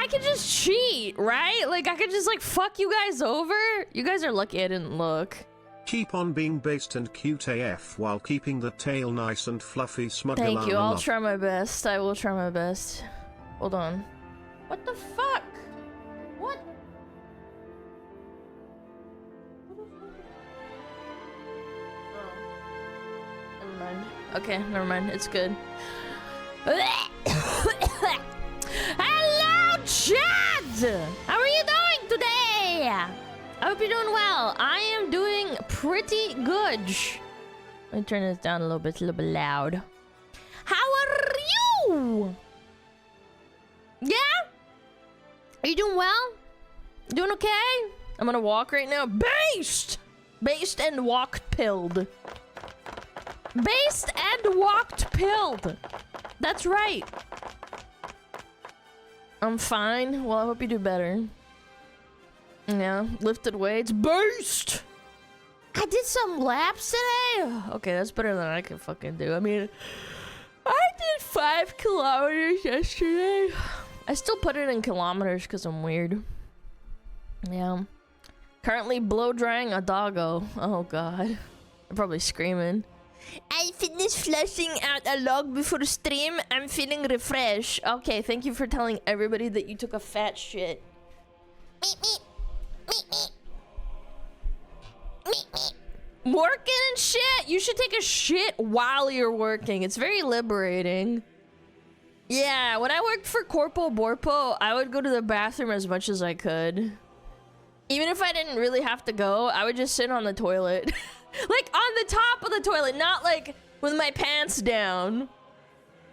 could just cheat, right? Like, I could just, like, fuck you guys over. You guys are lucky I didn't look. Keep on being based and cute AF while keeping the tail nice and fluffy. SmugAlana. Thank you. I'll try my best. I will try my best. Hold on. What the fuck? What? Oh. Never mind. Okay, never mind. It's good. Hello, chat! How are you doing today? I hope you're doing well. I am doing pretty good. Let me turn this down a little bit loud. How are you? Yeah? Are you doing well? Doing okay? I'm gonna walk right now. Based! Based and walked pilled. Based and walked pilled. That's right. I'm fine. Well, I hope you do better. Yeah, lifted weights. Based! I did some laps today. Okay, that's better than I can fucking do. I mean, I did 5 kilometers yesterday. I still put it in kilometers because I'm weird. Yeah. Currently blow drying a doggo. Oh god. I'm probably screaming. I finished flushing out a log before stream. I'm feeling refreshed. Okay, thank you for telling everybody that you took a fat shit. Working and shit. You should take a shit while you're working. It's very liberating. Yeah, when I worked for Corpo Borpo, I would go to the bathroom as much as I could. Even if I didn't really have to go, I would just sit on the toilet. Like, on the top of the toilet, not like with my pants down.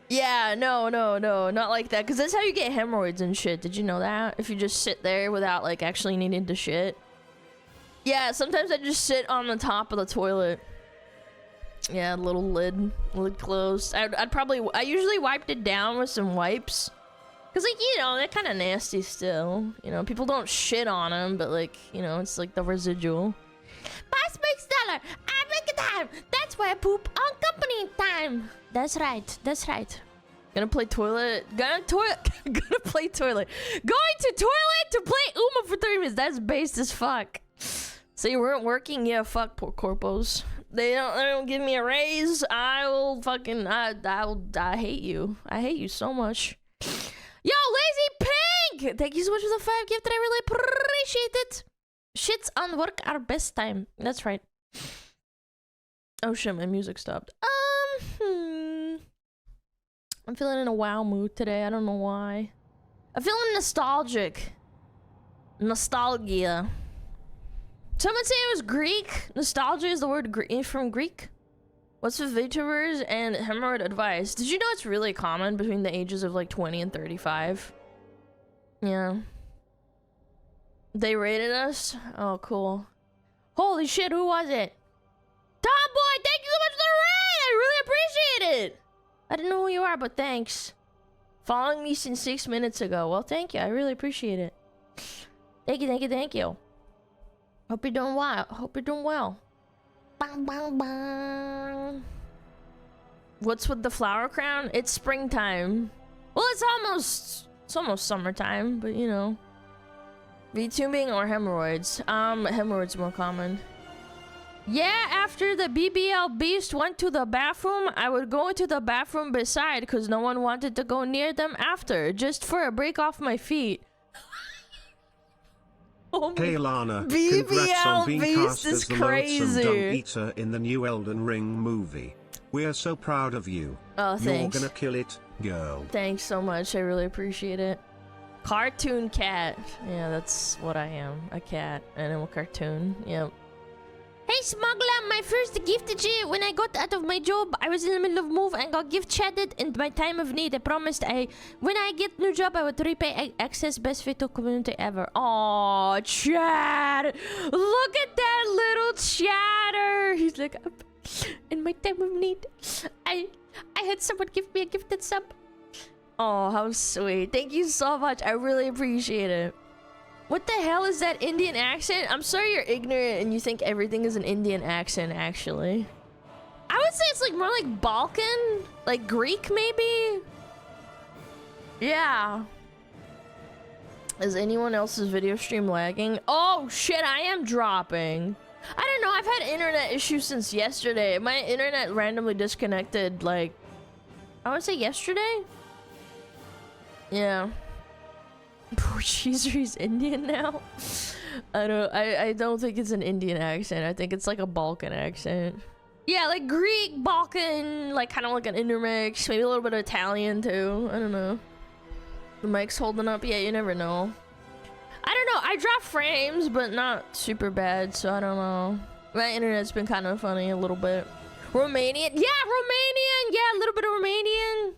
Yeah, no, not like that. Because that's how you get hemorrhoids and shit. Did you know that? If you just sit there without, like, actually needing to shit. Yeah, sometimes I just sit on the top of the toilet. Yeah, little lid closed. I usually wiped it down with some wipes. Cause like, you know, they're kind of nasty still. You know, people don't shit on them, but like, you know, it's like the residual. Boss makes dollar. I make a time. That's why I poop on company time. That's right. That's right. Gonna play toilet. Gonna play toilet. Going to toilet to play Uma for 30 minutes. That's based as fuck. So you weren't working? Yeah, fuck poor corpos. They don't give me a raise. I will fucking I hate you. I hate you so much. Yo, Lazy Pig! Thank you so much for the 5 gift. I really appreciate it. Shits on work are best time. That's right. Oh shit, my music stopped. I'm feeling in a wow mood today. I don't know why. I'm feeling nostalgic. Nostalgia. Someone say it was Greek. Nostalgia is the word from Greek. What's with VTubers and hemorrhoid advice? Did you know it's really common between the ages of like 20 and 35? Yeah. They rated us? Oh, cool. Holy shit, who was it? Tomboy, thank you so much for the raid! I really appreciate it! I didn't know who you are, but thanks. Following me since 6 minutes ago. Well, thank you. I really appreciate it. Thank you, thank you, thank you. Hope you're doing well. Hope you're doing well. Bang, bang, bang. What's with the flower crown? It's springtime. Well, it's almost summertime, but you know. VTubing or hemorrhoids? Hemorrhoids more common. Yeah, after the BBL beast went to the bathroom, I would go into the bathroom beside because no one wanted to go near them after, just for a break off my feet. Oh hey Lana, congrats on being cast as the loathsome dung eater in the new Elden Ring movie. We're so proud of you. Oh, thanks. You're gonna kill it, girl. Thanks so much. I really appreciate it. Cartoon cat. Yeah, that's what I am. A cat. Animal cartoon. Yep. Hey SmugAlana, my first gift to when I got out of my job, I was in the middle of move and got gift chatted in my time of need. I promised when I get new job, I would repay access best Vito community ever. Oh, Chad! Look at that little chatter! He's like, in my time of need, I had someone give me a gifted sub. Oh, how sweet. Thank you so much. I really appreciate it. What the hell is that Indian accent? I'm sorry you're ignorant and you think everything is an Indian accent, actually. I would say it's like more like Balkan? Like Greek, maybe? Yeah. Is anyone else's video stream lagging? Oh shit, I am dropping. I don't know, I've had internet issues since yesterday. My internet randomly disconnected, like, I would say yesterday? Yeah. Poor Cheesery's Indian now? I don't think it's an Indian accent. I think it's like a Balkan accent. Yeah, like Greek, Balkan, like kind of like an intermix. Maybe a little bit of Italian too. I don't know. The mic's holding up. Yeah, you never know. I don't know. I drop frames, but not super bad, so I don't know. My internet's been kind of funny a little bit. Romanian? Yeah, Romanian! Yeah, a little bit of Romanian.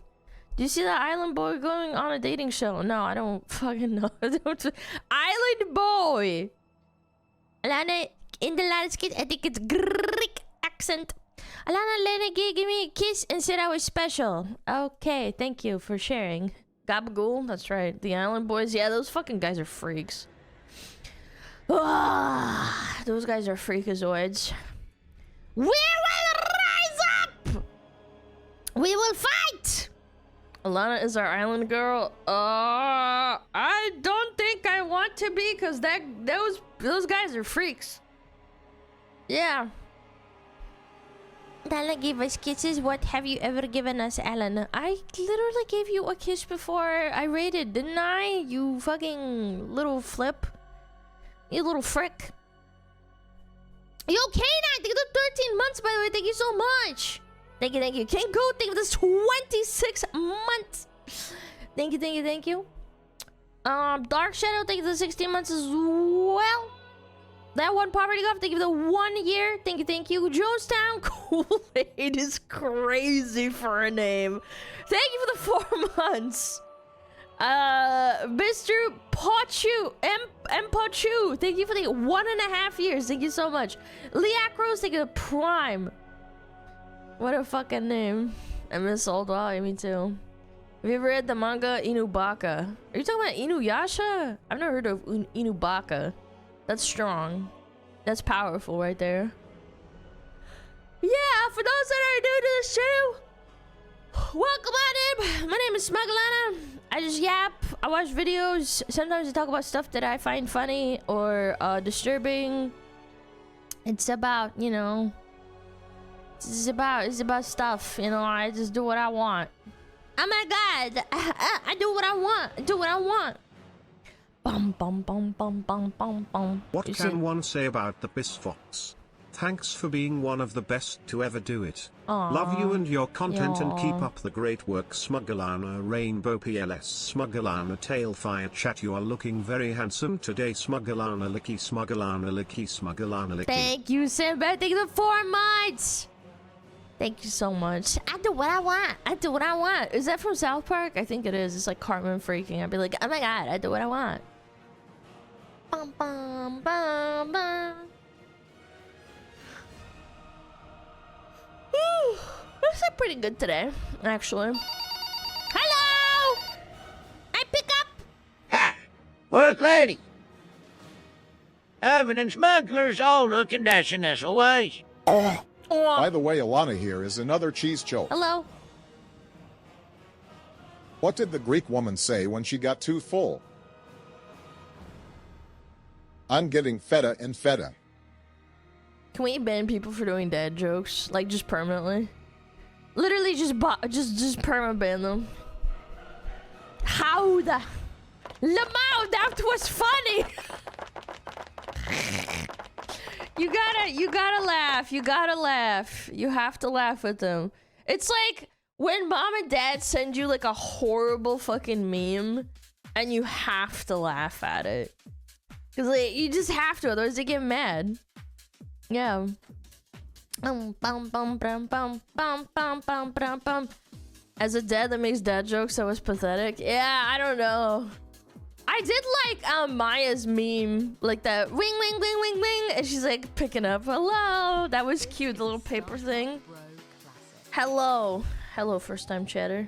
Do you see the island boy going on a dating show? No, I don't fucking know. Island boy! Alana, in the last kid, I think it's Greek accent. Alana Lena gave me a kiss and said I was special. Okay, thank you for sharing. Gabagool, that's right. The island boys, yeah, those fucking guys are freaks. Those guys are freakazoids. We will rise up! We will fight! Alana is our island girl. I don't think I want to be, cause those guys are freaks. Yeah. Alana gave us kisses. What have you ever given us, Alana? I literally gave you a kiss before I raided, didn't I? You fucking little flip. You little frick. You okay now? Thank you for 13 months, by the way. Thank you so much. Thank you, thank you. King Go, thank you for this 26 months. Thank you, thank you, thank you. Dark Shadow, thank you for the 16 months as well. That one Poverty Golf, thank you for the 1 year. Thank you, thank you. Jonestown Kool-Aid is crazy for a name. Thank you for the 4 months. Mr. Pochu, M. Pochu, thank you for the 1.5 years. Thank you so much. Leacros, thank you for Prime. What a fucking name. I miss old Wally, me too. Have you ever read the manga Inubaka? Are you talking about Inuyasha? I've never heard of Inubaka. That's strong. That's powerful right there. Yeah, for those that are new to the show, welcome on in. My name is SmugAlana. I just yap. I watch videos. Sometimes I talk about stuff that I find funny or disturbing. It's about, you know, it's about stuff, you know. I just do what I want. Oh my god, I do what I want. I do what I want. Bum bum bum bum bum bum bum. What can one say about the Bisfox? Thanks for being one of the best to ever do it. Aww. Love you and your content and keep up the great work. SmugAlana Rainbow PLS SmugAlana Tailfire Chat. You are looking very handsome today. SmugAlana Licky SmugAlana Licky SmugAlana Licky. Thank you, Simba. Thank you for 4 months. Thank you so much. I do what I want. I do what I want. Is that from South Park? I think it is. It's like Cartman freaking. I'd be like, oh my god, I do what I want. Bum bum bum bum. This is pretty good today, actually. Hello! I pick up! Ha! Work lady! Oven and smugglers all looking dashing as always. By the way, Alana here is another cheese choke. Hello. What did the Greek woman say when she got too full? I'm getting feta and feta. Can we ban people for doing dad jokes? Like, just permanently? Literally just perma ban them. How the... Lamau, that was funny! You gotta laugh. You gotta laugh. You have to laugh with them. It's like when mom and dad send you like a horrible fucking meme and you have to laugh at it. Cause like, you just have to, otherwise they get mad. Yeah. As a dad that makes dad jokes, that was pathetic. Yeah, I don't know. I did like Maya's meme, like that wing wing wing wing wing, and she's like picking up hello. That was cute, the little paper thing. Hello, first time chatter.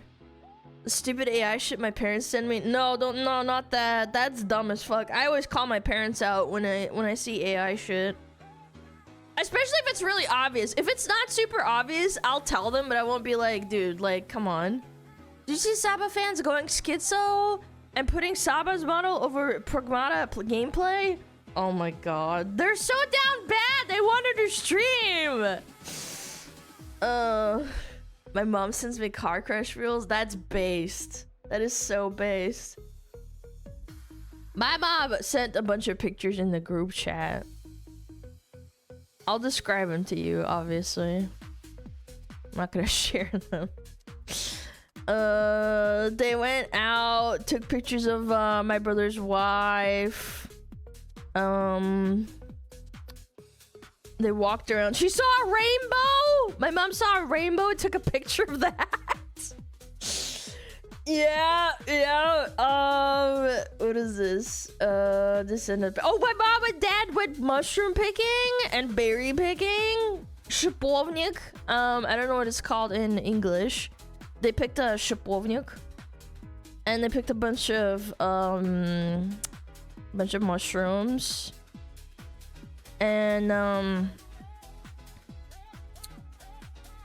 The stupid AI shit my parents send me. No, not that. That's dumb as fuck. I always call my parents out when I see AI shit. Especially if it's really obvious. If it's not super obvious, I'll tell them, but I won't be like, dude, like, come on. Did you see Saba fans going schizo? and putting Saba's model over Pragmata gameplay? Oh my god. They're so down bad! They wanted to stream! My mom sends me car crash reels. That's based. That is so based. My mom sent a bunch of pictures in the group chat. I'll describe them to you, obviously. I'm not gonna share them. They went out, took pictures of my brother's wife. They walked around. She saw a rainbow! My mom saw a rainbow and took a picture of that. Yeah. What is this? This ended up. Oh, my mom and dad went mushroom picking and berry picking. Shipovnik. I don't know what it's called in English. They picked a shipovnik. And they picked a bunch of mushrooms. And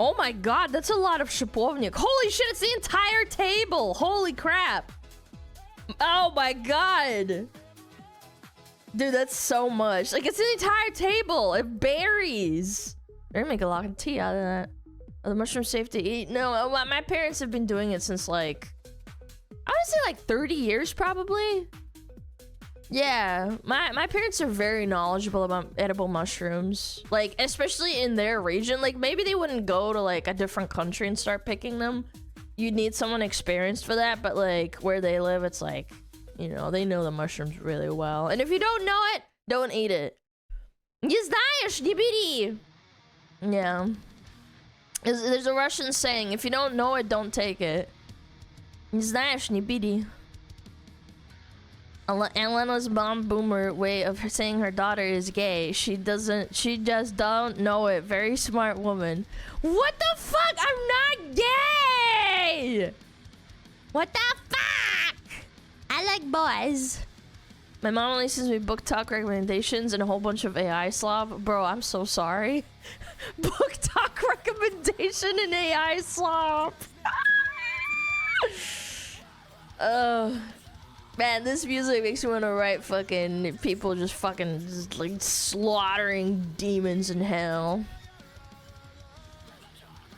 oh my god, that's a lot of shipovnik. Holy shit, it's the entire table. Holy crap. Oh my god. Dude, that's so much. Like, it's the entire table. It berries. They're gonna make a lot of tea out of that. Are the mushrooms safe to eat? No, my parents have been doing it since like, I would say like 30 years probably. Yeah, my parents are very knowledgeable about edible mushrooms. Like, especially in their region. Like, maybe they wouldn't go to like a different country and start picking them. You'd need someone experienced for that. But like, where they live, it's like, you know, they know the mushrooms really well. And if you don't know it, don't eat it. Не знаешь, не бери. Yeah. There's a Russian saying, if you don't know it, don't take it. Не знаешь, не бери. Elena's mom boomer way of saying her daughter is gay. She just don't know it. Very smart woman. What the fuck? I'm not gay! What the fuck? I like boys. My mom only sends me book talk recommendations and a whole bunch of AI slop. Bro, I'm so sorry. Book talk recommendation and AI slop. Man, this music makes me want to write fucking people just like slaughtering demons in hell.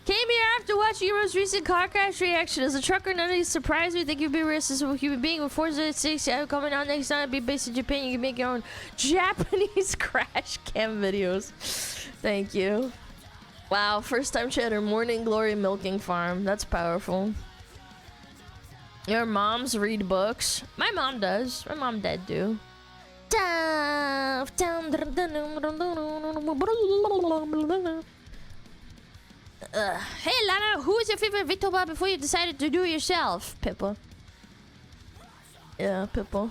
Came here after watching your most recent car crash reaction. As a trucker, none of these surprise me. Think you'd be racist as a human being. Before 6, I'm coming out next time. Be based in Japan. You can make your own Japanese crash cam videos. Thank you. Wow, first time chatter. Morning Glory Milking Farm. That's powerful. Your moms read books. My mom does. My mom dad do. Hey Lana, who is your favorite VTuber before you decided to do it yourself? Pippa. Yeah, Pippa.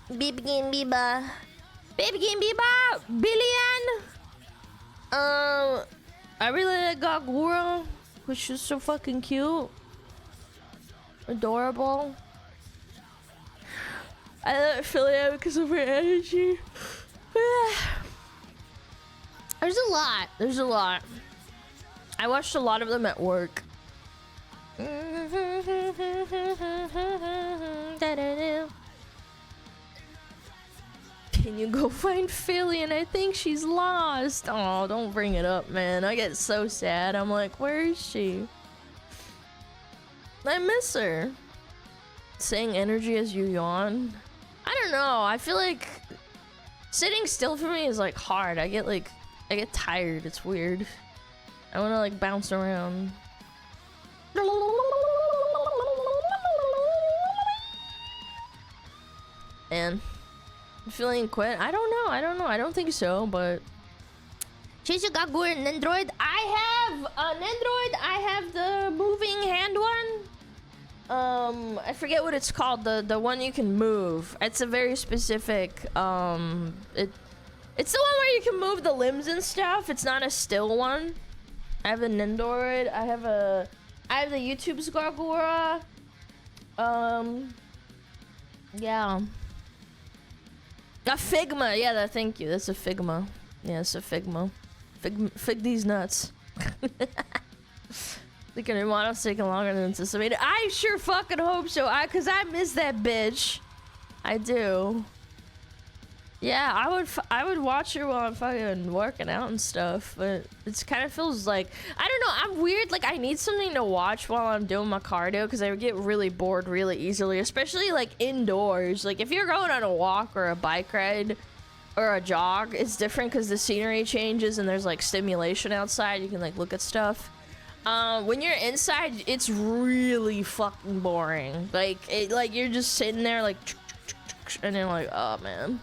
Baby Game Biba. Baby Game Biba. Billion. I really like Gagura, which is so fucking cute. Adorable. I love Philia because of her energy. There's a lot. I watched a lot of them at work. Can you go find Philly? And I think she's lost. Oh, don't bring it up, man. I get so sad. I'm like, where is she? I miss her. Saying energy as you yawn. I don't know. I feel like sitting still for me is like hard. I get tired. It's weird. I want to like bounce around. And I'm feeling quit. I don't know. I don't think so, but She's a Gagur and Android. I have an Android. I have the moving hand one. I forget what it's called. The one you can move. It's a very specific. It's the one where you can move the limbs and stuff. It's not a still one. I have an Android. I have the YouTube's Gargura. Yeah. A Figma. Yeah, thank you. That's a Figma. Yeah, it's a Figma. Fig these nuts. The Kinemato's taking longer than anticipated. I sure fucking hope so. Cause I miss that bitch. I do. Yeah, I would watch her while I'm fucking working out and stuff, but it's kind of feels like, I don't know, I'm weird, like I need something to watch while I'm doing my cardio because I get really bored really easily, especially like indoors. Like if you're going on a walk or a bike ride or a jog, it's different because the scenery changes and there's like stimulation outside. You can like look at stuff. When you're inside, it's really fucking boring. Like you're just sitting there like, and you're like, oh man.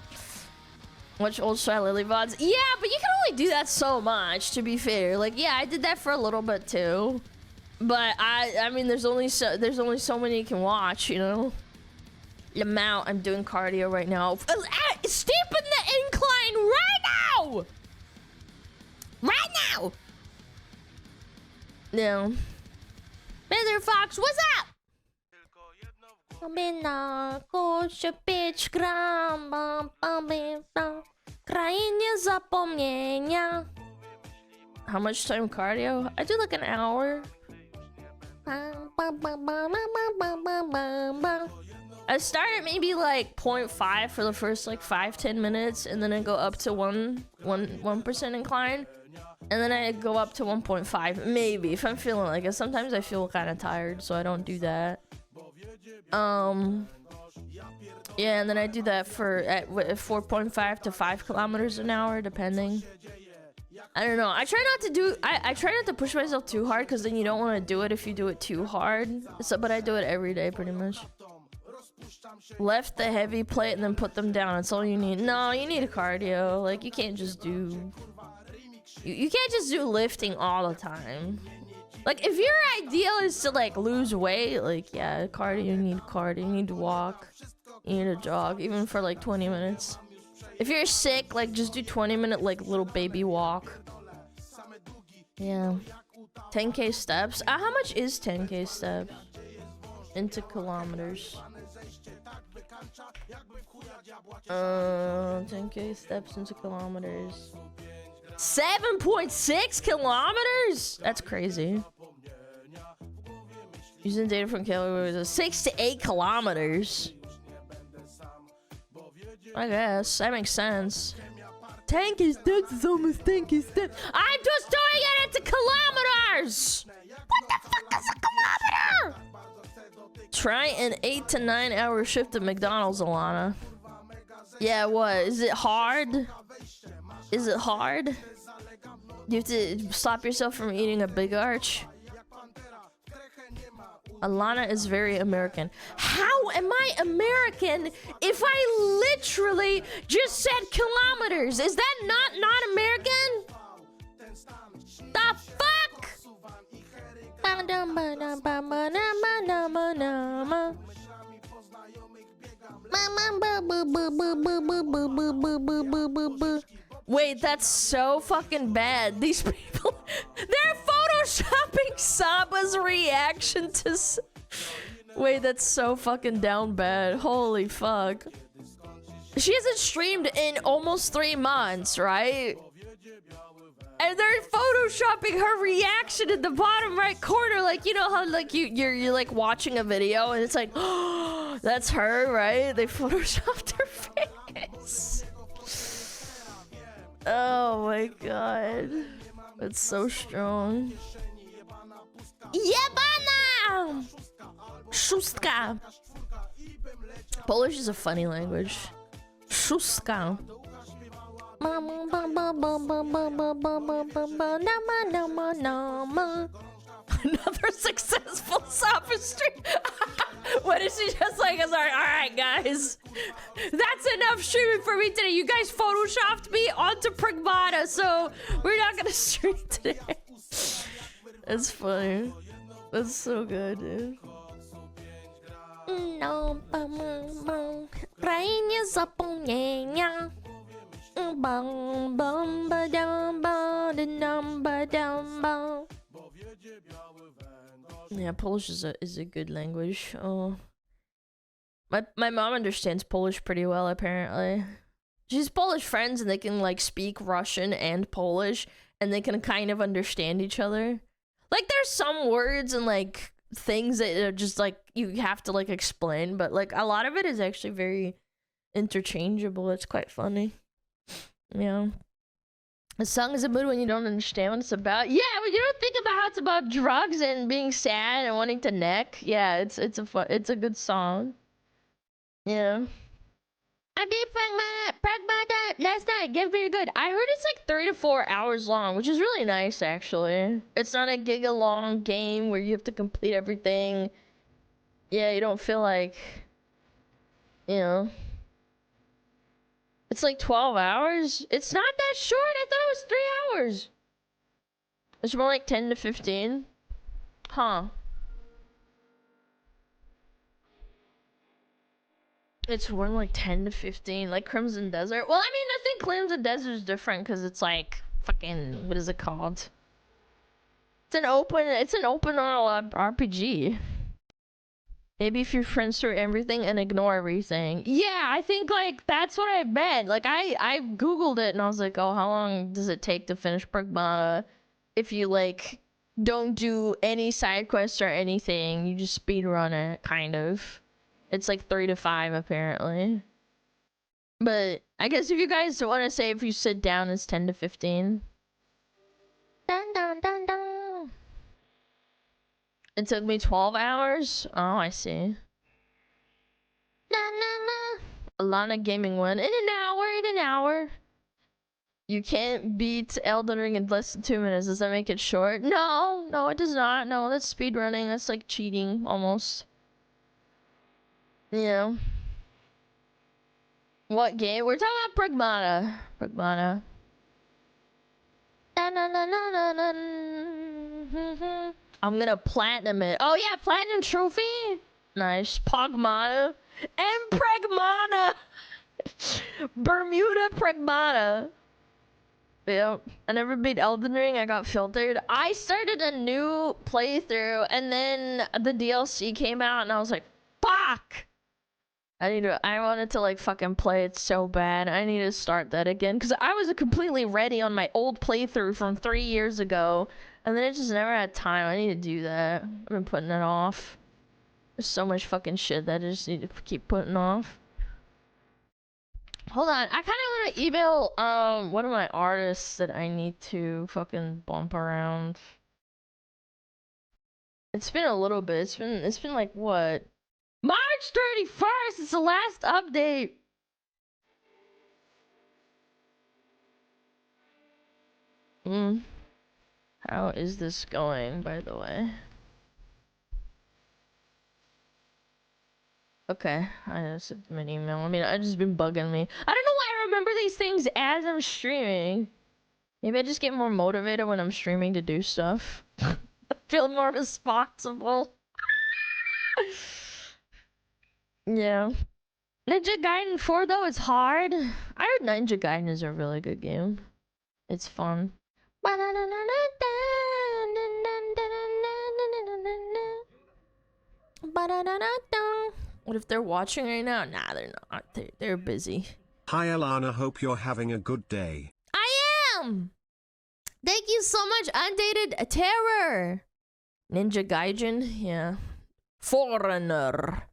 Watch old style Lily VODs. Yeah, but you can only do that so much, to be fair. Like, yeah, I did that for a little bit too. But I mean, there's only so many you can watch, you know. Lamount, I'm doing cardio right now. Steeping the incline right now! Right now! No. Mother Fox, what's up? How much time cardio? I do like an hour. I start at maybe like 0.5 for the first like 5-10 minutes, and then I go up to 1% incline, and then I go up to 1.5 maybe if I'm feeling like it. Sometimes I feel kind of tired, so I don't do that. Yeah, and then I do that for at 4.5 to 5 kilometers an hour, depending. I don't know. I try not to push myself too hard, because then you don't want to do it if you do it too hard. So, but I do it every day pretty much. Left the heavy plate and then put them down. That's all you need. No, you need a cardio. Like you can't just do. You can't just do lifting all the time. Like, if your ideal is to, like, lose weight, like, yeah, cardio, you need to walk, you need to jog, even for, like, 20 minutes. If you're sick, like, just do 20-minute, like, little baby walk. Yeah. 10K steps? How much is 10K steps? Into kilometers. 10K steps into kilometers. 7.6 kilometers? That's crazy. Using data from kilometers, 6 to 8 kilometers. I guess that makes sense. 10K steps is almost 10K steps. I'm just doing it into kilometers. What the fuck is a kilometer? Try an 8 to 9 hour shift at McDonald's, Alana. Yeah, what? Is it hard? Is it hard? You have to stop yourself from eating a big arch. Alana is very American. How am I American if I literally just said kilometers? Is that not American? The fuck? Wait, that's so fucking bad. These people, they're photoshopping Saba's reaction to... Wait, that's so fucking down bad. Holy fuck. She hasn't streamed in almost 3 months, right? And they're photoshopping her reaction in the bottom right corner. Like, you know how, like, you're like watching a video and it's like, oh, that's her, right? They photoshopped her face. Oh my god. That's so strong. Jebana! Szóstka! Polish is a funny language. Szóstka. Another successful sophistry. What is she just like? I'm sorry. All right, guys. That's enough streaming for me today. You guys photoshopped me onto Pragmata, so we're not gonna stream today. That's funny. That's so good, dude. No, krainie zapomnienia. Yeah, Polish is a good language. Oh, my mom understands Polish pretty well. Apparently, she's Polish friends, and they can like speak Russian and Polish, and they can kind of understand each other. Like, there's some words and, like, things that are just, like, you have to, like, explain. But, like, a lot of it is actually very interchangeable. It's quite funny. Yeah. A song is a mood when you don't understand what it's about. Yeah, when you don't think about how it's about drugs and being sad and wanting to neck. Yeah, it's a good song. Yeah. I did Pragmata last night. Get very good. I heard it's like 3 to 4 hours long, which is really nice actually. It's not a giga long game where you have to complete everything. Yeah, you don't feel like, you know. It's like 12 hours. It's not that short. I thought it was 3 hours. It's more like 10 to 15. Huh. It's more like 10 to 15, like Crimson Desert. Well, I mean, I think Crimson Desert is different because it's like fucking, what is it called? It's an open world RPG. Maybe if you're friends through everything and ignore everything. Yeah, I think like that's what I meant. Like I googled it and I was like, oh, how long does it take to finish Pragmata if you like don't do any side quests or anything? You just speedrun it, kind of. It's like 3 to 5 apparently. But I guess if you guys want to say if you sit down, it's 10 to 15. Dun dun dun dun. It took me 12 hours? Oh, I see. Na na na. Alana Gaming won. In an hour. You can't beat Elden Ring in less than 2 minutes. Does that make it short? No, it does not. No, that's speedrunning. That's like cheating, almost. Yeah. What game? We're talking about Pragmata. I'm gonna platinum it. Oh yeah, platinum trophy. Nice. Pogmata and Pragmata. Bermuda Pragmata. Yep. I never beat Elden Ring. I got filtered. I started a new playthrough and then the DLC came out and I was like, fuck. I wanted to like fucking play it so bad. I need to start that again because I was completely ready on my old playthrough from 3 years ago and then I just never had time. I need to do that. I've been putting it off. There's so much fucking shit that I just need to keep putting off. Hold on, I kind of want to email one of my artists that I need to fucking bump around. It's been a little bit. It's been like what? March 31st! It's the last update! How is this going, by the way? Okay, I just sent them an email. I mean, I just been bugging me. I don't know why I remember these things as I'm streaming. Maybe I just get more motivated when I'm streaming to do stuff. I feel more responsible. Yeah. Ninja Gaiden 4 though, it's hard. I heard Ninja Gaiden is a really good game. It's fun. What if they're watching right now? Nah, they're not. They're busy. Hi Alana, hope you're having a good day. I am! Thank you so much, Undated Terror! Ninja Gaiden? Yeah. Foreigner.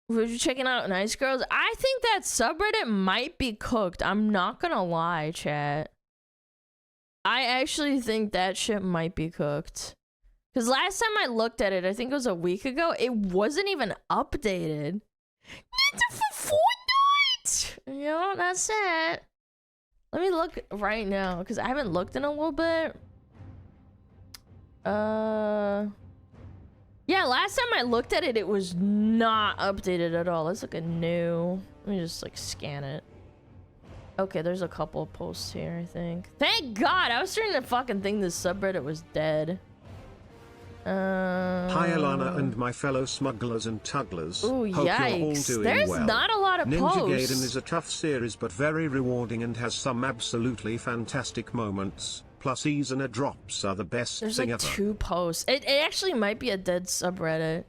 Were you checking out Nice Girls? I think that subreddit might be cooked. I'm not gonna lie, chat. I actually think that shit might be cooked. Because last time I looked at it, I think it was a week ago, it wasn't even updated. Ninja for Fortnite! You know, that's it. Let me look right now, because I haven't looked in a little bit. Yeah, last time I looked at it, it was not updated at all. Let's look at new. Let me just like scan it. Okay, there's a couple of posts here, I think. Thank God! I was starting to fucking think this subreddit was dead. Hi Alana and my fellow smugglers and tugglers. Ooh, hope yikes. you're all doing There's well. not a lot of Ninja posts. Gaiden is a tough series but very rewarding and has some absolutely fantastic moments. Plus ease and drops are the best There's thing like ever. 2 posts. It actually might be a dead subreddit.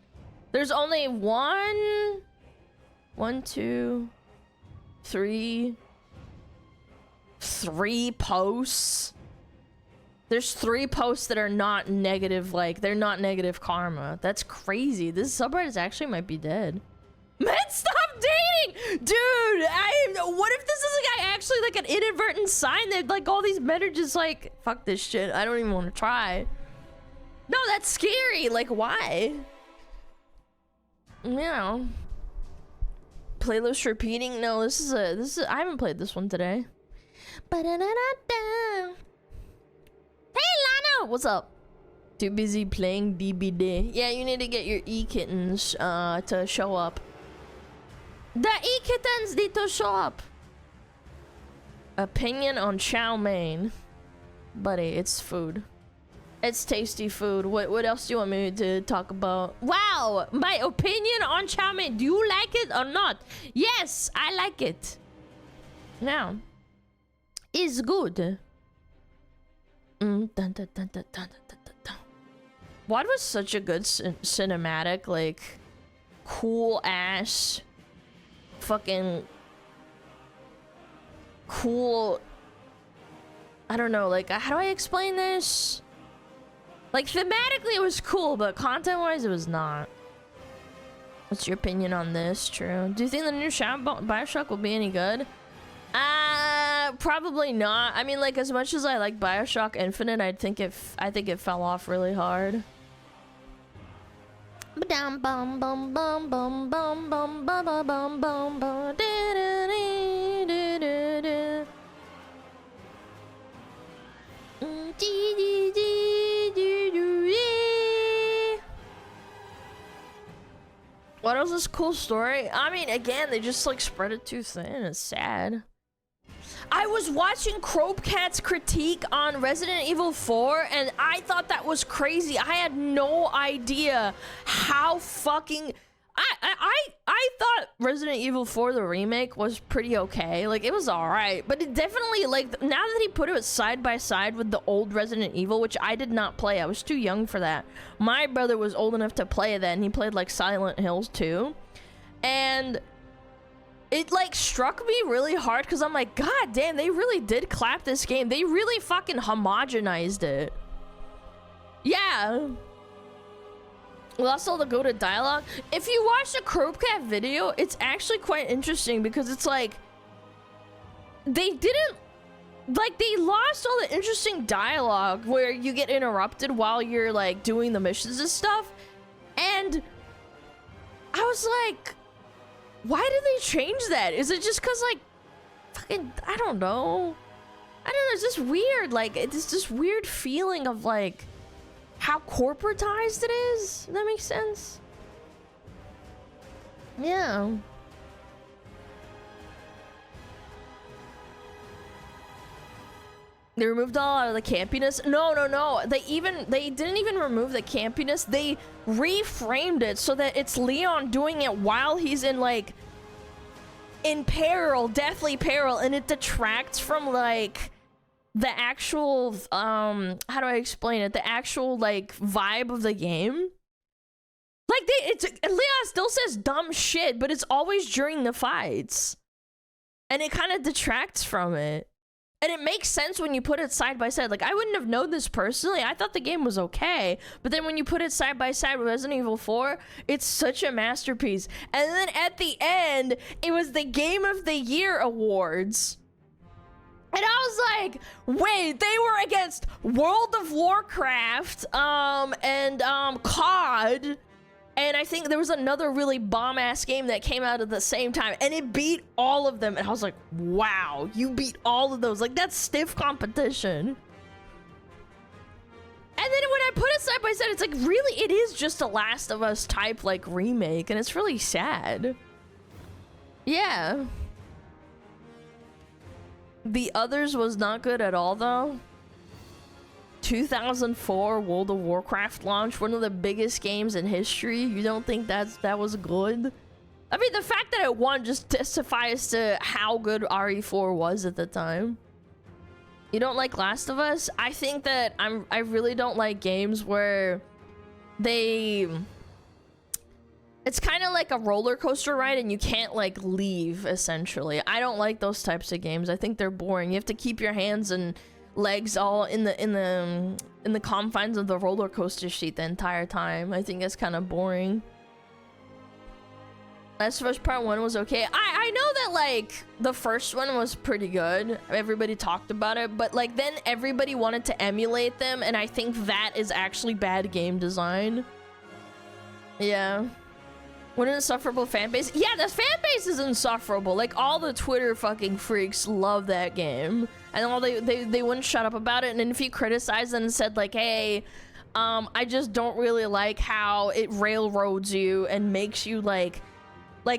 There's only 1, 2, 3 posts. There's 3 posts that are not negative, like, they're not negative karma. That's crazy. This subreddit actually might be dead. Men, stop dating! Dude, what if this is like actually like an inadvertent sign that like all these men are just like, fuck this shit, I don't even want to try. No, that's scary. Like, why? You know. Playlist repeating? No, this is I haven't played this one today. Hey, Lana! What's up? Too busy playing DBD. Yeah, you need to get your e-kittens to show up. The e-kittens need to show up. Opinion on chow mein. Buddy, it's food. It's tasty food. What else do you want me to talk about? Wow! My opinion on chow mein. Do you like it or not? Yes, I like it. Now, it's good. What was such a good cinematic, like, cool ass, fucking cool. I don't know, like, how do I explain this? Like, thematically it was cool, but content-wise it was not. What's your opinion on this, True? Do you think the new Bioshock will be any good? Probably not. I mean, like, as much as I like Bioshock Infinite, I think it fell off really hard. What else is cool story? I mean, again, they just like spread it too thin. It's sad. I was watching Cropecat's critique on Resident Evil 4 and I thought that was crazy. I had no idea how fucking... I thought Resident Evil 4, the remake, was pretty okay. Like, it was alright. But it definitely, like, now that he put it side by side with the old Resident Evil, which I did not play. I was too young for that. My brother was old enough to play that, and he played, like, Silent Hills too. And it, like, struck me really hard, because I'm like, God damn, they really did clap this game. They really fucking homogenized it. Yeah. Lost all the go-to dialogue. If you watch the Cropecat video, it's actually quite interesting because it's like they didn't, like, they lost all the interesting dialogue where you get interrupted while you're like doing the missions and stuff. And I was like, why did they change that? Is it just because, like, fucking, I don't know. It's just weird. Like, it's this weird feeling of like how corporatized it is. Does that make sense? Yeah. They removed all of the campiness. No. They didn't even remove the campiness. They reframed it so that it's Leon doing it while he's in, like, in peril, deathly peril, and it detracts from, like, the actual, how do I explain it? The actual, like, vibe of the game. Like, Leon still says dumb shit, but it's always during the fights. And it kind of detracts from it. And it makes sense when you put it side by side. Like, I wouldn't have known this personally. I thought the game was okay. But then when you put it side by side with Resident Evil 4, it's such a masterpiece. And then at the end, it was the Game of the Year awards. And I was like, wait, they were against World of Warcraft, and COD, and I think there was another really bomb-ass game that came out at the same time, and it beat all of them, and I was like, wow, you beat all of those. Like, that's stiff competition. And then when I put it side by side, it's like, really, it is just a Last of Us type, like, remake, and it's really sad. Yeah. The Others was not good at all, though. 2004 World of Warcraft launch, one of the biggest games in history. You don't think that was good? I mean, the fact that it won just testifies to how good RE4 was at the time. You don't like Last of Us? I think that I really don't like games where they... It's kind of like a roller coaster ride and you can't, like, leave, essentially. I don't like those types of games. I think they're boring. You have to keep your hands and, legs all in the confines of the roller coaster seat the entire time. I think that's kind of boring. Last of Us Part 1 was okay. I know that, like, the first one was pretty good. Everybody talked about it, but, like, then everybody wanted to emulate them, and I think that is actually bad game design. Yeah. What an insufferable fan base. Yeah, the fan base is insufferable. Like, all the Twitter fucking freaks love that game. And all they wouldn't shut up about it, and then if you criticized them and said, like, hey, I just don't really like how it railroads you and makes you, like,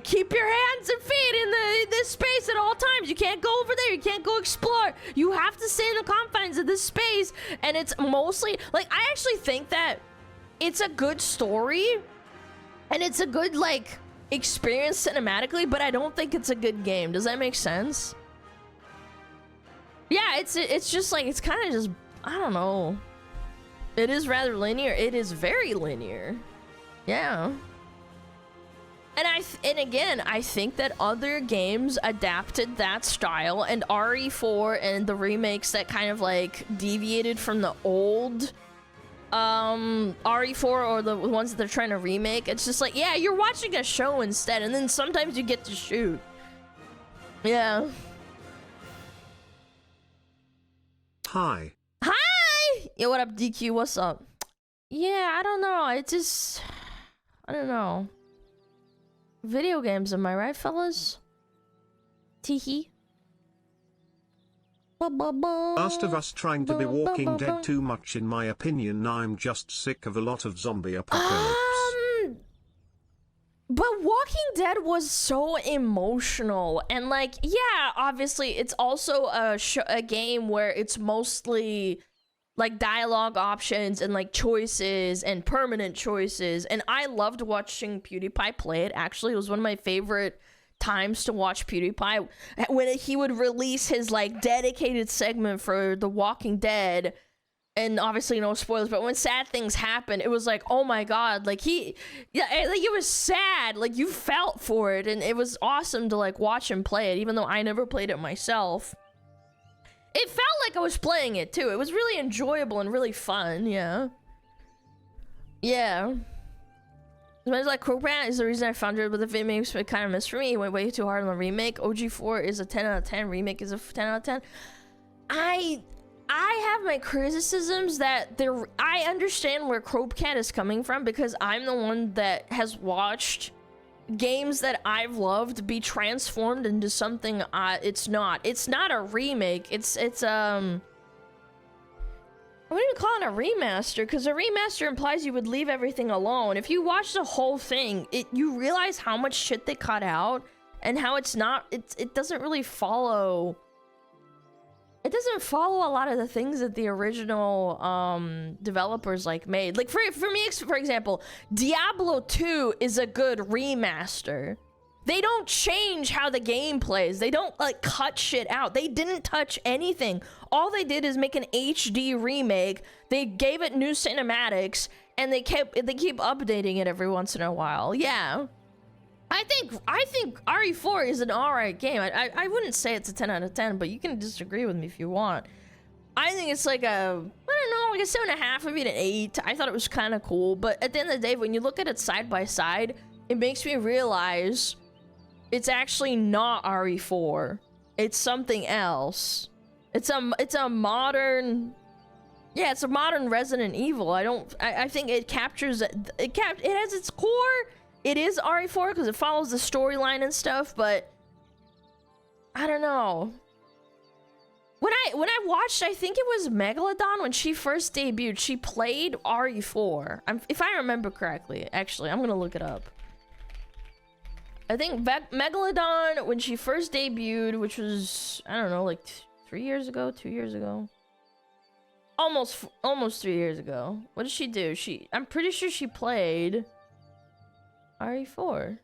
keep your hands and feet in this space at all times. You can't go over there. You can't go explore. You have to stay in the confines of this space. And it's mostly, like, I actually think that it's a good story. And it's a good, like, experience cinematically. But I don't think it's a good game. Does that make sense? Yeah, it's just, like, it's kind of just, I don't know. It is rather linear. It is very linear. Yeah. And again, I think that other games adapted that style, and RE4 and the remakes that kind of like deviated from the old RE4 or the ones that they're trying to remake. It's just like, yeah, you're watching a show instead, and then sometimes you get to shoot. Yeah. Hi. Hi! Yo, what up, DQ? What's up? Yeah, I don't know. I don't know. Video games, am I right, fellas? Teehee. Last of Us trying to be Walking Dead too much in my opinion. I'm just sick of a lot of zombie apocalypse. But Walking Dead was so emotional, and like, yeah, obviously it's also a game where it's mostly like dialogue options and like choices and permanent choices, and I loved watching PewDiePie play it. Actually, it was one of my favorite times to watch PewDiePie when he would release his like dedicated segment for The Walking Dead. And obviously no spoilers, but when sad things happen, it was like, oh my god, like like it was sad, like you felt for it, and it was awesome to like watch him play it, even though I never played it myself. It felt like I was playing it too. It was really enjoyable and really fun, yeah. Yeah. As much as like Croakman is the reason I found it, but the video makes it kind of miss for me. It went way too hard on the remake. OG4 is a 10 out of 10. Remake is a 10 out of 10. I have my criticisms that I understand where Croakcat is coming from, because I'm the one that has watched games that I've loved be transformed into something it's not. It's not a remake. It's I wouldn't even call it a remaster, because a remaster implies you would leave everything alone. If you watch the whole thing, you realize how much shit they cut out and how it doesn't really follow. It doesn't follow a lot of the things that the original developers like made. Like for me, for example, Diablo 2 is a good remaster. They don't change how the game plays. They don't like cut shit out. They didn't touch anything. All they did is make an HD remake. They gave it new cinematics, and they keep updating it every once in a while. Yeah. I think RE4 is an alright game. I wouldn't say it's a 10 out of 10, but you can disagree with me if you want. I think it's like I don't know, like a 7.5, maybe an 8. I thought it was kind of cool, but at the end of the day, when you look at it side by side, it makes me realize it's actually not RE4. It's something else. It's a modern, yeah, it's a modern Resident Evil. I think it captures it has its core. It is RE4 because it follows the storyline and stuff, but I don't know. When I watched, I think it was Megalodon when she first debuted, she played RE4. If I remember correctly, actually, I'm gonna look it up. I think Megalodon, when she first debuted, which was, I don't know, like 3 years ago, 2 years ago. Almost 3 years ago. What did she do? I'm pretty sure she played RE4.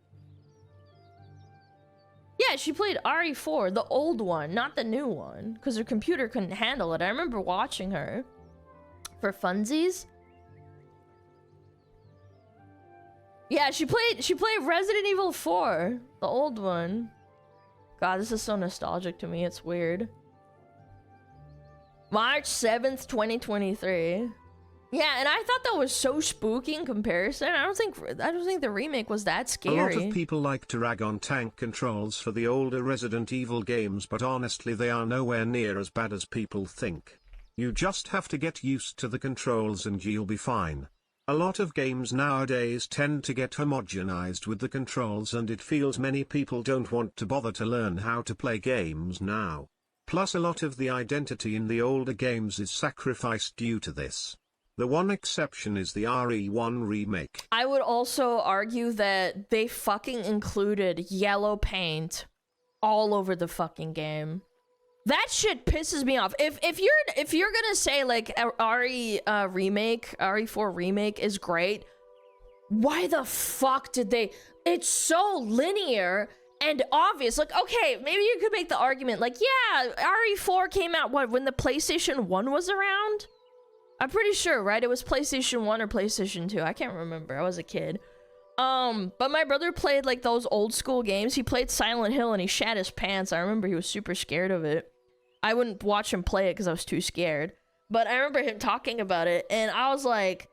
Yeah, she played RE4, the old one, not the new one, because her computer couldn't handle it. I remember watching her for funsies. Yeah, she played Resident Evil 4, the old one. God, this is so nostalgic to me. It's weird. March 7th, 2023. Yeah, and I thought that was so spooky in comparison. I don't think the remake was that scary. A lot of people like to rag on tank controls for the older Resident Evil games, but honestly they are nowhere near as bad as people think. You just have to get used to the controls and you'll be fine. A lot of games nowadays tend to get homogenized with the controls, and it feels many people don't want to bother to learn how to play games now. Plus a lot of the identity in the older games is sacrificed due to this. The one exception is the RE1 remake. I would also argue that they fucking included yellow paint all over the fucking game. That shit pisses me off. If you're gonna say like RE4 remake is great, why the fuck did they? It's so linear and obvious. Like, okay, maybe you could make the argument like, yeah, RE4 came out when the PlayStation 1 was around. I'm pretty sure, right? It was PlayStation 1 or PlayStation 2. I can't remember. I was a kid. But my brother played like those old school games. He played Silent Hill and he shat his pants. I remember he was super scared of it. I wouldn't watch him play it because I was too scared. But I remember him talking about it, and I was like,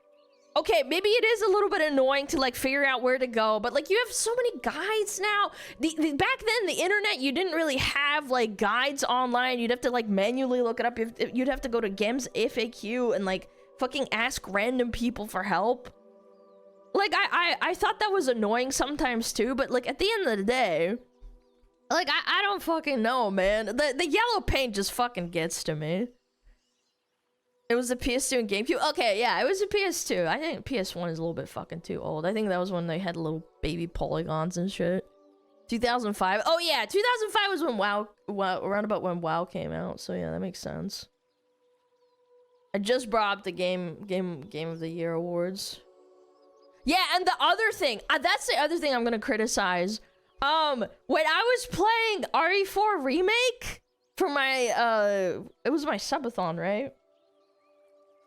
okay, maybe it is a little bit annoying to like figure out where to go, but like you have so many guides now. Back then, the internet, you didn't really have like guides online. You'd have to like manually look it up. You'd have to go to Games FAQ and like fucking ask random people for help. Like I thought that was annoying sometimes too, but like at the end of the day, like I don't fucking know, man. The yellow paint just fucking gets to me. It was the PS2 and GameCube? Okay, yeah, it was a PS2. I think PS1 is a little bit fucking too old. I think that was when they had little baby polygons and shit. 2005. Oh yeah, 2005 was when WoW around about when WoW came out. So yeah, that makes sense. I just brought up the game of the year awards. Yeah, and the other thing, that's the other thing I'm gonna criticize. When I was playing RE4 remake for my it was my subathon, right?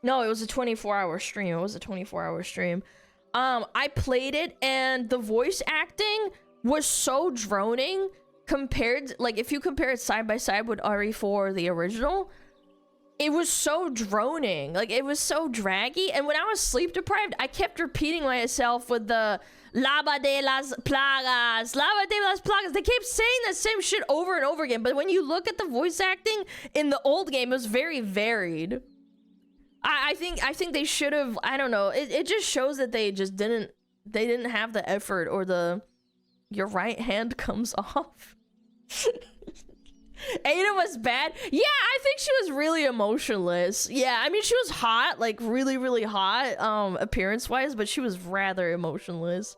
No, it was a 24-hour stream. I played it, and the voice acting was so droning compared, like, if you compare it side by side with RE4, the original, it was so droning. Like, it was so draggy, and when I was sleep deprived, I kept repeating myself with the Lava de las Plagas, Lava de las Plagas. They kept saying the same shit over and over again, but when you look at the voice acting in the old game, it was very varied. I think they should have, I don't know, it just shows that they didn't have the effort, or your right hand comes off. Ada was bad. Yeah, I think she was really emotionless. Yeah, I mean, she was hot, like really, really hot, appearance-wise, but she was rather emotionless.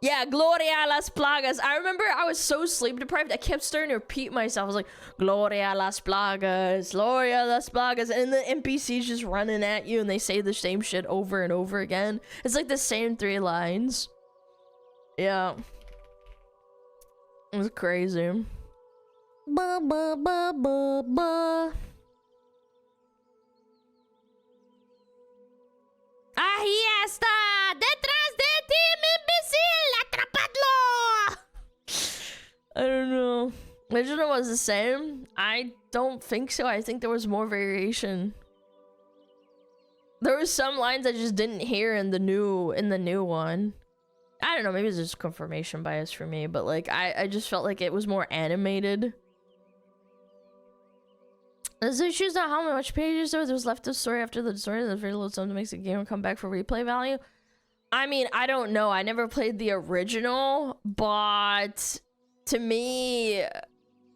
Yeah, Gloria a las Plagas. I remember I was so sleep deprived, I kept starting to repeat myself. I was like, Gloria a las Plagas, Gloria a las Plagas. And the NPCs just running at you and they say the same shit over and over again. It's like the same 3 lines. Yeah. It was crazy. Ba ba ba ba ba. Ahí está, detrás de ti, mi imbécil, atrapadlo. I don't know. Original was the same. I don't think so. I think there was more variation. There was some lines I just didn't hear in the new one. I don't know. Maybe it's just confirmation bias for me, but like I just felt like it was more animated. There's issues on how much pages there was left of the story after the story. There's very little time to make the game come back for replay value. I mean, I don't know. I never played the original, but to me,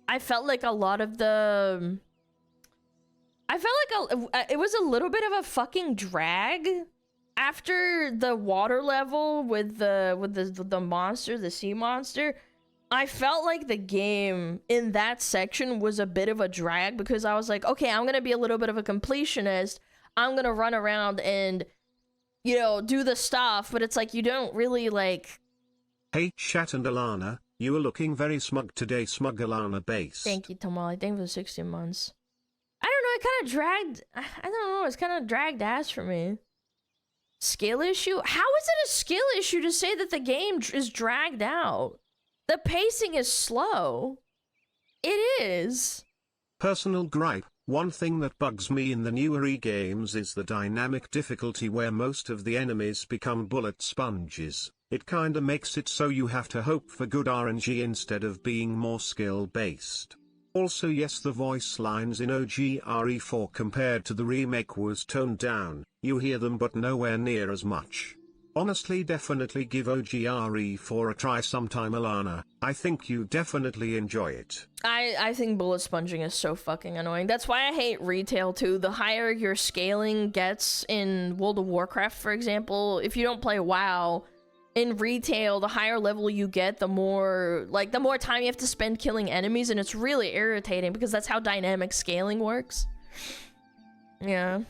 I felt like a lot of the... I felt like it was a little bit of a fucking drag after the water level with the monster, the sea monster. I felt like the game in that section was a bit of a drag because I was like, okay, I'm gonna be a little bit of a completionist. I'm gonna run around and, you know, do the stuff, but it's like you don't really like. Hey, Chat and Alana, you are looking very smug today, SmugAlana base. Thank you, Tamale. Thank you for the 16 months. I don't know. It kind of dragged. I don't know. It's kind of dragged ass for me. Skill issue? How is it a skill issue to say that the game is dragged out? The pacing is slow. It is. Personal gripe, One thing that bugs me in the newer games is the dynamic difficulty where most of the enemies become bullet sponges. It kinda makes it so you have to hope for good RNG instead of being more skill-based. Also yes, the voice lines in OG RE4 compared to the remake was toned down, you hear them but nowhere near as much. Honestly, definitely give OG RE4 a try sometime, Alana. I think you definitely enjoy it. I think bullet sponging is so fucking annoying. That's why I hate retail too. The higher your scaling gets in World of Warcraft, for example, if you don't play WoW, in retail, the higher level you get, the more time you have to spend killing enemies, and it's really irritating because that's how dynamic scaling works. Yeah.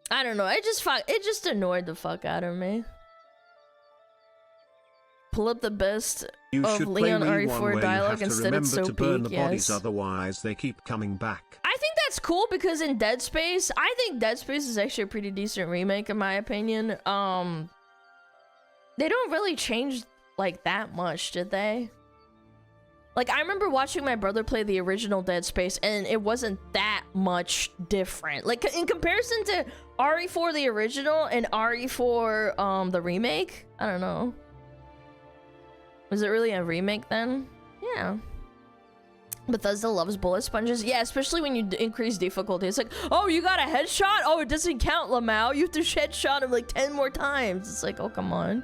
I don't know, it just annoyed the fuck out of me. Pull up the best of Leon RE4 dialogue instead, it's so peak, yes. Otherwise they keep coming back. I think that's cool because in Dead Space, I think Dead Space is actually a pretty decent remake in my opinion. They don't really change like that much, did they? Like, I remember watching my brother play the original Dead Space, and it wasn't that much different. Like, in comparison to RE4 the original and RE4 the remake, I don't know. Was it really a remake then? Yeah. Bethesda loves bullet sponges. Yeah, especially when you increase difficulty. It's like, oh, you got a headshot? Oh, it doesn't count, Lamau. You have to headshot him like 10 more times. It's like, oh, come on.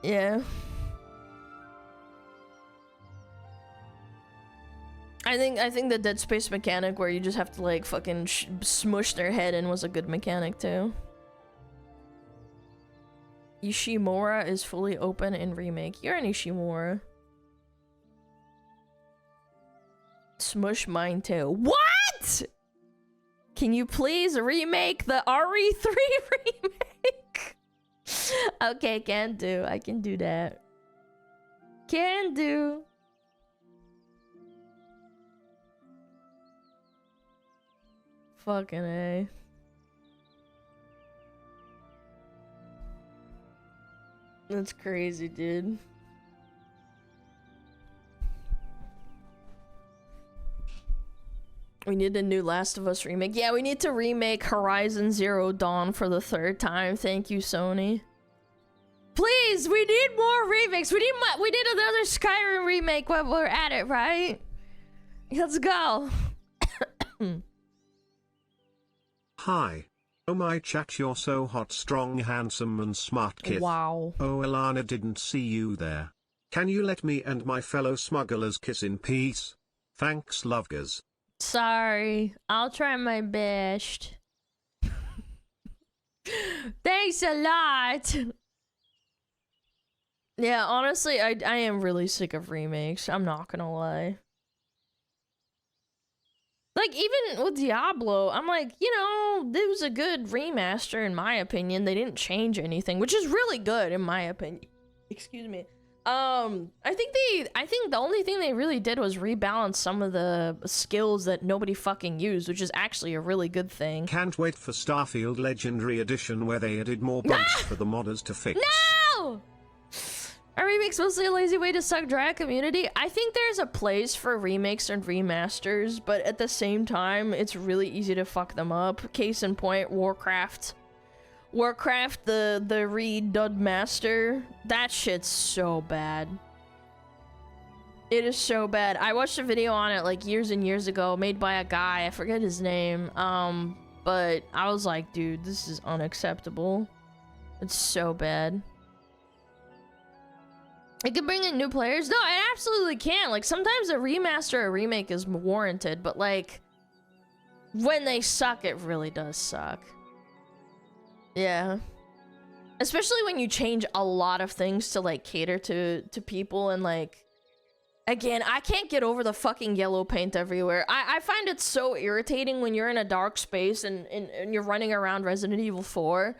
Yeah. I think the Dead Space mechanic where you just have to like fucking smush their head in was a good mechanic too. Ishimura is fully open in remake. You're an Ishimura. Smush mine too. What? Can you please remake the RE3 remake? Okay, can do. I can do that. Can do. Fucking A. That's crazy, dude. We need a new Last of Us remake. Yeah, we need to remake Horizon Zero Dawn for the 3rd time. Thank you, Sony. Please, we need more remakes. We need another Skyrim remake while we're at it, right? Let's go. Hi. Oh my chat, you're so hot, strong, handsome and smart kid. Wow. Oh, Alana, didn't see you there. Can you let me and my fellow smugglers kiss in peace? Thanks, lovegers. Sorry. I'll try my best. Thanks a lot. Yeah, honestly, I am really sick of remakes. I'm not gonna lie. Like, even with Diablo, I'm like, you know, this was a good remaster in my opinion. They didn't change anything, which is really good in my opinion. Excuse me. I think the only thing they really did was rebalance some of the skills that nobody fucking used, which is actually a really good thing. Can't wait for Starfield Legendary Edition where they added more bugs for the modders to fix. No! Are remakes mostly a lazy way to suck dry a community? I think there's a place for remakes and remasters, but at the same time, it's really easy to fuck them up. Case in point, Warcraft. Warcraft, the redud master, that shit's so bad. It is so bad. I watched a video on it like years and years ago, made by a guy, I forget his name, but I was like, dude, this is unacceptable. It's so bad. It can bring in new players. No, it absolutely can. Like, sometimes a remaster or a remake is warranted, but like, when they suck, it really does suck. Yeah. Especially when you change a lot of things to like cater to people, and like, again, I can't get over the fucking yellow paint everywhere. I find it so irritating when you're in a dark space and you're running around Resident Evil 4.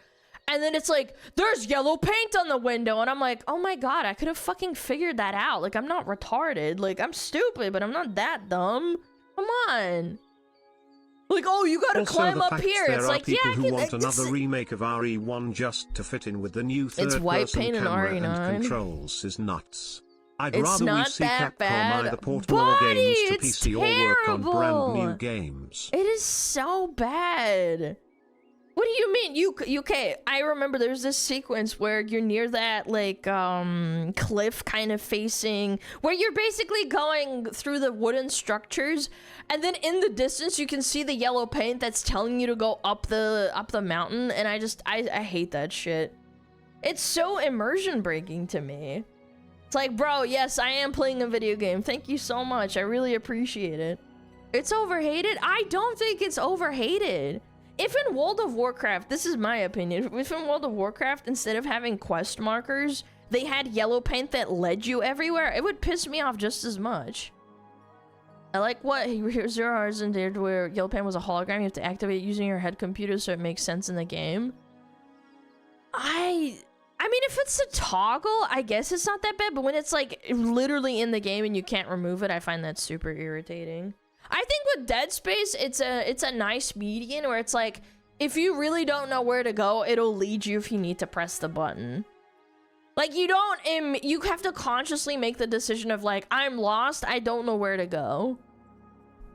And then it's like, there's yellow paint on the window. And I'm like, oh my god, I could have fucking figured that out. Like, I'm not retarded. Like, I'm stupid, but I'm not that dumb. Come on. Like, oh, you gotta climb up here. It's like, yeah, I can... Who want another remake of RE1 just to fit in with the new third-person camera and controls is nuts. I'd It's rather we not see that Capcom bad. either port more Buddy, games to it's PC or work on brand new terrible. games. It is so bad. What do you mean? You okay? I remember there's this sequence where you're near that like cliff kind of facing where you're basically going through the wooden structures, and then in the distance you can see the yellow paint that's telling you to go up the mountain, and I hate that shit. It's so immersion breaking to me. It's like, bro, yes, I am playing a video game. Thank you so much. I really appreciate it. It's overhated? I don't think it's overhated. If in World of Warcraft, this is my opinion, if in World of Warcraft, instead of having quest markers, they had yellow paint that led you everywhere, it would piss me off just as much. I like what Here's Zero Hours in there where yellow paint was a hologram, you have to activate it using your head computer so it makes sense in the game. I mean, if it's a toggle, I guess it's not that bad, but when it's like literally in the game and you can't remove it, I find that super irritating. I think with Dead Space, it's a nice median where it's like, if you really don't know where to go, it'll lead you if you need to press the button. Like, you have to consciously make the decision of like, I'm lost, I don't know where to go.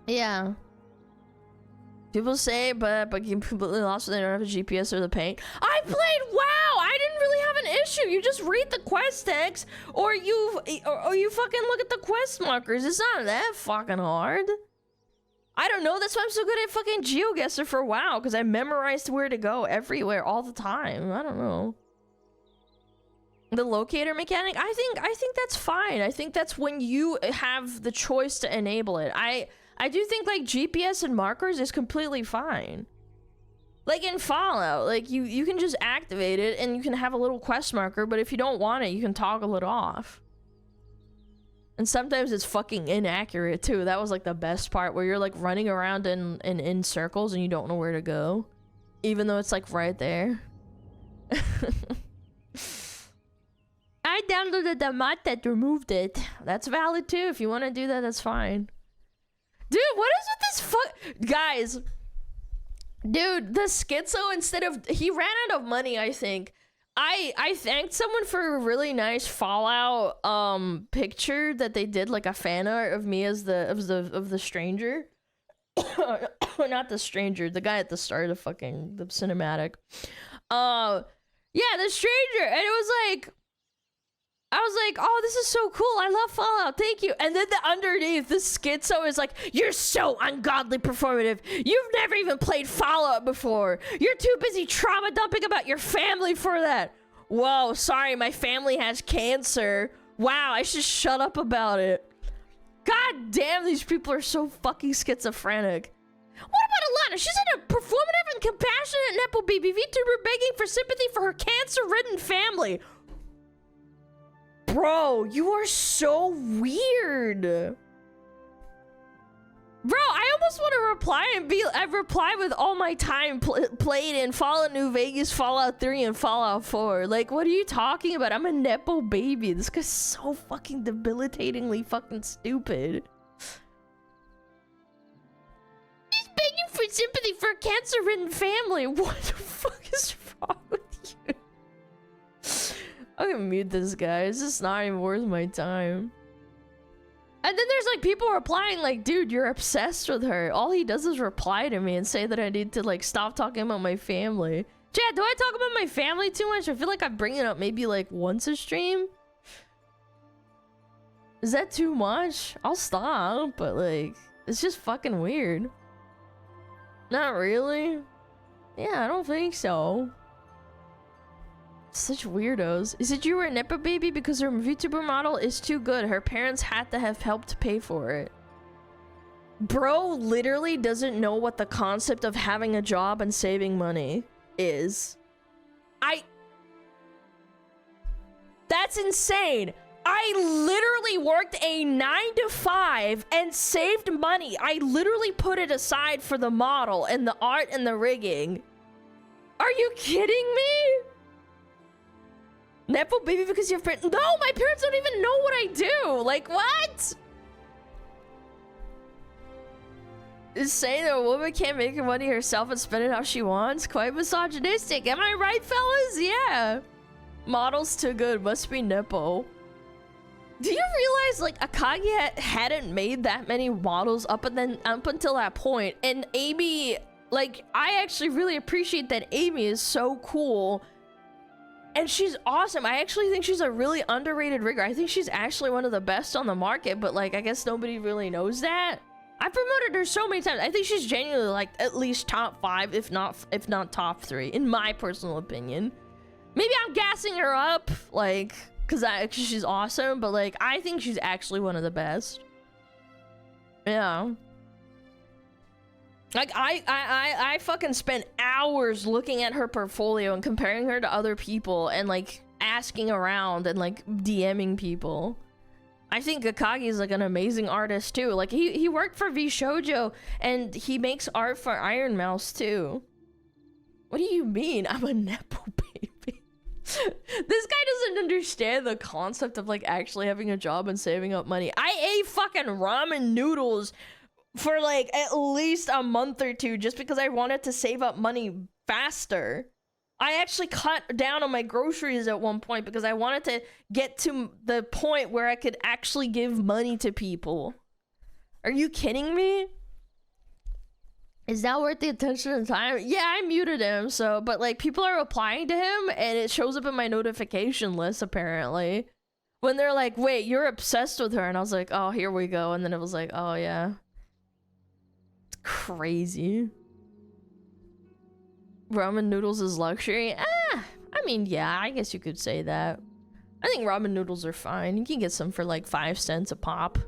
Yeah. People say, but you're completely lost when they don't have a GPS or the paint. I played WoW! I didn't really have an issue. You just read the quest text, or you fucking look at the quest markers. It's not that fucking hard. I don't know, that's why I'm so good at fucking GeoGuessr for WoW, because I memorized where to go everywhere all the time. I don't know. The locator mechanic, I think that's fine. I think that's when you have the choice to enable it. I do think like GPS and markers is completely fine. Like in Fallout, like you can just activate it and you can have a little quest marker, but if you don't want it, you can toggle it off. And sometimes it's fucking inaccurate too. That was like the best part, where you're like running around in circles and you don't know where to go, even though it's like right there. I downloaded the mod that removed it. That's valid too. If you want to do that, that's fine. Dude, what is with this guys? Dude, the schizo, instead of, he ran out of money, I think. I thanked someone for a really nice Fallout picture that they did, like a fan art of me as the stranger. Not the stranger, the guy at the start of the cinematic. Yeah, the stranger, and it was like, I was like, oh, this is so cool. I love Fallout. Thank you. And then underneath, the schizo is like, you're so ungodly performative. You've never even played Fallout before. You're too busy trauma dumping about your family for that. Whoa, sorry, my family has cancer. Wow, I should shut up about it. God damn, these people are so fucking schizophrenic. What about Alana? She's a performative and compassionate Nepo baby VTuber begging for sympathy for her cancer-ridden family. Bro, you are so weird. Bro, I almost want to reply and reply with all my time played in Fallout New Vegas, Fallout 3, and Fallout 4. Like, what are you talking about? I'm a Nepo baby. This guy's so fucking debilitatingly fucking stupid. He's begging for sympathy for a cancer-ridden family. What the fuck is wrong with you? I'm gonna mute this guy. It's just not even worth my time. And then there's like people replying like, dude, you're obsessed with her. All he does is reply to me and say that I need to like stop talking about my family. Chad, do I talk about my family too much? I feel like I bring it up maybe like once a stream. Is that too much? I'll stop, but like, it's just fucking weird. Not really. Yeah, I don't think so. Such weirdos. Is it you were a Nepo baby because her VTuber model is too good? Her parents had to have helped pay for it. Bro literally doesn't know what the concept of having a job and saving money is. That's insane. I literally worked a 9-to-5 and saved money. I literally put it aside for the model and the art and the rigging. Are you kidding me? Nepo baby because you have parents? No, my parents don't even know what I do. Like, what? Is saying that a woman can't make her money herself and spend it how she wants quite misogynistic. Am I right, fellas? Yeah. Model's too good. Must be Nepo. Do you realize, like, Akagi hadn't made that many models up until that point, and Amy, like, I actually really appreciate that Amy is so cool, and she's awesome. I actually think she's a really underrated rigger. I think she's actually one of the best on the market, but, like, I guess nobody really knows that. I promoted her so many times. I think she's genuinely, like, at least top 5, if not top 3, in my personal opinion. Maybe I'm gassing her up, like, because she's awesome, but, like, I think she's actually one of the best. Yeah. Like, I fucking spent hours looking at her portfolio and comparing her to other people and, like, asking around and, like, DMing people. I think Akagi is, like, an amazing artist, too. Like, he worked for V Shoujo, and he makes art for Iron Mouse, too. What do you mean? I'm a Nepo baby. This guy doesn't understand the concept of, like, actually having a job and saving up money. I ate fucking ramen noodles for, like, at least a month or two just because I wanted to save up money faster. I actually cut down on my groceries at one point because I wanted to get to the point where I could actually give money to people. Are you kidding me? Is that worth the attention and time? Yeah, I muted him, so, but, like, people are replying to him, and it shows up in my notification list, apparently. When they're like, wait, you're obsessed with her, and I was like, oh, here we go, and then it was like, oh, yeah. It's crazy. Ramen noodles is luxury? I mean, yeah, I guess you could say that. I think ramen noodles are fine. You can get some for, like, 5 cents a pop.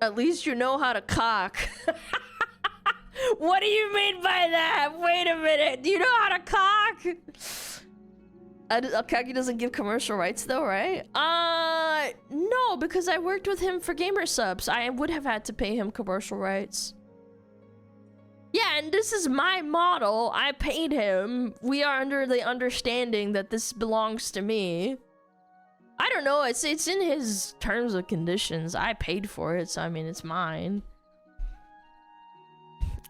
At least you know how to cock. What do you mean by that? Wait a minute. Do you know how to cock? Akagi doesn't give commercial rights though, right? No, because I worked with him for Gamer Subs. I would have had to pay him commercial rights. Yeah, and this is my model. I paid him. We are under the understanding that this belongs to me. I don't know, it's in his terms and conditions. I paid for it, so I mean, it's mine.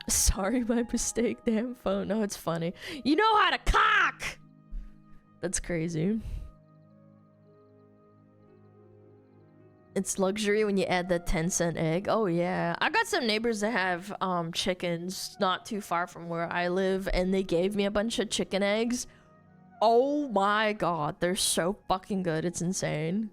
Sorry, my mistake, damn phone. No, it's funny. You know how to cock! That's crazy. It's luxury when you add that 10-cent egg. Oh, yeah. I got some neighbors that have chickens not too far from where I live, and they gave me a bunch of chicken eggs. Oh my god, they're so fucking good. It's insane.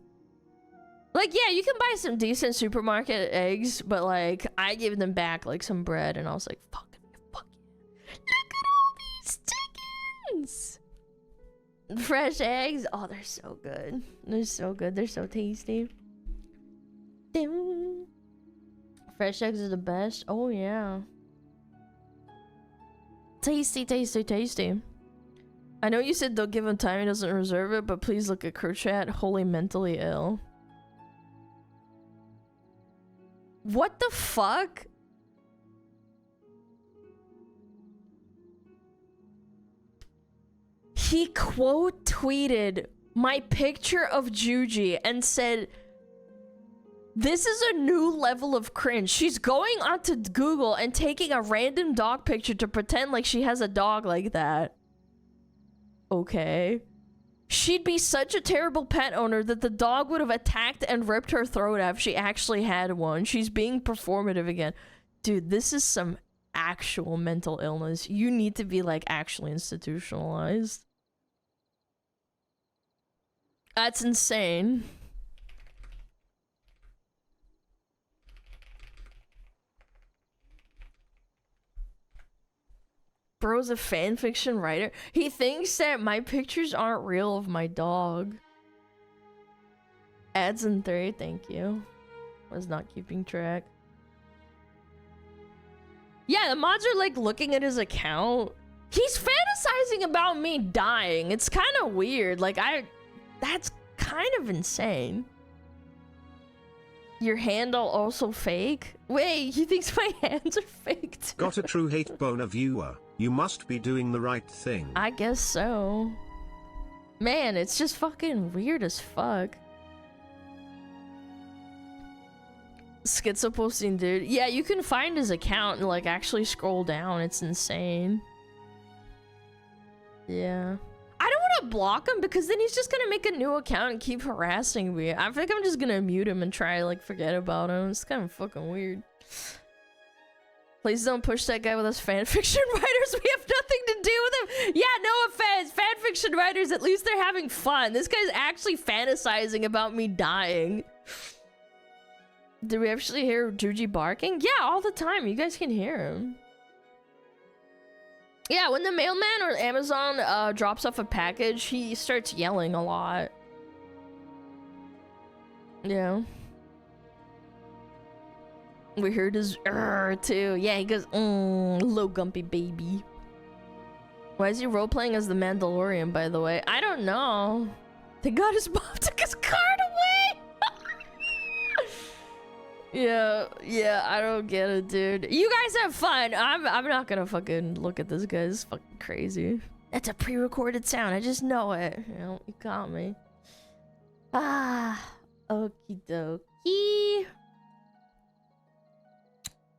Like, yeah, you can buy some decent supermarket eggs, but, like, I gave them back, like, some bread, and I was like, fuck yeah. Look at all these chickens! Fresh eggs. Oh, they're so good. They're so good. They're so tasty. Fresh eggs are the best. Oh, yeah. Tasty, tasty, tasty. I know you said don't give him time, he doesn't reserve it, but please look at crew chat. Wholly mentally ill. What the fuck? He quote tweeted my picture of Juji and said, "This is a new level of cringe." She's going onto Google and taking a random dog picture to pretend like she has a dog like that. Okay. She'd be such a terrible pet owner that the dog would have attacked and ripped her throat out if she actually had one. She's being performative again. Dude, this is some actual mental illness. You need to be, like, actually institutionalized. That's insane. Bro's a fanfiction writer. He thinks that my pictures aren't real of my dog. Ads in 3, thank you. Was not keeping track. Yeah, the mods are like looking at his account. He's fantasizing about me dying. It's kind of weird. Like, that's kind of insane. Your handle also fake? Wait, he thinks my hands are fake too. Got a true hate boner viewer. You must be doing the right thing. I guess so. Man, it's just fucking weird as fuck. Schizo posting, dude. Yeah, you can find his account and, like, actually scroll down. It's insane. Yeah. I don't want gonna block him because then he's just gonna make a new account and keep harassing me. I think I'm just gonna mute him and try to like forget about him. It's kind of fucking weird. Please don't push that guy with us fanfiction writers. We have nothing to do with him. Yeah, no offense. Fanfiction writers, at least they're having fun. This guy's actually fantasizing about me dying. Did we actually hear Juji barking? Yeah, all the time. You guys can hear him. Yeah, when the mailman or Amazon drops off a package, he starts yelling a lot. Yeah. We heard his too. Yeah, he goes, low gumpy baby. Why is he role-playing as the Mandalorian, by the way? I don't know. Thank God his mom took his card away! Yeah, I don't get it, dude. You guys have fun. I'm not gonna fucking look at this guy. This is fucking crazy. That's a pre-recorded sound. I just know it. You know, you got me. Ah, okie dokie.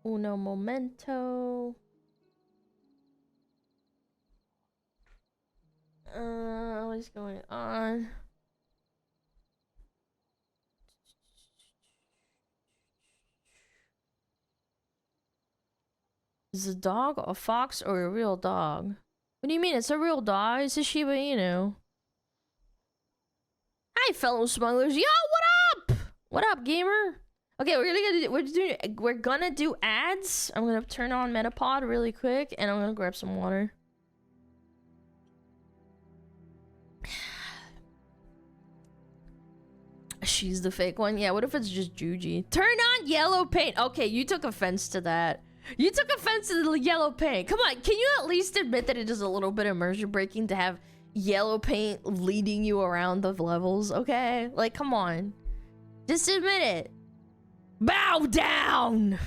Uno momento. What's going on? Is a dog a fox or a real dog? What do you mean? It's a real dog. It's a Shiba Inu. Hi, fellow smugglers. Yo, what up? What up, gamer? Okay, we're gonna do ads. I'm gonna turn on Metapod really quick, and I'm gonna grab some water. She's the fake one. Yeah. What if it's just Juji? Turn on yellow paint. Okay, you took offense to that. You took offense to the yellow paint. Come on, can you at least admit that it is a little bit immersion breaking to have yellow paint leading you around the levels, okay? Like, come on. Just admit it. Bow down!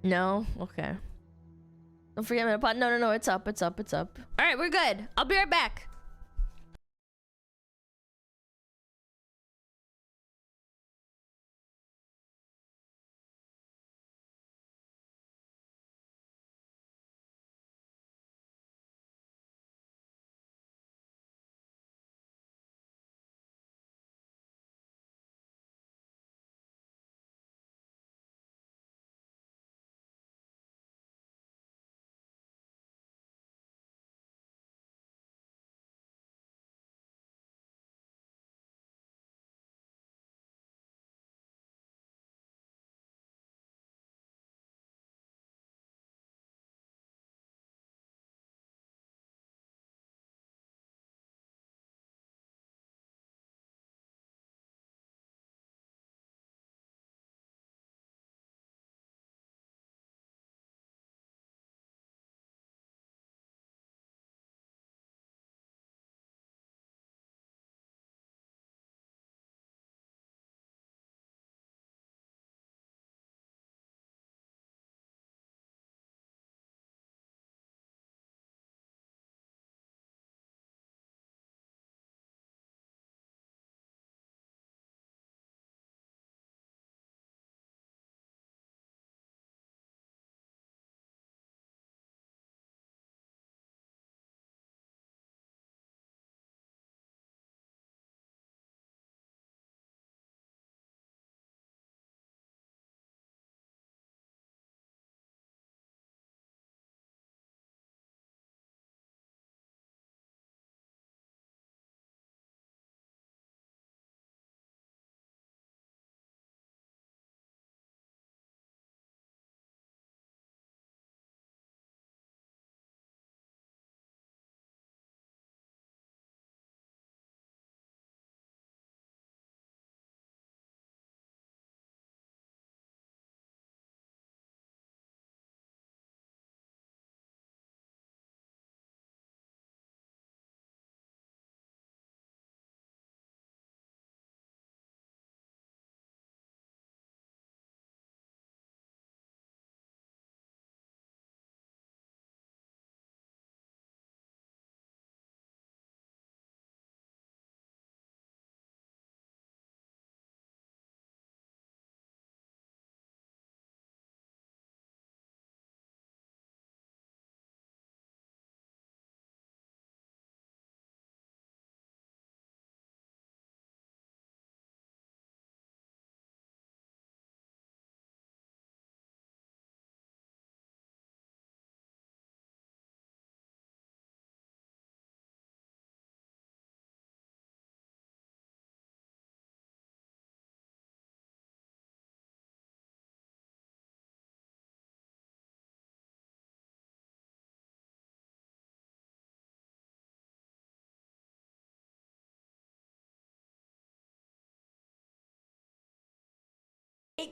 No? Okay. Don't forget Metapod. No, it's up. Alright, we're good. I'll be right back.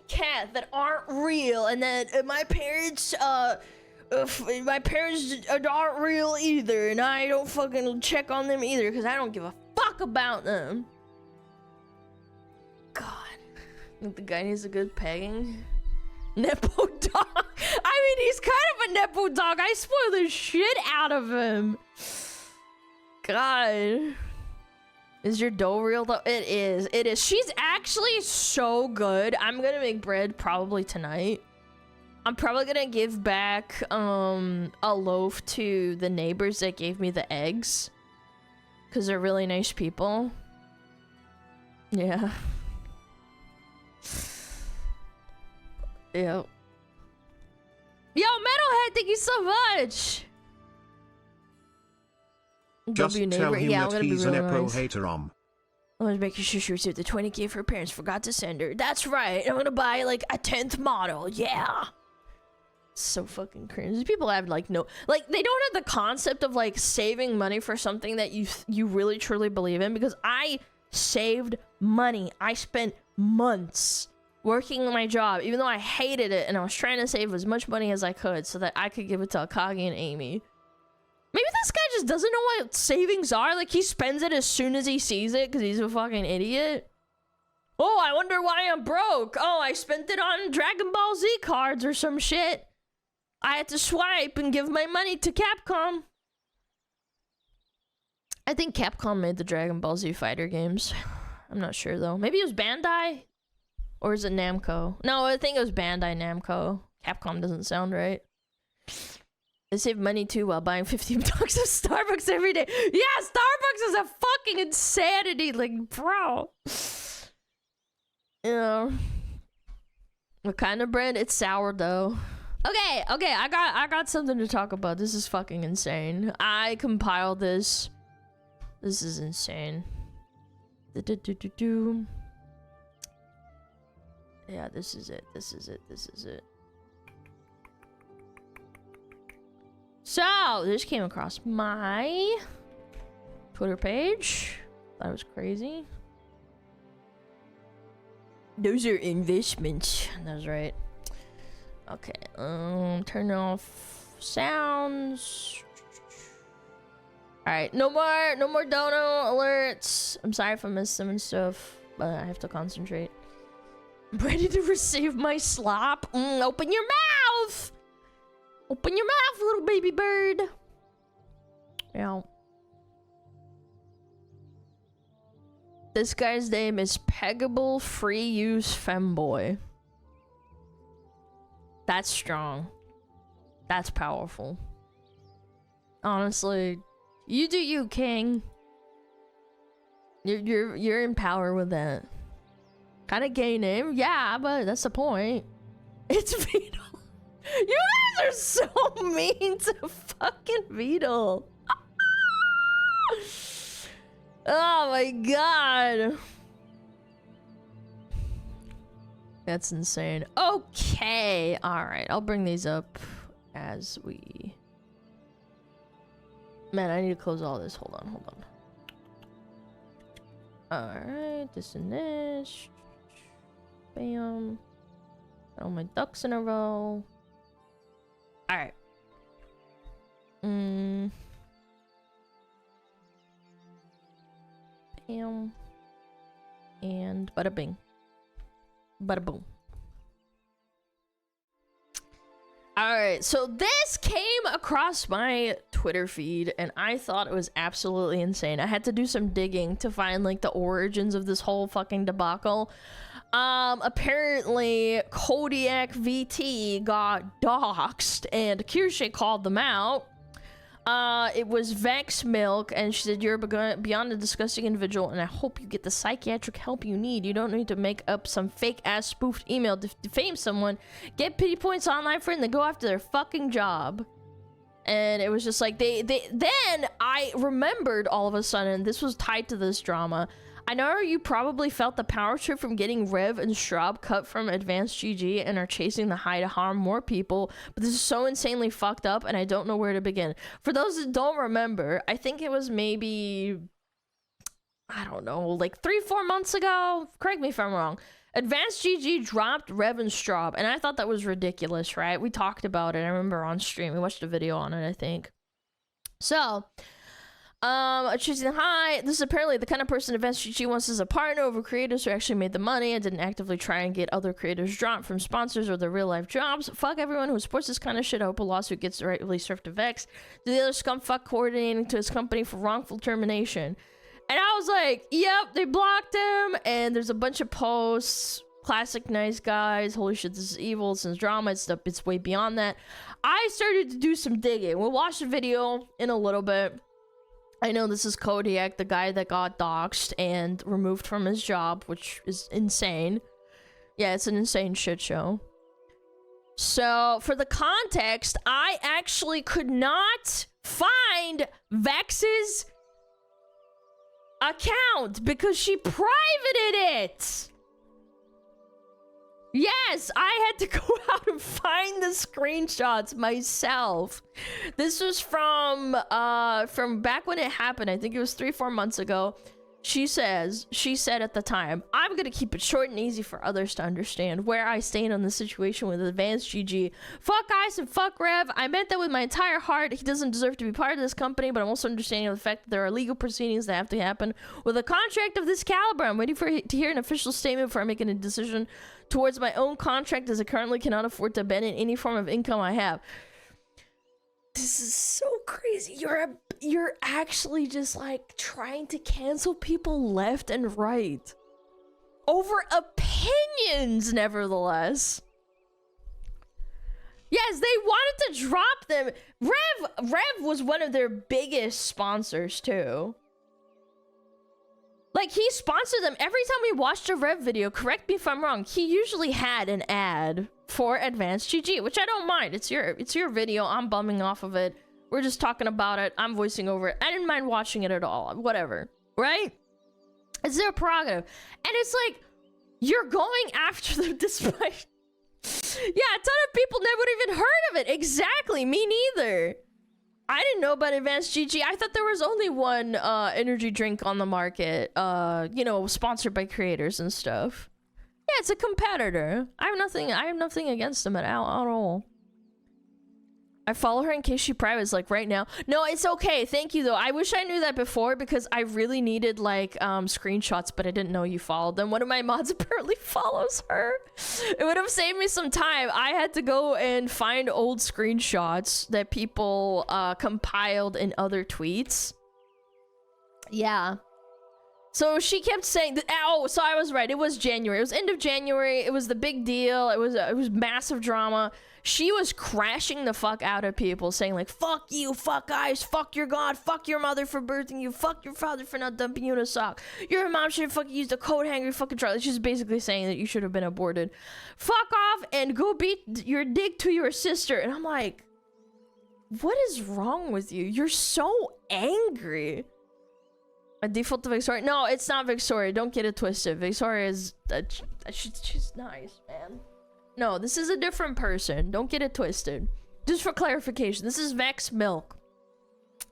cats that aren't real, and then my parents aren't real either, and I don't fucking check on them either because I don't give a fuck about them. God, I think the guy needs a good pegging. Nepo dog. I mean, he's kind of a Nepo dog. I spoil the shit out of him. God. Is your dough real though? It is. It is. She's actually so good. I'm gonna make bread probably tonight. I'm probably gonna give back a loaf to the neighbors that gave me the eggs. Because they're really nice people. Yeah. Yep. Yo, Metalhead, thank you so much. Just tell him yeah, that he's an Epo hater. I'm gonna make sure she received the 20K for her parents forgot to send her. That's right. I'm gonna buy like a 10th model. Yeah. So fucking cringe. These people have like no, like they don't have the concept of like saving money for something that you really truly believe in. Because I saved money. I spent months working my job, even though I hated it, and I was trying to save as much money as I could so that I could give it to Akagi and Amy. Maybe this guy just doesn't know what savings are. Like, he spends it as soon as he sees it because he's a fucking idiot. Oh, I wonder why I'm broke. Oh, I spent it on Dragon Ball Z cards or some shit. I had to swipe and give my money to Capcom. I think Capcom made the Dragon Ball Z fighter games. I'm not sure, though. Maybe it was Bandai? Or is it Namco? No, I think it was Bandai Namco. Capcom doesn't sound right. They save money too while buying 15 bucks of Starbucks every day. Yeah, Starbucks is a fucking insanity. Like, bro. You know. What kind of bread? It's sourdough. Okay, I got something to talk about. This is fucking insane. I compiled this. This is insane. Yeah, this is it. This is it. So, this came across my Twitter page. That was crazy. Those are investments. That was right. Okay, turn off sounds. Alright, no more dono alerts. I'm sorry if I missed some and stuff, but I have to concentrate. I'm ready to receive my slop. Open your mouth! Open your mouth, little baby bird. Yeah. This guy's name is Peggable Free Use Femboy. That's strong. That's powerful. Honestly, you do you, King. You're in power with that. Kind of gay name, yeah, but that's the point. It's Beetle. You guys are so mean to fucking Beetle. Oh my god. That's insane. Okay. Alright, I'll bring these up as we... Man, I need to close all this. Hold on. Alright, this and this. Bam. All my ducks in a row. Alright. Bam. And bada bing. Bada boom. Alright, so this came across my Twitter feed and I thought it was absolutely insane. I had to do some digging to find like the origins of this whole fucking debacle. Apparently Kodiak VT got doxxed and Kirsche called them out. It was Vex Milk, and she said, "You're beyond a disgusting individual, and I hope you get the psychiatric help you need. You don't need to make up some fake-ass spoofed email to defame someone. Get pity points online for it, and then go after their fucking job." And it was just like, then I remembered all of a sudden, this was tied to this drama. I know you probably felt the power trip from getting Rev and Straub cut from Advanced GG and are chasing the high to harm more people, but this is so insanely fucked up and I don't know where to begin. For those that don't remember, I think it was maybe, I don't know, like 3-4 months ago, correct me if I'm wrong, Advanced GG dropped Rev and Straub, and I thought that was ridiculous, right? We talked about it. I remember on stream. We watched a video on it, I think. So, choosing hi. This is apparently the kind of person Advanced GG wants as a partner over creators who actually made the money and didn't actively try and get other creators dropped from sponsors or their real life jobs. Fuck everyone who supports this kind of shit. I hope a lawsuit gets rightly served to Vex. To the other scumfuck coordinating to his company for wrongful termination. And I was like, yep, they blocked him. And there's a bunch of posts. Classic nice guys. Holy shit, this is evil. Since drama, it's way beyond that. I started to do some digging. We'll watch the video in a little bit. I know this is Kodiak, the guy that got doxxed and removed from his job, which is insane. Yeah, it's an insane shit show. So, for the context, I actually could not find Vex's account because she privated it. Yes, I had to go out and find the screenshots myself. This was from back when it happened. I think it was 3-4 months ago. She said at the time, I'm gonna keep it short and easy for others to understand where I stand on the situation with Advanced GG. Fuck Ice and fuck Rev. I meant that with my entire heart. He doesn't deserve to be part of this company, but I'm also understanding of the fact that there are legal proceedings that have to happen with a contract of this caliber. I'm waiting to hear an official statement before I make a decision towards my own contract, as I currently cannot afford to abandon any form of income I have. This is so crazy. You're actually just like trying to cancel people left and right over opinions, nevertheless. Yes, they wanted to drop them. Rev was one of their biggest sponsors too. Like, he sponsored them. Every time we watched a Rev video, correct me if I'm wrong, he usually had an ad for Advanced GG, which I don't mind. It's your video. I'm bumming off of it. We're just talking about it. I'm voicing over it. I didn't mind watching it at all. Whatever. Right? It's their prerogative. And it's like, you're going after them despite... Yeah, a ton of people never would have even heard of it. Exactly. Me neither. I didn't know about Advanced GG. I thought there was only one energy drink on the market, you know, sponsored by creators and stuff. Yeah, it's a competitor. I have nothing against them at all. I follow her in case she privates, like right now. No, it's okay. Thank you though. I wish I knew that before because I really needed like screenshots, but I didn't know you followed them. One of my mods apparently follows her. It would have saved me some time. I had to go and find old screenshots that people compiled in other tweets. Yeah. So she kept saying that, oh, so I was right. It was January. It was end of January. It was the big deal. It was massive drama. She was crashing the fuck out of people, saying like, fuck you, fuck Ice, fuck your god, fuck your mother for birthing you, fuck your father for not dumping you in a sock. Your mom should have fucking used a coat hanger, fucking try. She's basically saying that you should have been aborted. Fuck off and go beat your dick to your sister. And I'm like, what is wrong with you? You're so angry. A default to Victoria? No, it's not Victoria. Don't get it twisted. Victoria is... she's nice, man. No, this is a different person. Don't get it twisted. Just for clarification, this is Vex Milk.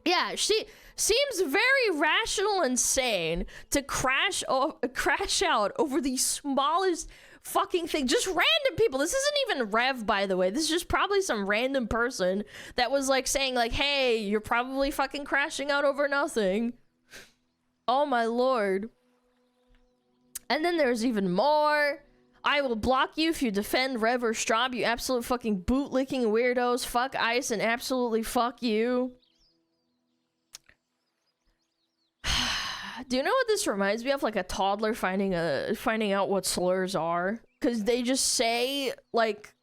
Yeah, she seems very rational and sane to crash out over the smallest fucking thing. Just random people. This isn't even Rev, by the way. This is just probably some random person that was like saying like, hey, you're probably fucking crashing out over nothing. Oh my lord. And then there's even more. I will block you if you defend Rev or Straub, you absolute fucking bootlicking weirdos. Fuck Ice and absolutely fuck you. Do you know what this reminds me of? Like a toddler finding out what slurs are. Because they just say, like...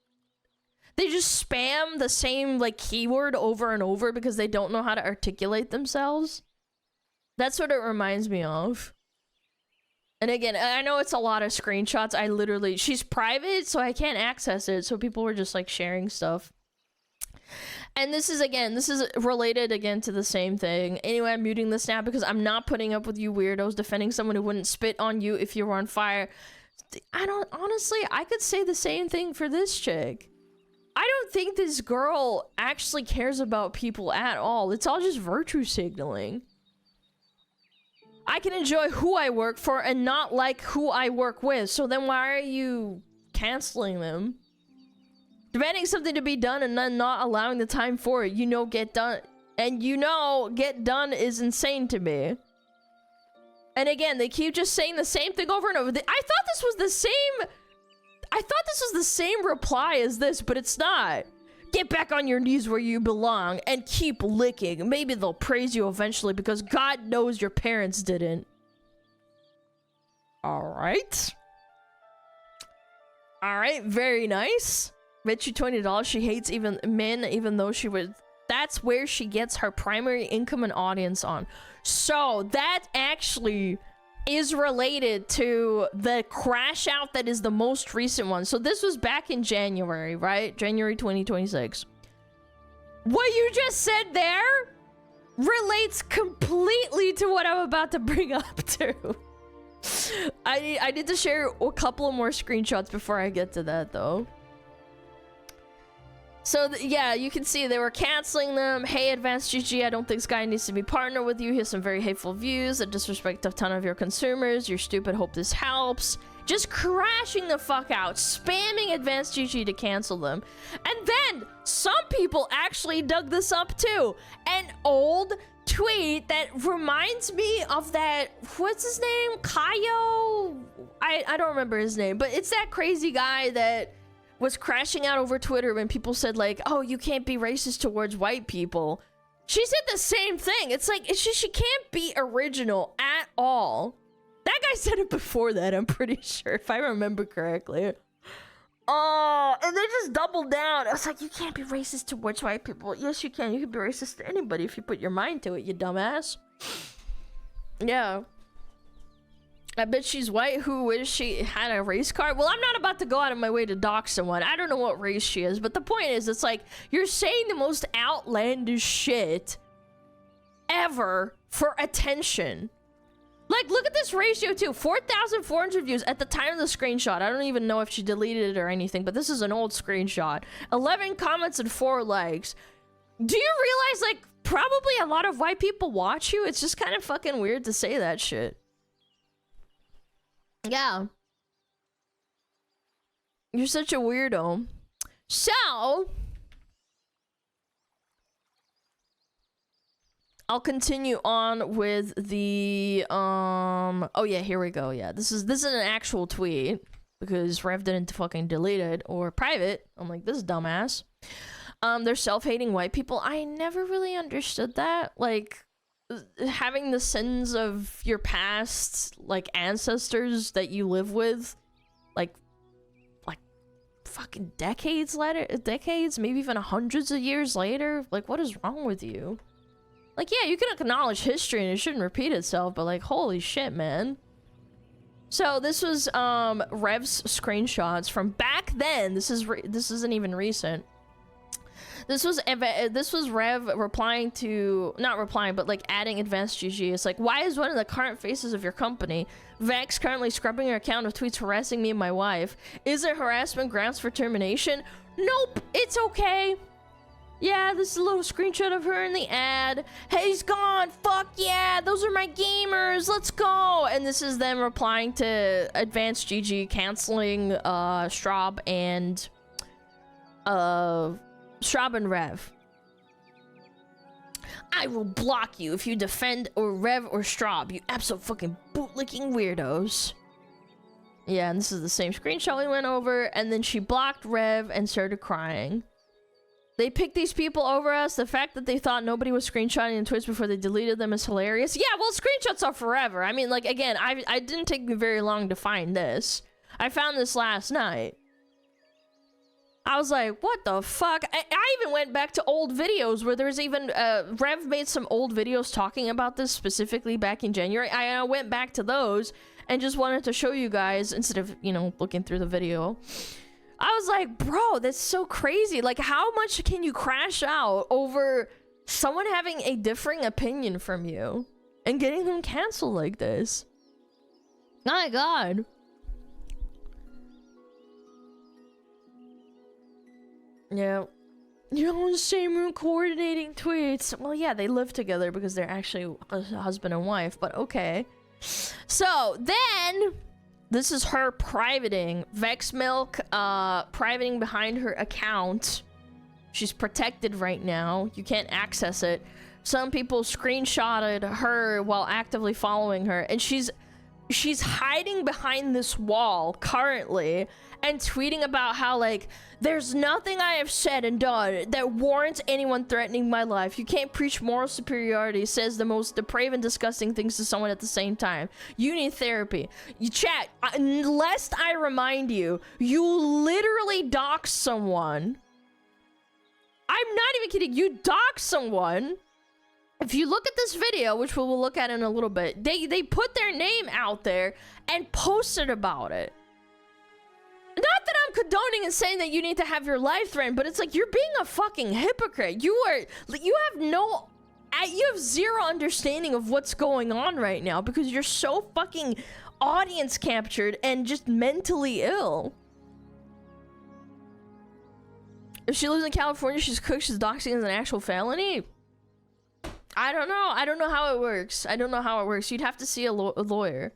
They just spam the same, like, keyword over and over because they don't know how to articulate themselves. That's what it reminds me of. And again, I know it's a lot of screenshots. I literally... She's private, so I can't access it. So people were just, like, sharing stuff. And this is related again to the same thing. Anyway, I'm muting this now because I'm not putting up with you weirdos defending someone who wouldn't spit on you if you were on fire. Honestly, I could say the same thing for this chick. I don't think this girl actually cares about people at all. It's all just virtue signaling. I can enjoy who I work for and not like who I work with. So then why are you canceling them? Demanding something to be done and then not allowing the time for it. Get done. And get done is insane to me. And again, they keep just saying the same thing over and over. I thought this was the same reply as this, but it's not. Get back on your knees where you belong and keep licking. Maybe they'll praise you eventually because God knows your parents didn't. Alright. Alright, very nice. Bet you $20 she hates men even though she would... That's where she gets her primary income and audience on. So, that actually is related to the crash out that is the most recent one. So this was back in January, right? January 2026. What you just said there relates completely to what I'm about to bring up to. I need to share a couple of more screenshots before I get to that though. So, yeah, you can see they were canceling them. Hey, Advanced GG, I don't think Sky needs to be partnered with you. He has some very hateful views that disrespect a ton of your consumers. You're stupid, hope this helps. Just crashing the fuck out. Spamming Advanced GG to cancel them. And then, some people actually dug this up too. An old tweet that reminds me of that... What's his name? Kaio? I don't remember his name. But it's that crazy guy that... was crashing out over Twitter when people said like, oh, you can't be racist towards white people. She said the same thing. It's like, she can't be original at all. That guy said it before that, I'm pretty sure, if I remember correctly. Oh, and they just doubled down. I was like, you can't be racist towards white people. Yes, you can. You can be racist to anybody if you put your mind to it, you dumbass. Yeah. I bet she's white. Who is she? Had a race card? Well, I'm not about to go out of my way to dox someone. I don't know what race she is, but the point is, it's like, you're saying the most outlandish shit ever for attention. Like, look at this ratio, too. 4,400 views at the time of the screenshot. I don't even know if she deleted it or anything, but this is an old screenshot. 11 comments and 4 likes. Do you realize, like, probably a lot of white people watch you? It's just kind of fucking weird to say that shit. Yeah. You're such a weirdo. So, I'll continue on with the oh yeah, here we go. Yeah, this is an actual tweet because Rev didn't fucking delete it or private. I'm like, this dumbass. They're self-hating white people. I never really understood that. Like, having the sins of your past, like, ancestors that you live with, like fucking decades later, maybe even hundreds of years later, like, what is wrong with you? Like, yeah, you can acknowledge history and it shouldn't repeat itself, but like, holy shit, man. So this was Rev's screenshots from back then. This isn't even recent. This was Rev replying to, not replying, but like adding Advanced GG. It's like, why is one of the current faces of your company, Vex, currently scrubbing her account of tweets harassing me and my wife? Is it harassment grounds for termination? Nope, it's okay. Yeah, this is a little screenshot of her in the ad. Hey, he's gone. Fuck yeah, those are my gamers. Let's go. And this is them replying to Advanced GG canceling Straub and Rev. I will block you if you defend or Rev or Straub, you absolute fucking bootlicking weirdos. Yeah, and this is the same screenshot we went over, and then she blocked Rev and started crying. They picked these people over us. The fact that they thought nobody was screenshotting in tweets before they deleted them is hilarious. Yeah, well, screenshots are forever. I mean, like, again, I didn't take me very long to find this. I found this last night. I was like, what the fuck? I even went back to old videos where there's even, Rev made some old videos talking about this specifically back in January. I went back to those and just wanted to show you guys instead of, you know, looking through the video. I was like, bro, that's so crazy. Like, how much can you crash out over someone having a differing opinion from you and getting them canceled like this? My God. Yeah. You're in the same room coordinating tweets. Well, yeah, they live together because they're actually a husband and wife, but okay. So, then, this is her privating. Vex Milk, privating behind her account. She's protected right now. You can't access it. Some people screenshotted her while actively following her, and she's hiding behind this wall currently and tweeting about how, like, there's nothing I have said and done that warrants anyone threatening my life. You can't preach moral superiority, says the most depraved and disgusting things to someone at the same time. You need therapy. You chat, lest I remind you, you literally doxed someone. I'm not even kidding. You doxed someone. If you look at this video, which we'll look at in a little bit, they put their name out there and posted about it. Not that I'm condoning and saying that you need to have your life threatened, but it's like, you're being a fucking hypocrite. You have zero understanding of what's going on right now because you're so fucking audience captured and just mentally ill. If she lives in California, she's cooked, she's doxing as an actual felony. I don't know. I don't know how it works. You'd have to see a lawyer.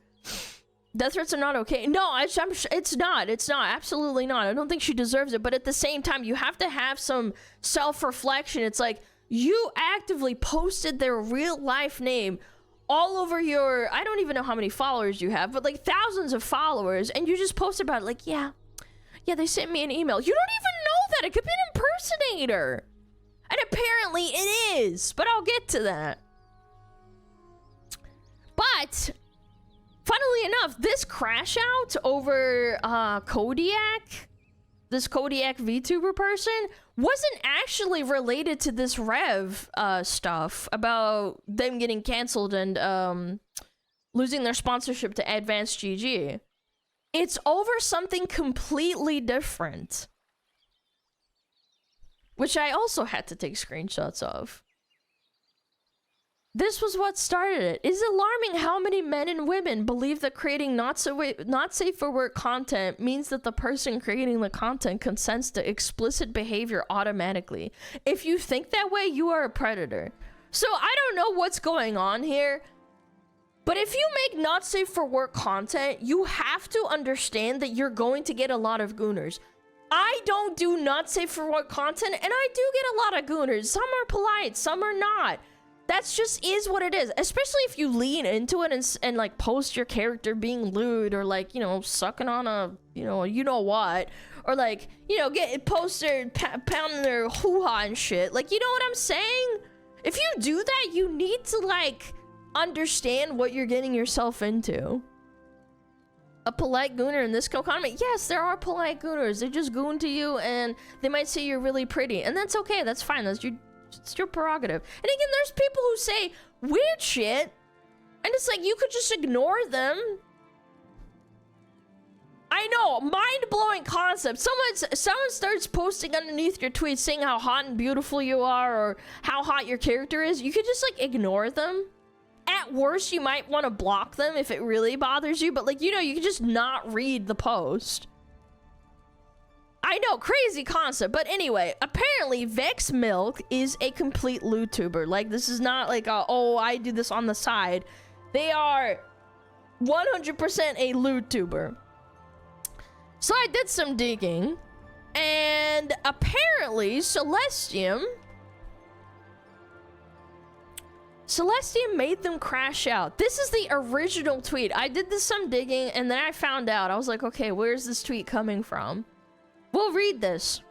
Death threats are not okay. No, it's not. It's not. Absolutely not. I don't think she deserves it. But at the same time, you have to have some self-reflection. It's like, you actively posted their real life name all over your... I don't even know how many followers you have, but like thousands of followers. And you just posted about it like, yeah, they sent me an email. You don't even know that. It could be an impersonator. And apparently it is. But I'll get to that. But... funnily enough, this crash out over Kodiak, this Kodiak VTuber person, wasn't actually related to this Rev stuff about them getting canceled and losing their sponsorship to Advanced GG. It's over something completely different, which I also had to take screenshots of. This was what started it. It's alarming how many men and women believe that creating not safe for work content means that the person creating the content consents to explicit behavior automatically. If you think that way, you are a predator. So I don't know what's going on here, but if you make not safe for work content, you have to understand that you're going to get a lot of gooners. I don't do not safe for work content, and I do get a lot of gooners. Some are polite, some are not. That's just is what it is, especially if you lean into it and like post your character being lewd or like, you know, sucking on a, you know what, or like, you know, post their pounding their hoo-ha and shit. Like, you know what I'm saying? If you do that, you need to like understand what you're getting yourself into. A polite gooner in this economy? Yes, there are polite gooners. They just goon to you and they might say you're really pretty, and that's okay. That's fine. It's your prerogative. And again, there's people who say weird shit, and it's like, you could just ignore them. I know, mind-blowing concept. Someone starts posting underneath your tweets saying how hot and beautiful you are or how hot your character is. You could just like ignore them. At worst, you might want to block them if it really bothers you, but like, you know, you can just not read the post. I know, crazy concept, but anyway, apparently Vex Milk is a complete LootTuber. Like, this is not like oh, I do this on the side. They are 100% a LootTuber. So I did some digging, and apparently Celestium made them crash out. This is the original tweet. I did some digging, and then I found out. I was like, okay, where's this tweet coming from? We'll read this.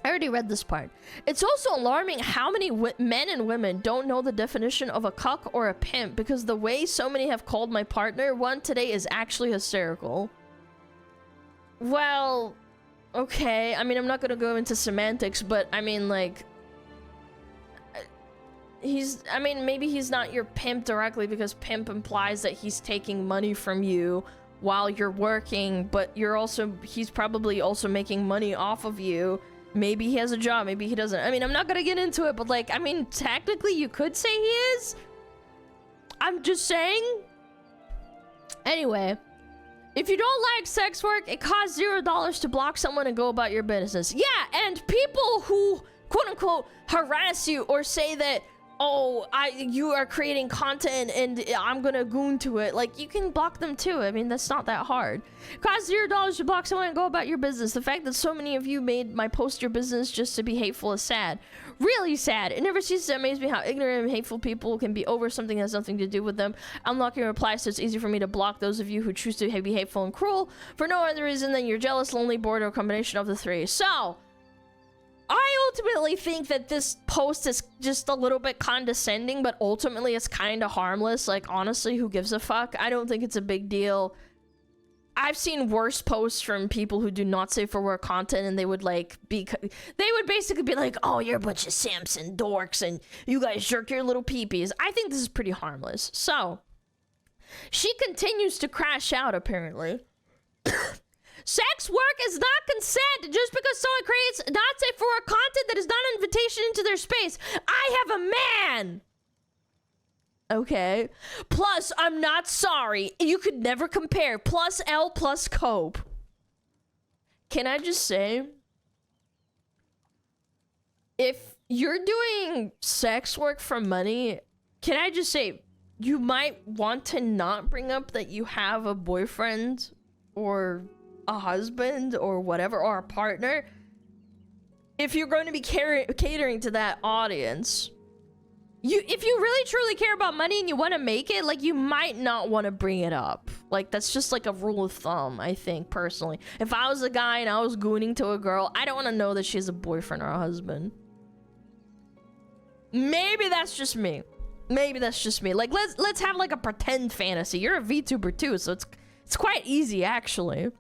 I already read this part. It's also alarming how many men and women don't know the definition of a cuck or a pimp, because the way so many have called my partner one today is actually hysterical. Well, okay. I mean, I'm not gonna go into semantics, but I mean, like, maybe he's not your pimp directly, because pimp implies that he's taking money from you while you're working, but he's probably also making money off of you. Maybe he has a job, maybe he doesn't. I mean, I'm not gonna get into it, but like, I mean, technically you could say he is. I'm just saying. Anyway, if you don't like sex work, it costs $0 to block someone and go about your business. Yeah, and people who quote unquote harass you or say that, oh, you are creating content and I'm gonna goon to it, like, you can block them too. I mean, that's not that hard. Cost $0 to block someone and go about your business. The fact that so many of you made my post your business just to be hateful is sad. Really sad. It never ceases to amaze me how ignorant and hateful people can be over something that has nothing to do with them. Unlocking replies, so it's easy for me to block those of you who choose to be hateful and cruel for no other reason than you're jealous, lonely, bored, or a combination of the three. So, I ultimately think that this post is just a little bit condescending, but ultimately it's kind of harmless. Like, honestly, who gives a fuck? I don't think it's a big deal. I've seen worse posts from people who do not safe for work content, and they would basically be like, oh, you're a bunch of simps and dorks, and you guys jerk your little peepees. I think this is pretty harmless. So, she continues to crash out, apparently. Sex work is not consent. Just because someone creates not safe for work content that is not an invitation into their space. I have a man. Okay. Plus, I'm not sorry. You could never compare. Plus L plus cope. Can I just say, if you're doing sex work for money, can I just say, you might want to not bring up that you have a boyfriend or a husband or whatever, or a partner, if you're going to be catering to that audience. If you really truly care about money and you want to make it, like, you might not want to bring it up. Like, that's just like a rule of thumb, I think, personally. If I was a guy and I was gooning to a girl, I don't want to know that she has a boyfriend or a husband. Maybe that's just me. Maybe that's just me. Like, let's have like a pretend fantasy. You're a VTuber too, so it's quite easy, actually.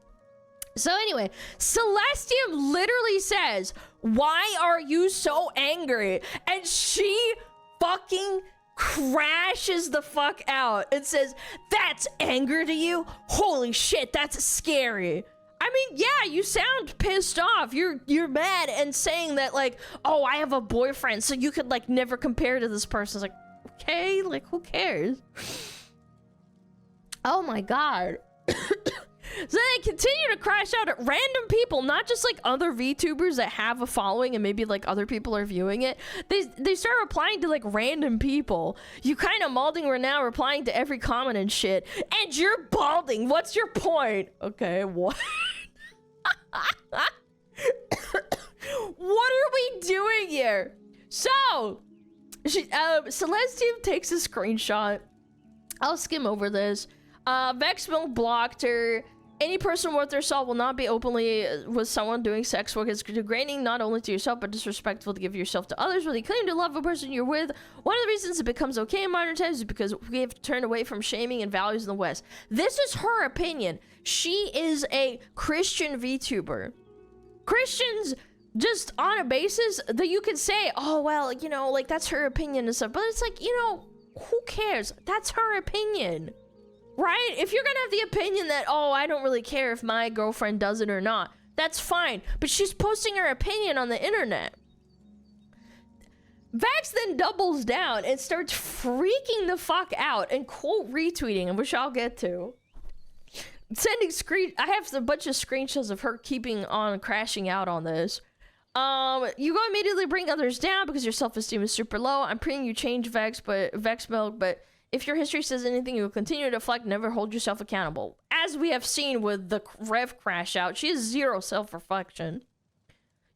So anyway, Celestium literally says, why are you so angry? And she fucking crashes the fuck out and says, that's anger to you? Holy shit, that's scary. I mean, yeah, you sound pissed off. You're mad and saying that, like, oh, I have a boyfriend, so you could, like, never compare to this person. It's like, okay, like, who cares? Oh my god. So they continue to crash out at random people, not just like other VTubers that have a following and maybe like other people are viewing it. They start replying to like random people. You kind of Malding were now replying to every comment and shit. And you're balding. What's your point? Okay, what? What are we doing here? So, Celestium takes a screenshot. I'll skim over this. Vexmill blocked her. Any person worth their salt will not be openly with someone doing sex work. It's degrading not only to yourself, but disrespectful to give yourself to others. When you claim to love a person you're with, one of the reasons it becomes okay in modern times is because we have turned away from shaming and values in the West. This is her opinion. She is a Christian VTuber. Christians, just on a basis that you could say, oh, well, you know, like, that's her opinion and stuff. But it's like, you know, who cares? That's her opinion. Right? If you're gonna have the opinion that, oh, I don't really care if my girlfriend does it or not, that's fine. But she's posting her opinion on the internet. Vax then doubles down and starts freaking the fuck out and quote retweeting, which I'll get to. I have a bunch of screenshots of her keeping on crashing out on this. You go immediately bring others down because your self-esteem is super low. I'm praying you change Vex Milk, but if your history says anything, you will continue to deflect, never hold yourself accountable. As we have seen with the Rev crash out, she has zero self-reflection.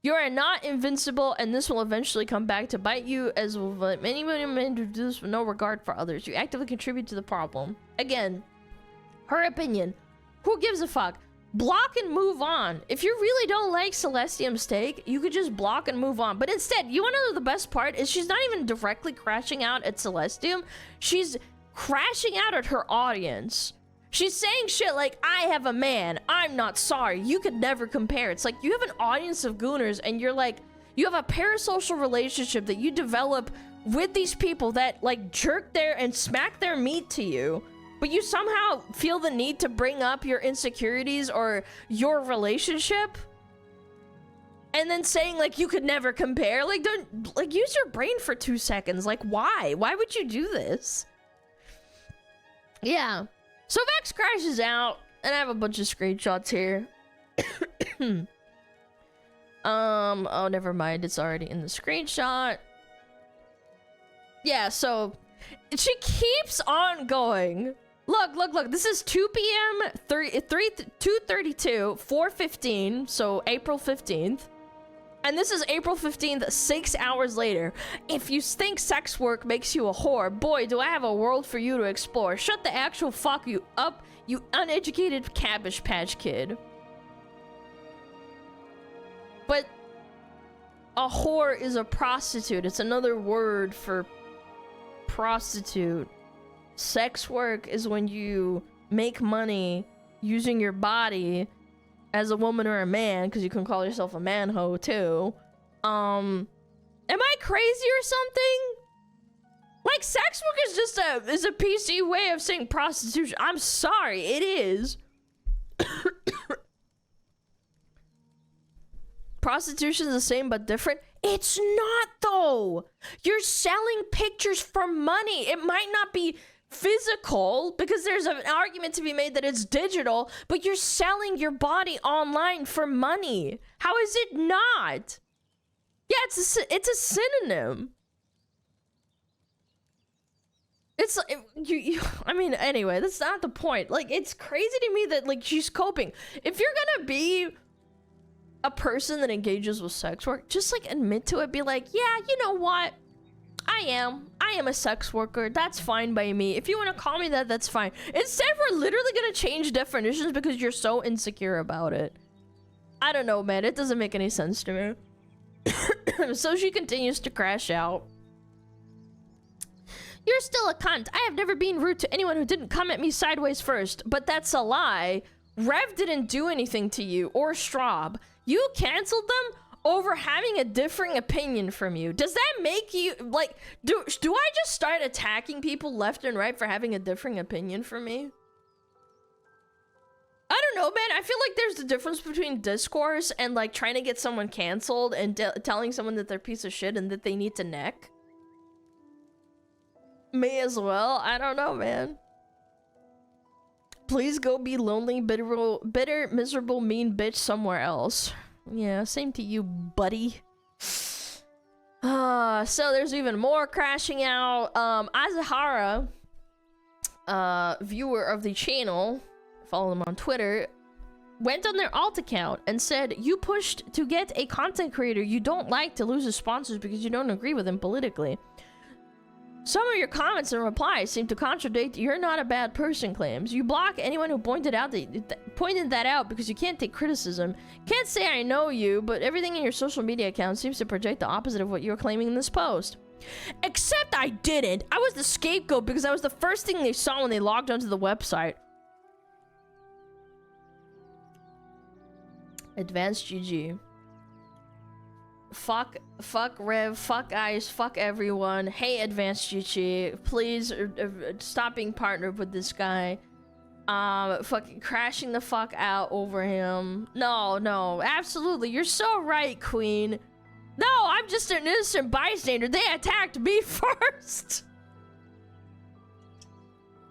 You are not invincible, and this will eventually come back to bite you, as will many men who do this with no regard for others. You actively contribute to the problem. Again, her opinion. Who gives a fuck? Block and move on. If you really don't like Celestium's take, you could just block and move on. But instead, you want to know the best part is she's not even directly crashing out at Celestium. She's crashing out at her audience. She's saying shit like, I have a man. I'm not sorry. You could never compare. It's like you have an audience of gooners and you're like, you have a parasocial relationship that you develop with these people that like jerk their and smack their meat to you. But you somehow feel the need to bring up your insecurities or your relationship, and then saying like you could never compare. Like, don't, like, use your brain for 2 seconds. Like, why would you do this? Yeah, so Vex crashes out, and I have a bunch of screenshots here. Oh, never mind. It's already in the screenshot. Yeah, so she keeps on going. Look. This is 2 p.m. 2:32, 4:15, so April 15th. And this is April 15th, 6 hours later. If you think sex work makes you a whore, boy, do I have a world for you to explore. Shut the actual fuck you up, you uneducated Cabbage Patch Kid. But a whore is a prostitute. It's another word for prostitute. Sex work is when you make money using your body as a woman or a man, because you can call yourself a man-ho too. Am I crazy or something? Like, sex work is a PC way of saying prostitution. I'm sorry, it is. Prostitution is the same but different. It's not, though. You're selling pictures for money. It might not be physical, because there's an argument to be made that it's digital, but you're selling your body online for money. How is it not? Yeah, it's a synonym. It's I mean, anyway, that's not the point. Like, it's crazy to me that, like, she's coping. If you're gonna be a person that engages with sex work, just, like, admit to it. Be like, yeah, you know what? I am a sex worker. That's fine by me. If you want to call me that, that's fine. Instead, we're literally gonna change definitions because you're so insecure about it. I don't know, man. It doesn't make any sense to me. So she continues to crash out. You're still a cunt. I have never been rude to anyone who didn't come at me sideways first, but that's a lie. Rev didn't do anything to you, or Straub. You canceled them over having a differing opinion from you. Does that make you, like, do I just start attacking people left and right for having a differing opinion from me? I don't know, man. I feel like there's a difference between discourse and, like, trying to get someone canceled and telling someone that they're a piece of shit and that they need to neck. May as well. I don't know, man. Please go be lonely, bitter, miserable, mean bitch somewhere else. Yeah, same to you, buddy. So there's even more crashing out. Azahara, viewer of the channel, follow them on Twitter, went on their alt account and said, you pushed to get a content creator you don't like to lose his sponsors because you don't agree with him politically. Some of your comments and replies seem to contradict "you're not a bad person" claims. You block anyone who pointed that out because you can't take criticism. Can't say I know you, but everything in your social media account seems to project the opposite of what you're claiming in this post. Except I didn't. I was the scapegoat because I was the first thing they saw when they logged onto the website. Advanced GG. Fuck Rev, fuck Ice, fuck everyone. Hey, Advanced GG, please stop being partnered with this guy. Fucking crashing the fuck out over him. No, absolutely. You're so right, Queen. No, I'm just an innocent bystander. They attacked me first.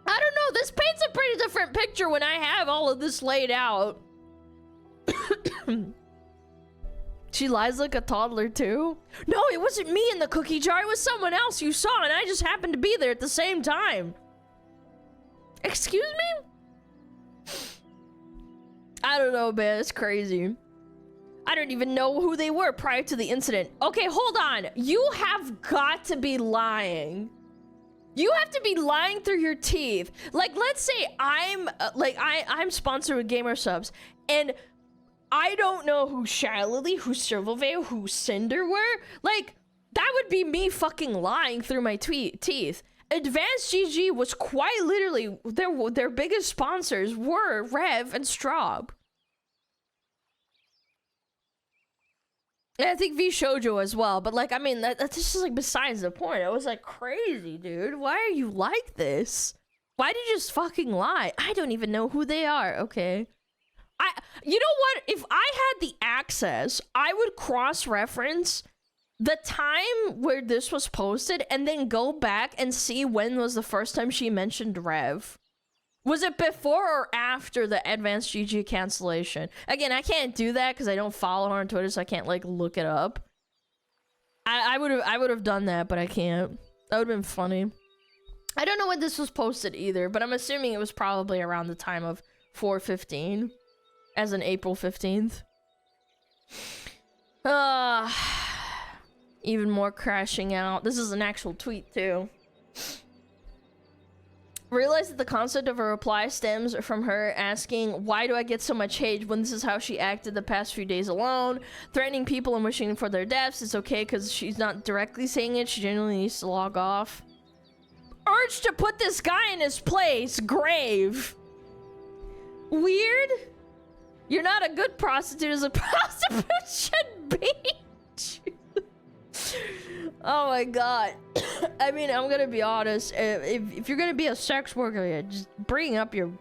I don't know. This paints a pretty different picture when I have all of this laid out. She lies like a toddler too? No, it wasn't me in the cookie jar. It was someone else you saw, and I just happened to be there at the same time. Excuse me? I don't know, man. It's crazy. I don't even know who they were prior to the incident. Okay, hold on. You have got to be lying. You have to be lying through your teeth. Like, let's say I'm sponsored with Gamer Subs, and I don't know who Shiley, who Silverveil, who Cinder were. Like, that would be me fucking lying through my teeth. Advanced GG was quite literally, their biggest sponsors were Rev and Straub. And I think V Shoujo as well, but like, I mean, that's just like besides the point. I was like, crazy, dude. Why are you like this? Why did you just fucking lie? I don't even know who they are. Okay. You know what? If I had the access, I would cross-reference the time where this was posted and then go back and see when was the first time she mentioned Rev. Was it before or after the advanced GG cancellation? Again, I can't do that because I don't follow her on Twitter, so I can't like look it up. I would have done that, but I can't. That would have been funny. I don't know when this was posted either, but I'm assuming it was probably around the time of 4/15, as in April 15th. Even more crashing out. This is an actual tweet too. Realize that the concept of a reply stems from her asking, why do I get so much hate when this is how she acted the past few days alone? Threatening people and wishing for their deaths. It's okay because she's not directly saying it. She genuinely needs to log off. Urge to put this guy in his place. Grave. Weird? You're not a good prostitute as a prostitute should be. Oh my god. I mean, I'm gonna be honest. If you're gonna be a sex worker, yeah, just bring up your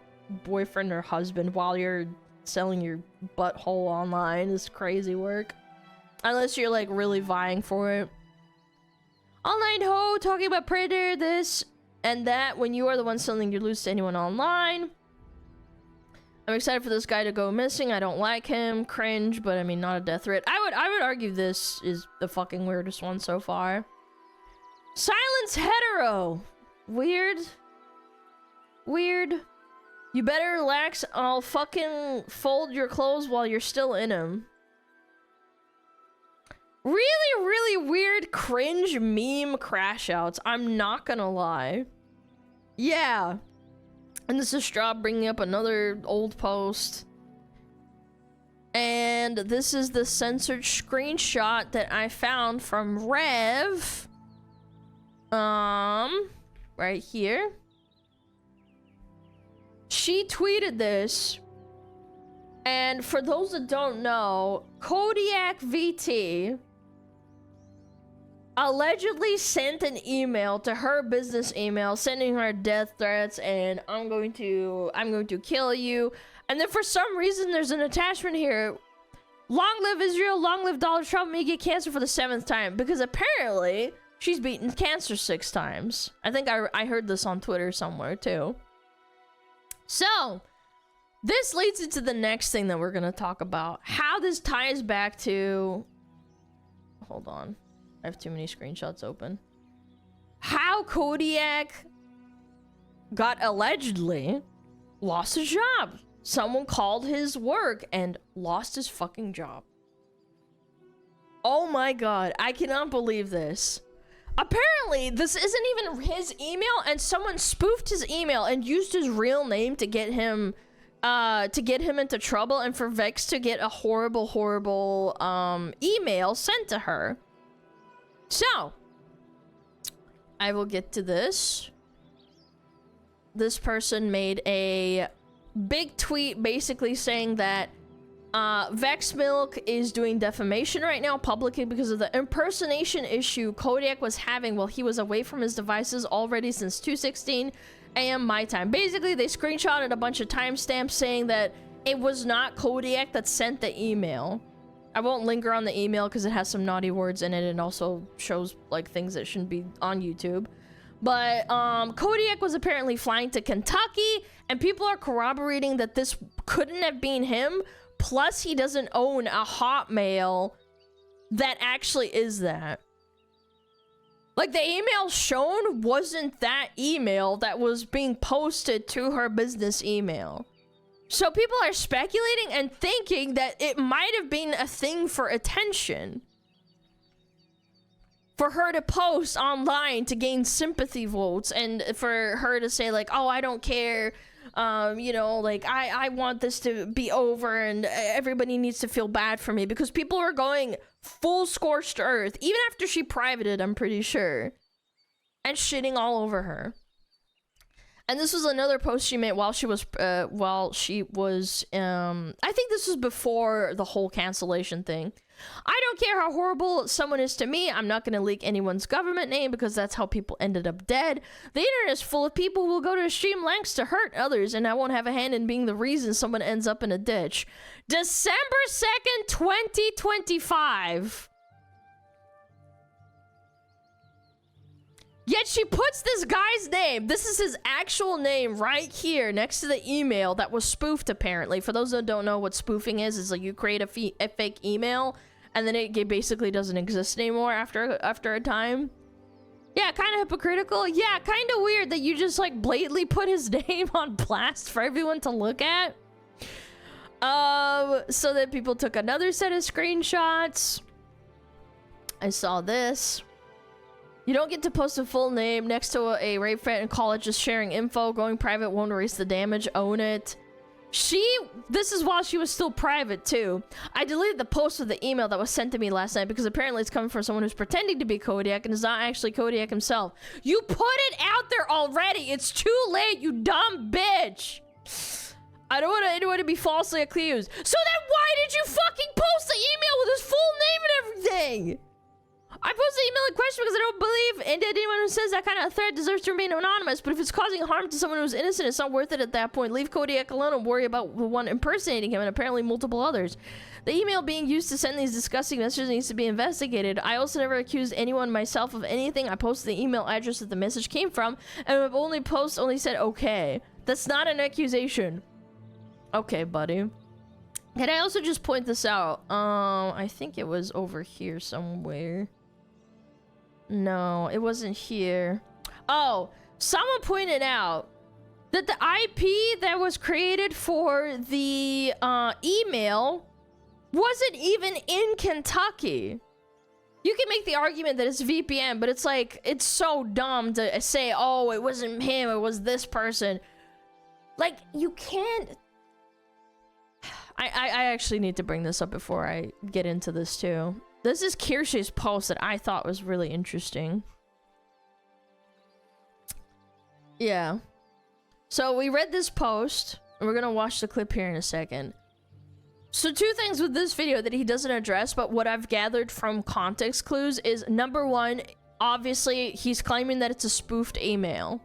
boyfriend or husband while you're selling your butthole online is crazy work. Unless you're like really vying for it. Online hoe talking about predator, this and that when you are the one selling your loose to anyone online. I'm excited for this guy to go missing. I don't like him. Cringe, but I mean, not a death threat. I would argue this is the fucking weirdest one so far. Silence hetero. Weird. Weird. You better relax. I'll fucking fold your clothes while you're still in them. Really, really weird cringe meme crash outs. I'm not gonna lie. Yeah. And this is Straw bringing up another old post. And this is the censored screenshot that I found from Rev. Right here. She tweeted this. And for those that don't know, Kodiak VT allegedly sent an email to her business email sending her death threats and I'm going to kill you. And then for some reason there's an attachment here. Long live Israel, long live Donald Trump, may get cancer for the 7th time. Because apparently she's beaten cancer 6 times. I think I heard this on Twitter somewhere too. So this leads into the next thing that we're gonna talk about. How this ties back to, hold on, I have too many screenshots open. How Kodiak got allegedly lost his job. Someone called his work and lost his fucking job. Oh my god, I cannot believe this. Apparently, this isn't even his email and someone spoofed his email and used his real name to get him into trouble and for Vex to get a horrible email sent to her. So, I will get to this. This person made a big tweet basically saying that Vex Milk is doing defamation right now publicly because of the impersonation issue Kodiak was having while he was away from his devices already since 2:16 a.m. my time. Basically, they screenshotted a bunch of timestamps saying that it was not Kodiak that sent the email. I won't linger on the email because it has some naughty words in it and also shows like things that shouldn't be on YouTube. But Kodiak was apparently flying to Kentucky and people are corroborating that this couldn't have been him. Plus, he doesn't own a Hotmail that actually is that. Like, the email shown wasn't that email that was being posted to her business email. So people are speculating and thinking that it might have been a thing for attention. For her to post online to gain sympathy votes and for her to say like, oh, I don't care. You know, like, I want this to be over and everybody needs to feel bad for me because people are going full scorched earth, even after she privated, I'm pretty sure, and shitting all over her. And this was another post she made while she was, I think this was before the whole cancellation thing. I don't care how horrible someone is to me. I'm not going to leak anyone's government name because that's how people ended up dead. The internet is full of people who will go to extreme lengths to hurt others, and I won't have a hand in being the reason someone ends up in a ditch. December 2nd, 2025. Yet she puts this guy's name, this is his actual name right here next to the email that was spoofed apparently. For those that don't know what spoofing is, it's like you create a fake email and then it basically doesn't exist anymore after a time. Yeah, kind of hypocritical. Yeah, kind of weird that you just like blatantly put his name on blast for everyone to look at. So then people took another set of screenshots. I saw this. You don't get to post a full name next to a rape threat in college, just sharing info. Going private won't erase the damage. Own it. This is while she was still private too. I deleted the post with the email that was sent to me last night because apparently it's coming from someone who's pretending to be Kodiak and is not actually Kodiak himself. You put it out there already. It's too late, you dumb bitch. I don't want anyone to be falsely accused. So then why did you fucking post the email with his full name and everything? I posted the email in question because I don't believe anyone who says that kind of threat deserves to remain anonymous, but if it's causing harm to someone who's innocent, it's not worth it at that point. Leave Kodiak alone and worry about the one impersonating him and apparently multiple others. The email being used to send these disgusting messages needs to be investigated. I also never accused anyone myself of anything. I posted the email address that the message came from, and I've only said okay. That's not an accusation. Okay, buddy. Can I also just point this out? I think it was over here somewhere. No, it wasn't here. Oh, someone pointed out that the IP that was created for the email wasn't even in Kentucky. You can make the argument that it's VPN, but it's like, it's so dumb to say, oh, it wasn't him, it was this person. Like, you can't... I actually need to bring this up before I get into this too. This is Kirsche's post that I thought was really interesting. Yeah. So we read this post, and we're gonna watch the clip here in a second. So two things with this video that he doesn't address, but what I've gathered from context clues is, number one, obviously he's claiming that it's a spoofed email.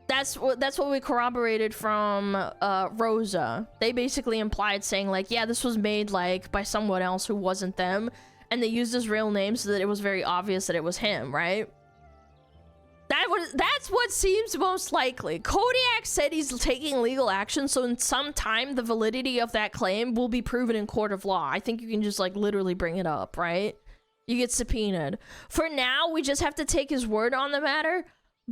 That's what we corroborated from Rosa. They basically implied saying like, yeah, this was made like by someone else who wasn't them, and they used his real name so that it was very obvious that it was him, right? That's what seems most likely. Kodiak said he's taking legal action, so in some time the validity of that claim will be proven in court of law. I think you can just like literally bring it up, right? You get subpoenaed. For now, we just have to take his word on the matter.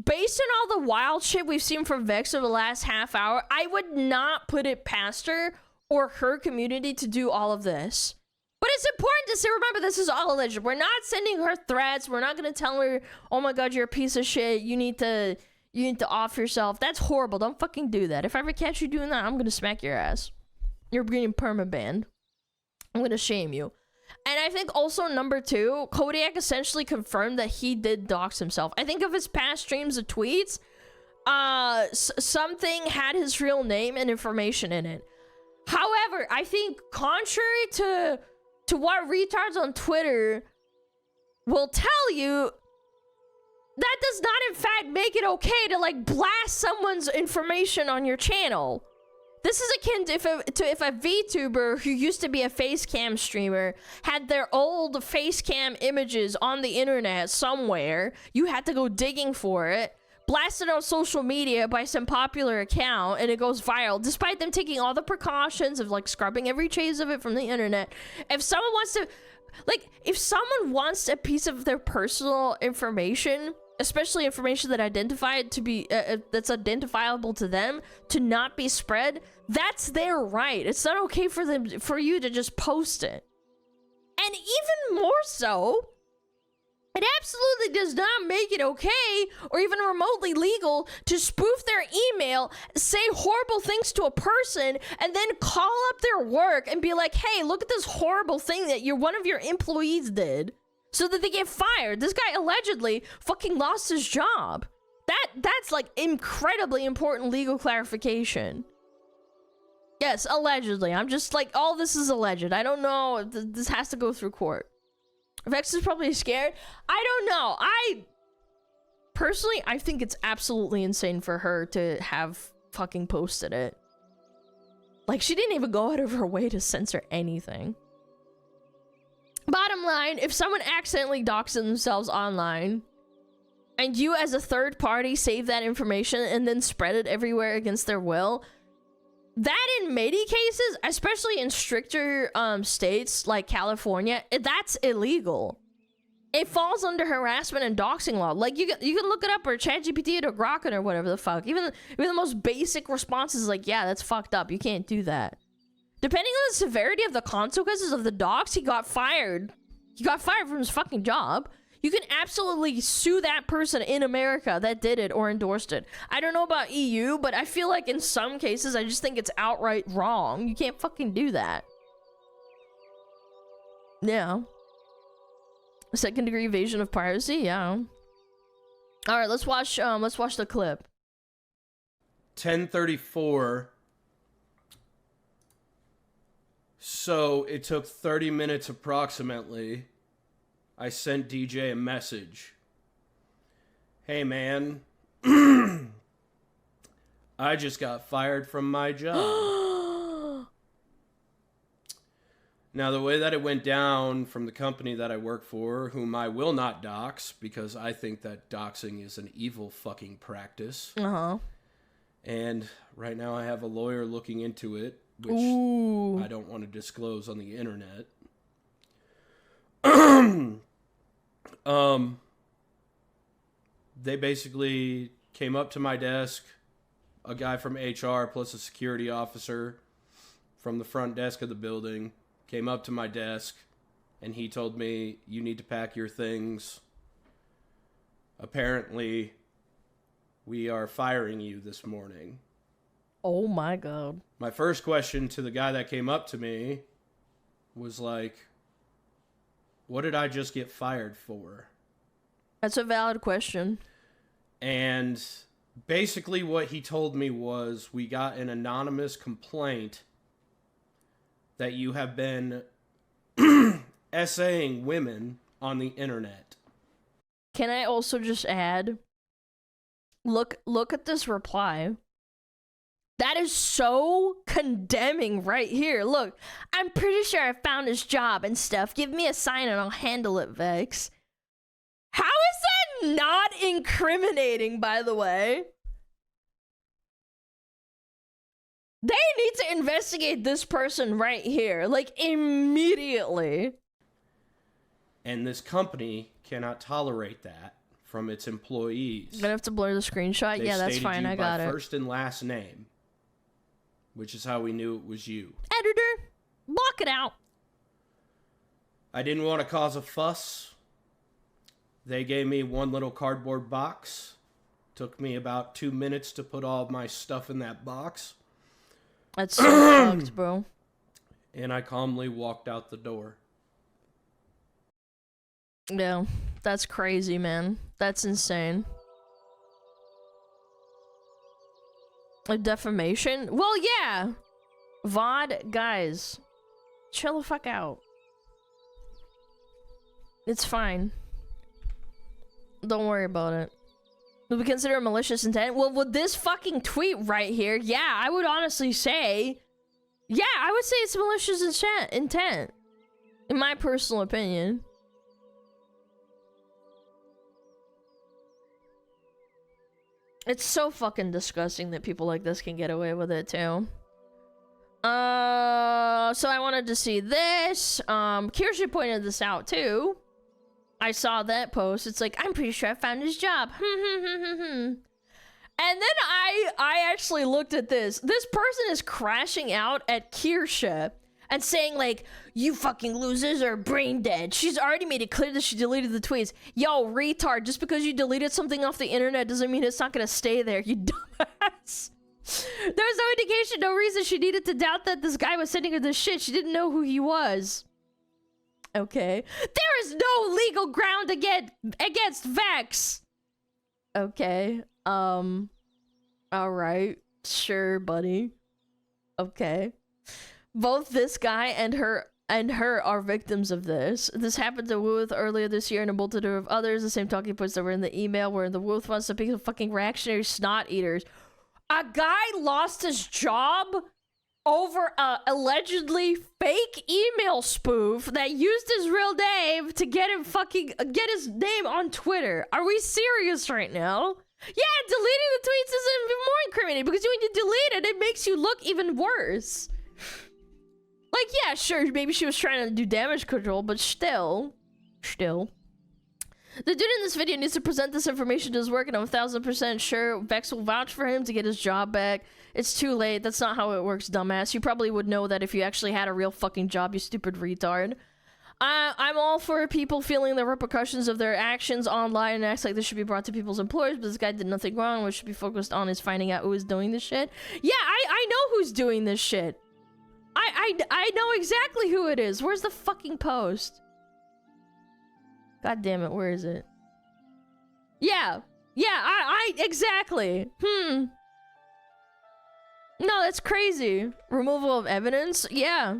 Based on all the wild shit we've seen from Vex over the last half hour, I would not put it past her or her community to do all of this. But it's important to say, remember, this is all alleged. We're not sending her threats. We're not going to tell her, oh my god, you're a piece of shit. You need to off yourself. That's horrible. Don't fucking do that. If I ever catch you doing that, I'm going to smack your ass. You're getting permabanned. I'm going to shame you. And I think also, number two, Kodiak essentially confirmed that he did dox himself. I think of his past streams of tweets, something had his real name and information in it. However, I think contrary to what retards on Twitter will tell you, that does not in fact make it okay to like blast someone's information on your channel. This is akin to if a VTuber who used to be a facecam streamer had their old facecam images on the internet somewhere, you had to go digging for it, blast it on social media by some popular account, and it goes viral, despite them taking all the precautions of like scrubbing every trace of it from the internet. If someone wants to, like, if someone wants a piece of their personal information, especially information that identified to be that's identifiable to them, to not be spread, that's their right. It's not okay for you to just post it. And even more so, it absolutely does not make it okay or even remotely legal to spoof their email, say horrible things to a person, and then call up their work and be like, hey, look at this horrible thing that one of your employees did, so that they get fired. This guy allegedly fucking lost his job. That's like incredibly important legal clarification. Yes, allegedly. I'm just like, all this is alleged. I don't know. This has to go through court. Vex is probably scared. I don't know. Personally, I think it's absolutely insane for her to have fucking posted it. Like, she didn't even go out of her way to censor anything. Bottom line, if someone accidentally doxes themselves online, and you as a third party save that information and then spread it everywhere against their will, that in many cases, especially in stricter states like California, that's illegal. It falls under harassment and doxing law. Like, you can look it up, or ChatGPT it, or Grok it, or whatever the fuck. Even the most basic response is like, yeah, that's fucked up. You can't do that. Depending on the severity of the consequences of the dox, he got fired. He got fired from his fucking job. You can absolutely sue that person in America that did it or endorsed it. I don't know about EU, but I feel like in some cases, I just think it's outright wrong. You can't fucking do that. Yeah. Second degree evasion of piracy, yeah. All right, let's watch the clip. 10:34. So it took 30 minutes approximately. I sent DJ a message. Hey man, I just got fired from my job. Now, the way that it went down from the company that I work for, whom I will not dox, because I think that doxing is an evil fucking practice. Uh-huh. And right now I have a lawyer looking into it, which I don't want to disclose on the internet. They basically came up to my desk, a guy from HR plus a security officer from the front desk of the building came up to my desk, and he told me, you need to pack your things. Apparently, we are firing you this morning. Oh my God. My first question to the guy that came up to me was like, what did I just get fired for? That's a valid question. And basically what he told me was, we got an anonymous complaint that you have been essaying women on the internet. Can I also just add, look at this reply. That is so condemning right here. Look, I'm pretty sure I found his job and stuff. Give me a sign and I'll handle it, Vex. How is that not incriminating, by the way? They need to investigate this person right here, like, immediately. And this company cannot tolerate that from its employees. I'm gonna have to blur the screenshot. Yeah, that's fine. I got it. First and last name, which is how we knew it was you. Editor, block it out. I didn't want to cause a fuss. They gave me one little cardboard box. Took me about 2 minutes to put all my stuff in that box. That's so fucked, bro. And I calmly walked out the door. Yeah, that's crazy, man. That's insane. A defamation? Well, yeah. VOD, guys, chill the fuck out. It's fine. Don't worry about it. Would we consider a malicious intent? Well, with this fucking tweet right here, yeah, I would honestly say, yeah, I would say it's malicious intent. In my personal opinion. It's so fucking disgusting that people like this can get away with it too. So I wanted to see this. Kirsche pointed this out too. I saw that post. It's like, I'm pretty sure I found his job. And then I actually looked at this. This person is crashing out at Kirsche and saying like, you fucking losers are brain dead. She's already made it clear that she deleted the tweets. Yo, retard, just because you deleted something off the internet doesn't mean it's not gonna stay there, you dumbass. There was no indication, no reason she needed to doubt that this guy was sending her this shit. She didn't know who he was. Okay. There is no legal ground against Vex. Okay. Alright. Sure, buddy. Okay. Both this guy and her are victims of this. This happened to Wuth earlier this year and a multitude of others. The same talking points that were in the email were in the Wuth ones. Some fucking reactionary snot eaters. A guy lost his job over a allegedly fake email spoof that used his real name to get his name on Twitter. Are we serious right now? Yeah, deleting the tweets is even more incriminating because when you delete it, it makes you look even worse. Like, yeah, sure, maybe she was trying to do damage control, but still. The dude in this video needs to present this information to his work, and I'm 1000% sure Vex will vouch for him to get his job back. It's too late. That's not how it works, dumbass. You probably would know that if you actually had a real fucking job, you stupid retard. I'm all for people feeling the repercussions of their actions online and acts like this should be brought to people's employers, but this guy did nothing wrong. What should be focused on is finding out who is doing this shit. Yeah, I know who's doing this shit. I know exactly who it is. Where's the fucking post? God damn it, where is it? Yeah, exactly. No, that's crazy. Removal of evidence? Yeah.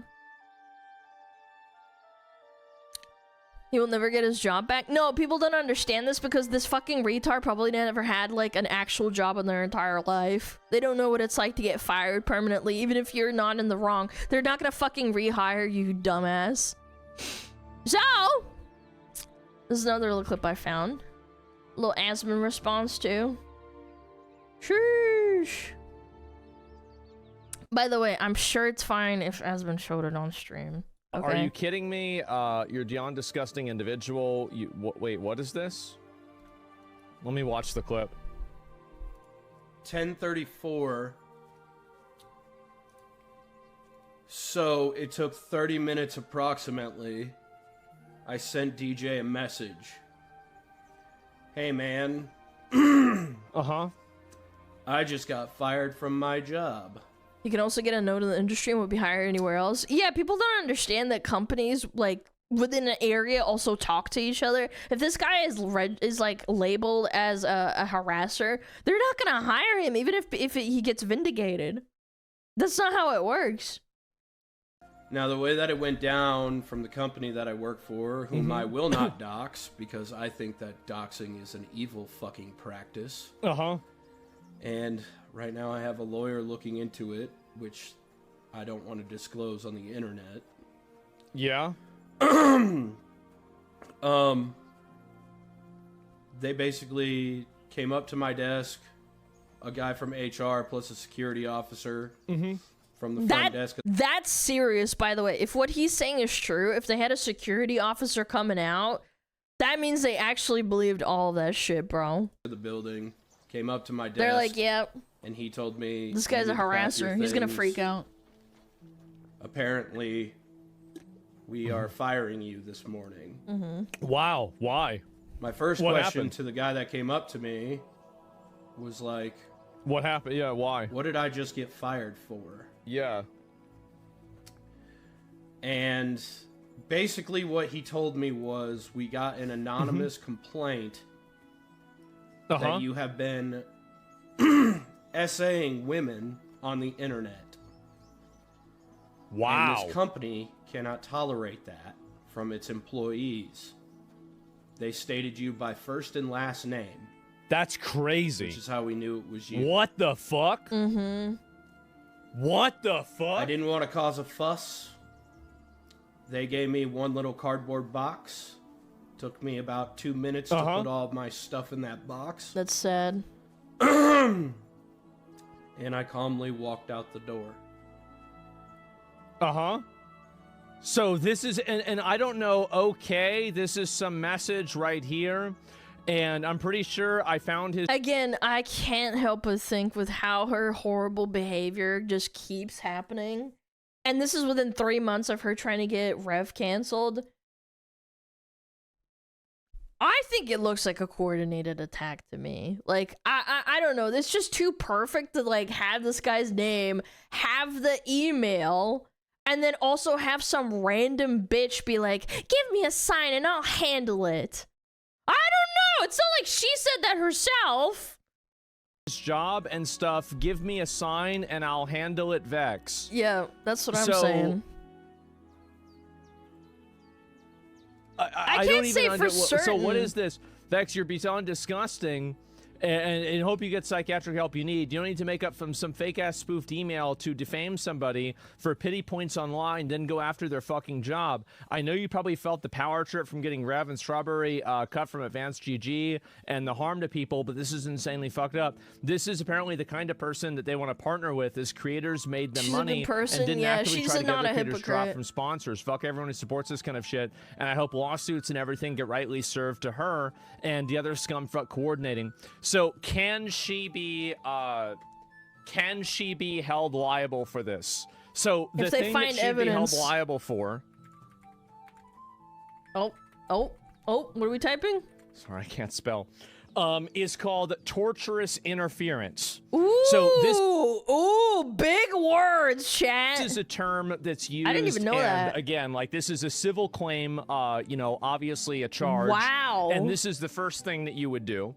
He will never get his job back? No, people don't understand this because this fucking retard probably never had, like, an actual job in their entire life. They don't know what it's like to get fired permanently, even if you're not in the wrong. They're not gonna fucking rehire you, dumbass. So, this is another little clip I found. A little Asmund response, too. Sheesh. By the way, I'm sure it's fine if Asmund showed it on stream. Okay. Are you kidding me? You're beyond disgusting individual. Wait, what is this? Let me watch the clip. 10:34. So it took 30 minutes approximately. I sent DJ a message. Hey man. Uh-huh. I just got fired from my job. You can also get a note in the industry and would be hired anywhere else. Yeah, people don't understand that companies, like, within an area also talk to each other. If this guy is like, labeled as a harasser, they're not gonna hire him, even if he gets vindicated. That's not how it works. Now, the way that it went down from the company that I work for, whom I will not dox, because I think that doxing is an evil fucking practice. Uh-huh. And right now I have a lawyer looking into it, which I don't want to disclose on the internet. Yeah. They basically came up to my desk, a guy from HR plus a security officer from the front desk. That's serious, by the way. If what he's saying is true, if they had a security officer coming out, that means they actually believed all that shit, bro. The building came up to my desk. They're like, yeah. And he told me, this guy's a harasser. He's gonna freak out. Apparently, we are firing you this morning. Wow, why? My first question to the guy that came up to me was like, what happened? Yeah, why? What did I just get fired for? Yeah. And basically what he told me was, we got an anonymous complaint that you have been essaying women on the internet. Wow. And this company cannot tolerate that from its employees. They stated you by first and last name. That's crazy. Which is how we knew it was you. What the fuck? What the fuck? I didn't want to cause a fuss. They gave me one little cardboard box. Took me about 2 minutes to put all of my stuff in that box. That's sad. And I calmly walked out the door. So this is, and I don't know, okay, this is some message right here. And I'm pretty sure I found his... Again, I can't help but think with how her horrible behavior just keeps happening. And this is within 3 months of her trying to get Rev canceled. I think it looks like a coordinated attack to me. Like, I don't know. It's just too perfect to, like, have this guy's name, have the email, and then also have some random bitch be like, give me a sign and I'll handle it. I don't know. It's not like she said that herself. Job and stuff. Give me a sign and I'll handle it, Vex. Yeah, that's what I'm saying. I can't say for certain. So what is this? Vex, you're beyond disgusting. and hope you get psychiatric help you need. You don't need to make up from some fake-ass spoofed email to defame somebody for pity points online, then go after their fucking job. I know you probably felt the power trip from getting Rev and Strawberry cut from Advanced GG and the harm to people, but this is insanely fucked up. This is apparently the kind of person that they want to partner with, as creators made them money and didn't actively try to get other creators dropped from sponsors. Fuck everyone who supports this kind of shit, and I hope lawsuits and everything get rightly served to her and the other scumfuck coordinating. So can she be held liable for this? So the thing that she'd be held liable for. Oh, what are we typing? Sorry, I can't spell. Is called torturous interference. Ooh, so this, big words, chat. This is a term that's used. I didn't even know that. Again, like, this is a civil claim, obviously a charge. Wow. And this is the first thing that you would do.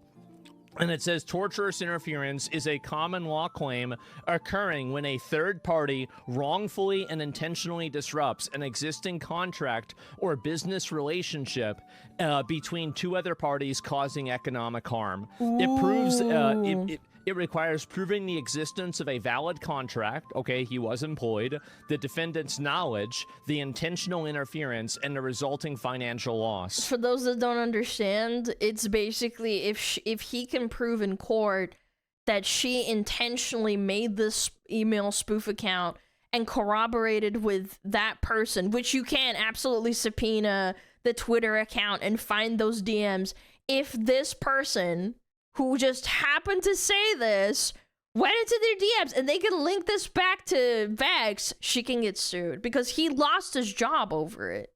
And it says torturous interference is a common law claim occurring when a third party wrongfully and intentionally disrupts an existing contract or business relationship between two other parties, causing economic harm. It proves it requires proving the existence of a valid contract, okay, he was employed, the defendant's knowledge, the intentional interference, and the resulting financial loss. For those that don't understand, it's basically if he can prove in court that she intentionally made this email spoof account and corroborated with that person, which you can absolutely subpoena the Twitter account and find those DMs. If this person who just happened to say this went into their DMs and they can link this back to Weacts, she can get sued because he lost his job over it.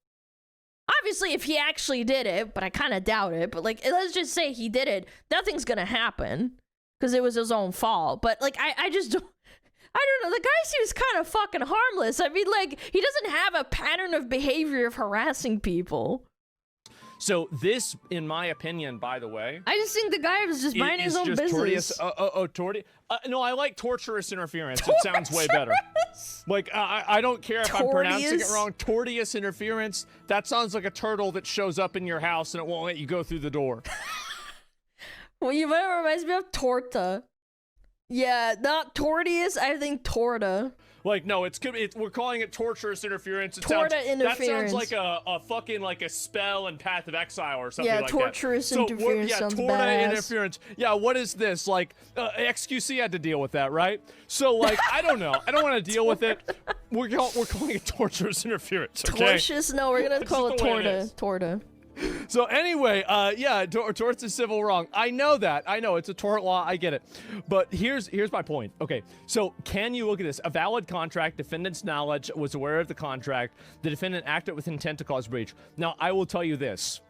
Obviously, if he actually did it, but I kind of doubt it, but like, let's just say he did it, nothing's gonna happen because it was his own fault. But like, I just don't, I don't know, the guy seems kind of fucking harmless. I mean, like, he doesn't have a pattern of behavior of harassing people. So this, in my opinion, by the way, I just think the guy was just minding his own business. No, I like torturous interference. It sounds way better. Like, I don't care if I'm pronouncing it wrong. Tortious interference. That sounds like a turtle that shows up in your house and it won't let you go through the door. Well, you might reminds me of torta. Yeah, not tortious. I think torta. Like, no, we're calling it torturous interference. Interference. That sounds like a fucking, like, a spell in Path of Exile or something like that. Yeah, torturous interference sounds badass. Interference. Yeah, what is this? Like, XQC had to deal with that, right? So, like, I don't know. I don't want to deal with it. We're calling it torturous interference, okay? Tortious? No, we're going to call it torta. So anyway, tort's a civil wrong. I know that. I know it's a tort law. I get it. But here's my point. Okay, so can you look at this? A valid contract, defendant's knowledge, was aware of the contract, the defendant acted with intent to cause breach. Now, I will tell you this.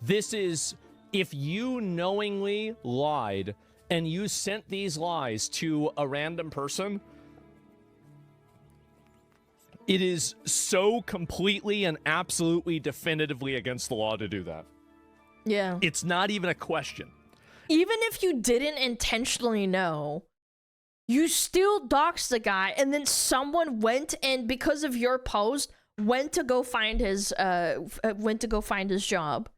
This is, if you knowingly lied and you sent these lies to a random person, it is so completely and absolutely definitively against the law to do that. Yeah. It's not even a question. Even if you didn't intentionally know, you still doxed the guy, and then someone went and, because of your post, went to go find his job.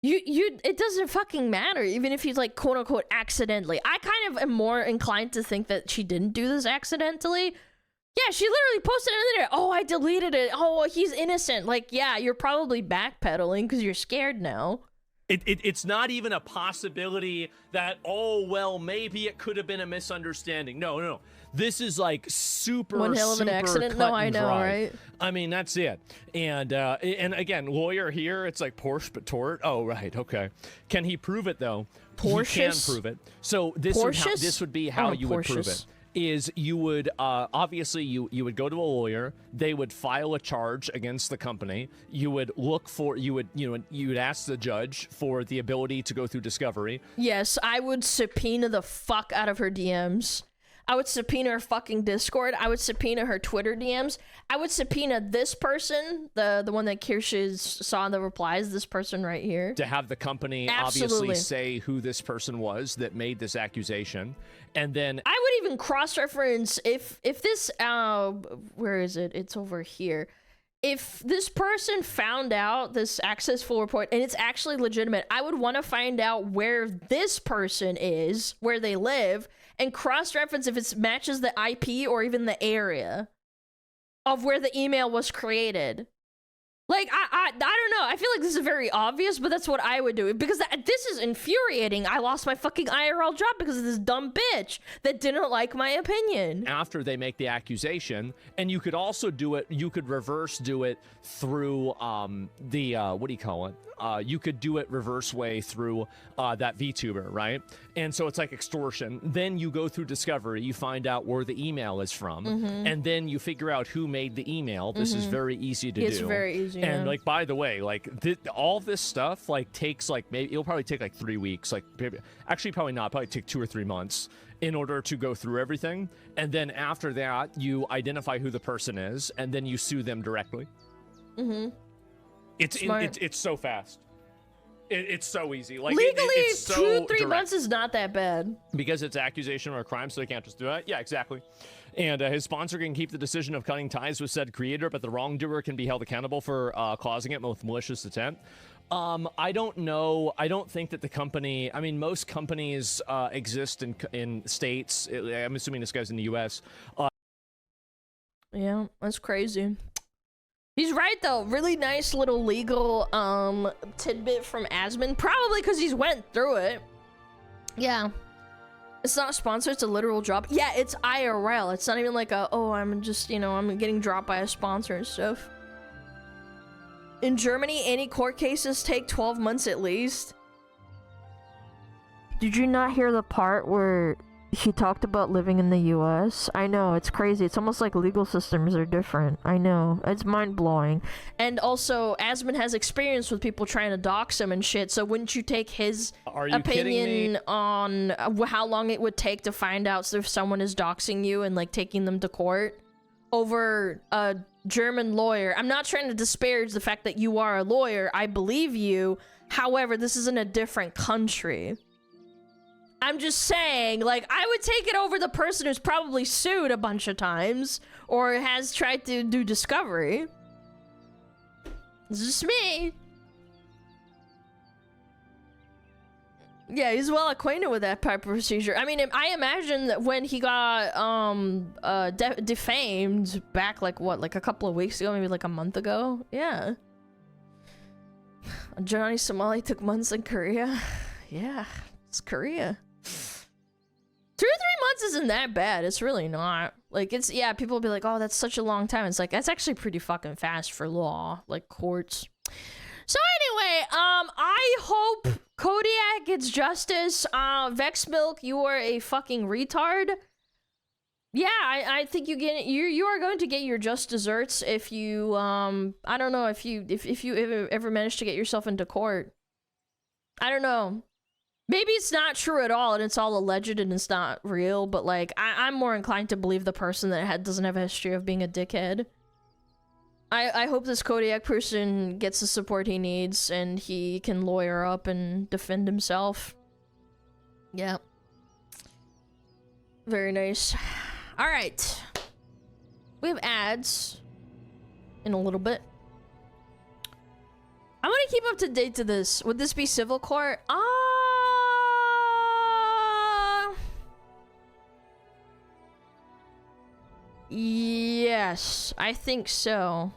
It doesn't fucking matter, even if he's like, quote unquote, accidentally. I kind of am more inclined to think that she didn't do this accidentally. Yeah, she literally posted it on the internet. Oh, I deleted it. Oh, he's innocent. Like, yeah, you're probably backpedaling because you're scared now. It's not even a possibility that, oh, well, maybe it could have been a misunderstanding. No. This is like super, one hell of an accident. No, I know, right? I mean, that's it. And again, lawyer here, it's like Porsche but tort. Oh, right, okay. Can he prove it though? Porsche can prove it. So this would be how you would prove it. Is you would obviously you would go to a lawyer, they would file a charge against the company, you would ask the judge for the ability to go through discovery. Yes, I would subpoena the fuck out of her DMs. I would subpoena her fucking Discord. I would subpoena her Twitter DMs. I would subpoena this person, the one that Kirsch saw in the replies, this person right here. To have the company obviously say who this person was that made this accusation. And then I would even cross-reference if this, where is it? It's over here. if this person found out this access full report and it's actually legitimate, I would want to find out where this person is, where they live, and cross-reference if it matches the IP or even the area of where the email was created. Like, I don't know. I feel like this is very obvious, but that's what I would do. Because this is infuriating. I lost my fucking IRL job because of this dumb bitch that didn't like my opinion. After they make the accusation, and you could also do it, you could reverse do it through what do you call it? You could do it reverse way through that VTuber, right? And so it's like extortion. Then you go through discovery, you find out where the email is from, and then you figure out who made the email. This is very easy to do. It's very easy. And like, by the way, like all this stuff like takes like maybe it'll probably take like 3 weeks. Like actually probably not. Probably take 2 or 3 months in order to go through everything. And then after that, you identify who the person is, and then you sue them directly. It's so fast. It's so easy. Like legally, it's so 2-3 months is not that bad. Because it's accusation or a crime, so they can't just do that. Yeah, exactly. And his sponsor can keep the decision of cutting ties with said creator, but the wrongdoer can be held accountable for causing it with malicious intent. I don't know. I don't think that the company. I mean, most companies exist in states. I'm assuming this guy's in the U.S. Yeah, that's crazy. He's right though. Really nice little legal tidbit from Asmon. Probably because he's went through it. Yeah. It's not a sponsor, it's a literal job. Yeah, it's IRL. It's not even like I'm just, I'm getting dropped by a sponsor and stuff. In Germany, any court cases take 12 months at least. Did you not hear the part where he talked about living in the US? I know, it's crazy. It's almost like legal systems are different. I know. It's mind-blowing. And also, Asmon has experience with people trying to dox him and shit, so wouldn't you take his opinion on how long it would take to find out if someone is doxing you and, like, taking them to court over a German lawyer? I'm not trying to disparage the fact that you are a lawyer. I believe you. However, this is in a different country. I'm just saying, like, I would take it over the person who's probably sued a bunch of times or has tried to do discovery. It's just me. Yeah, he's well acquainted with that type of procedure. I mean, I imagine that when he got defamed back, like, what, like a couple of weeks ago, maybe like a month ago? Yeah. Johnny Somali took months in Korea. Yeah, it's Korea. 2 or 3 months isn't that bad. It's really not. Like, it's, yeah, people will be like, oh, that's such a long time. It's like, that's actually pretty fucking fast for law, like courts. So anyway, I hope Kodiak gets justice. Vex Milk, you are a fucking retard. Yeah, I think you are going to get your just desserts if you, I don't know, if you ever manage to get yourself into court. I don't know. Maybe it's not true at all and it's all alleged and it's not real, but like, I'm more inclined to believe the person that doesn't have a history of being a dickhead. I hope this Kodiak person gets the support he needs and he can lawyer up and defend himself. Yeah. Very nice. Alright. We have ads in a little bit. I want to keep up to date to this. Would this be civil court? Yes, I think so.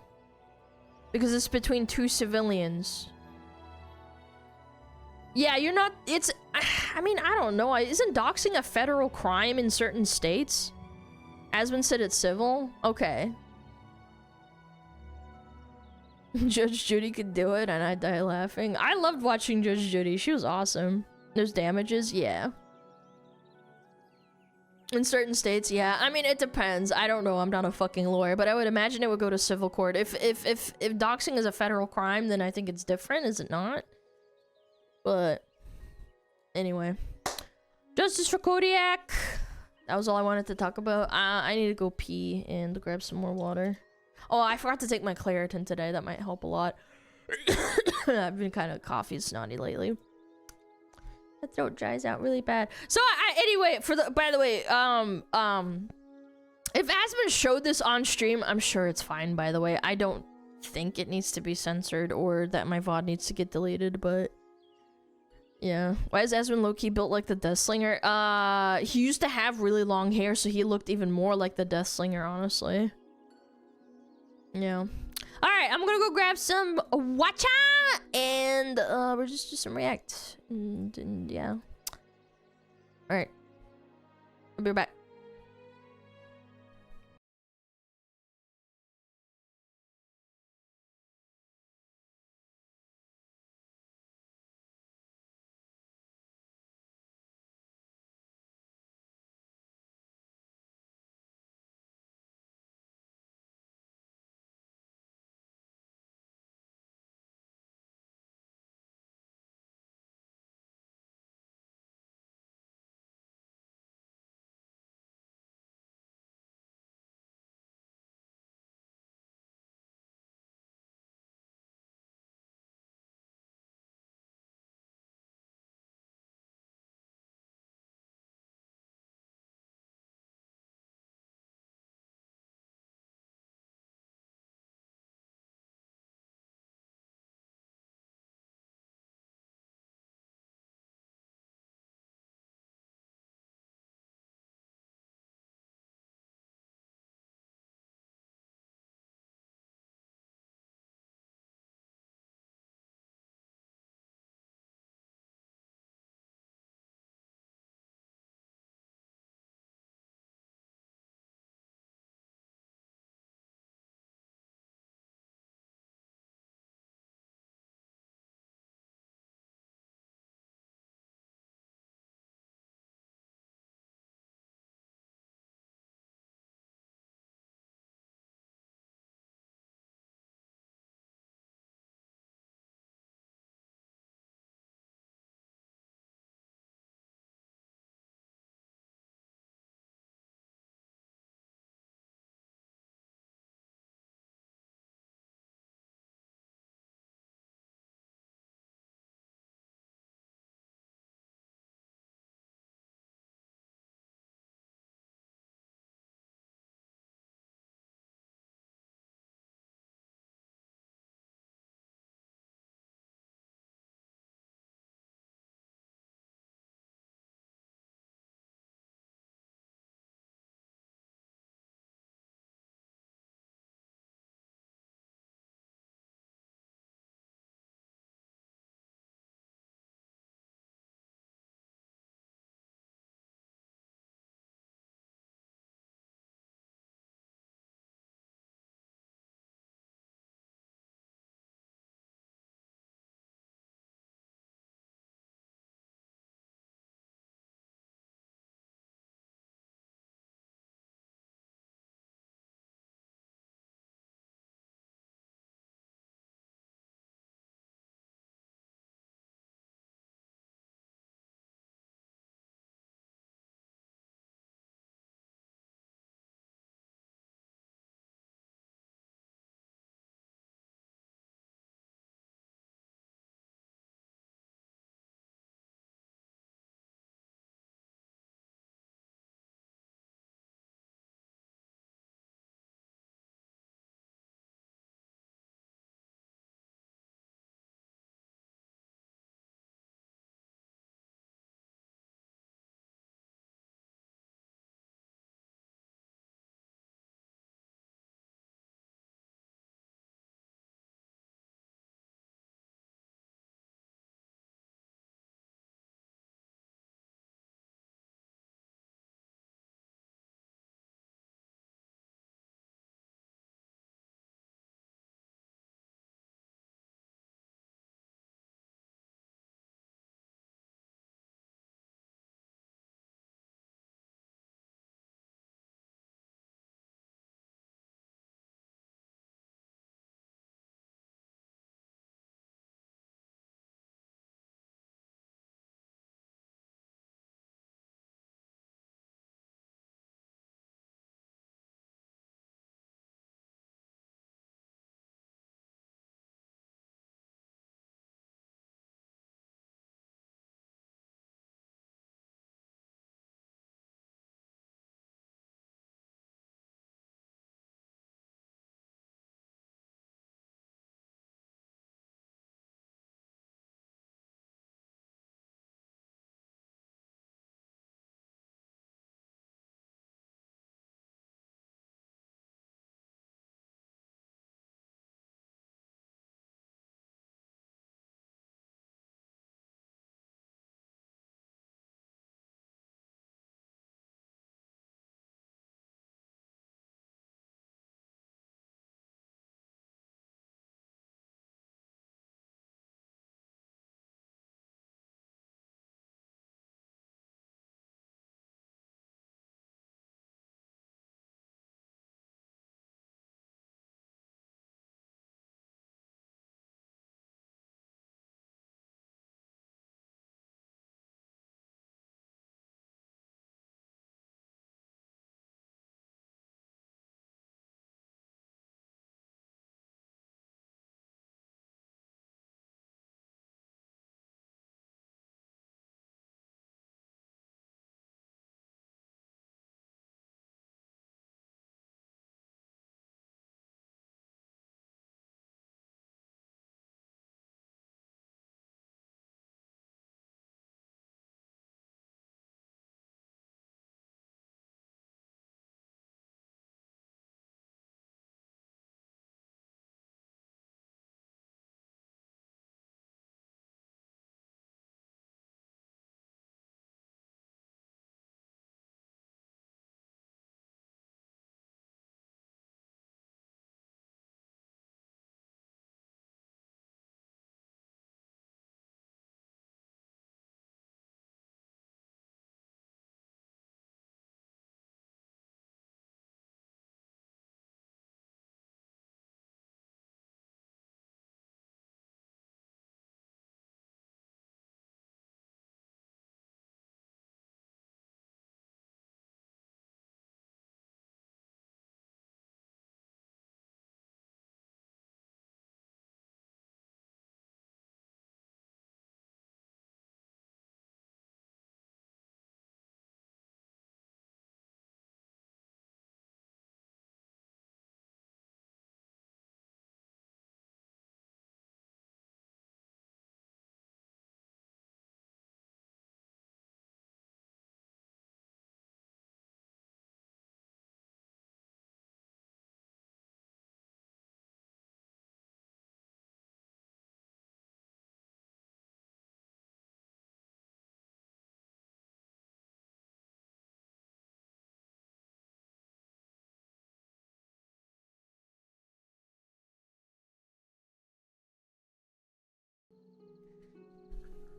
Because it's between 2 civilians. Yeah, you're not, it's, I mean, I don't know. Isn't doxing a federal crime in certain states? Asmon said it's civil? Okay. Judge Judy could do it and I'd die laughing. I loved watching Judge Judy. She was awesome. There's damages, yeah. In certain states, yeah. I mean, it depends. I don't know. I'm not a fucking lawyer, but I would imagine it would go to civil court. If doxing is a federal crime, then I think it's different, is it not? But anyway, justice for Kodiak. That was all I wanted to talk about. I need to go pee and grab some more water. Oh, I forgot to take my Claritin today. That might help a lot. I've been kind of coffee snotty lately. My throat dries out really bad. So anyway, by the way, if Asmon showed this on stream, I'm sure it's fine, by the way. I don't think it needs to be censored or that my VOD needs to get deleted, but yeah. Why is Aswin low-key built like the Deathslinger? He used to have really long hair, so he looked even more like the Deathslinger, honestly. Yeah. Alright, I'm gonna go grab some watcha and we're just do some react. And yeah. Alright. I'll be back.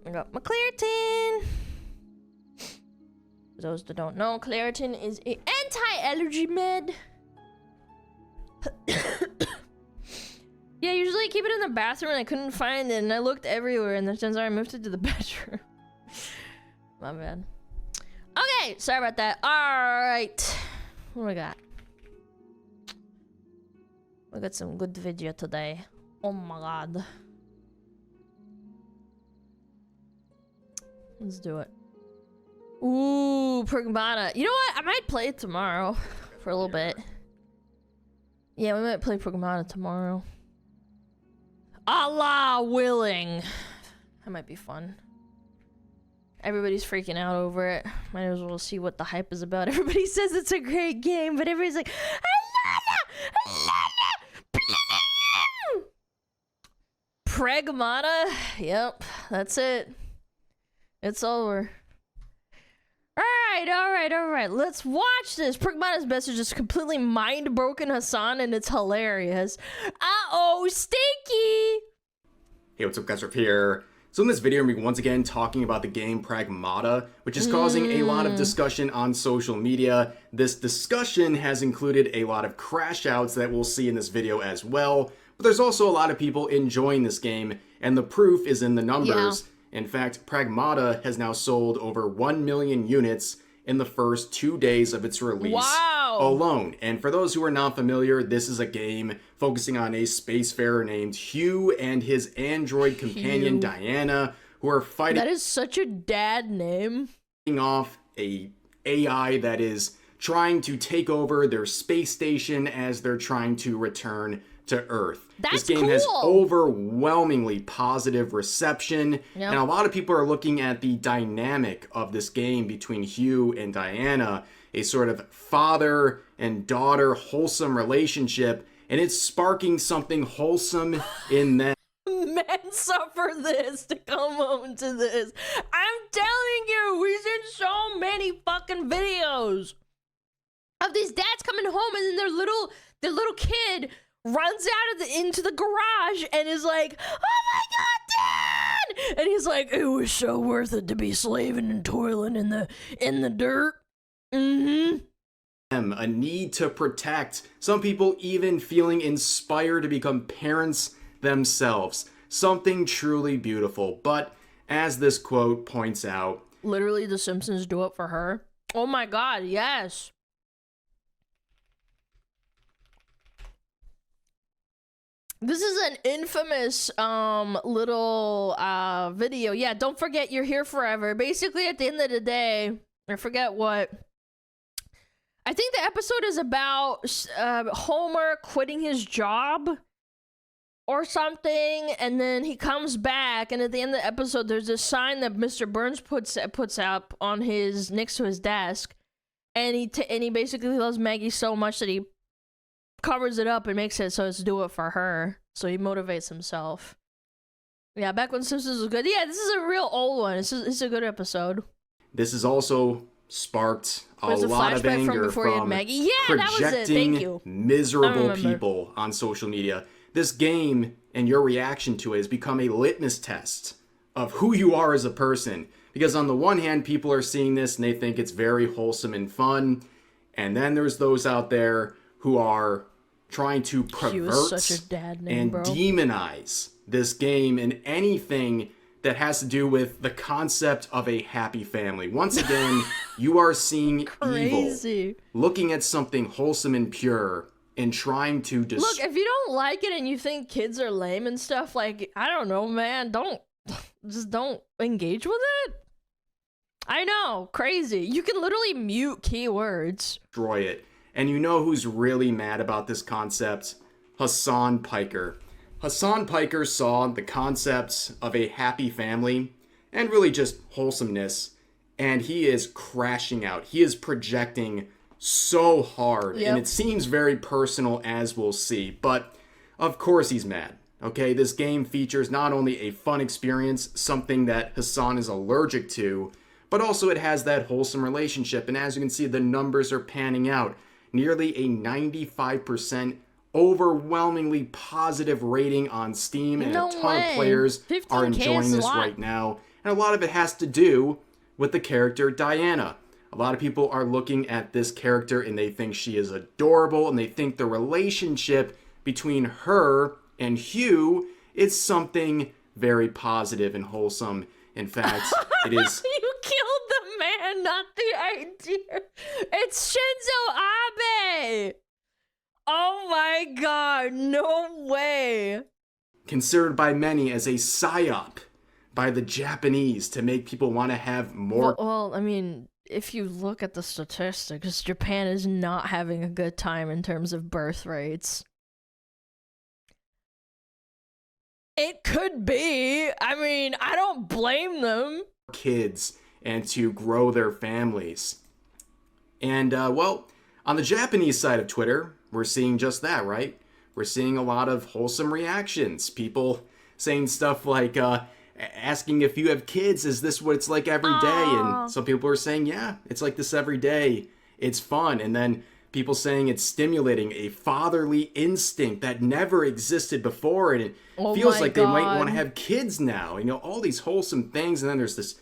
I got my Claritin. For those that don't know, Claritin is an anti-allergy med. Yeah, usually I keep it in the bathroom and I couldn't find it and I looked everywhere and then turns out I moved it to the bedroom. My bad. Okay, sorry about that. Alright. What do we got? We got some good video today. Oh my god. Let's do it. Ooh, Pragmata. You know what? I might play it tomorrow for a little bit. Yeah, we might play Pragmata tomorrow. Allah willing. That might be fun. Everybody's freaking out over it. Might as well see what the hype is about. Everybody says it's a great game, but everybody's like, Pragmata? Yep, that's it. It's over. Alright. Let's watch this. Pragmata's message is completely mind-broken Hassan, and it's hilarious. Uh-oh, Stinky! Hey, what's up guys, Riff here. So in this video, I'm once again talking about the game Pragmata, which is causing a lot of discussion on social media. This discussion has included a lot of crash outs that we'll see in this video as well, but there's also a lot of people enjoying this game, and the proof is in the numbers. Yeah. In fact, Pragmata has now sold over 1 million units in the first 2 days of its release alone. And for those who are not familiar, this is a game focusing on a spacefarer named Hugh and his android companion Diana, who are fighting— That is such a dad name. —off a AI that is trying to take over their space station as they're trying to return to Earth. That's this game has overwhelmingly positive reception, and a lot of people are looking at the dynamic of this game between Hugh and Diana, a sort of father and daughter wholesome relationship, and it's sparking something wholesome in them. Men suffer this to come home to this. I'm telling you, we've seen so many fucking videos of these dads coming home and then their little kid runs out into the garage and is like, "Oh my god, Dad!" And he's like, "It was so worth it to be slaving and toiling in the dirt." A need to protect. Some people even feeling inspired to become parents themselves. Something truly beautiful. But as this quote points out, literally, The Simpsons do it for her. Oh my god, yes. This is an infamous little video. Yeah, don't forget you're here forever. Basically, at the end of the day, I forget what. I think the episode is about Homer quitting his job or something, and then he comes back, and at the end of the episode, there's this sign that Mr. Burns puts up on his next to his desk, and he basically loves Maggie so much that he covers it up and makes it so it's do it for her, so he motivates himself. Yeah, back when Simpsons was good. Yeah, this is a real old one. It's a good episode. This has also sparked a lot of anger from Maggie. Yeah, that was it. Thank you. Miserable people on social media. This game and your reaction to it has become a litmus test of who you are as a person. Because on the one hand, people are seeing this and they think it's very wholesome and fun. And then there's those out there who are trying to pervert and demonize this game and anything that has to do with the concept of a happy family. Once again, you are seeing evil, looking at something wholesome and pure, and trying to look, if you don't like it and you think kids are lame and stuff, like, I don't know, man, don't engage with it. I know, crazy. You can literally mute keywords. Destroy it. And you know who's really mad about this concept? Hassan Piker. Hassan Piker saw the concept of a happy family and really just wholesomeness, and he is crashing out. He is projecting so hard, and it seems very personal, as we'll see. But of course he's mad. Okay, this game features not only a fun experience, something that Hassan is allergic to, but also it has that wholesome relationship. And as you can see, the numbers are panning out. Nearly a 95% overwhelmingly positive rating on Steam, and No a ton way. of players 15K are enjoying is a this lot. right now. And a lot of it has to do with the character Diana. A lot of people are looking at this character and they think she is adorable, and they think the relationship between her and Hugh is something very positive and wholesome. In fact, it is... You killed the man, not the idea. It's Shinzo Abe. Oh my god, no way. considered by many as a psyop by the Japanese to make people want to have more. Well, I mean, if you look at the statistics, Japan is not having a good time in terms of birth rates. It could be. I mean, I don't blame them. Kids and to grow their families. And, well, on the Japanese side of Twitter, we're seeing just that, right? We're seeing a lot of wholesome reactions. People saying stuff like, asking if you have kids, is this what it's like every day? And some people are saying, yeah, it's like this every day. It's fun. And then people saying it's stimulating a fatherly instinct that never existed before. And it feels like they might want to have kids now. You know, all these wholesome things. And then there's this,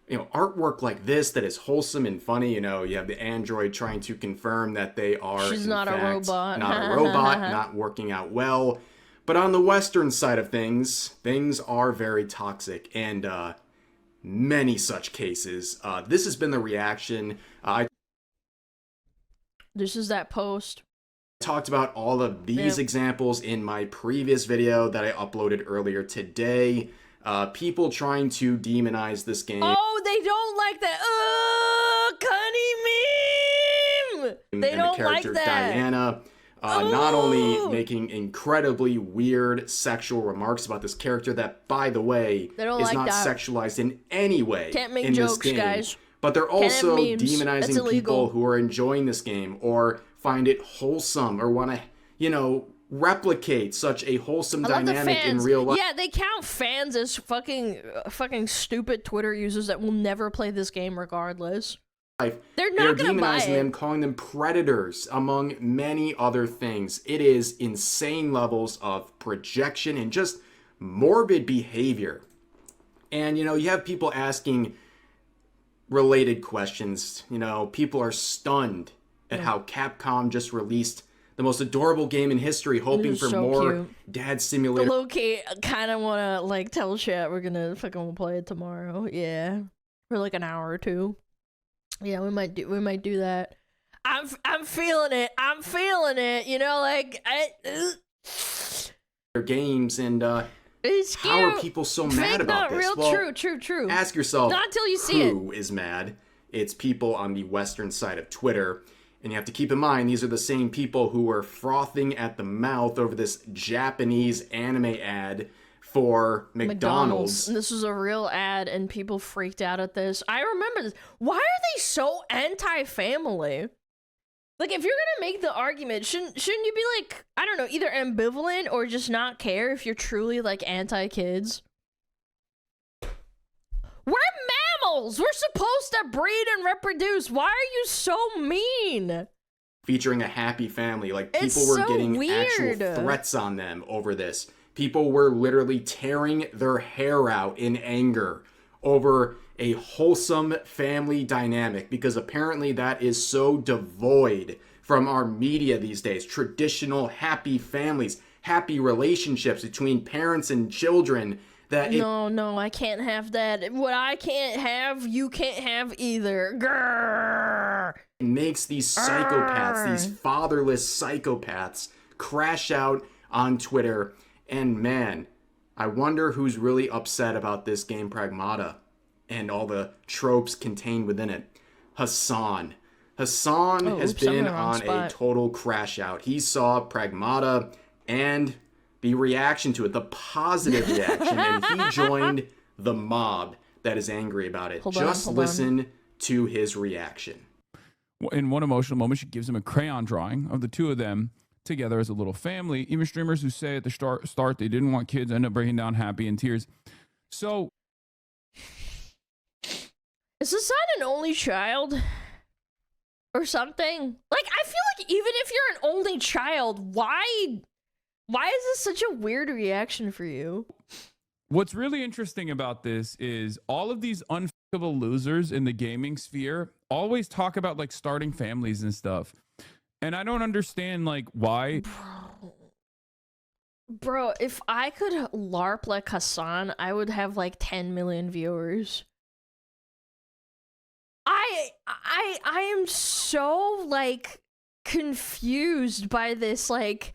you know, artwork like this that is wholesome and funny. You know, you have the android trying to confirm that they are, She's in not fact, a robot. not a robot, not working out well. But on the Western side of things, things are very toxic, and many such cases. This has been the reaction. This is that post. Talked about all of these examples in my previous video that I uploaded earlier today. People trying to demonize this game. Oh, they don't like that. Cunny meme. They and don't the character like that. Diana. Not only making incredibly weird sexual remarks about this character that, by the way, is not sexualized in any way Can't make in jokes, this game. guys. But they're also demonizing illegal. people who are enjoying this game or find it wholesome or want to, you know, replicate such a wholesome dynamic in real life. Yeah, they count fans as fucking stupid Twitter users that will never play this game regardless. They're not gonna buy demonizing them, calling them predators, among many other things. It is insane levels of projection and just morbid behavior. And, you know, you have people asking related questions. You know, people are stunned at how Capcom just released the most adorable game in history, hoping for more cute. Dad Simulator. Low-key, kind of want to, like, tell chat we're gonna fucking play it tomorrow. Yeah. For, like, an hour or two. Yeah, we might do that. I'm feeling it. I'm feeling it. You know, like games and how are people so mad about this? Well, true. Ask yourself, not until you see who is mad? It's people on the Western side of Twitter. And you have to keep in mind, these are the same people who were frothing at the mouth over this Japanese anime ad for McDonald's. This was a real ad, and people freaked out at this. I remember this. Why are they so anti-family? Like, if you're gonna make the argument, shouldn't you be like, I don't know, either ambivalent or just not care if you're truly like anti-kids? We're mammals. We're supposed to breed and reproduce. Why are you so mean? Featuring a happy family, like people were getting actual threats on them over this. People were literally tearing their hair out in anger over a wholesome family dynamic because apparently that is so devoid from our media these days. Traditional happy families, happy relationships between parents and children. No, I can't have that. What I can't have, you can't have either. Grrr. It makes these psychopaths, these fatherless psychopaths, crash out on Twitter. And man, I wonder who's really upset about this game Pragmata and all the tropes contained within it. Hassan. Hassan has been on a total crash out. He saw Pragmata and the reaction to it, the positive reaction, and he joined the mob that is angry about it. Just listen to his reaction. In one emotional moment, she gives him a crayon drawing of the two of them together as a little family. Even streamers who say at the start they didn't want kids end up breaking down happy in tears. So, is Hassan an only child? or something. Like, I feel like even if you're an only child, why is this such a weird reaction for you? What's really interesting about this is all of these unfuckable losers in the gaming sphere always talk about like starting families and stuff. And I don't understand like why. Bro, if I could LARP like Hassan, I would have like 10 million viewers. I am so like confused by this, like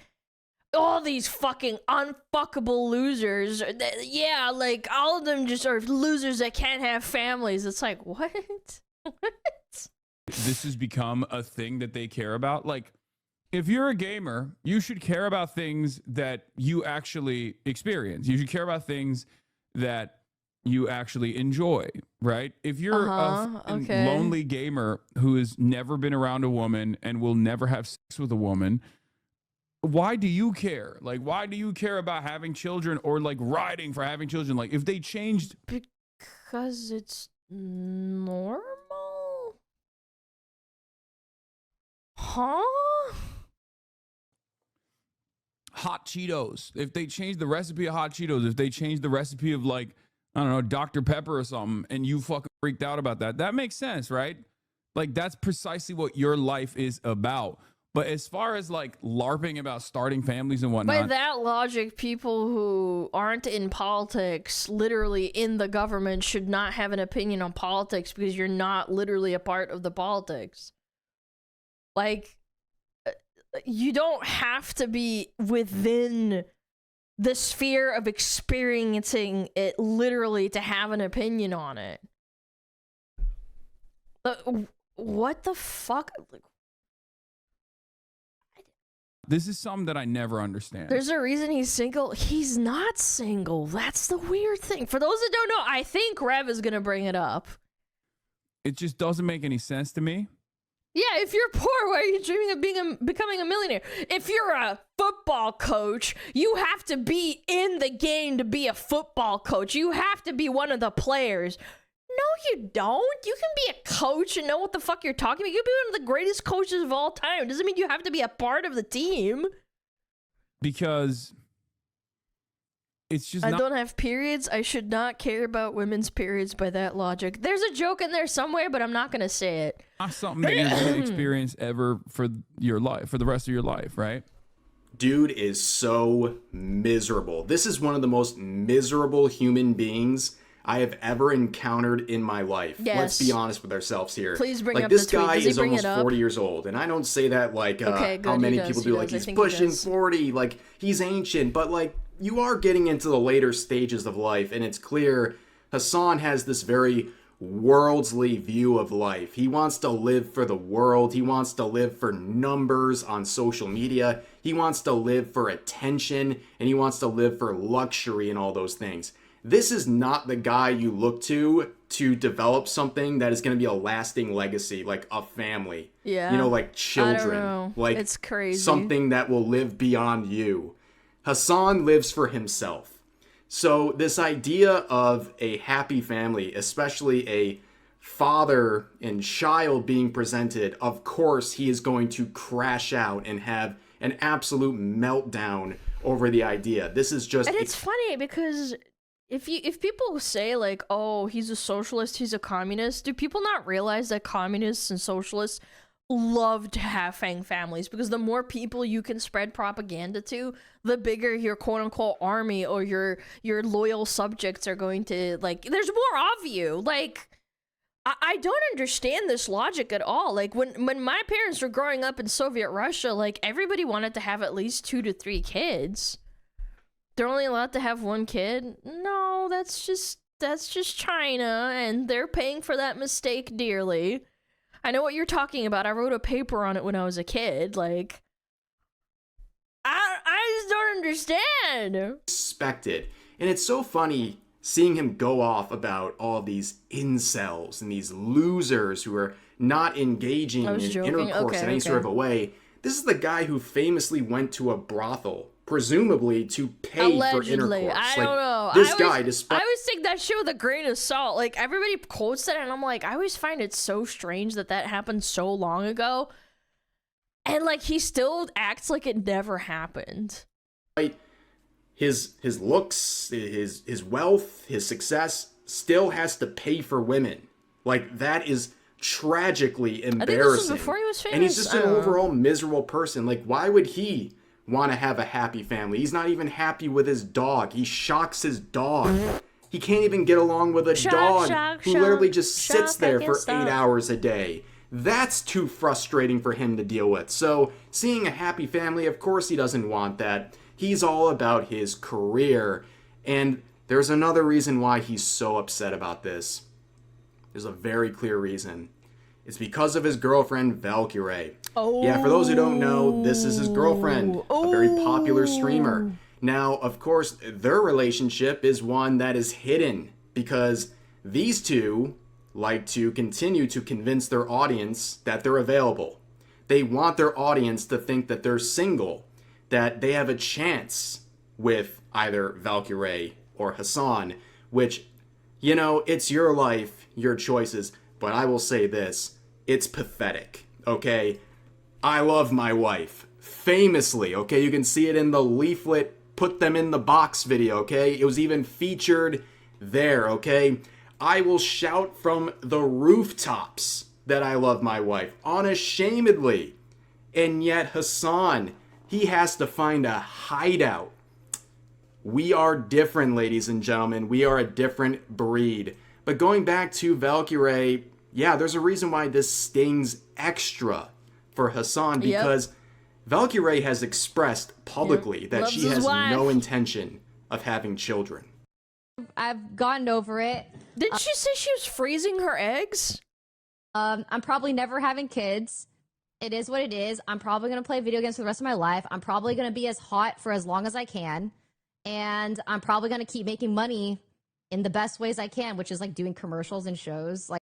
all these fucking unfuckable losers. Yeah, like all of them just are losers that can't have families. It's like, what? What? This has become a thing that they care about. Like, if you're a gamer, you should care about things that you actually experience. You should care about things that you actually enjoy, right? If you're a lonely gamer who has never been around a woman and will never have sex with a woman, why do you care? Like, why do you care about having children or like riding for having children? Like, if they changed... Because it's normal? Huh? Hot Cheetos. If they change the recipe of hot Cheetos, if they change the recipe of like, I don't know, Dr. Pepper or something, and you fucking freaked out about that, that makes sense, right? Like, that's precisely what your life is about. But as far as like LARPing about starting families and whatnot, by that logic, people who aren't in politics, literally in the government, should not have an opinion on politics because you're not literally a part of the politics. Like, you don't have to be within the sphere of experiencing it literally to have an opinion on it. What the fuck? this is something that I never understand. There's a reason he's single. He's not single. That's the weird thing. For those that don't know, I think Rev is going to bring it up. It just doesn't make any sense to me. Yeah, if you're poor, why are you dreaming of becoming a millionaire? If you're a football coach, you have to be in the game to be a football coach. You have to be one of the players. No, you don't. You can be a coach and know what the fuck you're talking about. You can be one of the greatest coaches of all time. It doesn't mean you have to be a part of the team. Because it's just I don't have periods. I should not care about women's periods by that logic. There's a joke in there somewhere, but I'm not going to say it. Not something that you're going to experience ever for your life, for the rest of your life, right? Dude is so miserable. This is one of the most miserable human beings I have ever encountered in my life. Yes. Let's be honest with ourselves here. Please bring like, up this the tweet. guy Does he is bring almost it up? 40 years old, and I don't say that like Okay, good, how he many does, people he do. Like, does. I he's think he pushing does. 40, like he's ancient, but like you are getting into the later stages of life, and it's clear Hassan has this very worldly view of life. He wants to live for the world. He wants to live for numbers on social media. He wants to live for attention, and he wants to live for luxury and all those things. This is not the guy you look to develop something that is going to be a lasting legacy, like a family. Yeah. You know, like children. I don't know. Like it's crazy. Something that will live beyond you. Hassan lives for himself. So this idea of a happy family, especially a father and child being presented, of course he is going to crash out and have an absolute meltdown over the idea. This is just... And it's funny because if people say like, oh, he's a socialist, he's a communist, do people not realize that communists and socialists love to have families? Because the more people you can spread propaganda to, the bigger your quote-unquote army or your loyal subjects are going to, like, there's more of you. Like, I don't understand this logic at all. Like, when my parents were growing up in Soviet Russia, like, everybody wanted to have at least 2 to 3 kids. They're only allowed to have 1 kid? No, that's just China, and they're paying for that mistake dearly. I know what you're talking about. I wrote a paper on it when I was a kid. Like, I just don't understand. Expected. And it's so funny seeing him go off about all of these incels and these losers who are not engaging in intercourse in any sort of a way. This is the guy who famously went to a brothel, presumably to pay Allegedly. for intercourse. I don't know. this guy, despite... I always take that shit with a grain of salt. Like, everybody quotes it, and I'm like, I always find it so strange that that happened so long ago. And, like, he still acts like it never happened. His looks, his wealth, his success still has to pay for women. Like, that is tragically embarrassing. I think this was before he was famous. And he's just an overall miserable person. Like, why would he want to have a happy family? He's not even happy with his dog. He shocks his dog. He can't even get along with a dog who literally just sits there for 8 hours a day. That's too frustrating for him to deal with. So, seeing a happy family, of course he doesn't want that. He's all about his career. And there's another reason why he's so upset about this. There's a very clear reason. It's because of his girlfriend, Valkyrae. Oh. Yeah, for those who don't know, this is his girlfriend, a very popular streamer. Now, of course, their relationship is one that is hidden because these two like to continue to convince their audience that they're available. They want their audience to think that they're single, that they have a chance with either Valkyrae or Hassan, which, you know, it's your life, your choices, but I will say this, it's pathetic, okay? I love my wife, famously, okay? You can see it in the leaflet, put them in the box video, okay? It was even featured there, okay? I will shout from the rooftops that I love my wife, unashamedly. And yet Hassan, he has to find a hideout. We are different, ladies and gentlemen. We are a different breed. But going back to Valkyrae, yeah, there's a reason why this stings extra for Hassan, because Valkyrae has expressed publicly that she has no intention of having children. I've gotten over it. Didn't she say she was freezing her eggs? I'm probably never having kids. It is what it is. I'm probably going to play video games for the rest of my life. I'm probably going to be as hot for as long as I can. And I'm probably going to keep making money in the best ways I can, which is like doing commercials and shows. Like,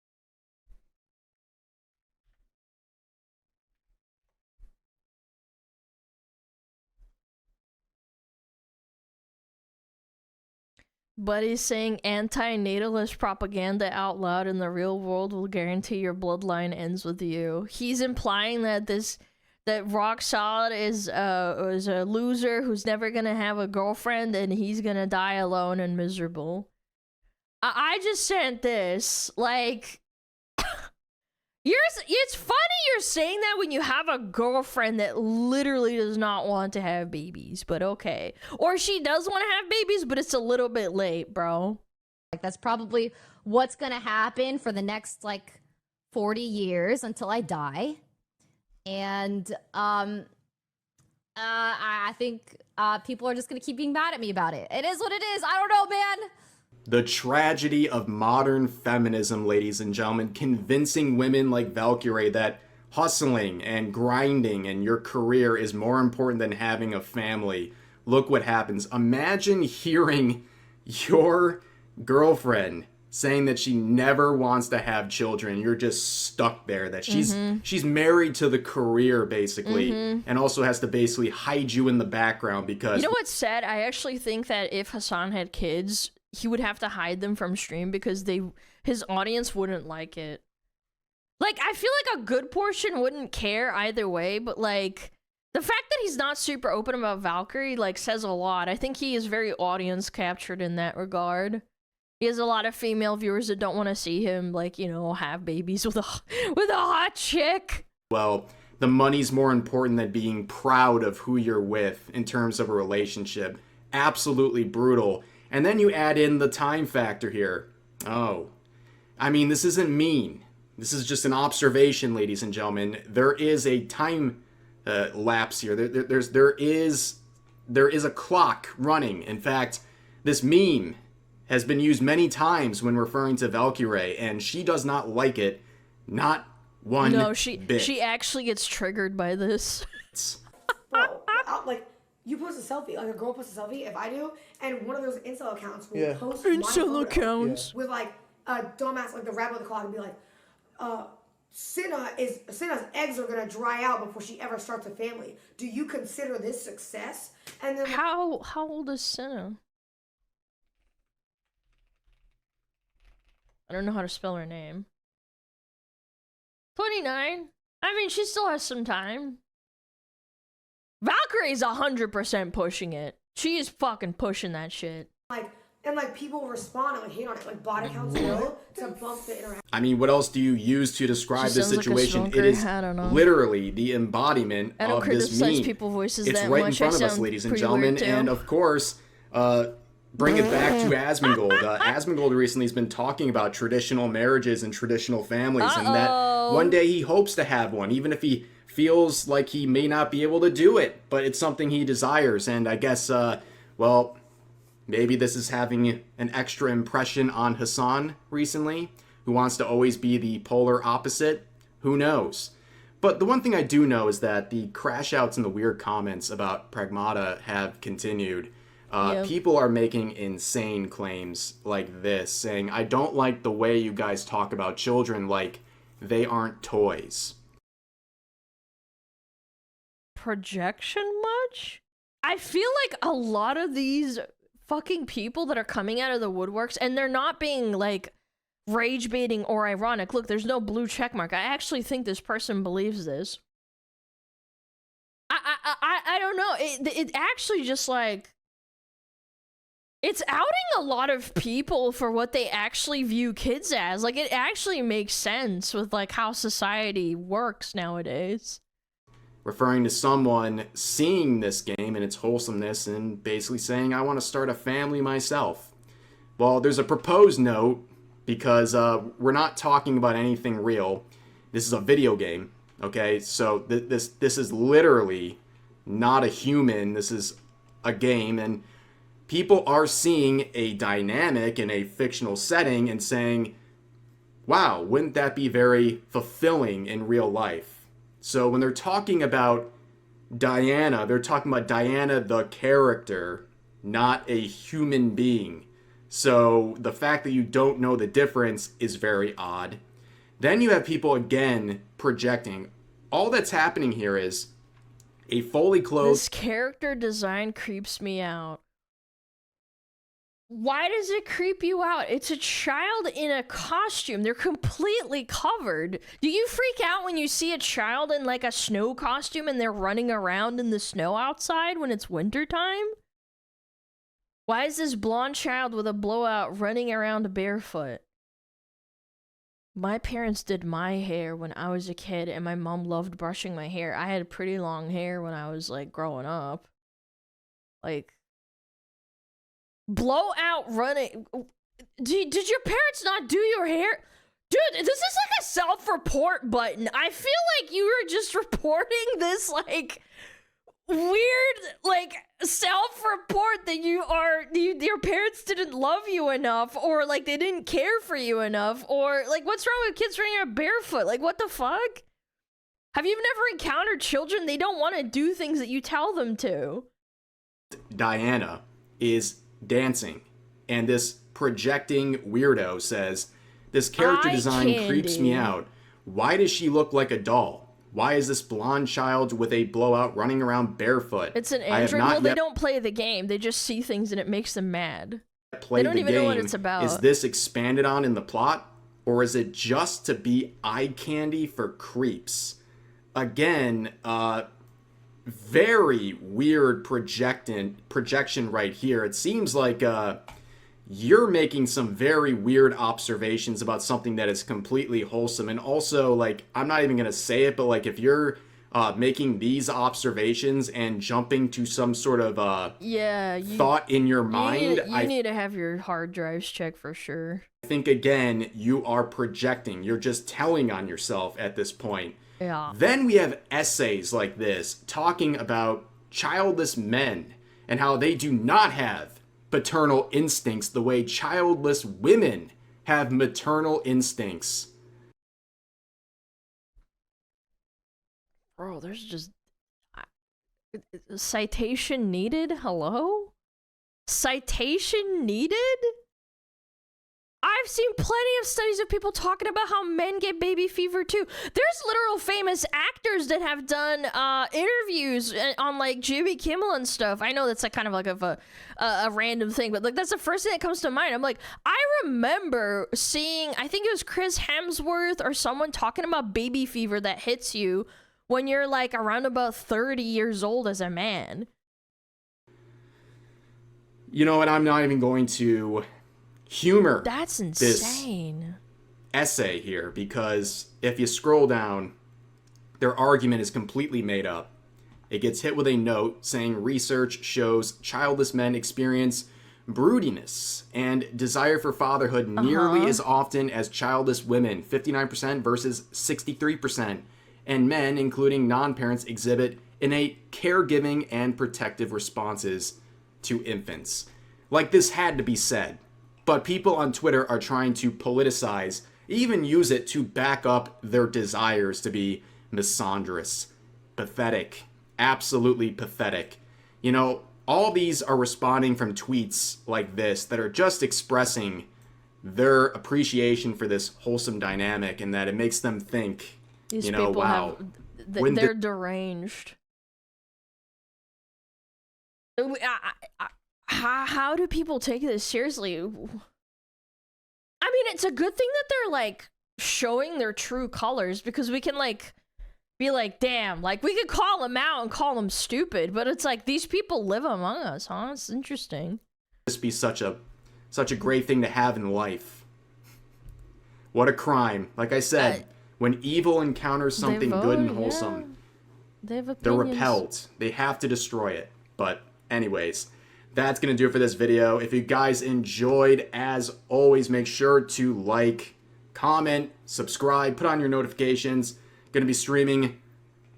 But he's saying anti-natalist propaganda out loud in the real world will guarantee your bloodline ends with you. He's implying that that Rock Solid is a loser who's never gonna have a girlfriend and he's gonna die alone and miserable. I just sent this, like, it's funny you're saying that when you have a girlfriend that literally does not want to have babies, but okay. Or she does want to have babies, but it's a little bit late, bro. Like, that's probably what's gonna happen for the next, like, 40 years until I die. And, I think, people are just gonna keep being mad at me about it. It is what it is. I don't know, man. The tragedy of modern feminism, ladies and gentlemen, convincing women like Valkyrae that hustling and grinding and your career is more important than having a family. Look what happens. Imagine hearing your girlfriend saying that she never wants to have children. You're just stuck there, that she's married to the career, basically, and also has to basically hide you in the background because... You know what's sad? I actually think that if Hassan had kids, he would have to hide them from stream because his audience wouldn't like it. Like, I feel like a good portion wouldn't care either way, but, like, the fact that he's not super open about Valkyrie, like, says a lot. I think he is very audience captured in that regard. He has a lot of female viewers that don't want to see him, like, you know, have babies with a hot chick. Well, the money's more important than being proud of who you're with in terms of a relationship. Absolutely brutal. And then you add in the time factor here. Oh, I mean, this isn't mean. This is just an observation, ladies and gentlemen. There is a time lapse here. There is a clock running. In fact, this meme has been used many times when referring to Valkyrae, and she does not like it. Not one bit. She actually gets triggered by this. Bro, like, you post a selfie, like a girl posts a selfie, if I do, and one of those incel accounts will post incel accounts with like a dumbass, like the rabbit of the clock, and be like, Cinna's eggs are gonna dry out before she ever starts a family. Do you consider this success? And then how old is Cinna? I don't know how to spell her name. 29. I mean, she still has some time. Valkyrie's 100% pushing it. She is fucking pushing that shit. And people respond and hate on it. Like bot accounts will to bump the interaction. I mean, what else do you use to describe this situation? Like it is literally the embodiment of this meme. People voices it's that right much. in front of us, ladies and gentlemen. And of course, bring it back to Asmongold. Asmongold recently has been talking about traditional marriages and traditional families, and that one day he hopes to have one, even if he feels like he may not be able to do it, but it's something he desires. And I guess, well, maybe this is having an extra impression on Hassan recently, who wants to always be the polar opposite. Who knows? But the one thing I do know is that the crash outs and the weird comments about Pragmata have continued. People are making insane claims like this, saying, I don't like the way you guys talk about children like they aren't toys. Projection much? I feel like a lot of these fucking people that are coming out of the woodworks, and they're not being like rage baiting or ironic. Look, there's no blue check mark. I actually think this person believes this. I don't know. It actually just like, it's outing a lot of people for what they actually view kids as. Like, it actually makes sense with like how society works nowadays. Referring to someone seeing this game and its wholesomeness and basically saying, I want to start a family myself. Well, there's a proposed note because we're not talking about anything real. This is a video game, okay? So this is literally not a human. This is a game, and people are seeing a dynamic in a fictional setting and saying, wow, wouldn't that be very fulfilling in real life? So when they're talking about Diana, they're talking about Diana the character, not a human being. So the fact that you don't know the difference is very odd. Then you have people again projecting. All that's happening here is a fully clothed... This character design creeps me out. Why does it creep you out? It's a child in a costume. They're completely covered. Do you freak out when you see a child in like a snow costume and they're running around in the snow outside when it's wintertime? Why is this blonde child with a blowout running around barefoot? My parents did my hair when I was a kid, and my mom loved brushing my hair. I had pretty long hair when I was like growing up. Like, blowout running. Did your parents not do your hair? Dude, this is like a self-report button. I feel like you were just reporting this like weird like self-report that your parents didn't love you enough, or like they didn't care for you enough, or like what's wrong with kids running around barefoot? Like, what the fuck? Have you never encountered children? They don't want to do things that you tell them to. Diana is dancing, and this projecting weirdo says, this character design creeps me out. Why does she look like a doll? Why is this blonde child with a blowout running around barefoot? It's an android. Well, they don't play the game. They just see things and it makes them mad. They don't even know what it's about. Is this expanded on in the plot? Or is it just to be eye candy for creeps? Again, very weird projection right here. It seems like you're making some very weird observations about something that is completely wholesome. And also, like, I'm not even going to say it, but like if you're making these observations and jumping to some sort of thought in your mind, you need to have your hard drives checked for sure. I think, again, you are projecting. You're just telling on yourself at this point. Yeah. Then we have essays like this talking about childless men and how they do not have paternal instincts the way childless women have maternal instincts. Bro, there's just... citation needed? Hello? Citation needed? I've seen plenty of studies of people talking about how men get baby fever too. There's literal famous actors that have done interviews on like Jimmy Kimmel and stuff. I know that's like kind of like a random thing, but like that's the first thing that comes to mind. I'm like, I remember seeing, I think it was Chris Hemsworth or someone talking about baby fever that hits you when you're like around about 30 years old as a man. You know, and I'm not even going to humor That's insane. This essay here, because if you scroll down, their argument is completely made up. It gets hit with a note saying research shows childless men experience broodiness and desire for fatherhood nearly as often as childless women, 59% versus 63%, and men, including non-parents, exhibit innate caregiving and protective responses to infants. Like, this had to be said. But people on Twitter are trying to politicize, even use it to back up their desires to be misandrous. Pathetic. Absolutely pathetic. You know, all these are responding from tweets like this that are just expressing their appreciation for this wholesome dynamic, and that it makes them think, These you know, people wow. they're deranged. How do people take this seriously? I mean, it's a good thing that they're like showing their true colors, because we can like be like, damn, like we could call them out and call them stupid, but it's like these people live among us, huh? It's interesting. This be such a great thing to have in life. What a crime. Like I said, when evil encounters something good and wholesome, they're repelled. They have to destroy it. But anyways, that's going to do it for this video. If you guys enjoyed, as always, make sure to like, comment, subscribe, put on your notifications. Going to be streaming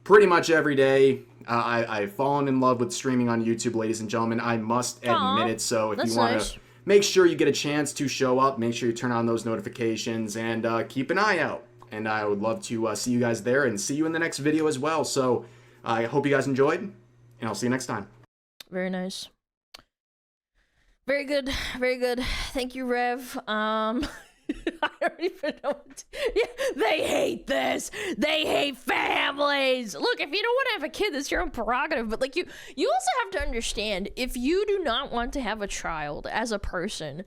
pretty much every day. I've fallen in love with streaming on YouTube, ladies and gentlemen. I must admit it. So if you want to make sure you get a chance to show up, make sure you turn on those notifications and keep an eye out. And I would love to see you guys there and see you in the next video as well. So I hope you guys enjoyed, and I'll see you next time. Very nice. Very good. Very good. Thank you, Rev. I don't even know what to... Yeah, they hate this. They hate families. Look, if you don't want to have a kid, that's your own prerogative. But like you also have to understand, if you do not want to have a child as a person,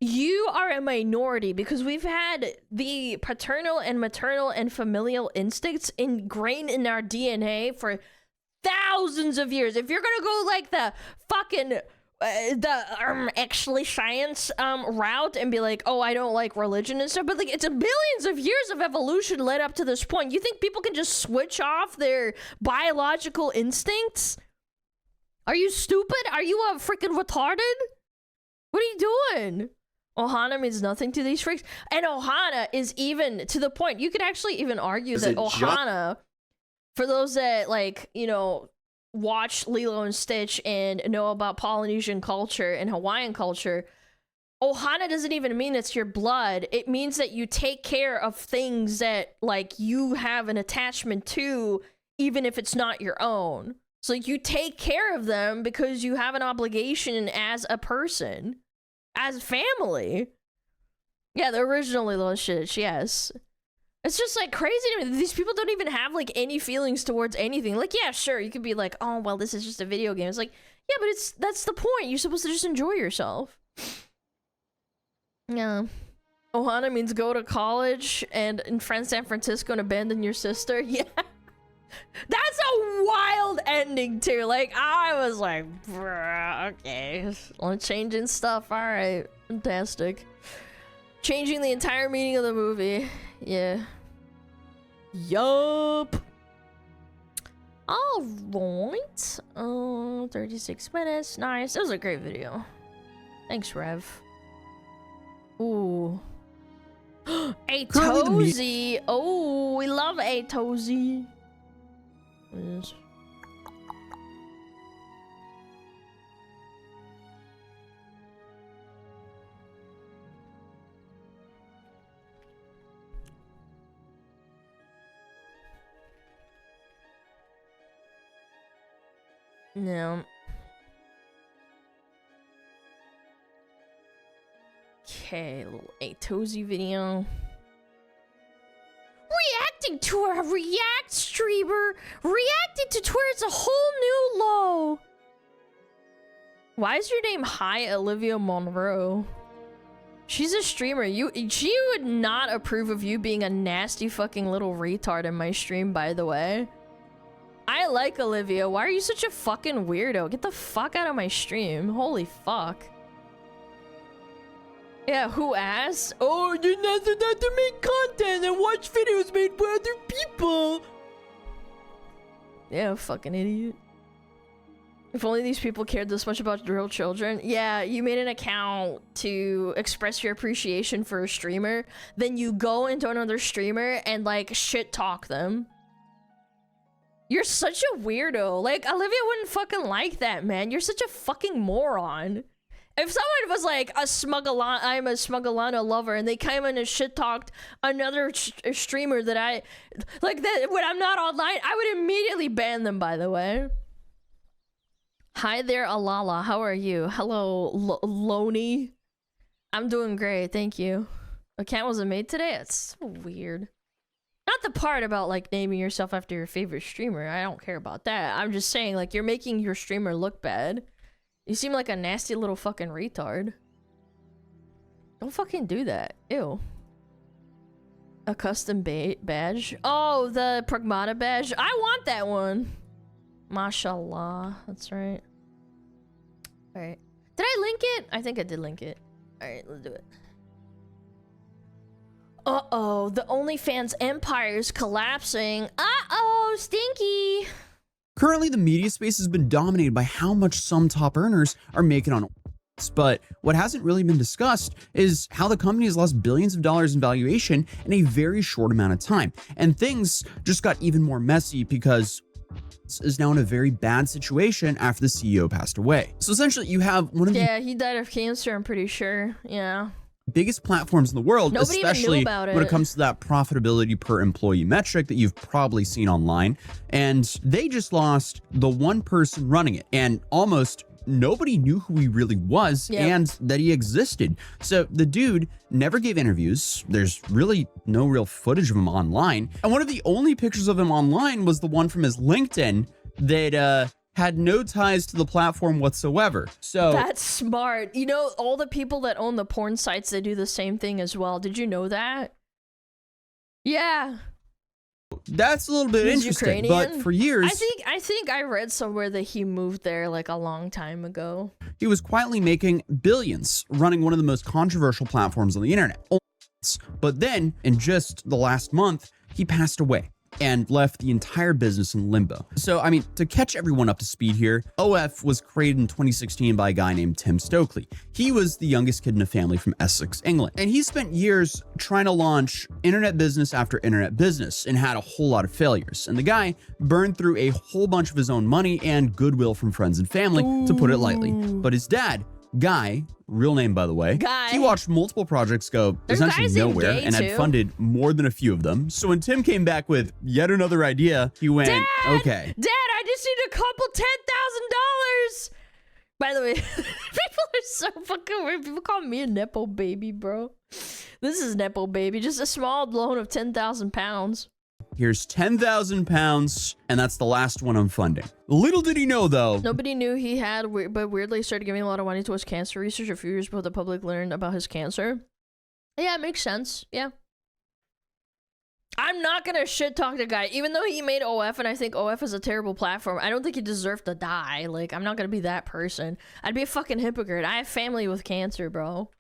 you are a minority, because we've had the paternal and maternal and familial instincts ingrained in our DNA for thousands of years. If you're gonna go like the fucking actually science route and be like, oh, I don't like religion and stuff, but like it's a billions of years of evolution led up to this point. You think people can just switch off their biological instincts? Are you stupid? Are you freaking retarded? What are you doing? Ohana means nothing to these freaks, and Ohana is even to the point. You could actually even argue that Ohana, for those that like, you know, watch Lilo and Stitch and know about Polynesian culture and Hawaiian culture, Ohana doesn't even mean it's your blood. It means that you take care of things that like you have an attachment to, even if it's not your own. So you take care of them because you have an obligation as a person, as family. Yeah, the original Lilo and Stitch, yes. It's just like crazy to me. These people don't even have like any feelings towards anything. Like, yeah, sure, you could be like, oh, well, this is just a video game. It's like, yeah, but that's the point. You're supposed to just enjoy yourself. Yeah. Ohana means go to college and in San Francisco and abandon your sister. Yeah. That's a wild ending too. Like, I was like, okay, changing stuff. All right, fantastic. Changing the entire meaning of the movie. Yeah. Yup. All right. 36 minutes. Nice. That was a great video. Thanks, Rev. Ooh. A Tozy. Oh, we love A Tozy. What is this? No. Okay, a little Atozy video. Reacting to a React streamer. Reacted to Twitter's a whole new low. Why is your name Hi Olivia Monroe? She's a streamer. She would not approve of you being a nasty fucking little retard in my stream, by the way. I like Olivia. Why are you such a fucking weirdo? Get the fuck out of my stream. Holy fuck. Yeah, who asked? Oh, you're not allowed to make content and watch videos made by other people. Yeah, fucking idiot. If only these people cared this much about real children. Yeah, you made an account to express your appreciation for a streamer, then you go into another streamer and like shit talk them. You're such a weirdo. Like, Olivia wouldn't fucking like that, man. You're such a fucking moron. If someone was like, I'm a SmugAlana lover, and they came in and shit talked another streamer that I like, that when I'm not online, I would immediately ban them, by the way. Hi there, Alala. How are you? Hello, Loney. I'm doing great, thank you. Account wasn't made today? It's so weird. Not the part about like naming yourself after your favorite streamer. I don't care about that. I'm just saying, like, you're making your streamer look bad. You seem like a nasty little fucking retard. Don't fucking do that. Ew. A custom badge? Oh, the Pragmata badge? I want that one. Mashallah. That's right. Alright. Did I link it? I think I did link it. Alright, let's do it. Uh-oh, the OnlyFans empire is collapsing. Uh-oh, stinky. Currently, the media space has been dominated by how much some top earners are making on OnlyFans. But what hasn't really been discussed is how the company has lost billions of dollars in valuation in a very short amount of time. And things just got even more messy because is now in a very bad situation after the CEO passed away. So essentially, you have one of the— Yeah, he died of cancer, I'm pretty sure. Yeah. biggest platforms in the world, Nobody especially even knew about when it it. comes to that profitability per employee metric that you've probably seen online. And they just lost the one person running it, and almost nobody knew who he really was and that he existed. So the dude never gave interviews. There's really no real footage of him online. And one of the only pictures of him online was the one from his LinkedIn that had no ties to the platform whatsoever. So that's smart. You know, all the people that own the porn sites, they do the same thing as well. Did you know that? Yeah. That's a little bit He's interesting, Ukrainian. but for years, I think I read somewhere that he moved there like a long time ago. he was quietly making billions running one of the most controversial platforms on the internet. But then, in just the last month, he passed away and left the entire business in limbo. So, I mean, to catch everyone up to speed here, OF was created in 2016 by a guy named Tim Stokely. He was the youngest kid in a family from Essex, England. And he spent years trying to launch internet business after internet business and had a whole lot of failures. And the guy burned through a whole bunch of his own money and goodwill from friends and family, to put it lightly. But his dad, Guy, real name by the way, Guy. he watched multiple projects go There's essentially guys named nowhere Gay, and had too. funded more than a few of them. So when Tim came back with yet another idea, he went, okay. Dad, I just need a couple $10,000. By the way, people are so fucking weird. People call me a Nepo baby, bro. This is Nepo baby. Just a small loan of 10,000 pounds. Here's 10,000 pounds, and that's the last one I'm funding. Little did he know, though. Nobody knew he had, but weirdly started giving a lot of money towards cancer research a few years before the public learned about his cancer. Yeah, it makes sense. Yeah. I'm not gonna shit talk the guy, even though he made OF, and I think OF is a terrible platform. I don't think he deserved to die. Like, I'm not gonna be that person. I'd be a fucking hypocrite. I have family with cancer, bro.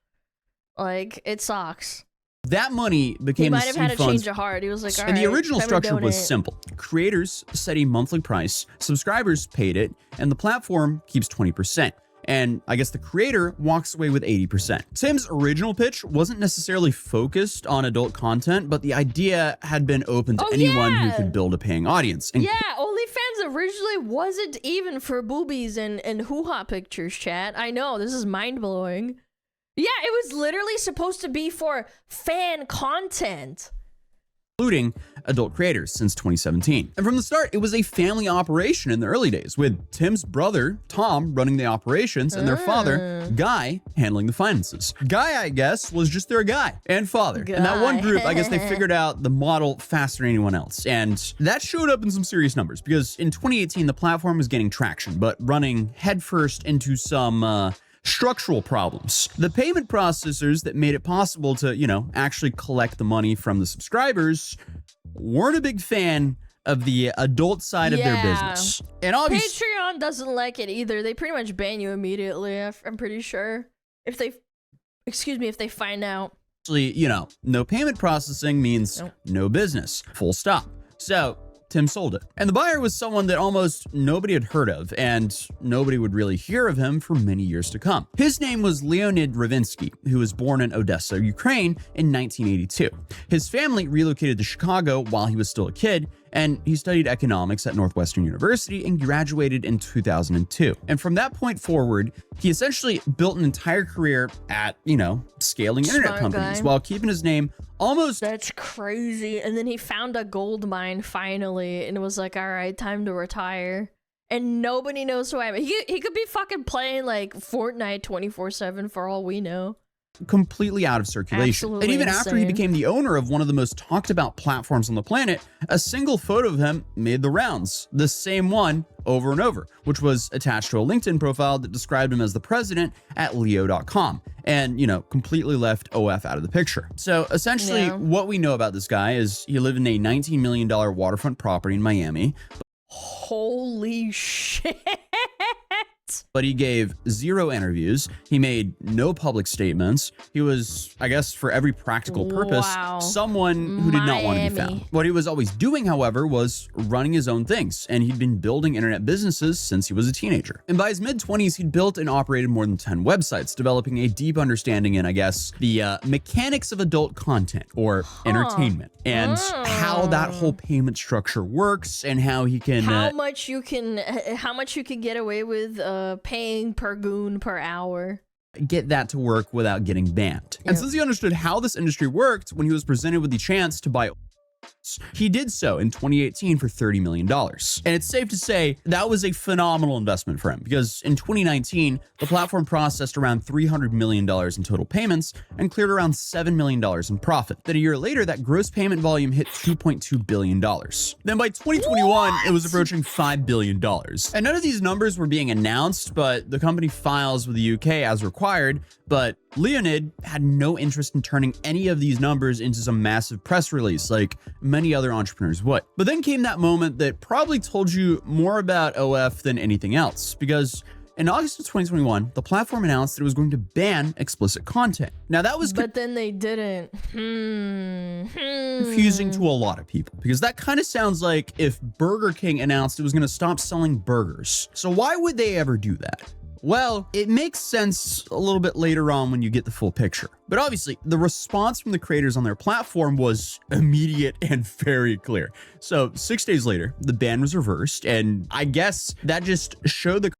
Like, it sucks. That money became He the might have seed had a funds. change of heart. He was like, all And right, the original time to structure was donate. simple. Creators set a monthly price, subscribers paid it, and the platform keeps 20%. And I guess the creator walks away with 80%. Tim's original pitch wasn't necessarily focused on adult content, but the idea had been open to anyone who could build a paying audience. And Yeah, OnlyFans originally wasn't even for boobies and hoo-ha pictures, chat. I know, this is mind-blowing. Yeah, it was literally supposed to be for fan content. including adult creators since 2017. And from the start, it was a family operation in the early days, with Tim's brother, Tom, running the operations and their father, Guy, handling the finances. Guy, I guess, was just their guy and father. And that one group, I guess they figured out the model faster than anyone else. And that showed up in some serious numbers because in 2018, the platform was gaining traction, but running headfirst into some structural problems. The payment processors that made it possible to, actually collect the money from the subscribers weren't a big fan of the adult side of their business. And obviously, Patreon doesn't like it either. They pretty much ban you immediately, I'm pretty sure. If they find out. No payment processing means no business. Full stop. So Tim sold it. And the buyer was someone that almost nobody had heard of, and nobody would really hear of him for many years to come. His name was Leonid Ravinsky, who was born in Odessa, Ukraine in 1982. His family relocated to Chicago while he was still a kid, and he studied economics at Northwestern University and graduated in 2002. And from that point forward, he essentially built an entire career at, scaling internet companies while keeping his name almost... That's crazy. And then he found a gold mine finally, and it was like, all right, time to retire. And nobody knows who I am. He could be fucking playing like Fortnite 24/7 for all we know. Completely out of circulation. Absolutely and even insane. after he became the owner of one of the most talked about platforms on the planet, a single photo of him made the rounds, the same one over and over, which was attached to a LinkedIn profile that described him as the president at leo.com and, completely left OF out of the picture. So essentially what we know about this guy is he lived in a $19 million waterfront property in Miami. Holy shit. But he gave 0 interviews. He made no public statements. He was, I guess, for every practical purpose, someone who did not want to be found. What he was always doing, however, was running his own things, and he'd been building internet businesses since he was a teenager. And by his mid-20s, he'd built and operated more than 10 websites, developing a deep understanding in, I guess, the mechanics of adult content or entertainment, and how that whole payment structure works, and how he can how much you can get away with paying per goon per hour. Get that to work without getting banned. And since he understood how this industry worked, when he was presented with the chance to buy, he did so in 2018 for $30 million. And it's safe to say that was a phenomenal investment for him because in 2019, the platform processed around $300 million in total payments and cleared around $7 million in profit. Then a year later, that gross payment volume hit $2.2 billion. Then by 2021, it was approaching $5 billion. And none of these numbers were being announced, but the company files with the UK as required. But Leonid had no interest in turning any of these numbers into some massive press release like many other entrepreneurs would. But then came that moment that probably told you more about OF than anything else, because in August of 2021, the platform announced that it was going to ban explicit content. Now that was but then they didn't. Confusing to a lot of people, because that kind of sounds like if Burger King announced it was going to stop selling burgers. So why would they ever do that? Well, it makes sense a little bit later on when you get the full picture. But obviously, the response from the creators on their platform was immediate and very clear. So 6 days later, the ban was reversed, and I guess that just showed the...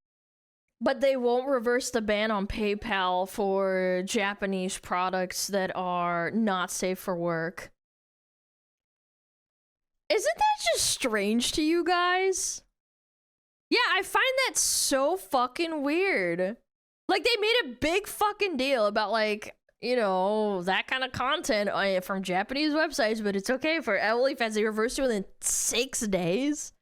But they won't reverse the ban on PayPal for Japanese products that are not safe for work. Isn't that just strange to you guys? Yeah, I find that so fucking weird. Like, they made a big fucking deal about, like, that kind of content from Japanese websites, but it's okay for OnlyFans. They reversed it within 6 days.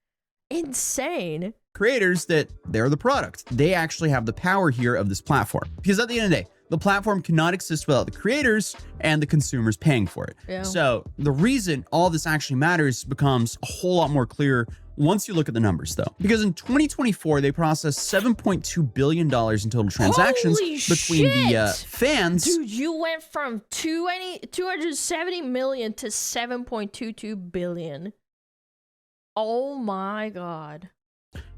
Insane. Creators that they're the product. They actually have the power here of this platform. Because at the end of the day, the platform cannot exist without the creators and the consumers paying for it. Yeah. So the reason all this actually matters becomes a whole lot more clear once you look at the numbers, though. Because in 2024, they processed $7.2 billion in total transactions between the fans. Dude, you went from 270 million to 7.22 billion. Oh my god.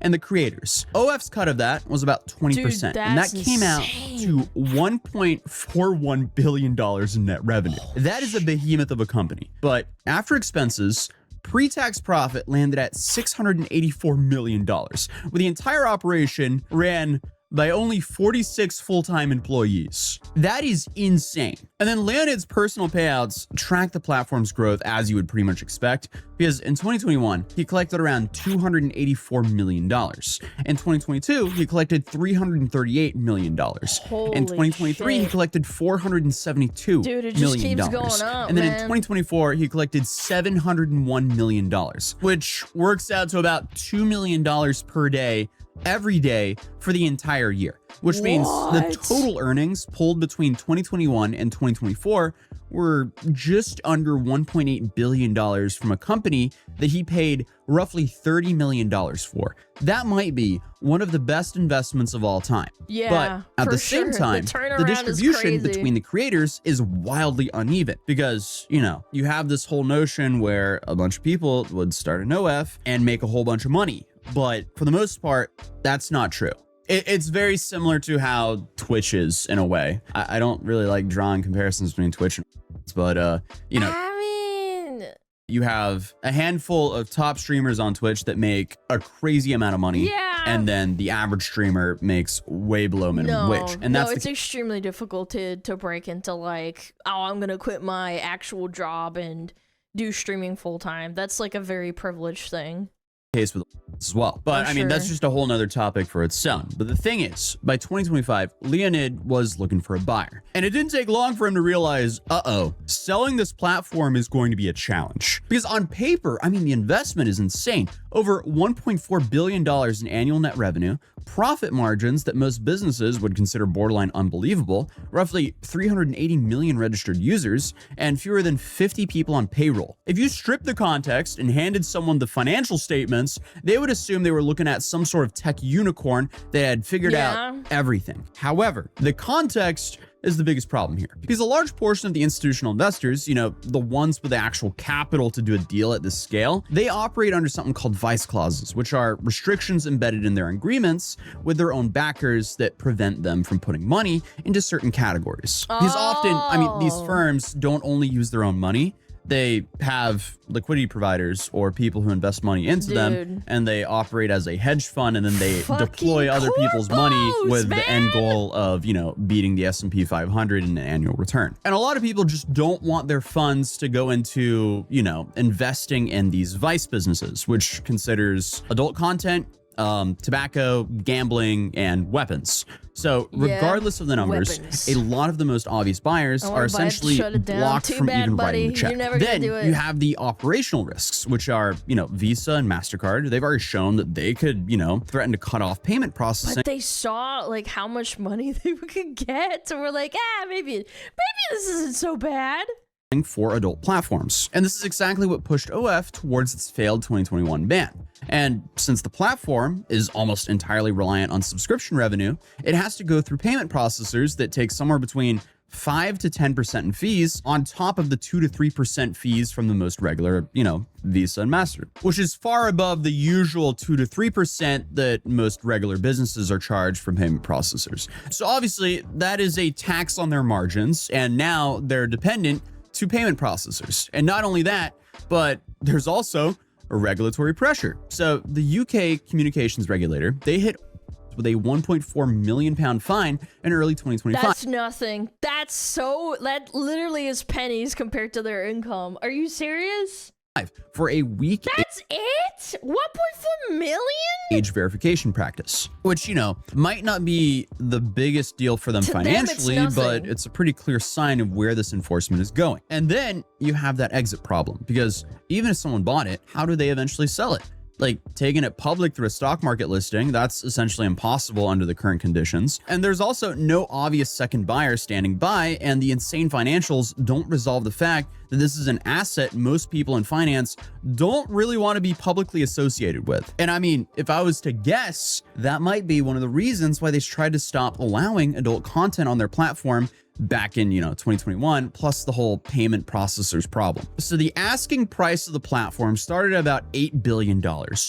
And the creators. OF's cut of that was about 20%. Dude, and that came out to $1.41 billion in net revenue. That is a behemoth of a company. But after expenses, pre-tax profit landed at $684 million, where the entire operation ran by only 46 full-time employees. That is insane. And then Leonid's personal payouts track the platform's growth as you would pretty much expect, because in 2021, he collected around $284 million. In 2022, he collected $338 million. Holy in 2023, shit. he collected $472 Dude, it just million. keeps going up, and then in man. 2024, he collected $701 million, which works out to about $2 million per day every day for the entire year, which means the total earnings pulled between 2021 and 2024 were just under $1.8 billion from a company that he paid roughly $30 million for. That might be one of the best investments of all time. Yeah, but at for the same sure. time, The turnaround the is distribution crazy. between the creators is wildly uneven because, you know, you have this whole notion where a bunch of people would start an OF and make a whole bunch of money. But for the most part, that's not true. It's very similar to how Twitch is in a way. I don't really like drawing comparisons between Twitch and but you know, I mean, you have a handful of top streamers on Twitch that make a crazy amount of money. Yeah. And then the average streamer makes way below minimum wage. And that's it's extremely difficult to break into like, oh, I'm gonna quit my actual job and do streaming full time. That's like a very privileged thing. Case with as well. But For I mean, that's sure. just a whole nother topic for its own. But the thing is, by 2025, Leonid was looking for a buyer. And it didn't take long for him to realize, selling this platform is going to be a challenge. Because on paper, I mean, the investment is insane. Over $1.4 billion in annual net revenue, profit margins that most businesses would consider borderline unbelievable, roughly 380 million registered users, and fewer than 50 people on payroll. If you strip the context and handed someone the financial statements, they would assume they were looking at some sort of tech unicorn that had figured out everything. However, the context is the biggest problem here. Because a large portion of the institutional investors, you know, the ones with the actual capital to do a deal at this scale, they operate under something called vice clauses, which are restrictions embedded in their agreements with their own backers that prevent them from putting money into certain categories. Because often, I mean, these firms don't only use their own money, they have liquidity providers or people who invest money into them, and they operate as a hedge fund, and then they deploy other people's money with the end goal of, you know, beating the S&P 500 in an annual return. And a lot of people just don't want their funds to go into, you know, investing in these vice businesses, which considers adult content, tobacco, gambling, and weapons. So regardless of the numbers, a lot of the most obvious buyers are essentially blocked from even writing the check. Then you have the operational risks, which are, you know, Visa and MasterCard. They've already shown that they could, you know, threaten to cut off payment processing. But they saw like how much money they could get, so we're like, maybe this isn't so bad. For adult platforms. And this is exactly what pushed OF towards its failed 2021 ban. And since the platform is almost entirely reliant on subscription revenue, it has to go through payment processors that take somewhere between 5 to 10% in fees on top of the 2 to 3% fees from the most regular, you know, Visa and Master, which is far above the usual 2 to 3% that most regular businesses are charged from payment processors. So obviously that is a tax on their margins, and now they're dependent to payment processors. And not only that, but there's also a regulatory pressure. So the UK communications regulator, they hit with a £1.4 million fine in early 2025. That's nothing. That literally is pennies compared to their income. Are you serious? For a weak That's it? 1.4 million? age verification practice, which, you know, might not be the biggest deal for them To them, financially, it's but nothing. it's a pretty clear sign of where this enforcement is going. And then you have that exit problem, because even if someone bought it, how do they eventually sell it? Like, taking it public through a stock market listing, that's essentially impossible under the current conditions. And there's also no obvious second buyer standing by, and the insane financials don't resolve the fact that this is an asset most people in finance don't really want to be publicly associated with. And I mean, if I was to guess, that might be one of the reasons why they tried to stop allowing adult content on their platform back in, 2021, plus the whole payment processors problem. So the asking price of the platform started at about $8 billion,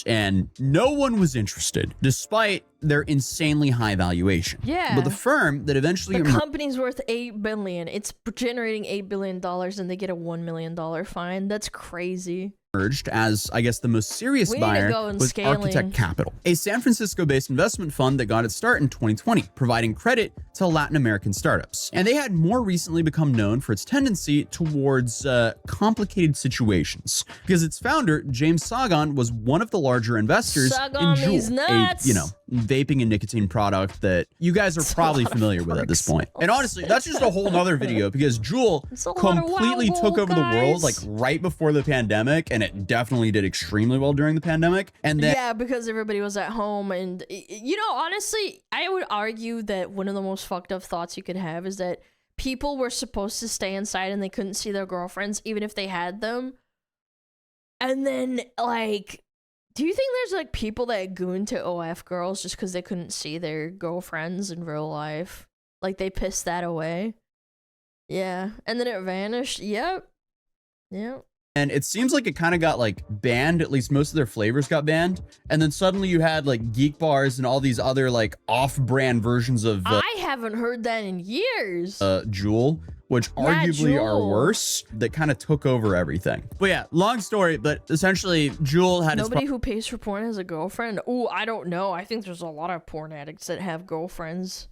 and no one was interested, despite their insanely high valuation. Yeah. But the firm that eventually the company's worth $8 billion. It's generating $8 billion, and they get a $1 million fine. That's crazy. Emerged as, I guess, the most serious buyer was Architect Capital, a San Francisco-based investment fund that got its start in 2020, providing credit to Latin American startups. And they had more recently become known for its tendency towards complicated situations, because its founder, James Sagan, was one of the larger investors in Juul, a, vaping and nicotine product that you guys are probably familiar with at this point. And honestly, that's just a whole nother video, because Juul completely took over the world like right before the pandemic, and it definitely did extremely well during the pandemic. And then yeah, because everybody was at home, and honestly, I would argue that one of the most fucked up thoughts you could have is that people were supposed to stay inside and they couldn't see their girlfriends even if they had them. And then like, do you think there's like people that goon to OF girls just because they couldn't see their girlfriends in real life? Like they pissed that away. Yeah, and then it vanished. Yep. And it seems like it kind of got like banned, at least most of their flavors got banned. And then suddenly you had like Geek Bars and all these other like off-brand versions of I haven't heard that in years. Juul, which arguably are worse, that kind of took over everything. But yeah, long story, but essentially Juul had nobody who pays for porn has a girlfriend. Ooh, I don't know. I think there's a lot of porn addicts that have girlfriends.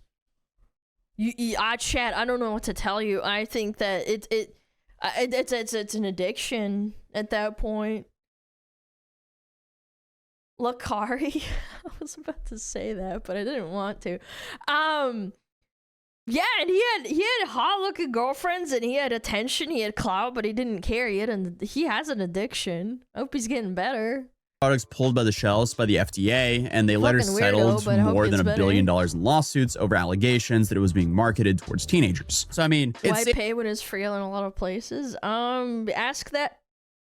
Chat, I don't know what to tell you. I think that it's an addiction at that point. Lakari, I was about to say that, but I didn't want to. Yeah, and he had hot looking girlfriends, and he had attention, he had clout, but he didn't carry it, and he has an addiction. I hope he's getting better. Products pulled by the shelves by the FDA, and they later settled for more than $1 billion in lawsuits over allegations that it was being marketed towards teenagers. So I mean, why pay when it's free in a lot of places? Ask that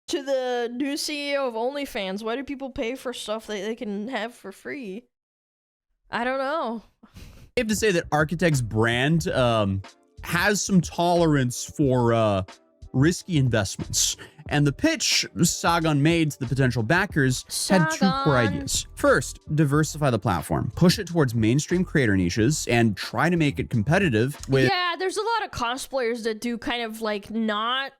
to the new CEO of OnlyFans. Why do people pay for stuff that they can have for free? I don't know. I have to say that Architect's brand has some tolerance for risky investments. And the pitch Sagan made to the potential backers had two core ideas. First, diversify the platform, push it towards mainstream creator niches, and try to make it competitive with... Yeah, there's a lot of cosplayers that do kind of like not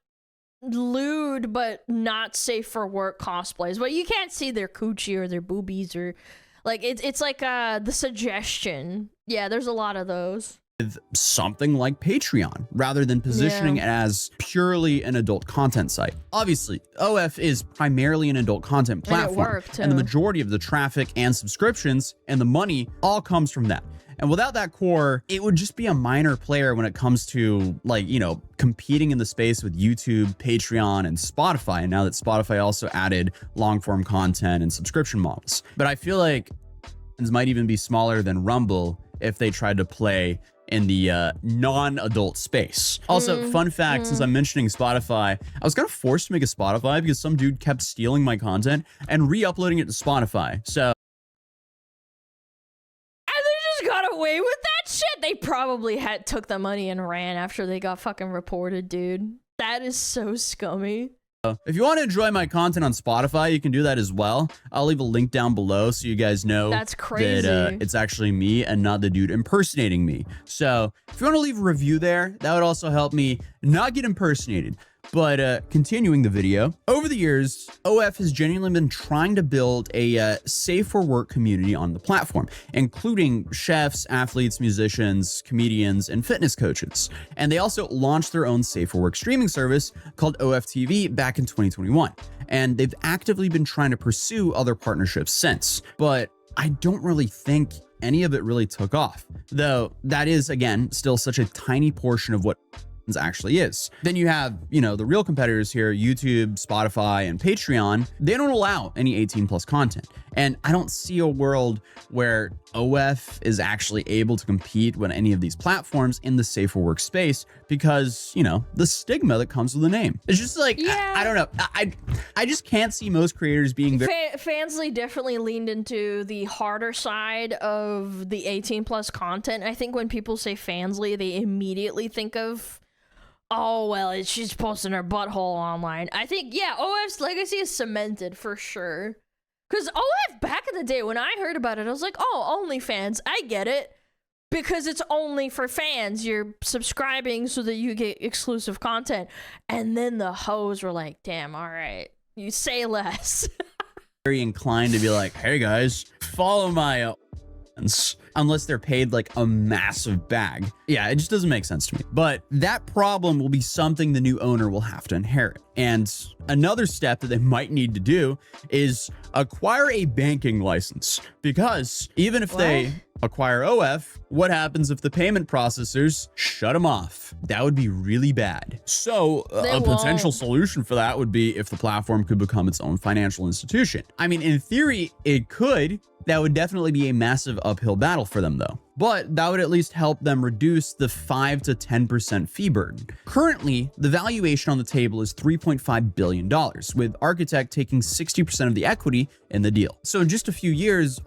lewd, but not safe for work cosplays. But you can't see their coochie or their boobies or... Like, it's like the suggestion. Yeah, there's a lot of those. With something like Patreon, rather than positioning it as purely an adult content site. Obviously, OF is primarily an adult content platform, and the majority of the traffic and subscriptions and the money all comes from that. And without that core, it would just be a minor player when it comes to, like, competing in the space with YouTube, Patreon, and Spotify. And now that Spotify also added long-form content and subscription models. But I feel like it might even be smaller than Rumble if they tried to play in the non-adult space. Also, fun fact, since I'm mentioning Spotify, I was kind of forced to make a Spotify because some dude kept stealing my content and re-uploading it to Spotify. So... And they just got away with that shit? They probably took the money and ran after they got fucking reported, dude. That is so scummy. If you want to enjoy my content on Spotify, you can do that as well. I'll leave a link down below so you guys know that's crazy. That it's actually me and not the dude impersonating me. So if you want to leave a review there, that would also help me not get impersonated. But continuing the video, over the years, OF has genuinely been trying to build a safe for work community on the platform, including chefs, athletes, musicians, comedians, and fitness coaches. And they also launched their own safe for work streaming service called OF TV back in 2021. And they've actively been trying to pursue other partnerships since. But I don't really think any of it really took off, though that is, again, still such a tiny portion of what actually is. Then you have, the real competitors here, YouTube, Spotify, and Patreon. They don't allow any 18+ content. And I don't see a world where OF is actually able to compete with any of these platforms in the safer work space because, the stigma that comes with the name. It's just like, I don't know. I just can't see most creators being very... Fansly definitely leaned into the harder side of the 18+ content. I think when people say Fansly, they immediately think of, oh, well, she's posting her butthole online. I think, OF's legacy is cemented for sure. Because OF back in the day when I heard about it, I was like, oh, OnlyFans, I get it. Because it's only for fans. You're subscribing so that you get exclusive content. And then the hoes were like, damn, all right, you say less. Very inclined to be like, hey guys, follow my unless they're paid like a massive bag. Yeah, it just doesn't make sense to me. But that problem will be something the new owner will have to inherit. And another step that they might need to do is acquire a banking license. Because even if they acquire OF, what happens if the payment processors shut them off? That would be really bad. So a potential solution for that would be if the platform could become its own financial institution. I mean, in theory, it could. That would definitely be a massive uphill battle for them though. But that would at least help them reduce the 5 to 10% fee burden. Currently, the valuation on the table is $3.5 billion, with Architect taking 60% of the equity in the deal. So in just a few years,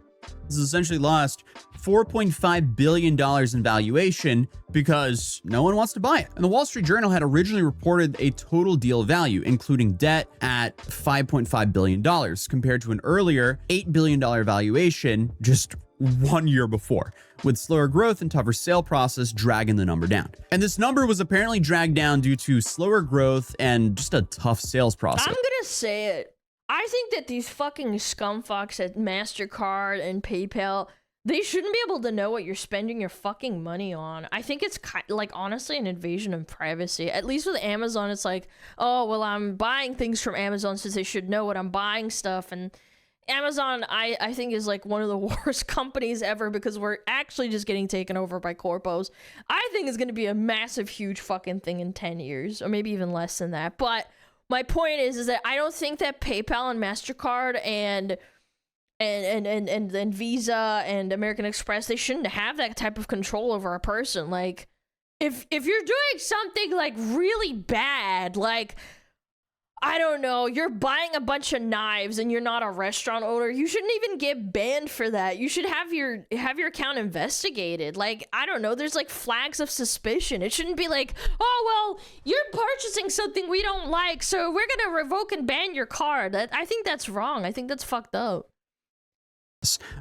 this has essentially lost $4.5 billion in valuation because no one wants to buy it. And the Wall Street Journal had originally reported a total deal value, including debt, at $5.5 billion, compared to an earlier $8 billion valuation just 1 year before, with slower growth and tougher sale process dragging the number down. And this number was apparently dragged down due to slower growth and just a tough sales process. I'm gonna say it. I think that these fucking scumfucks at MasterCard and PayPal, they shouldn't be able to know what you're spending your fucking money on. I think it's like honestly an invasion of privacy. At least with Amazon, it's like, oh, well, I'm buying things from Amazon, so they should know what I'm buying stuff. And Amazon, I think, is like one of the worst companies ever because we're actually just getting taken over by corpos. I think it's going to be a massive, huge fucking thing in 10 years, or maybe even less than that. But my point is that I don't think that PayPal and MasterCard and Visa and American Express, they shouldn't have that type of control over a person. Like, if you're doing something like really bad, like, I don't know, you're buying a bunch of knives and you're not a restaurant owner, you shouldn't even get banned for that. You should have your account investigated. Like, I don't know, there's like flags of suspicion. It shouldn't be like, oh, well, you're purchasing something we don't like, so we're gonna revoke and ban your card. I think that's wrong. I think that's fucked up.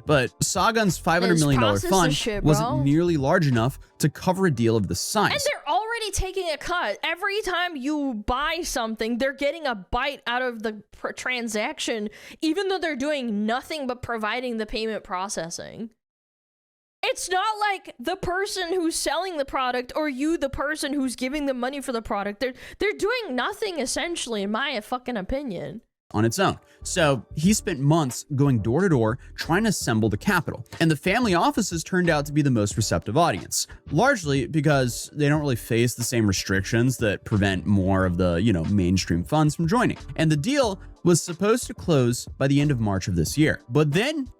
But Sagan's $500 million fund wasn't nearly large enough to cover a deal of this size. And they're already taking a cut. Every time you buy something, they're getting a bite out of the transaction, even though they're doing nothing but providing the payment processing. It's not like the person who's selling the product or you, the person who's giving the money for the product. They're doing nothing, essentially, in my fucking opinion, on its own. So he spent months going door to door trying to assemble the capital. And the family offices turned out to be the most receptive audience, largely because they don't really face the same restrictions that prevent more of the, mainstream funds from joining. And the deal was supposed to close by the end of March of this year. But then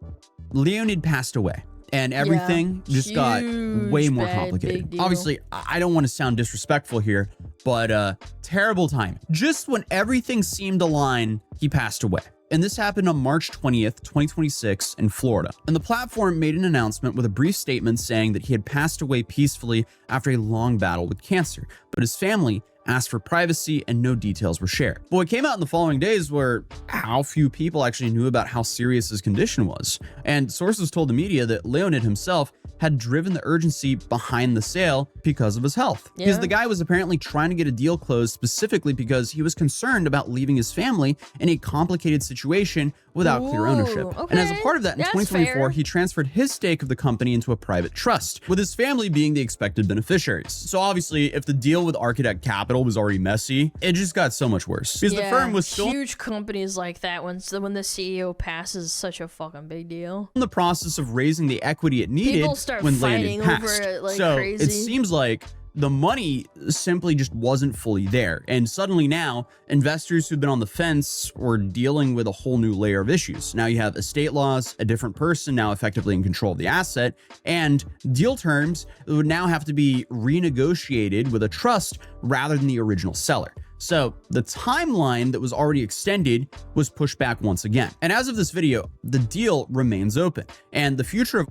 Leonid passed away. And everything just got way more complicated. Obviously, I don't want to sound disrespectful here, but terrible time. Just when everything seemed aligned, he passed away. And this happened on March 20th, 2026 in Florida. And the platform made an announcement with a brief statement saying that he had passed away peacefully after a long battle with cancer, but his family asked for privacy and no details were shared. But what came out in the following days were how few people actually knew about how serious his condition was. And sources told the media that Leonid himself had driven the urgency behind the sale because of his health. Because the guy was apparently trying to get a deal closed specifically because he was concerned about leaving his family in a complicated situation without clear ownership. And as a part of that, in 2024, he transferred his stake of the company into a private trust, with his family being the expected beneficiaries. So obviously, if the deal with Architect Capital was already messy, it just got so much worse. Because the firm was still huge companies like that, when the CEO passes, such a fucking big deal. In the process of raising the equity it needed when Leonid passed. Over it like so crazy. It seems like the money simply just wasn't fully there. And suddenly now, investors who've been on the fence were dealing with a whole new layer of issues. Now you have estate laws, a different person now effectively in control of the asset, and deal terms that would now have to be renegotiated with a trust rather than the original seller. So the timeline that was already extended was pushed back once again. And as of this video, the deal remains open, and the future of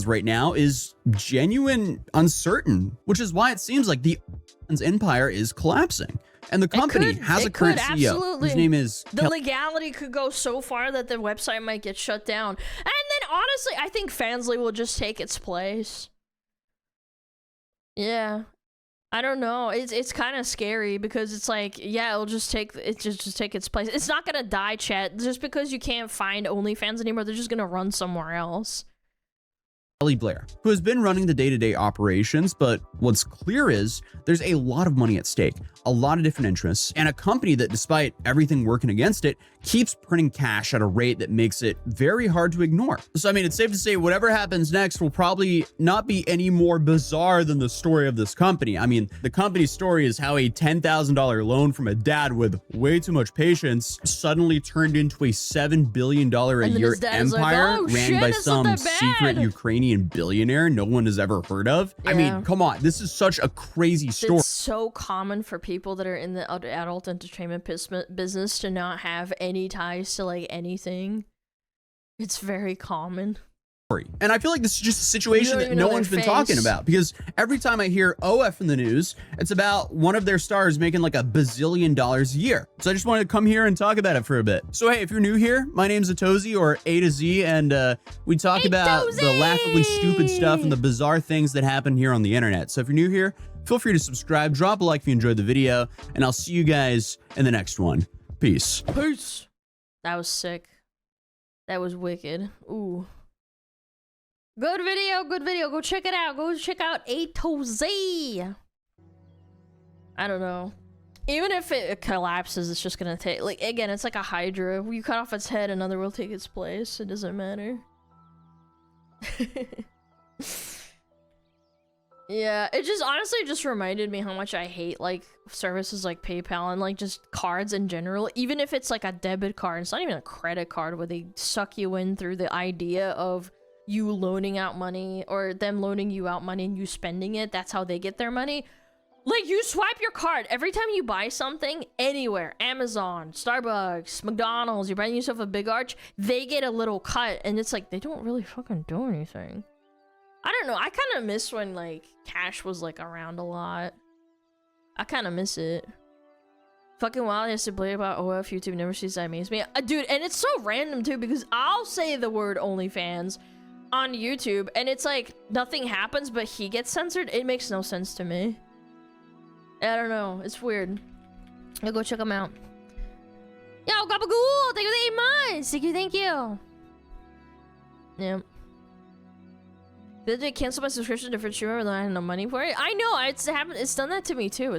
right now is genuine uncertain, which is why it seems like the empire is collapsing. And the company has a current CEO. Absolutely. His name is the legality could go so far that the website might get shut down. And then honestly, I think Fansly will just take its place. Yeah. I don't know. It's kind of scary because it's like, yeah, it'll just take its place. It's not gonna die, chat. Just because you can't find OnlyFans anymore, they're just gonna run somewhere else. Kelly Blair, who has been running the day-to-day operations, but what's clear is there's a lot of money at stake, a lot of different interests, and a company that, despite everything working against it, keeps printing cash at a rate that makes it very hard to ignore. So, I mean, it's safe to say whatever happens next will probably not be any more bizarre than the story of this company. I mean, the company's story is how a $10,000 loan from a dad with way too much patience suddenly turned into a $7 billion a year empire ran by some secret Ukrainian billionaire no one has ever heard of. Yeah. I mean, come on, this is such a crazy story. It's so common for people that are in the adult entertainment business to not have any ties to like anything. It's very common. And I feel like this is just a situation that no one's been talking about, because every time I hear OF in the news, it's about one of their stars making like $1 bazillion a year. So I just wanted to come here and talk about it for a bit. So hey, if you're new here, my name's Atozy, or A to Z, and we talk about the laughably stupid stuff and the bizarre things that happen here on the internet. So if you're new here, feel free to subscribe, drop a like if you enjoyed the video, and I'll see you guys in the next one. Peace. Peace. That was sick. That was wicked. Ooh. Good video, good video. Go check it out. Go check out A to Z. I don't know. Even if it collapses, it's just gonna take, like, again, it's like a Hydra. You cut off its head, another will take its place. It doesn't matter. Yeah, it just honestly just reminded me how much I hate like services like PayPal and like just cards in general. Even if it's like a debit card, it's not even a credit card where they suck you in through the idea of you loaning out money or them loaning you out money and you spending it. That's how they get their money. Like, you swipe your card every time you buy something anywhere, Amazon, Starbucks, McDonald's, you're buying yourself a Big Arch, they get a little cut, and it's like they don't really fucking do anything. I don't know. I kind of miss when like cash was like around a lot. I kind of miss it. Fucking wild has to play about OF YouTube never sees that amaze me. Dude, and it's so random too, because I'll say the word OnlyFans on YouTube and it's like nothing happens, but he gets censored. It makes no sense to me. I don't know. It's weird. I'll go check them out. Yo, Gabagool! Thank you very much! Thank you, thank you. Yeah. Did they cancel my subscription to streamer and I had no money for it? I know, it's happened. It's done that to me too.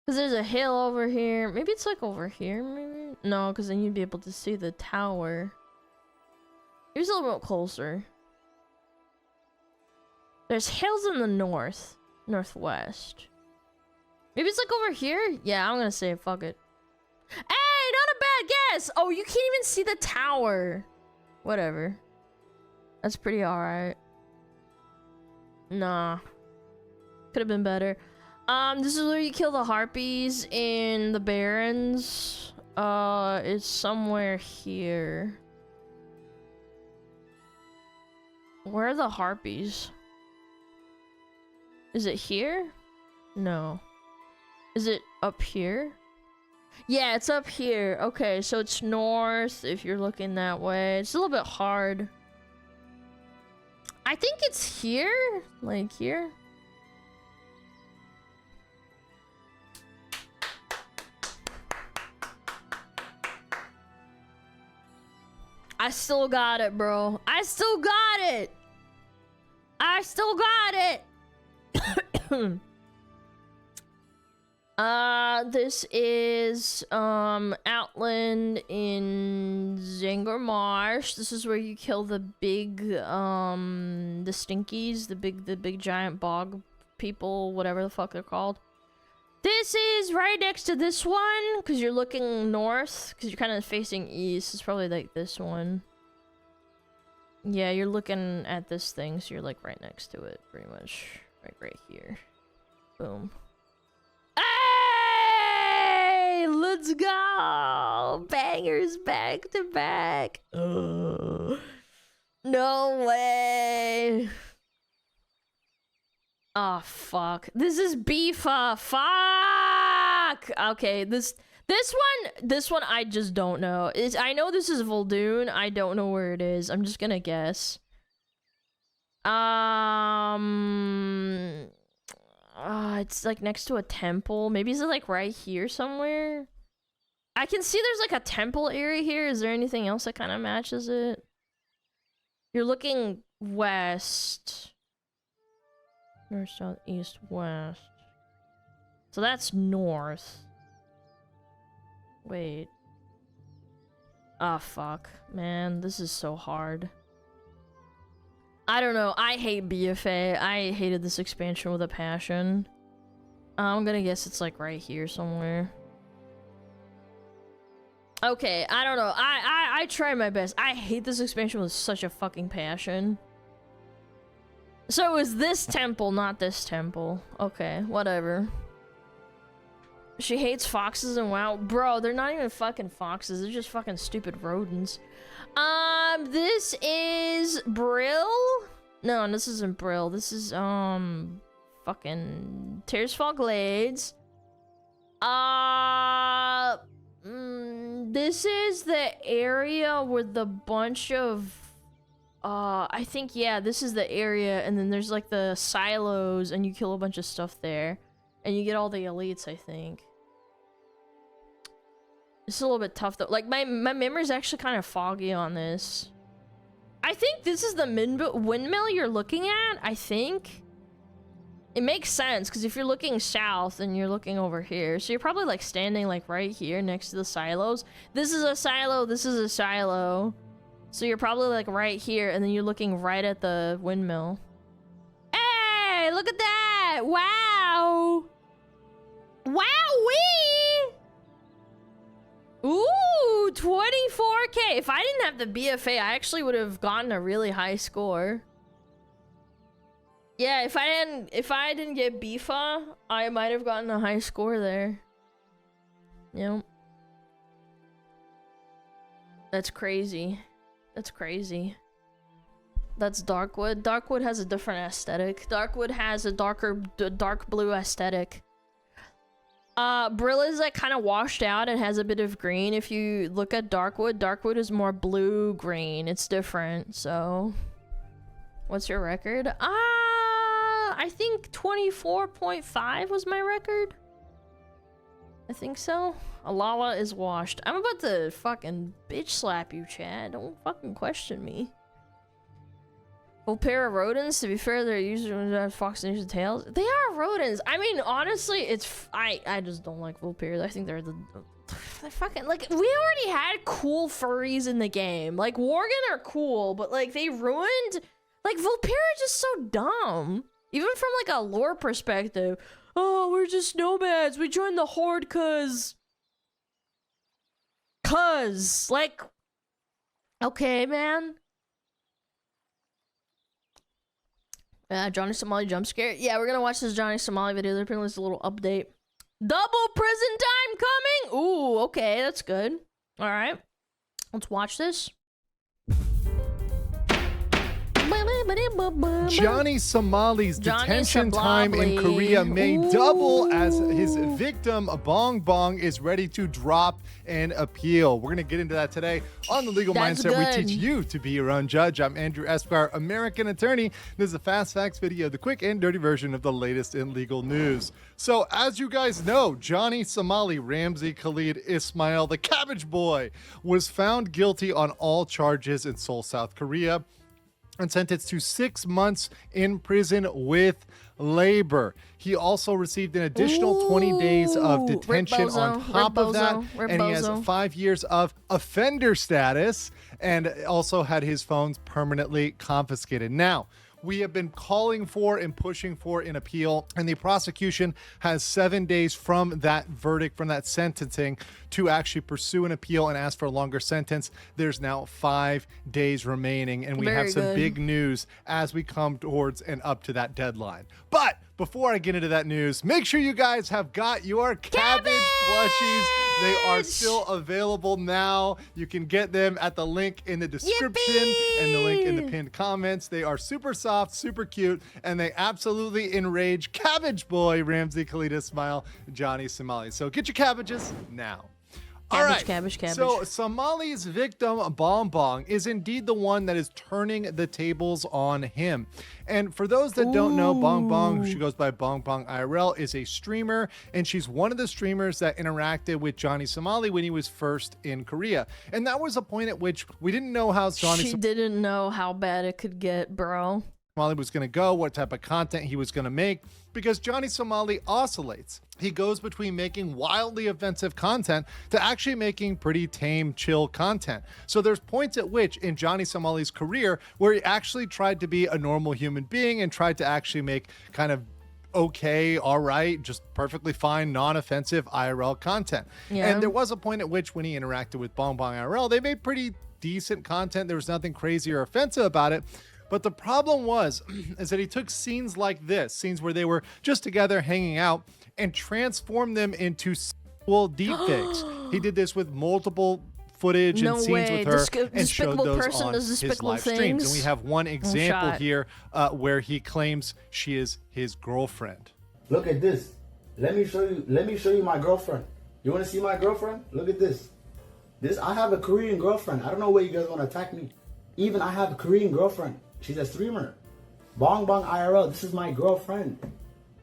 Because there's a hill over here. Maybe it's like over here, maybe? No, because then you'd be able to see the tower. Here's a little bit closer. There's hills in the northwest. Maybe it's like over here? Yeah, I'm gonna say it, fuck it. Hey, not a bad guess! Oh, you can't even see the tower. Whatever. That's pretty alright. Nah. Could have been better. This is where you kill the harpies in the barrens. It's somewhere here. Where are the harpies? Is it here? No. Is it up here? Yeah, it's up here. Okay, so it's north if you're looking that way. It's a little bit hard. I think it's here. Like here. I still got it, bro. I still got it. I still got it. This is Outland in Zanger Marsh. This is where you kill the big the stinkies, the big giant bog people, whatever the fuck they're called. This is right next to this one, because you're looking north, because you're kind of facing east. It's probably like this one. Yeah, you're looking at this thing, so you're like right next to it, pretty much. Right here. Boom. Hey! Let's go! Bangers back to back. No way. Oh, fuck. This is Beefa. Fuck! Okay, this one I just don't know. I know this is Voldoon. I don't know where it is. I'm just gonna guess. It's like next to a temple. Maybe is it like right here somewhere? I can see there's like a temple area here. Is there anything else that kind of matches it? You're looking west. North, south, east, west. So that's north. Wait. Ah, fuck. Man, this is so hard. I don't know. I hate BFA. I hated this expansion with a passion. I'm gonna guess it's like right here somewhere. Okay, I don't know. I try my best. I hate this expansion with such a fucking passion. So it was this temple, not this temple. Okay, whatever. She hates foxes and WoW. Bro, they're not even fucking foxes. They're just fucking stupid rodents. This is Brill? No, this isn't Brill. This is, fucking Tearsfall Glades. This is the area with the bunch of, I think, yeah, this is the area, and then there's, like, the silos, and you kill a bunch of stuff there. And you get all the elites, I think. It's a little bit tough, though. Like, my memory's actually kind of foggy on this. I think this is the windmill you're looking at, I think. It makes sense, because if you're looking south, and you're looking over here, so you're probably, like, standing, like, right here next to the silos. This is a silo, this is a silo. So you're probably, like, right here, and then you're looking right at the windmill. Hey, look at that! Wow! Wowee! Ooh, 24K. If I didn't have the BFA, I actually would have gotten a really high score. Yeah, if I didn't get BFA, I might have gotten a high score there. Yep. That's crazy. That's crazy. That's Darkwood. Darkwood has a different aesthetic. Darkwood has a dark blue aesthetic. Brill is like kind of washed out and has a bit of green. If you look at Darkwood, Darkwood is more blue-green. It's different, so... What's your record? I think 24.5 was my record. I think so. Alala is washed. I'm about to fucking bitch slap you, Chad. Don't fucking question me. Vulpera rodents. To be fair, they're usually fox and tails. They are rodents. I mean, honestly, it's I just don't like Vulpera. I think they're fucking like we already had cool furries in the game. Like Worgen are cool, but like they ruined like Vulpera is just so dumb. Even from like a lore perspective. Oh, we're just nomads. We joined the horde cause like okay, man. Johnny Somali jump scare. Yeah, we're gonna watch this Johnny Somali video. They're putting this little update. Double prison time coming. Ooh, okay, that's good. All right, let's watch this. Johnny Somali's detention time in Korea may double as his victim Bong Bong is ready to drop an appeal. We're going to get into that today on The Legal Mindset. We teach you to be your own judge. I'm Andrew Esquire, American attorney. This is a fast facts video, the quick and dirty version of the latest in legal news. So as you guys know, Johnny Somali Ramzi Khalid Ismail, the Cabbage Boy, was found guilty on all charges in Seoul, South Korea, and sentenced to 6 months in prison with labor. He also received an additional 20 days of detention on top of that, and he has 5 years of offender status and also had his phones permanently confiscated. Now, we have been calling for and pushing for an appeal, and the prosecution has 7 days from that verdict, from that sentencing, to actually pursue an appeal and ask for a longer sentence. There's now 5 days remaining, and we have some big news as we come towards and up to that deadline. But before I get into that news, make sure you guys have got your cabbage plushies. They are still available now. You can get them at the link in the description and the link in the pinned comments. They are super soft, super cute, and they absolutely enrage Cabbage Boy, Ramzi Khalid Ismail, Johnny Somali. So get your cabbages now. Cabbage. So Somali's victim, Bong Bong, is indeed the one that is turning the tables on him. And for those that don't know, Bong Bong, she goes by Bong Bong IRL, is a streamer, and she's one of the streamers that interacted with Johnny Somali when he was first in Korea. And that was a point at which we didn't know how Johnny didn't know how bad it could get, bro. Somali was going to go, what type of content he was going to make, because Johnny Somali oscillates. He goes between making wildly offensive content to actually making pretty tame, chill content. So there's points at which in Johnny Somali's career where he actually tried to be a normal human being and tried to actually make kind of okay, all right, just perfectly fine, non-offensive IRL content. Yeah. And there was a point at which when he interacted with Bong Bong IRL, they made pretty decent content. There was nothing crazy or offensive about it. But the problem is that he took scenes like this, scenes where they were just together hanging out, and transformed them into sexual deepfakes. He did this with multiple footage and scenes with her and showed those on his live streams. And we have one example here where he claims she is his girlfriend. Look at this. Let me show you my girlfriend. You want to see my girlfriend? Look at this. I have a Korean girlfriend. I don't know why you guys want to attack me. Even I have a Korean girlfriend. She's a streamer. Bong Bong IRL, this is my girlfriend.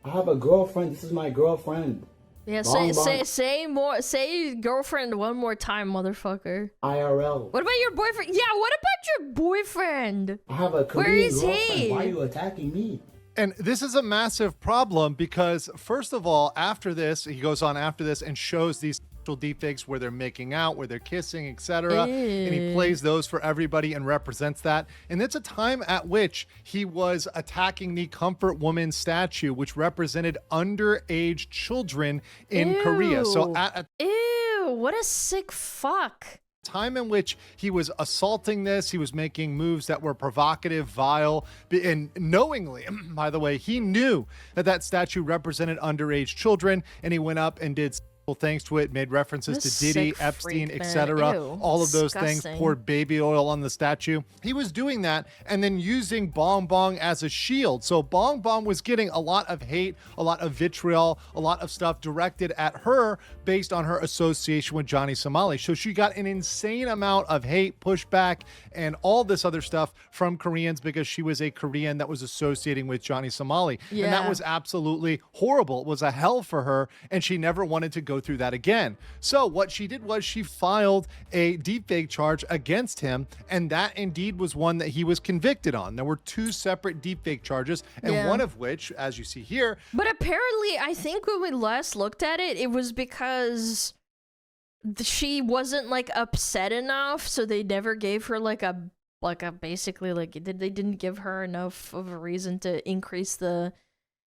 I have a girlfriend, this is my girlfriend. Yeah, say girlfriend one more time, motherfucker. IRL. What about your boyfriend? Yeah, what about your boyfriend? I have a Korean girlfriend. Why are you attacking me? And this is a massive problem because, first of all, after this, he goes on after this and shows these deepfakes where they're making out, where they're kissing, etc. And he plays those for everybody and represents that. And it's a time at which he was attacking the Comfort Woman statue, which represented underage children in Korea. So what a sick fuck. Time in which he was assaulting this, he was making moves that were provocative, vile, and knowingly, by the way, he knew that statue represented underage children, and he went up and did things to it, made references to Diddy, Epstein, etc. All of those things, poured baby oil on the statue. He was doing that and then using Bong Bong as a shield. So Bong Bong was getting a lot of hate, a lot of vitriol, a lot of stuff directed at her based on her association with Johnny Somali. So she got an insane amount of hate, pushback, and all this other stuff from Koreans because she was a Korean that was associating with Johnny Somali. And that was absolutely horrible. It was a hell for her, and she never wanted to go go through that again. So what she did was she filed a deepfake charge against him, and that indeed was one that he was convicted on. There were 2 separate deepfake charges, and one of which, as you see here. But apparently, I think when we last looked at it, it was because she wasn't like upset enough, so they never gave her like a basically like they didn't give her enough of a reason to increase the,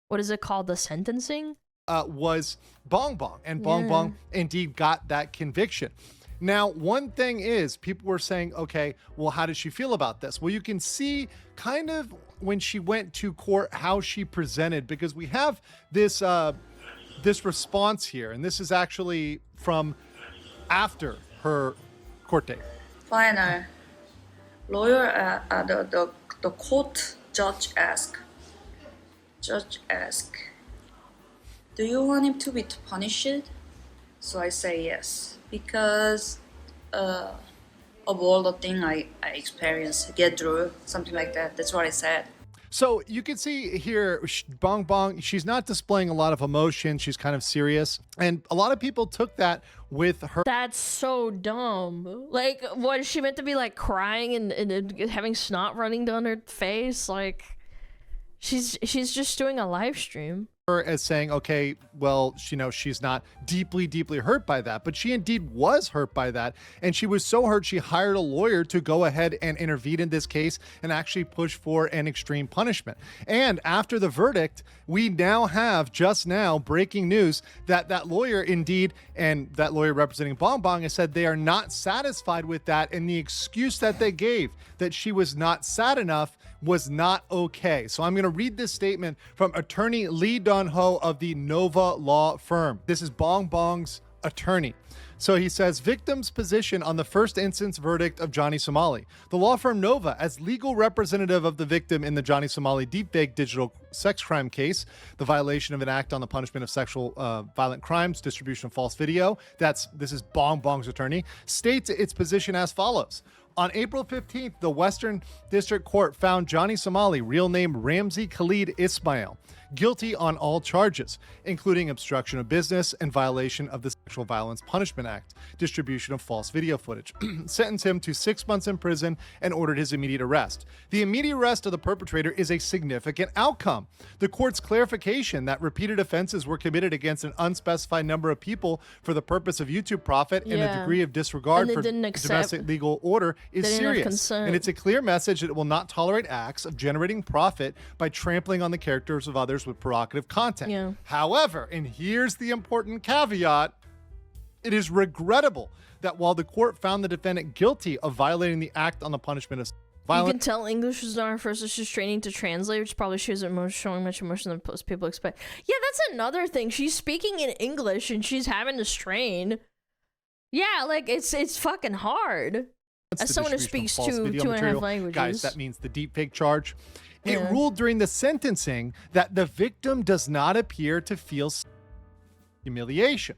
what is it called, the sentencing? Was Bong Bong, and Bong Bong indeed got that conviction. Now, one thing is, people were saying, okay, well, how does she feel about this? Well, you can see kind of when she went to court how she presented, because we have this this response here, and this is actually from after her court date. Final lawyer, the court judge asked, do you want him to be punished? So I say yes, because of all the thing I experienced, get through, something like that. That's what I said. So you can see here, Bong Bong, she's not displaying a lot of emotion. She's kind of serious. And a lot of people took that with her. That's so dumb. Like, what, is she meant to be like crying and having snot running down her face? Like, she's just doing a live stream. Her as saying, okay, well, she's not deeply hurt by that, but she indeed was hurt by that, and she was so hurt she hired a lawyer to go ahead and intervene in this case and actually push for an extreme punishment. And after the verdict, we now have just now breaking news that lawyer indeed, and that lawyer representing Bong Bong, has said they are not satisfied with that, and the excuse that they gave, that she was not sad enough, was not okay. So I'm going to read this statement from attorney Lee Don-ho of the Nova Law Firm. This is Bong Bong's attorney. So he says, victim's position on the first instance verdict of Johnny Somali. The law firm Nova, as legal representative of the victim in the Johnny Somali deepfake digital sex crime case, the violation of an act on the punishment of sexual violent crimes, distribution of false video, this is Bong Bong's attorney, states its position as follows. On April 15th, the Western District Court found Johnny Somali, real name Ramzi Khalid Ismail, guilty on all charges, including obstruction of business and violation of the Sexual Violence Punishment Act, distribution of false video footage, sentenced him to 6 months in prison and ordered his immediate arrest. The immediate arrest of the perpetrator is a significant outcome. The court's clarification that repeated offenses were committed against an unspecified number of people for the purpose of YouTube profit and a degree of disregard for domestic legal order is serious. And it's a clear message that it will not tolerate acts of generating profit by trampling on the characters of others with provocative content. However, and here's the important caveat, it is regrettable that while the court found the defendant guilty of violating the act on the punishment of violence. You can tell English is not her first, so she's training to translate, which probably she isn't showing much emotion than most people expect. Yeah, that's another thing. She's speaking in English and she's having to strain. Yeah, like it's fucking hard. As someone who speaks 2.5 languages. Guys, that means the deepfake charge. It ruled during the sentencing that the victim does not appear to feel humiliation.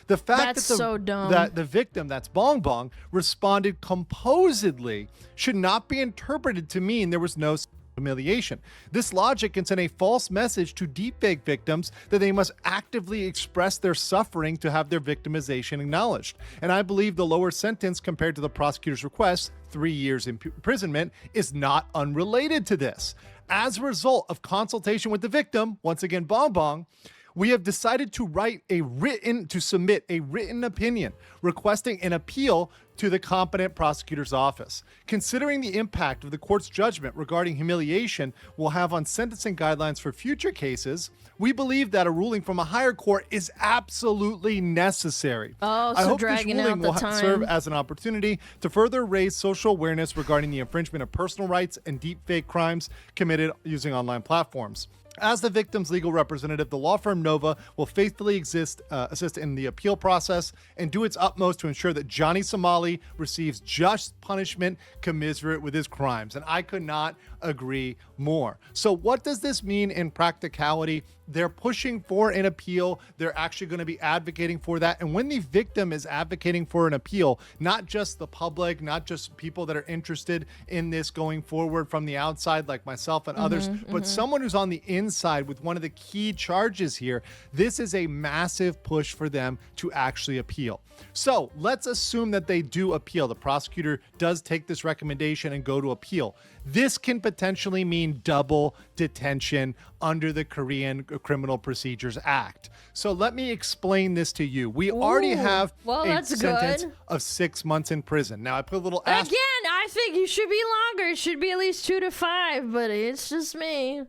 The fact that the victim, that's Bong Bong, responded composedly should not be interpreted to mean there was no humiliation. This logic can send a false message to deepfake victims that they must actively express their suffering to have their victimization acknowledged. And I believe the lower sentence compared to the prosecutor's request, 3 years imprisonment, is not unrelated to this. As a result of consultation with the victim, once again Bong Bong, we have decided to submit a written opinion requesting an appeal to the competent prosecutor's office. Considering the impact of the court's judgment regarding humiliation will have on sentencing guidelines for future cases, we believe that a ruling from a higher court is absolutely necessary. I hope this ruling will serve as an opportunity to further raise social awareness regarding the infringement of personal rights and deepfake crimes committed using online platforms. As the victim's legal representative, the law firm Nova will faithfully assist in the appeal process and do its utmost to ensure that Johnny Somali receives just punishment commensurate with his crimes. And I could not agree more. So what does this mean in practicality? They're pushing for an appeal. They're actually going to be advocating for that. And when the victim is advocating for an appeal, not just the public, not just people that are interested in this going forward from the outside, like myself and others, but someone who's on the inside with one of the key charges here, this is a massive push for them to actually appeal. So let's assume that they do appeal. The prosecutor does take this recommendation and go to appeal. This can potentially mean double detention under the Korean Criminal Procedures Act. So let me explain this to you. We already have a sentence of 6 months in prison. Now I put a little Again, I think you should be longer. It should be at least 2 to 5, but it's just me.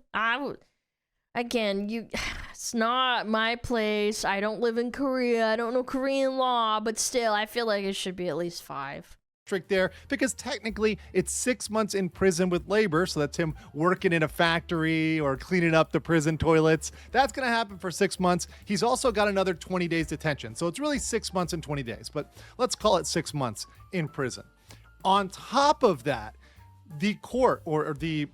Again, it's not my place. I don't live in Korea. I don't know Korean law, but still, I feel like it should be at least 5. Trick there, because technically it's 6 months in prison with labor, so that's him working in a factory or cleaning up the prison toilets. That's going to happen for 6 months. He's also got another 20 days detention, so it's really 6 months and 20 days, but let's call it 6 months in prison. On top of that, the court or the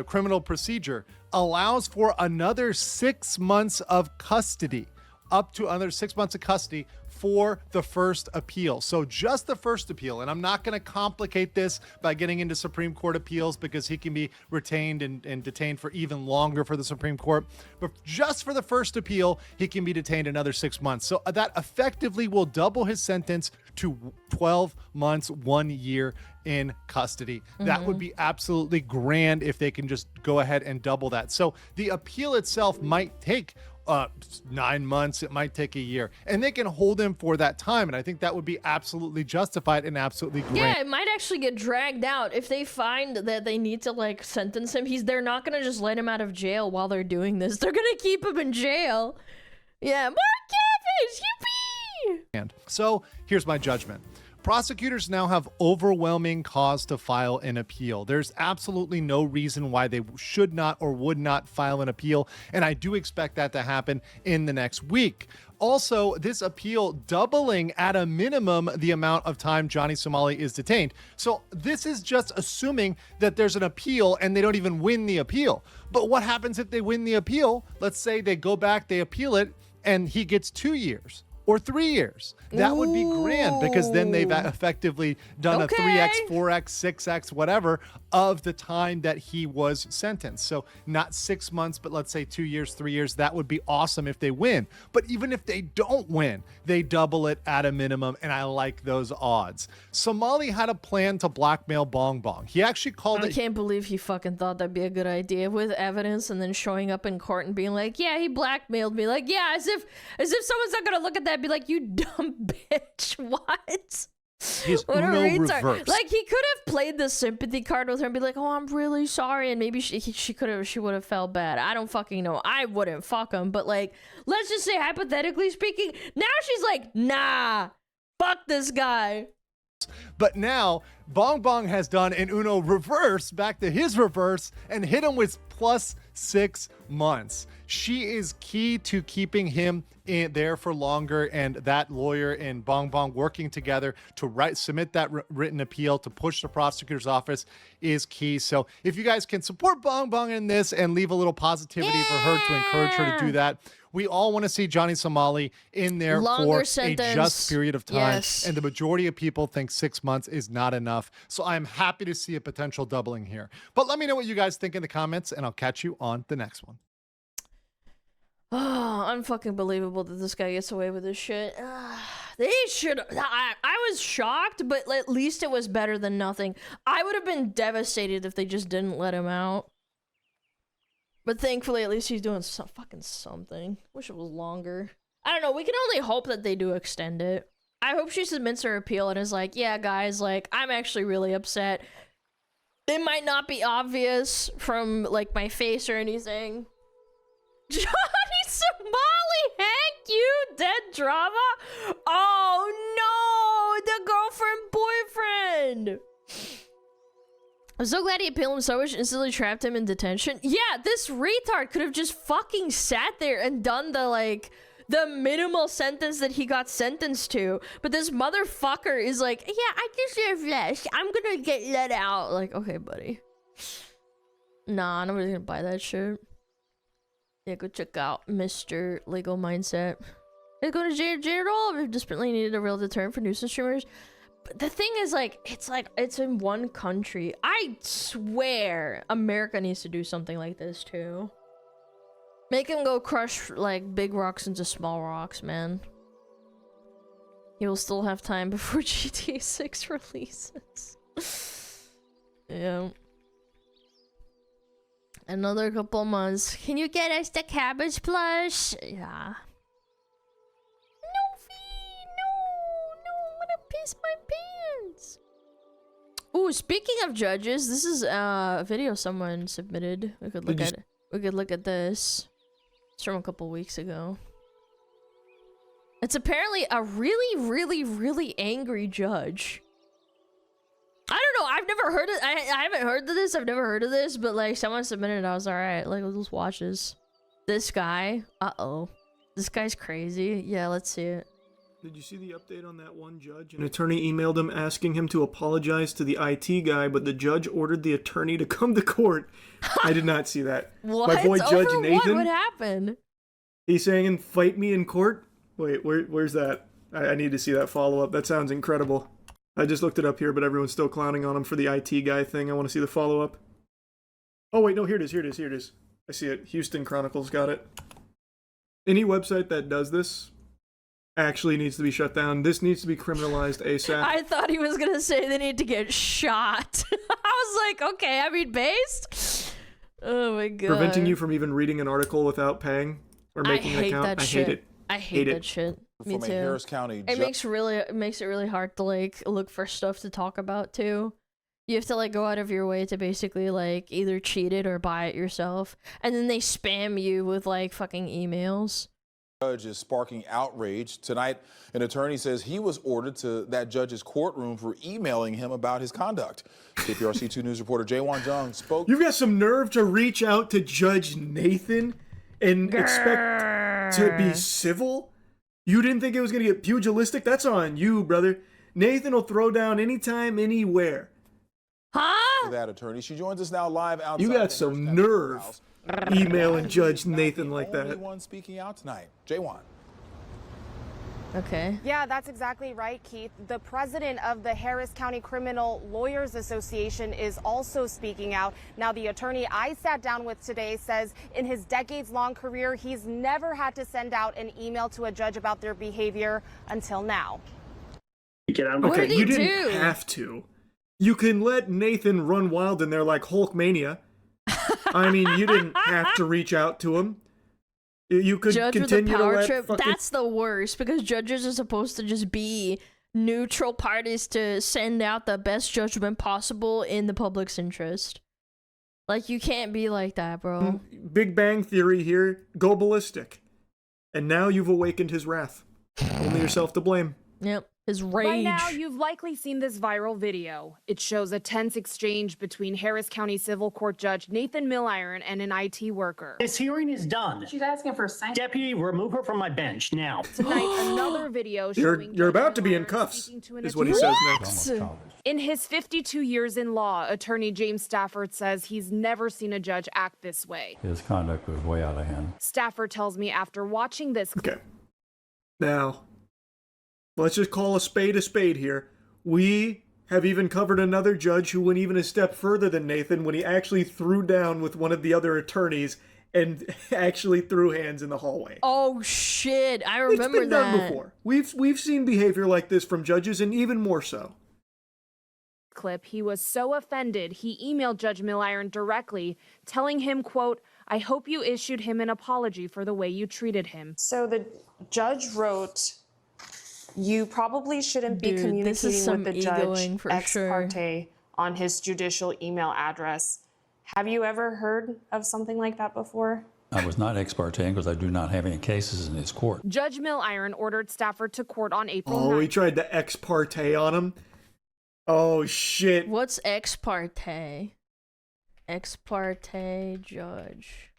criminal procedure allows for another 6 months of custody, up to another 6 months of custody for the first appeal. So just the first appeal, and I'm not going to complicate this by getting into Supreme Court appeals because he can be retained and detained for even longer for the Supreme Court. But just for the first appeal, he can be detained another 6 months. So that effectively will double his sentence to 12 months, 1 year in custody. That would be absolutely grand if they can just go ahead and double that. So the appeal itself might take 9 months, it might take a year, and they can hold him for that time, and I think that would be absolutely justified and absolutely great. Yeah, it might actually get dragged out if they find that they need to like sentence him. They're not gonna just let him out of jail while they're doing this. They're gonna keep him in jail. Yeah, more cabbage, yippee! And so here's my judgment. Prosecutors now have overwhelming cause to file an appeal. There's absolutely no reason why they should not or would not file an appeal, and I do expect that to happen in the next week. Also, this appeal doubling at a minimum the amount of time Johnny Somali is detained. So this is just assuming that there's an appeal and they don't even win the appeal. But what happens if they win the appeal? Let's say they go back, they appeal it, and he gets 2 years. Or 3 years. That would be grand because then they've effectively done a 3x, 4x, 6x, whatever of the time that he was sentenced. So not 6 months, but let's say 2 years, 3 years. That would be awesome if they win. But even if they don't win, they double it at a minimum, and I like those odds. Somali had a plan to blackmail Bong Bong. He actually called it... I can't believe he fucking thought that'd be a good idea with evidence and then showing up in court and being like, yeah, he blackmailed me. Like, yeah, as if someone's not gonna look at that and be like, you dumb bitch. What? He's Uno reverse. Like, he could have played the sympathy card with her and be like, oh, I'm really sorry, and maybe she would have felt bad. I don't fucking know. I wouldn't fuck him, but like, let's just say hypothetically speaking, now she's like, nah, fuck this guy. But now Bong Bong has done an Uno reverse back to his reverse and hit him with plus 6 months. She is key to keeping him in there for longer, and that lawyer and Bong Bong working together to submit that written appeal to push the prosecutor's office is key. So if you guys can support Bong Bong in this and leave a little positivity for her to encourage her to do that. We all want to see Johnny Somali in there for a just period of time. Yes. And the majority of people think 6 months is not enough. So I'm happy to see a potential doubling here. But let me know what you guys think in the comments, and I'll catch you on the next one. Oh, unfucking believable that this guy gets away with this shit. They should... I was shocked, but at least it was better than nothing. I would have been devastated if they just didn't let him out. But thankfully, at least he's doing fucking something. Wish it was longer. I don't know. We can only hope that they do extend it. I hope she submits her appeal and is like, yeah, guys, like, I'm actually really upset. It might not be obvious from, like, my face or anything. Johnny Somali, Hank, you dead drama? Oh, no! The girlfriend, boyfriend! I'm so glad he appealed him so much and instantly trapped him in detention. Yeah, this retard could have just fucking sat there and done the minimal sentence that he got sentenced to. But this motherfucker is like, yeah, I deserve less. I'm gonna get let out. Like, okay, buddy. Nah, nobody's gonna buy that shit. Yeah, go check out Mr. Legal Mindset. It's going to Jared All desperately needed a real deterrent for nuisance streamers. But the thing is, like, it's in one country. I swear America needs to do something like this too. Make him go crush like big rocks into small rocks, man. He will still have time before GTA 6 releases. Yeah. Another couple months. Can you get us the cabbage plush? Yeah. No, Fee! No, I'm gonna piss my pants. Ooh, speaking of judges, this is a video someone submitted. We could look at it. We could look at this. It's from a couple weeks ago. It's apparently a really angry judge. I don't know. I've never heard it. I haven't heard of this. I've never heard of this, but like someone submitted it. I was alright. Like, let's watch this. This guy. Uh-oh. This guy's crazy. Yeah, let's see it. Did you see the update on that one judge? An attorney emailed him asking him to apologize to the IT guy, but the judge ordered the attorney to come to court. I did not see that. What? My boy Judge Over Nathan. What happened? He's saying, "Fight me in court." Wait, where's that? I need to see that follow-up. That sounds incredible. I just looked it up here, but everyone's still clowning on him for the IT guy thing. I want to see the follow-up. Oh, wait, no, here it is. I see it. Houston Chronicles got it. Any website that does this actually needs to be shut down. This needs to be criminalized ASAP. I thought he was gonna say they need to get shot. I was like, okay, I mean, based? Oh my god. Preventing you from even reading an article without paying or making an account. I hate it. I hate that shit. Me From too. a Harris County It makes it really hard to like look for stuff to talk about too. You have to like go out of your way to basically like either cheat it or buy it yourself, and then they spam you with like fucking emails. Judge is sparking outrage. Tonight, an attorney says he was ordered to that judge's courtroom for emailing him about his conduct. KPRC2 News reporter Jaewon Jung spoke. You've got some nerve to reach out to Judge Nathan and expect to be civil? You didn't think it was going to get pugilistic? That's on you, brother. Nathan will throw down anytime, anywhere. Huh? That attorney. She joins us now live outside. You got some nerve emailing Judge Nathan like that. Only one speaking out tonight. Jaewon. Okay. Yeah, that's exactly right, Keith. The president of the Harris County Criminal Lawyers Association is also speaking out. Now, the attorney I sat down with today says in his decades-long career, he's never had to send out an email to a judge about their behavior until now. Okay, you didn't have to. You can let Nathan run wild in there like Hulkmania. I mean, you didn't have to reach out to him. You could Judge continue with a power to let trip. fucking... That's the worst, because judges are supposed to just be neutral parties to send out the best judgment possible in the public's interest. Like, you can't be like that, bro. Big Bang Theory here. Go ballistic. And now you've awakened his wrath. Only yourself to blame. Yep. His rage. By now, you've likely seen this viral video. It shows a tense exchange between Harris County Civil Court Judge Nathan Milliron and an IT worker. This hearing is done. She's asking for a sign. Deputy, remove her from my bench now. Tonight, another video showing You're about to be in cuffs, is what he says next. In his 52 years in law, attorney James Stafford says he's never seen a judge act this way. His conduct was way out of hand. Stafford tells me after watching this. Okay. Now, let's just call a spade here. We have even covered another judge who went even a step further than Nathan when he actually threw down with one of the other attorneys and actually threw hands in the hallway. Oh shit, I remember it's been done before. We've seen behavior like this from judges, and even more so. Clip, he was so offended he emailed Judge Milliron directly, telling him, quote, "I hope you issued him an apology for the way you treated him." So the judge wrote, "You probably shouldn't be communicating with the judge ex parte on his judicial email address." Have you ever heard of something like that before? I was not ex parte because I do not have any cases in his court. Judge Milliron ordered Stafford to court on April 9th. Oh, he tried to ex parte on him? Oh, shit. What's ex parte? Ex parte judge.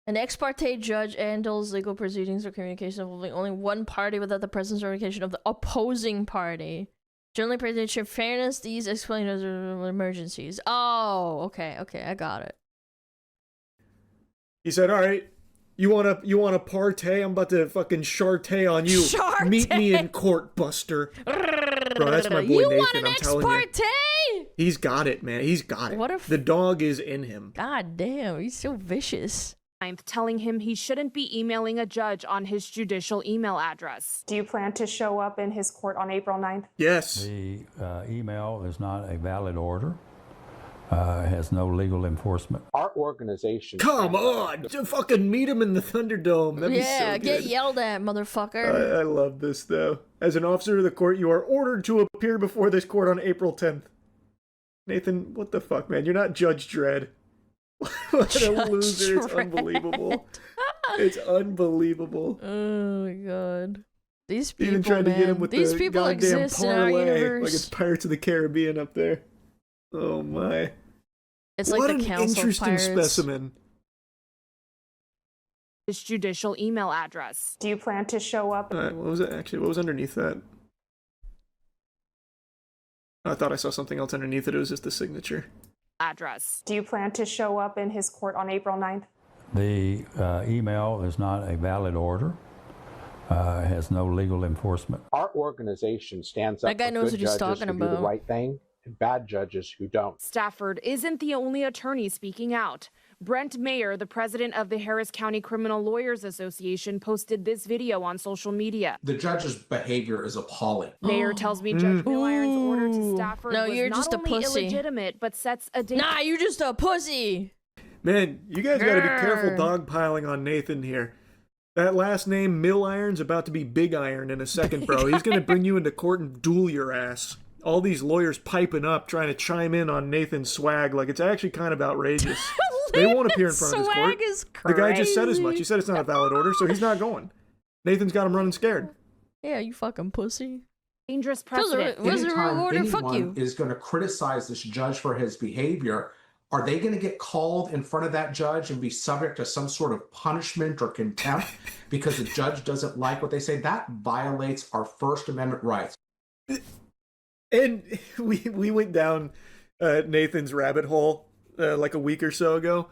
An ex parte judge handles legal proceedings or communication involving only one party without the presence or communication of the opposing party. Generally, presidential fairness. These explain as emergencies. Oh, okay, I got it. He said, "All right, you wanna partay? I'm about to fucking shartay on you. Shartay? Meet me in court, Buster." Bro, that's my boy You Nathan. want an I'm telling you. ex-parte? He's got it, man. He's got it. What if the dog is in him? God damn, he's so vicious. Telling him he shouldn't be emailing a judge on his judicial email address. Do you plan to show up in his court on April 9th? Yes. The email is not a valid order. Has no legal enforcement. Our organization. Come on, to fucking meet him in the Thunderdome. That'd be so Yeah, good. get yelled at, motherfucker. I love this though. As an officer of the court, you are ordered to appear before this court on April 10th. Nathan, what the fuck, man? You're not Judge Dredd. What a loser. It's unbelievable. It's unbelievable. Oh my god. These people, Even trying to get him with these the people goddamn exist in our parlay, universe. like it's Pirates of the Caribbean up there. Oh my. It's what like the an Council of interesting Pirates. specimen. His judicial email address. Do you plan to show up? What was it actually? What was underneath that? I thought I saw something else underneath it. It was just the signature. Address. Do you plan to show up in his court on April 9th? The email is not a valid order. Has no legal enforcement. Our organization stands up That guy for knows good what he's judges talking who do the about. right thing and bad judges who don't. Stafford isn't the only attorney speaking out. Brent Mayer, the president of the Harris County Criminal Lawyers Association, posted this video on social media. The judge's behavior is appalling. Mayer tells me Judge Milliron's order to Stafford No, was you're not just a only pussy. illegitimate, but sets a date. Nah, you're just a pussy. Man, you guys gotta be careful Grr. dogpiling on Nathan here. That last name, Mill Iron's about to be Big Iron in a second, bro. He's gonna bring you into court and duel your ass. All these lawyers piping up, trying to chime in on Nathan's swag, like it's actually kind of outrageous. They won't appear in front of his court. Swag is The guy just said as crazy. much. He said it's not a valid order, so he's not going. Nathan's got him running scared. Yeah, you fucking pussy. Dangerous What's the Anytime order? Fuck anyone you. is going to criticize this judge for his behavior, are they going to get called in front of that judge and be subject to some sort of punishment or contempt because the judge doesn't like what they say? That violates our First Amendment rights. And we went down Nathan's rabbit hole like a week or so ago.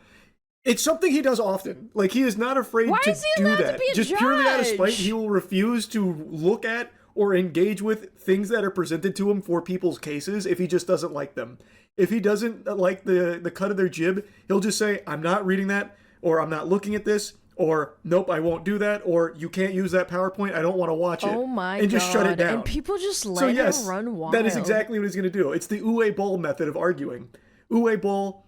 It's something he does often. Like, he is not afraid Why to is he do allowed to that. be a Just purely out of spite, judge? he will refuse to look at or engage with things that are presented to him for people's cases if he just doesn't like them. If he doesn't like the cut of their jib, he'll just say, I'm not reading that, or I'm not looking at this, or nope, I won't do that, or you can't use that PowerPoint, I don't want to watch it. Oh my and just shut it God. down. And people just let So yes, him run wild. that is exactly what he's going to do. It's the Uwe Boll method of arguing. Uwe Boll,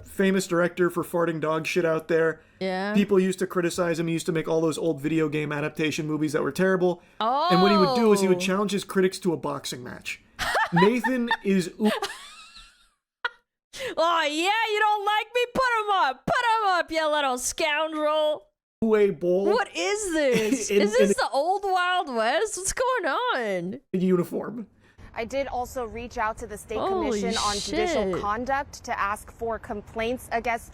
famous director for farting dog shit out there. Yeah. People used to criticize him. He used to make all those old video game adaptation movies that were terrible. Oh. And what he would do is he would challenge his critics to a boxing match. Nathan is... Oh, yeah, you don't like me? Put him up. Put him up, you little scoundrel. Uwe Boll. What is this? In- is this in- the old Wild West? What's going on? In uniform. I did also reach out to the State Holy Commission on Judicial shit. Conduct to ask for complaints against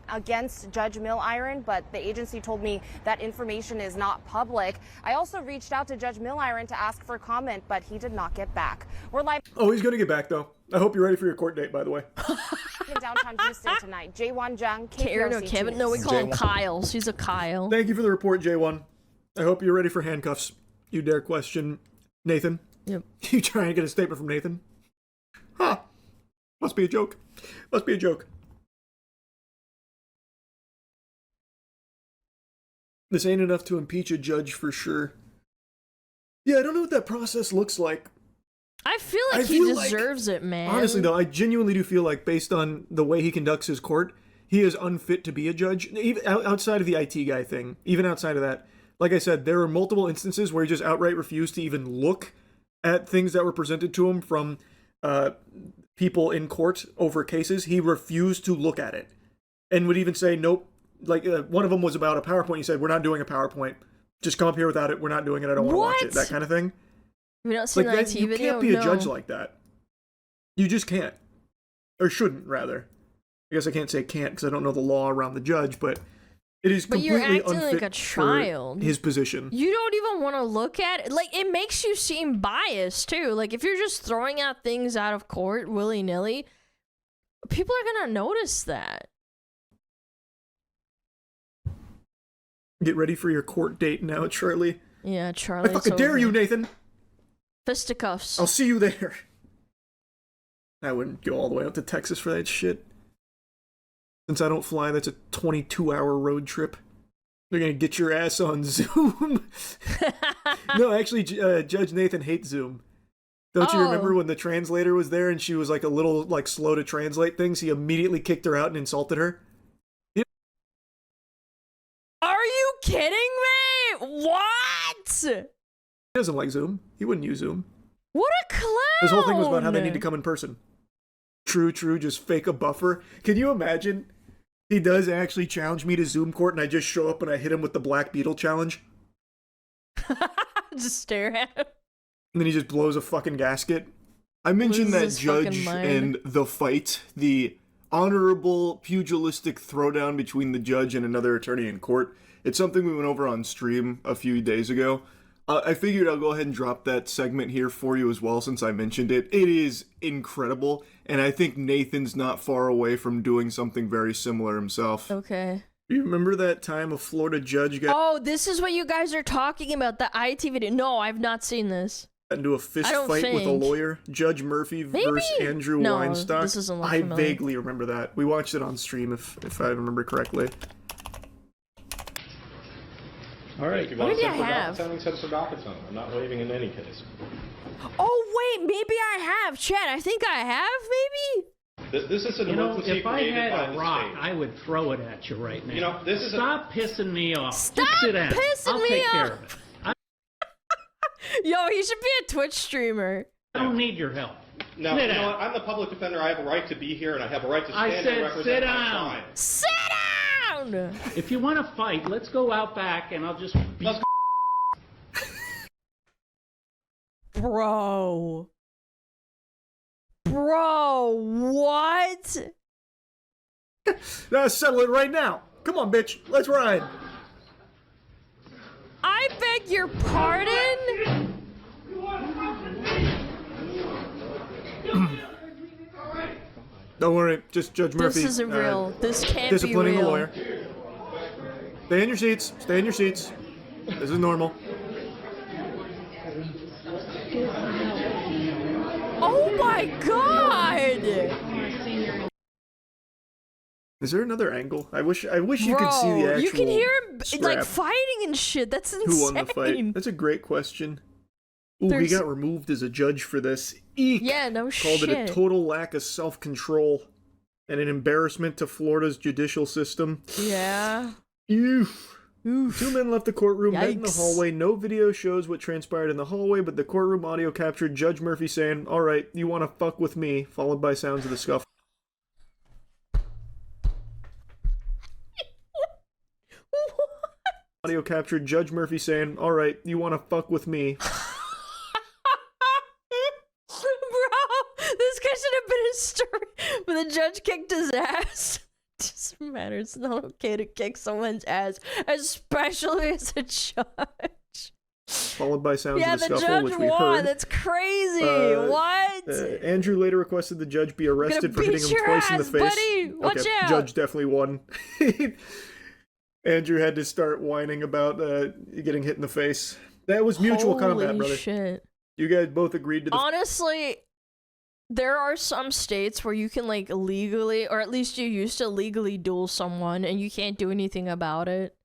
Judge Milliron, but the agency told me that information is not public. I also reached out to Judge Milliron to ask for comment, but he did not get back. We're live Oh, he's going to get back, though. I hope you're ready for your court date, by the way. in downtown Houston tonight. Jaewon Jung, Karen or KPRC Kevin? 2 No, we News. call him Kyle. She's a Kyle. Thank you for the report, J1. I hope you're ready for handcuffs. You dare question Nathan? Yep. You trying to get a statement from Nathan? Huh. Must be a joke. Must be a joke. This ain't enough to impeach a judge for sure. Yeah, I don't know what that process looks like. I feel like I he feel like- deserves it, man. Honestly, though, I genuinely do feel like, based on the way he conducts his court, he is unfit to be a judge. Even outside of the IT guy thing, even outside of that, like I said, there are multiple instances where he just outright refused to even look at things that were presented to him from people in court over cases. He refused to look at it and would even say, nope. Like, one of them was about a PowerPoint. He said, we're not doing a PowerPoint. Just come up here without it. We're not doing it. I don't want to watch it. That kind of thing. Have you not seen Like, the that, IT you video? can't be a judge No. like that. You just can't. Or shouldn't, rather. I guess I can't say can't because I don't know the law around the judge, but It is But you're completely acting like unfit a child. for his position. You don't even want to look at it. Like, it makes you seem biased, too. Like, if you're just throwing out things out of court willy-nilly, people are going to notice that. Get ready for your court date now, Charlie. Yeah, Charlie. I fucking dare you, Nathan. Fisticuffs. I'll see you there. I wouldn't go all the way out to Texas for that shit. Since I don't fly, that's a 22-hour road trip. They're gonna get your ass on Zoom. No, actually, Judge Nathan hates Zoom. Don't you remember when the translator was there and she was like a little like slow to translate things? He immediately kicked her out and insulted her. Are you kidding me? What? He doesn't like Zoom. He wouldn't use Zoom. What a clown! His whole thing was about how they need to come in person. True, just fake a buffer. Can you imagine? He does actually challenge me to Zoom court and I just show up and I hit him with the Black Beetle challenge. Just stare at him. And then he just blows a fucking gasket. I mentioned that judge and the fight, the honorable pugilistic throwdown between the judge and another attorney in court. It's something we went over on stream a few days ago. I figured I'll go ahead and drop that segment here for you as well since I mentioned it. It is incredible, and I think Nathan's not far away from doing something very similar himself. Okay. You remember that time a Florida judge got Oh, this is what you guys are talking about, the IT video. No, I've not seen this. into a fist fight with a lawyer? Judge Murphy versus Andrew Weinstock? This doesn't look I familiar. vaguely remember that. We watched it on stream, if I remember correctly. All right. What did I have? I'm not waiving in any case. Oh, wait, maybe I have. Chad, I think I have, maybe? This is an You know, emergency if I created had by a the rock, state. I would throw it at you right now. You know, this is Stop pissing me off. Stop Just sit down. pissing I'll me take care off. of it. Yo, he should be a Twitch streamer. I don't need your help. No, Sit you know down. what? I'm the public defender. I have a right to be here, and I have a right to I stand said and represent sit my down. client. Sit down! If you want to fight, let's go out back and I'll just beat Bro. Bro, what? Let's settle it right now. Come on, bitch. Let's ride. I beg your pardon? Don't worry. Just Judge Murphy. This isn't real. This can't be disciplining real. the lawyer. Stay in your seats. Stay in your seats. This is normal. Oh my god! Is there another angle? I wish you could see the actual you can hear him like scrap. fighting and shit. That's insane. Who won the fight? That's a great question. Ooh, he There's- got removed as a judge for this. Eek! Yeah, no Called shit. it a total lack of self-control and an embarrassment to Florida's judicial system. Yeah. Oof. Two men left the courtroom, met in the Yikes. hallway. No video shows what transpired in the hallway, but the courtroom audio captured Judge Murphy saying, "All right, you want to fuck with me," followed by sounds of the scuffle. Audio captured Judge Murphy saying, "All right, you want to fuck with me." Bro, this guy should have been in story, but the judge kicked his ass. It doesn't matter. It's not okay to kick someone's ass, especially as a judge. Followed by sounds Yeah, of the the scuffle, judge which we won. heard. That's crazy. What? Andrew later requested the judge be arrested for hitting beat him your twice in the ass, face. buddy. Watch out. Judge definitely won. Andrew had to start whining about getting hit in the face. That was mutual combat, Holy brother. shit. You guys both agreed to the. Honestly, there are some states where you can like legally, or at least you used to legally duel someone and you can't do anything about it.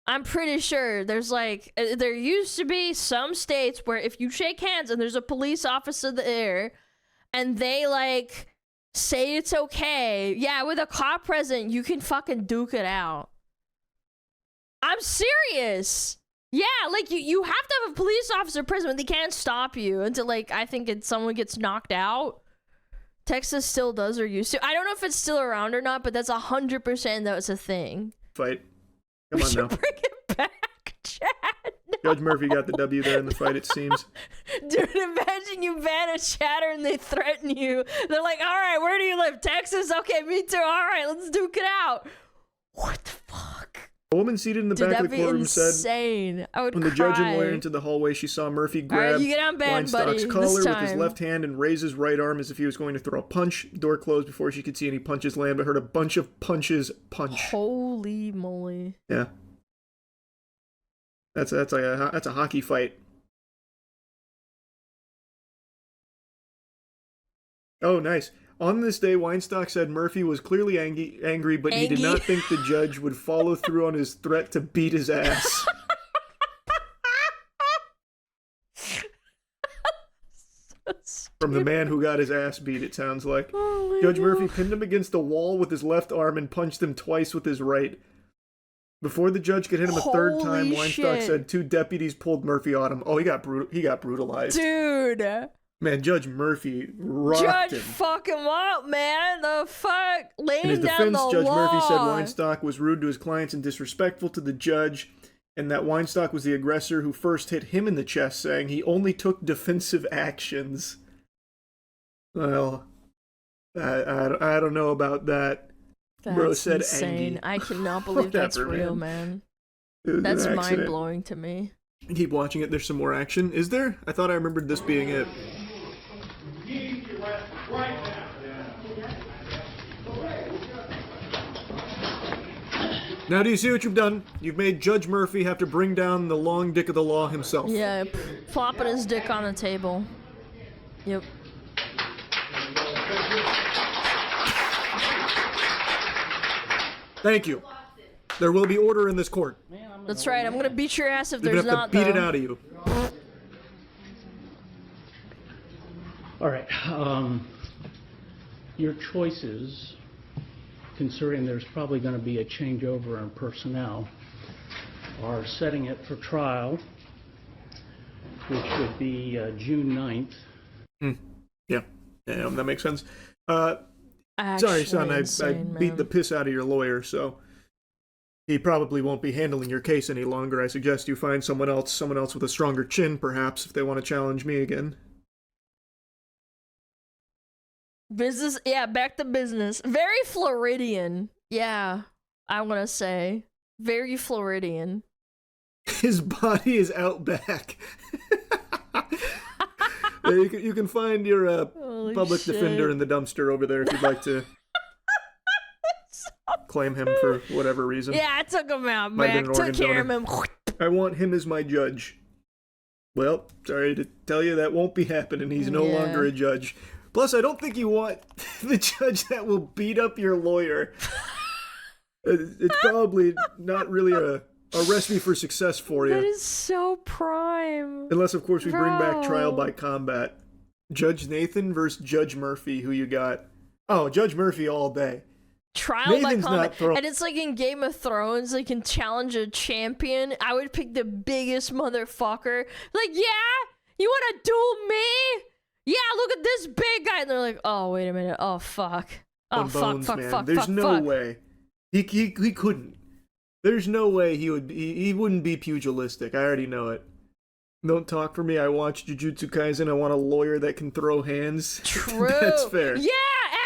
I'm pretty sure there's like, there used to be some states where if you shake hands and there's a police officer there and they like say it's okay, yeah, with a cop present, you can fucking duke it out. I'm serious. Yeah, like you have to have a police officer present, but they can't stop you until like I think someone gets knocked out. Texas still does or used to. I don't know if it's still around or not, but that's 100% that was a thing. Fight. Come on now. Bring it back, Chad. Judge Murphy got the W there in the fight, it seems. Dude, imagine you ban a chatter and they threaten you. They're like, all right, where do you live? Texas? Okay, me too. All right, let's duke it out. A woman seated in the Dude, back of that'd the be courtroom said, insane. I would when cry. the judge and lawyer entered the hallway, she saw Murphy grab you get on band, Weinstock's buddy, collar this with his time. left hand and raise his right arm as if he was going to throw a punch. Door closed before she could see any punches land, but heard a bunch of punches punch. Holy moly. Yeah. That's a hockey fight. Oh, nice. On this day, Weinstock said Murphy was clearly angry, but he did not think the judge would follow through on his threat to beat his ass. From the man who got his ass beat, it sounds like. Oh Judge Murphy pinned him against a wall with his left arm and punched him twice with his right. Before the judge could hit him a third time, Holy Weinstock shit. said 2 deputies pulled Murphy on him. Oh, he got brutalized. Dude. Man, Judge Murphy rocked Judge, him. fuck him up, man. The fuck? In Laying his down defense, the Judge law. Murphy said Weinstock was rude to his clients and disrespectful to the judge, and that Weinstock was the aggressor who first hit him in the chest, saying he only took defensive actions. Well, I don't know about that. Bro That's said insane. Angie. I cannot believe that's Whatever, real, man. It was an That's accident. mind-blowing to me. Keep watching it. There's some more action. Is there? I thought I remembered this being it. Now do you see what you've done? You've made Judge Murphy have to bring down the long dick of the law himself. Yeah, flopping his dick on the table. Yep. Thank you. There will be order in this court. That's right. I'm gonna beat your ass if You're there's gonna have not. to beat it though. out of you. All right. Your choices, considering there's probably going to be a changeover in personnel, are setting it for trial, which would be June 9th. Yeah, that makes sense. Actually Sorry, son, I insane, beat man. the piss out of your lawyer, so he probably won't be handling your case any longer. I suggest you find someone else with a stronger chin, perhaps, if they want to challenge me again. Business, yeah, back to business. Very Floridian. Yeah, I want to say. Very Floridian. His body is out back. Yeah, you can find your Holy public shit. defender in the dumpster over there if you'd like to claim him for whatever reason. Yeah, I took him out, Might have man. been an Took care of organ him. I want him as my judge. Well, sorry to tell you that won't be happening. He's no Yeah. longer a judge. Plus, I don't think you want the judge that will beat up your lawyer. It's probably not really a recipe for success for you. That is so prime. Unless, of course, we bring back trial Bro. by combat. Judge Nathan versus Judge Murphy. Who you got? Oh, Judge Murphy all day. Trial by Nathan's combat. not throw- And it's like in Game of Thrones, they can challenge a champion. I would pick the biggest motherfucker. Like, yeah? You want to duel me? Yeah, look at this big guy. And they're like, oh, wait a minute. Oh, fuck. Oh, on fuck, bones, fuck, man. fuck, There's fuck, no fuck. way. He couldn't. There's no way he would. He wouldn't be pugilistic. I already know it. Don't talk for me. I watched Jujutsu Kaisen. I want a lawyer that can throw hands. True. That's fair. Yeah,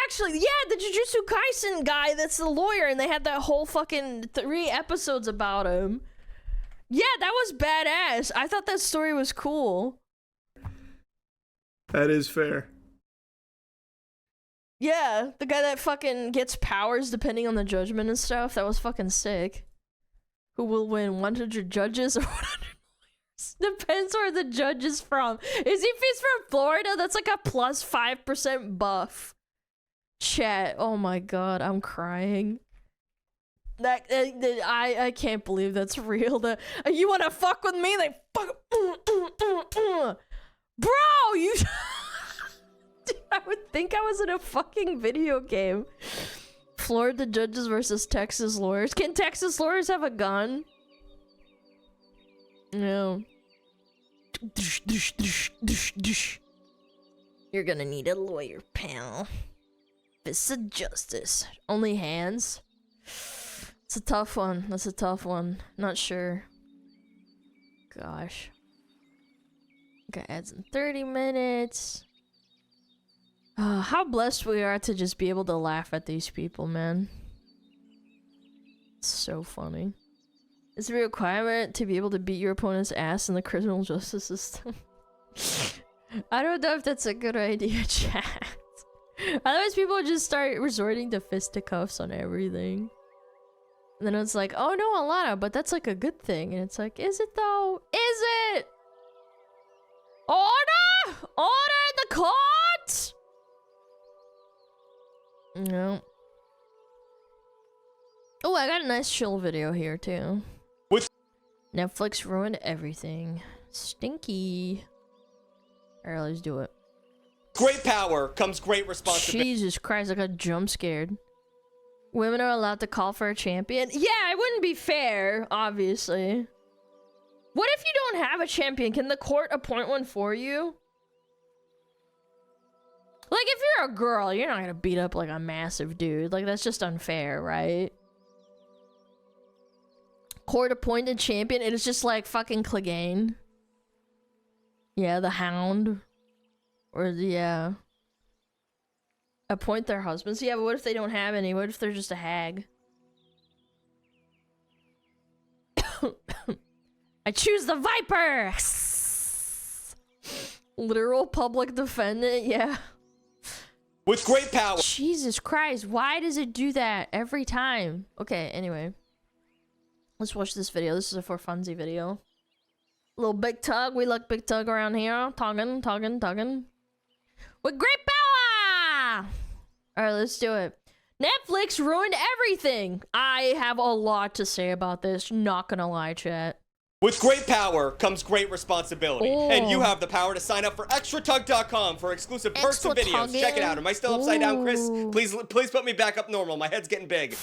actually, yeah, the Jujutsu Kaisen guy that's the lawyer, and they had that whole fucking 3 episodes about him. Yeah, that was badass. I thought that story was cool. That is fair. Yeah, the guy that fucking gets powers depending on the judgment and stuff. That was fucking sick. Who will win, 100 judges or 100 lawyers? Depends where the judge is from. If he's from Florida, that's like a plus 5% buff. Chat. Oh my god, I'm crying. I can't believe that's real. You want to fuck with me? Like, fuck. Bro, you... Dude, I would think I was in a fucking video game. Florida judges versus Texas lawyers. Can Texas lawyers have a gun? No. You're gonna need a lawyer, pal. Fists of justice. Only hands? It's a tough one. That's a tough one. Not sure. Gosh. Okay, adds in 30 minutes. How blessed we are to just be able to laugh at these people, man. That's so funny. It's a requirement to be able to beat your opponent's ass in the criminal justice system. I don't know if that's a good idea, chat. Otherwise, people just start resorting to fisticuffs on everything. And then it's like, oh no, Alana, but that's like a good thing. And it's like, is it though? Is it? Order! Order in the court! No. Oh, I got a nice chill video here too. With Netflix ruined everything. Stinky. Alright, let's do it. great power comes great responsibility. Jesus Christ, I got jump scared. Women are allowed to call for a champion? Yeah, it wouldn't be fair, obviously. What if you don't have a champion? Can the court appoint one for you? Like, if you're a girl, you're not gonna beat up like a massive dude. Like, that's just unfair, right? Court appointed champion, it is just like fucking Clegane. Yeah, the Hound. Or the, yeah. Appoint their husbands. Yeah, but what if they don't have any? What if they're just a hag? I choose the Viper! Literal public defendant, yeah. With great power. Jesus Christ, why does it do that every time? Okay, anyway. Let's watch this video. This is a for funsy video. Little big tug. We like big tug around here. Tugging. With great power! Alright, let's do it. Netflix ruined everything. I have a lot to say about this. Not gonna lie, chat. With great power comes great responsibility. Oh. And you have the power to sign up for extratug.com for exclusive perks and videos. Extra Check it out. Am I still upside down, Chris? Ooh. Please put me back up normal. My head's getting big.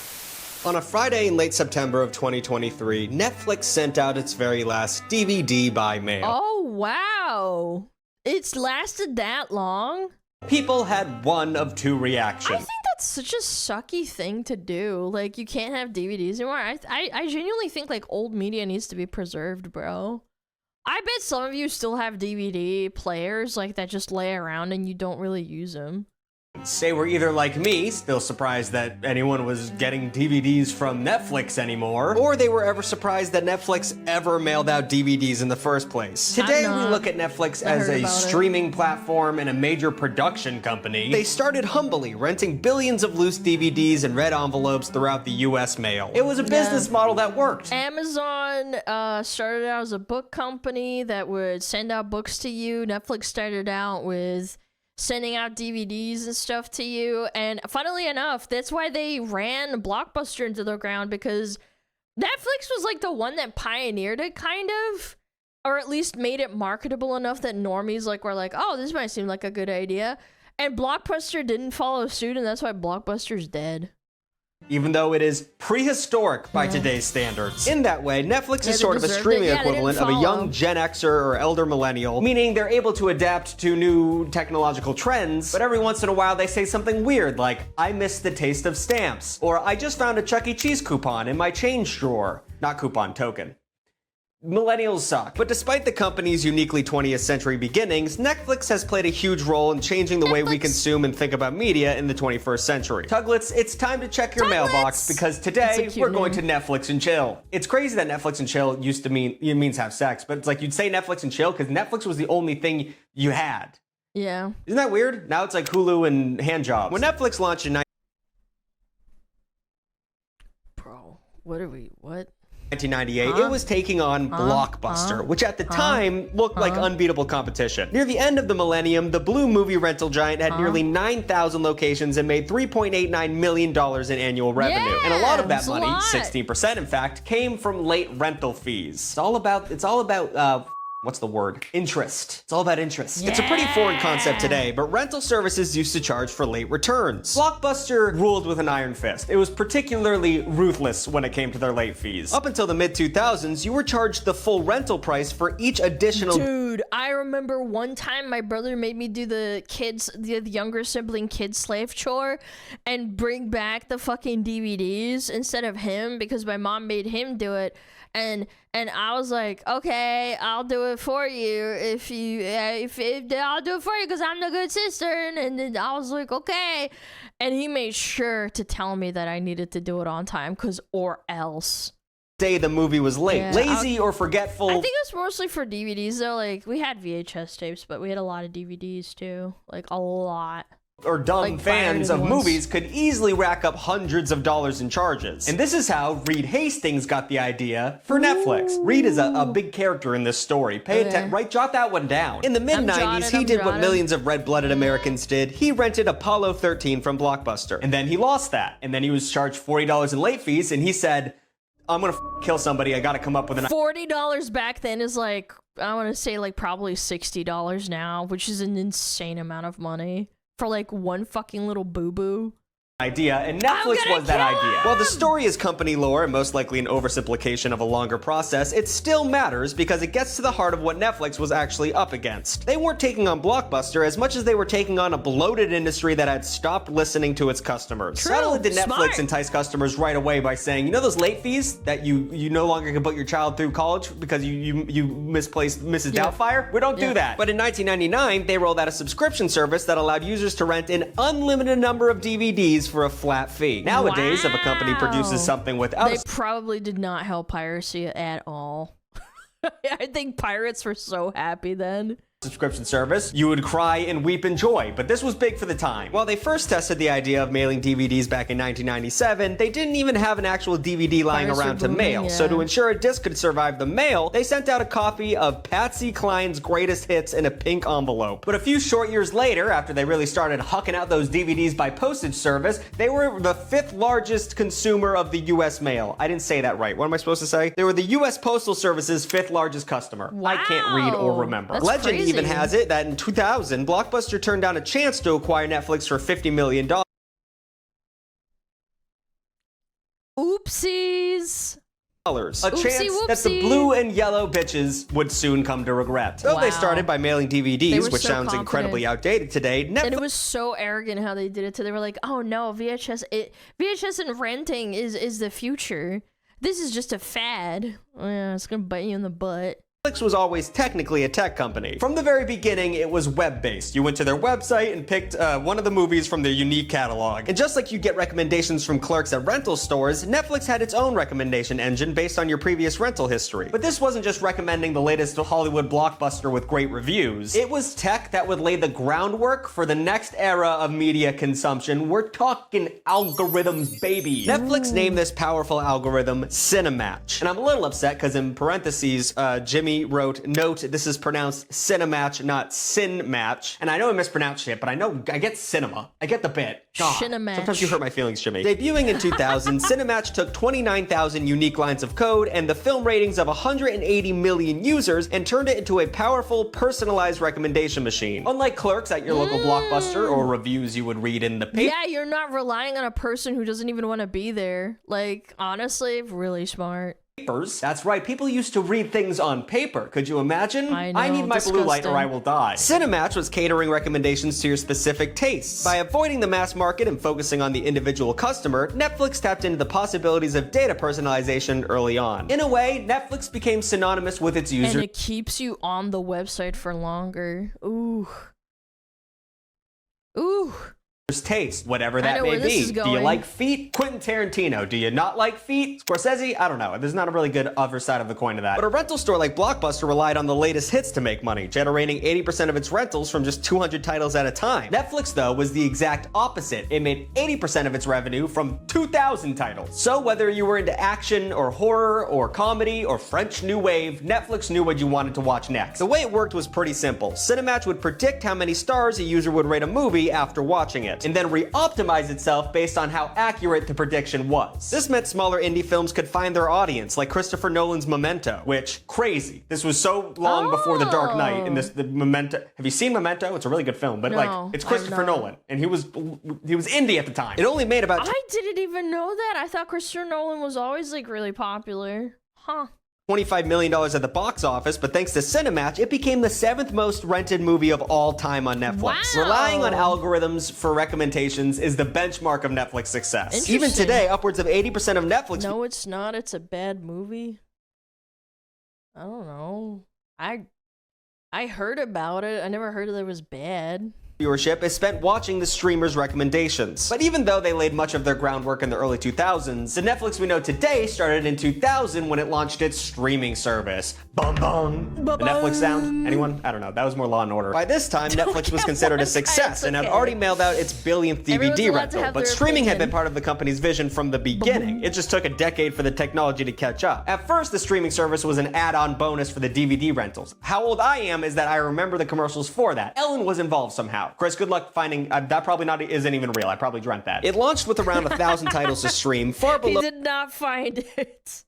On a Friday in late September of 2023, Netflix sent out its very last DVD by mail. Oh, wow. It's lasted that long? People had one of two I reactions. think that's such a sucky thing to do. Like, you can't have DVDs anymore. I genuinely think, like, old media needs to be preserved, bro. I bet some of you still have DVD players, like, that just lay around and you don't really use them. They were either like me, still surprised that anyone was getting DVDs from Netflix anymore, or they were ever surprised that Netflix ever mailed out DVDs in the first place. Today we look at Netflix as a streaming platform and a major production company. They started humbly, renting billions of loose DVDs and red envelopes throughout the US mail. It was a business model that worked. Amazon started out as a book company that would send out books to you. Netflix started out with sending out DVDs and stuff to you, and funnily enough, that's why they ran Blockbuster into the ground, because Netflix was like the one that pioneered it, kind of, or at least made it marketable enough that normies like were like, oh, this might seem like a good idea, and Blockbuster didn't follow suit, and that's why Blockbuster's dead. Even though it is prehistoric by today's standards. In that way, Netflix is sort of a streaming equivalent of a young Gen Xer or elder millennial, meaning they're able to adapt to new technological trends, but every once in a while they say something weird like, I miss the taste of stamps, or I just found a Chuck E. Cheese coupon in my change drawer. Not coupon, token. Millennials suck. But despite the company's uniquely 20th century beginnings, Netflix has played a huge role in changing the way we consume and think about media in the 21st century. Tuglets, it's time to check your mailbox, because today we're going to Netflix and chill. It's crazy that Netflix and chill used to means have sex, but it's like you'd say Netflix and chill because Netflix was the only thing you had. Yeah. Isn't that weird? Now it's like Hulu and handjobs. When Netflix launched in What? 1998, it was taking on Blockbuster, which at the time looked like unbeatable competition. Near the end of the millennium, the blue movie rental giant had nearly 9,000 locations and made $3.89 million in annual revenue. And a lot of that money, 16% in fact, came from late rental fees. It's all about what's the word? Interest. It's all about interest. Yeah. It's a pretty foreign concept today, but rental services used to charge for late returns. Blockbuster ruled with an iron fist. It was particularly ruthless when it came to their late fees. Up until the mid-2000s, you were charged the full rental price for each additional— Dude, I remember one time my brother made me do the younger sibling kid slave chore and bring back the fucking DVDs instead of him, because my mom made him do it. And And I was like, okay, I'll do it for you if I'll do it for you because I'm the good sister. And then I was like, okay. And he made sure to tell me that I needed to do it on time or else. Day the movie was late. Yeah, Lazy or forgetful. I think it was mostly for DVDs though. Like we had VHS tapes, but we had a lot of DVDs too. Like a lot. Or dumb fans of movies could easily rack up hundreds of dollars in charges. And this is how Reed Hastings got the idea for Netflix. Reed is a big character in this story. Pay attention, right? Jot that one down. In the mid-90s, he did what millions of red-blooded Americans did. He rented Apollo 13 from Blockbuster. And then he lost that. And then he was charged $40 in late fees, and he said, I'm gonna kill somebody, I gotta come up with an $40 back then is like, I wanna say like probably $60 now, which is an insane amount of money. For like one fucking little boo-boo. idea, and Netflix was that idea. While the story is company lore and most likely an oversimplification of a longer process, it still matters because it gets to the heart of what Netflix was actually up against. They weren't taking on Blockbuster as much as they were taking on a bloated industry that had stopped listening to its customers. True. Not only did Netflix Smart. entice customers right away by saying, you know those late fees that you no longer can put your child through college because you misplaced Mrs. Doubtfire? We don't do that. But in 1999, they rolled out a subscription service that allowed users to rent an unlimited number of DVDs for a flat fee. Nowadays, if a company produces something without They probably did not help piracy at all. I think pirates were so happy then. subscription service, you would cry and weep in joy, but this was big for the time. While they first tested the idea of mailing DVDs back in 1997, they didn't even have an actual DVD lying around to mail, so to ensure a disc could survive the mail, they sent out a copy of Patsy Cline's greatest hits in a pink envelope. But a few short years later, after they really started hucking out those DVDs by postage service, they were the 5th largest consumer of the US mail. I didn't say that right. What am I supposed to say? They were the US Postal Service's 5th largest customer. I can't read or remember. That's Legend crazy. even has it that in 2000, Blockbuster turned down a chance to acquire Netflix for $50 million. Oopsies. A chance that the blue and yellow bitches would soon come to regret. Though they started by mailing DVDs, which sounds incredibly outdated today, And it was so arrogant how they did it. They were like, "Oh no, VHS and renting is the future. This is just a fad. Yeah, it's gonna bite you in the butt." Netflix was always technically a tech company. From the very beginning, it was web-based. You went to their website and picked one of the movies from their unique catalog. And just like you get recommendations from clerks at rental stores, Netflix had its own recommendation engine based on your previous rental history. But this wasn't just recommending the latest Hollywood blockbuster with great reviews. It was tech that would lay the groundwork for the next era of media consumption. We're talking algorithms, baby. Netflix named this powerful algorithm Cinematch. And I'm a little upset because in parentheses, Jimmy wrote, note, this is pronounced Cinematch, not Sin Match. And I know I mispronounced shit, but I get cinema. I get the bit. God, Cinematch. sometimes you hurt my feelings, Jimmy. Debuting in 2000, Cinematch took 29,000 unique lines of code and the film ratings of 180 million users and turned it into a powerful, personalized recommendation machine. Unlike clerks at your local Blockbuster or reviews you would read in the paper. Yeah, you're not relying on a person who doesn't even want to be there. Like, honestly, really smart. That's right, people used to read things on paper. Could you imagine? I need my blue light or I will die. Cinematch was catering recommendations to your specific tastes. By avoiding the mass market and focusing on the individual customer, Netflix tapped into the possibilities of data personalization early on. In a way, Netflix became synonymous with its users. And it keeps you on the website for longer. Ooh. Ooh. Taste, whatever that may be. Do you like feet? Quentin Tarantino. Do you not like feet? Scorsese? I don't know. There's not a really good other side of the coin to that. But a rental store like Blockbuster relied on the latest hits to make money, generating 80% of its rentals from just 200 titles at a time. Netflix, though, was the exact opposite. It made 80% of its revenue from 2,000 titles. So whether you were into action or horror or comedy or French New Wave, Netflix knew what you wanted to watch next. The way it worked was pretty simple. Cinematch would predict how many stars a user would rate a movie after watching it, and then re-optimize itself based on how accurate the prediction was. This meant smaller indie films could find their audience, like Christopher Nolan's Memento, which, crazy. This was so long before The Dark Knight, and the Memento. Have you seen Memento? It's a really good film, but it's Christopher Nolan, and he was indie at the time. It only made about I didn't even know that. I thought Christopher Nolan was always like really popular. Huh. $25 million at the box office, but thanks to Cinematch, it became the 7th most rented movie of all time on Netflix. Relying on algorithms for recommendations is the benchmark of Netflix success. Even today, upwards of 80% of Netflix... No, it's not. It's a bad movie. I don't know. I heard about it. I never heard that it was bad. Viewership is spent watching the streamers' recommendations. But even though they laid much of their groundwork in the early 2000s, the Netflix we know today started in 2000 when it launched its streaming service. Bum bum. The Netflix sound? Anyone? I don't know. That was more Law and Order. By this time, Netflix was considered a success and had already mailed out its billionth DVD rental. But streaming had been part of the company's vision from the beginning. It just took a decade for the technology to catch up. At first, the streaming service was an add-on bonus for the DVD rentals. How old I am is that I remember the commercials for that. Ellen was involved somehow. Chris, good luck finding, that probably isn't even real. I probably dreamt that. It launched with around 1,000 titles to stream, far below— He did not find it.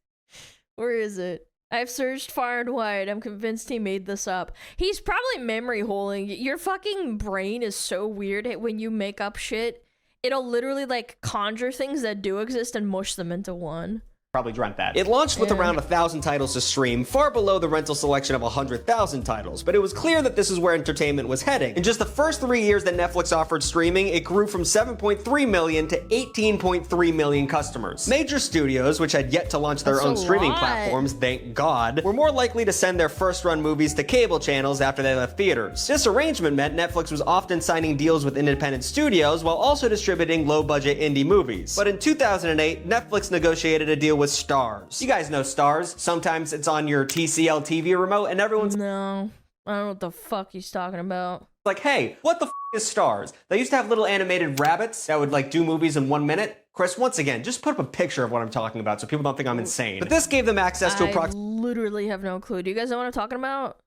Where is it? I've searched far and wide. I'm convinced he made this up. He's probably memory holing. Your fucking brain is so weird when you make up shit. It'll literally like conjure things that do exist and mush them into one. Probably dreamt that. It launched with around 1,000 titles to stream, far below the rental selection of 100,000 titles, but it was clear that this is where entertainment was heading. In just the first 3 years that Netflix offered streaming, it grew from 7.3 million to 18.3 million customers. Major studios, which had yet to launch their own streaming platforms, thank God, were more likely to send their first-run movies to cable channels after they left theaters. This arrangement meant Netflix was often signing deals with independent studios while also distributing low-budget indie movies. But in 2008, Netflix negotiated a deal with Stars. You guys know Stars. Sometimes it's on your TCL TV remote and everyone's— No, I don't know what the fuck he's talking about. Like, hey, what the f is Stars? They used to have little animated rabbits that would like do movies in 1 minute. Chris, once again, just put up a picture of what I'm talking about so people don't think I'm insane. But this gave them access to I literally have no clue. Do you guys know what I'm talking about?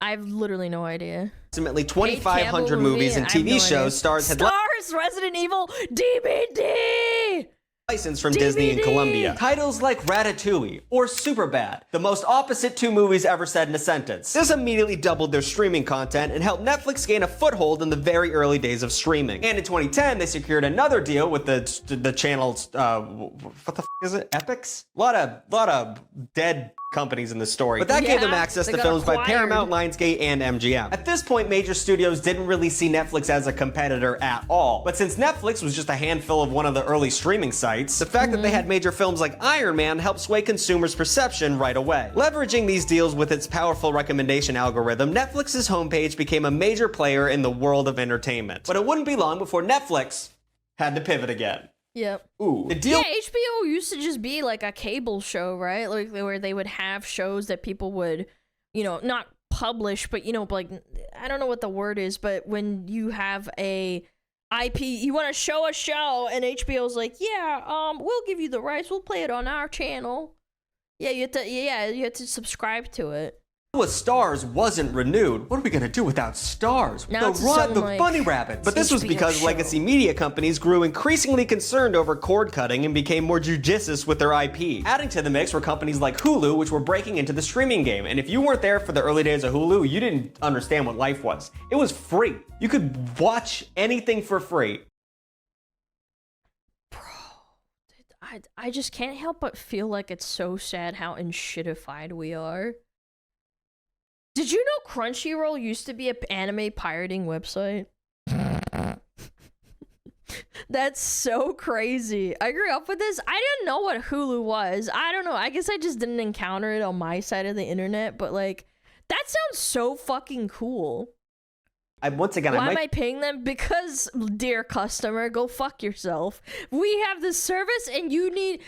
I have literally no idea. Approximately 2,500 movies and TV shows. Stars had Resident Evil DVD! Licensed from Disney and Columbia. Titles like Ratatouille or Superbad, the most opposite two movies ever said in a sentence. This immediately doubled their streaming content and helped Netflix gain a foothold in the very early days of streaming. And in 2010, they secured another deal with the channel's, what the f is it? Epics? A lot of dead companies in the story. But that gave them access to films by Paramount, Lionsgate, and MGM. At this point, major studios didn't really see Netflix as a competitor at all. But since Netflix was just a handful of one of the early streaming sites, the fact that they had major films like Iron Man helped sway consumers' perception right away. Leveraging these deals with its powerful recommendation algorithm, Netflix's homepage became a major player in the world of entertainment. But it wouldn't be long before Netflix had to pivot again. Yep. Ooh. The deal— Yeah, HBO used to just be like a cable show, right? Like where they would have shows that people would, you know, not publish, but you know, like I don't know what the word is, but when you have a IP, you want to show a show, and HBO's like, yeah, we'll give you the rights, we'll play it on our channel. Yeah, you have to subscribe to it. With Stars wasn't renewed. What are we gonna do without Stars? Now The Rod the Bunny Rabbits. But this was because legacy media companies grew increasingly concerned over cord cutting and became more judicious with their IP. Adding to the mix were companies like Hulu, which were breaking into the streaming game. And if you weren't there for the early days of Hulu, you didn't understand what life was. It was free. You could watch anything for free. I just can't help but feel like it's so sad how enshittified we are. Did you know Crunchyroll used to be an anime pirating website? That's so crazy. I grew up with this. I didn't know what Hulu was. I don't know. I guess I just didn't encounter it on my side of the internet, but like, that sounds so fucking cool. Once again, Why am I paying them? Because, dear customer, go fuck yourself. We have this service, and you need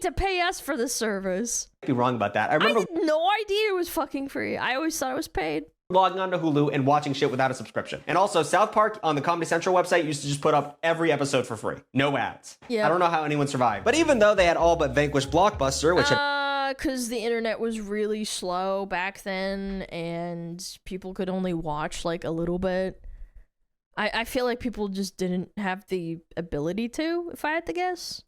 to pay us for the service. Be wrong about that. I had no idea it was fucking free. I always thought it was paid. Logging onto Hulu and watching shit without a subscription. And also, South Park on the Comedy Central website used to just put up every episode for free. No ads. Yeah. I don't know how anyone survived. But even though they had all but vanquished Blockbuster, which had because the internet was really slow back then, and people could only watch like a little bit. I feel like people just didn't have the ability to, if I had to guess.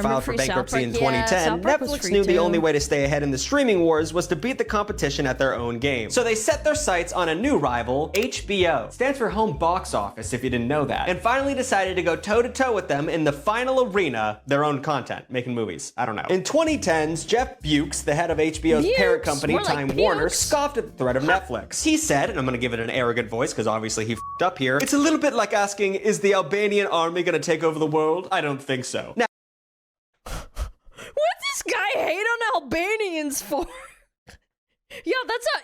filed for bankruptcy in 2010, Netflix knew the only way to stay ahead in the streaming wars was to beat the competition at their own game. So they set their sights on a new rival, HBO. It stands for Home Box Office, if you didn't know that. And finally decided to go toe-to-toe with them in the final arena, their own content, making movies. I don't know. In 2010s, Jeff Weacts, the head of HBO's parent company, Time Warner, scoffed at the threat of Netflix. He said, and I'm gonna give it an arrogant voice because obviously he f***ed up here, it's a little bit like asking, is the Albanian army gonna take over the world? I don't think so. Now, What's this guy hate on Albanians for? Yo,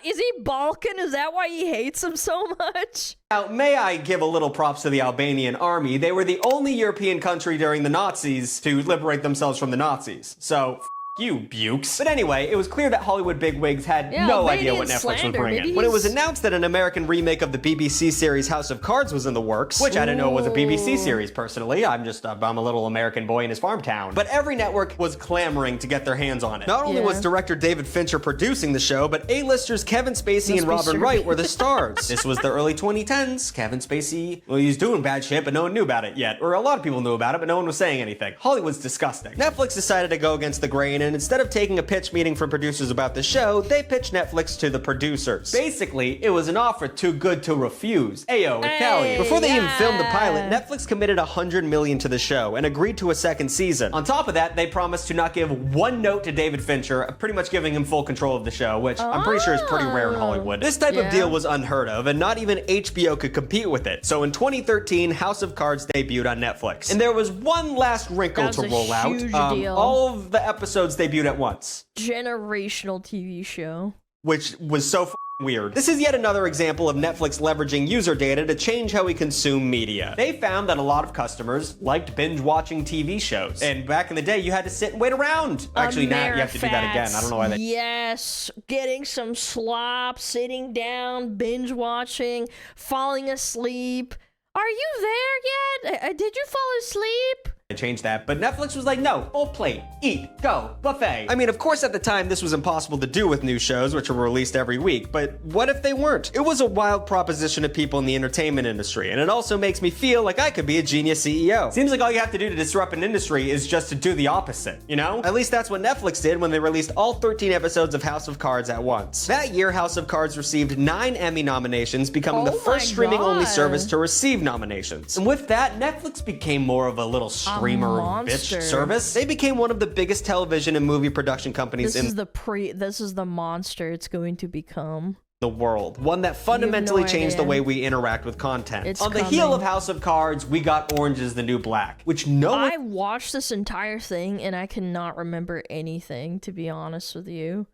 is he Balkan? Is that why he hates him so much? Now, may I give a little props to the Albanian army? They were the only European country during the Nazis to liberate themselves from the Nazis. So, you, Bukes. But anyway, it was clear that Hollywood bigwigs had no idea what Netflix was bringing. When it was announced that an American remake of the BBC series House of Cards was in the works, which I didn't know was a BBC series personally, I'm a little American boy in his farm town. But every network was clamoring to get their hands on it. Not only was director David Fincher producing the show, but A-listers Kevin Spacey and Robin Wright were the stars. This was the early 2010s. Kevin Spacey, well, he was doing bad shit, but no one knew about it yet. Or a lot of people knew about it, but no one was saying anything. Hollywood's disgusting. Netflix decided to go against the grain, and instead of taking a pitch meeting from producers about the show, they pitched Netflix to the producers. Basically, it was an offer too good to refuse. Ayo, Italian. Before they even filmed the pilot, Netflix committed $100 million to the show and agreed to a second season. On top of that, they promised to not give one note to David Fincher, pretty much giving him full control of the show, which I'm pretty sure is pretty rare in Hollywood. This type of deal was unheard of, and not even HBO could compete with it. So in 2013, House of Cards debuted on Netflix. And there was one last wrinkle to roll out. All of the episodes debuted at once. Generational TV show. Which was so weird. This is yet another example of Netflix leveraging user data to change how we consume media. They found that a lot of customers liked binge watching TV shows. And back in the day, you had to sit and wait around. Actually, now you have to do that again. I don't know why they... Yes, getting some slop, sitting down, binge watching, falling asleep. Are you there yet? Did you fall asleep? They changed that, but Netflix was like, no, full plate, eat, go, buffet. I mean, of course, at the time, this was impossible to do with new shows, which were released every week, but what if they weren't? It was a wild proposition to people in the entertainment industry, and it also makes me feel like I could be a genius CEO. Seems like all you have to do to disrupt an industry is just to do the opposite, you know? At least that's what Netflix did when they released all 13 episodes of House of Cards at once. That year, House of Cards received 9 Emmy nominations, becoming the first streaming-only service to receive nominations. And with that, Netflix became more of a little streamer bitch service. They became one of the biggest television and movie production companies this is the monster it's going to become. The world. One that fundamentally changed the way we interact with content. On the heel of House of Cards, we got Orange is the New Black, which I watched this entire thing and I cannot remember anything, to be honest with you.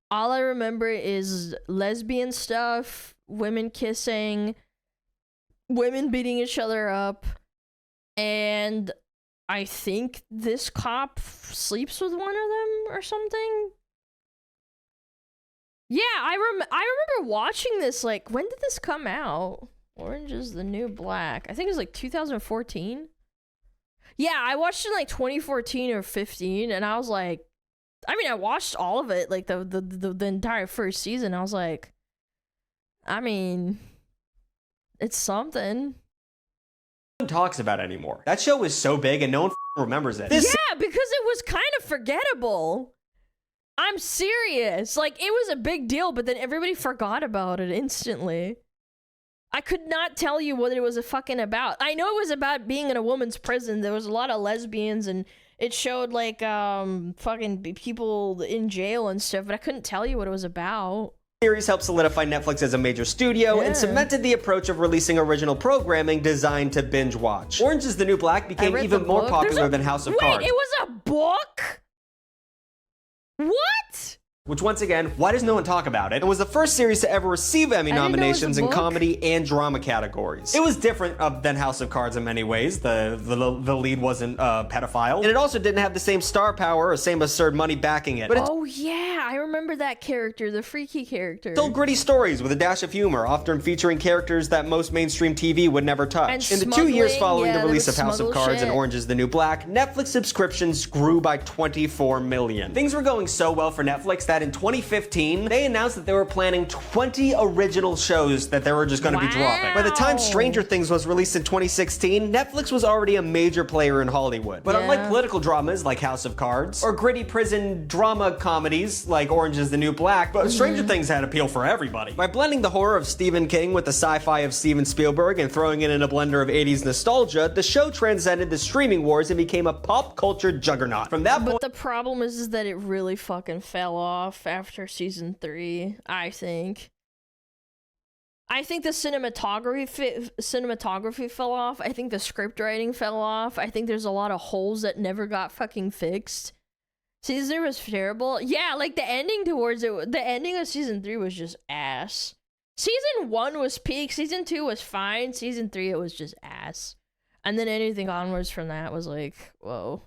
All I remember is lesbian stuff, women kissing, women beating each other up, and I think this cop sleeps with one of them or something. Yeah, I remember watching this, like, when did this come out? Orange is the New Black. I think it was like 2014. Yeah, I watched it in like 2014 or 15, and I was like, I mean, I watched all of it, like the entire first season. I was like, I mean, it's something. No one talks about it anymore. That show was so big and no one remembers it. Yeah, because it was kind of forgettable. I'm serious. Like, it was a big deal, but then everybody forgot about it instantly. I could not tell you what it was fucking about. I know it was about being in a woman's prison. There was a lot of lesbians, and it showed, like, fucking people in jail and stuff, but I couldn't tell you what it was about. The series helped solidify Netflix as a major studio and cemented the approach of releasing original programming designed to binge watch. Orange is the New Black became even more popular than House of Cards. Wait, it was a book? What? Which, once again, why does no one talk about it? It was the first series to ever receive Emmy nominations in comedy and drama categories. It was different than House of Cards in many ways. The lead wasn't a pedophile. And it also didn't have the same star power or same absurd money backing it. But oh yeah, I remember that character, the freaky character. Told gritty stories with a dash of humor, often featuring characters that most mainstream TV would never touch. In the 2 years following the release of House of Cards and Orange is the New Black, Netflix subscriptions grew by 24 million. Things were going so well for Netflix that in 2015, they announced that they were planning 20 original shows that they were just going to be dropping. By the time Stranger Things was released in 2016, Netflix was already a major player in Hollywood. But unlike political dramas like House of Cards, or gritty prison drama comedies like Orange is the New Black, but Stranger Things had appeal for everybody. By blending the horror of Stephen King with the sci-fi of Steven Spielberg and throwing it in a blender of 80s nostalgia, the show transcended the streaming wars and became a pop culture juggernaut. From that point, the problem is that it really fucking fell off after season 3, I think. I think the cinematography fell off. I think the script writing fell off. I think there's a lot of holes that never got fucking fixed. Season 3 was terrible. Yeah, like the ending towards it, the ending of season 3 was just ass. Season 1 was peak, season 2 was fine, season 3 it was just ass. And then anything onwards from that was like, whoa.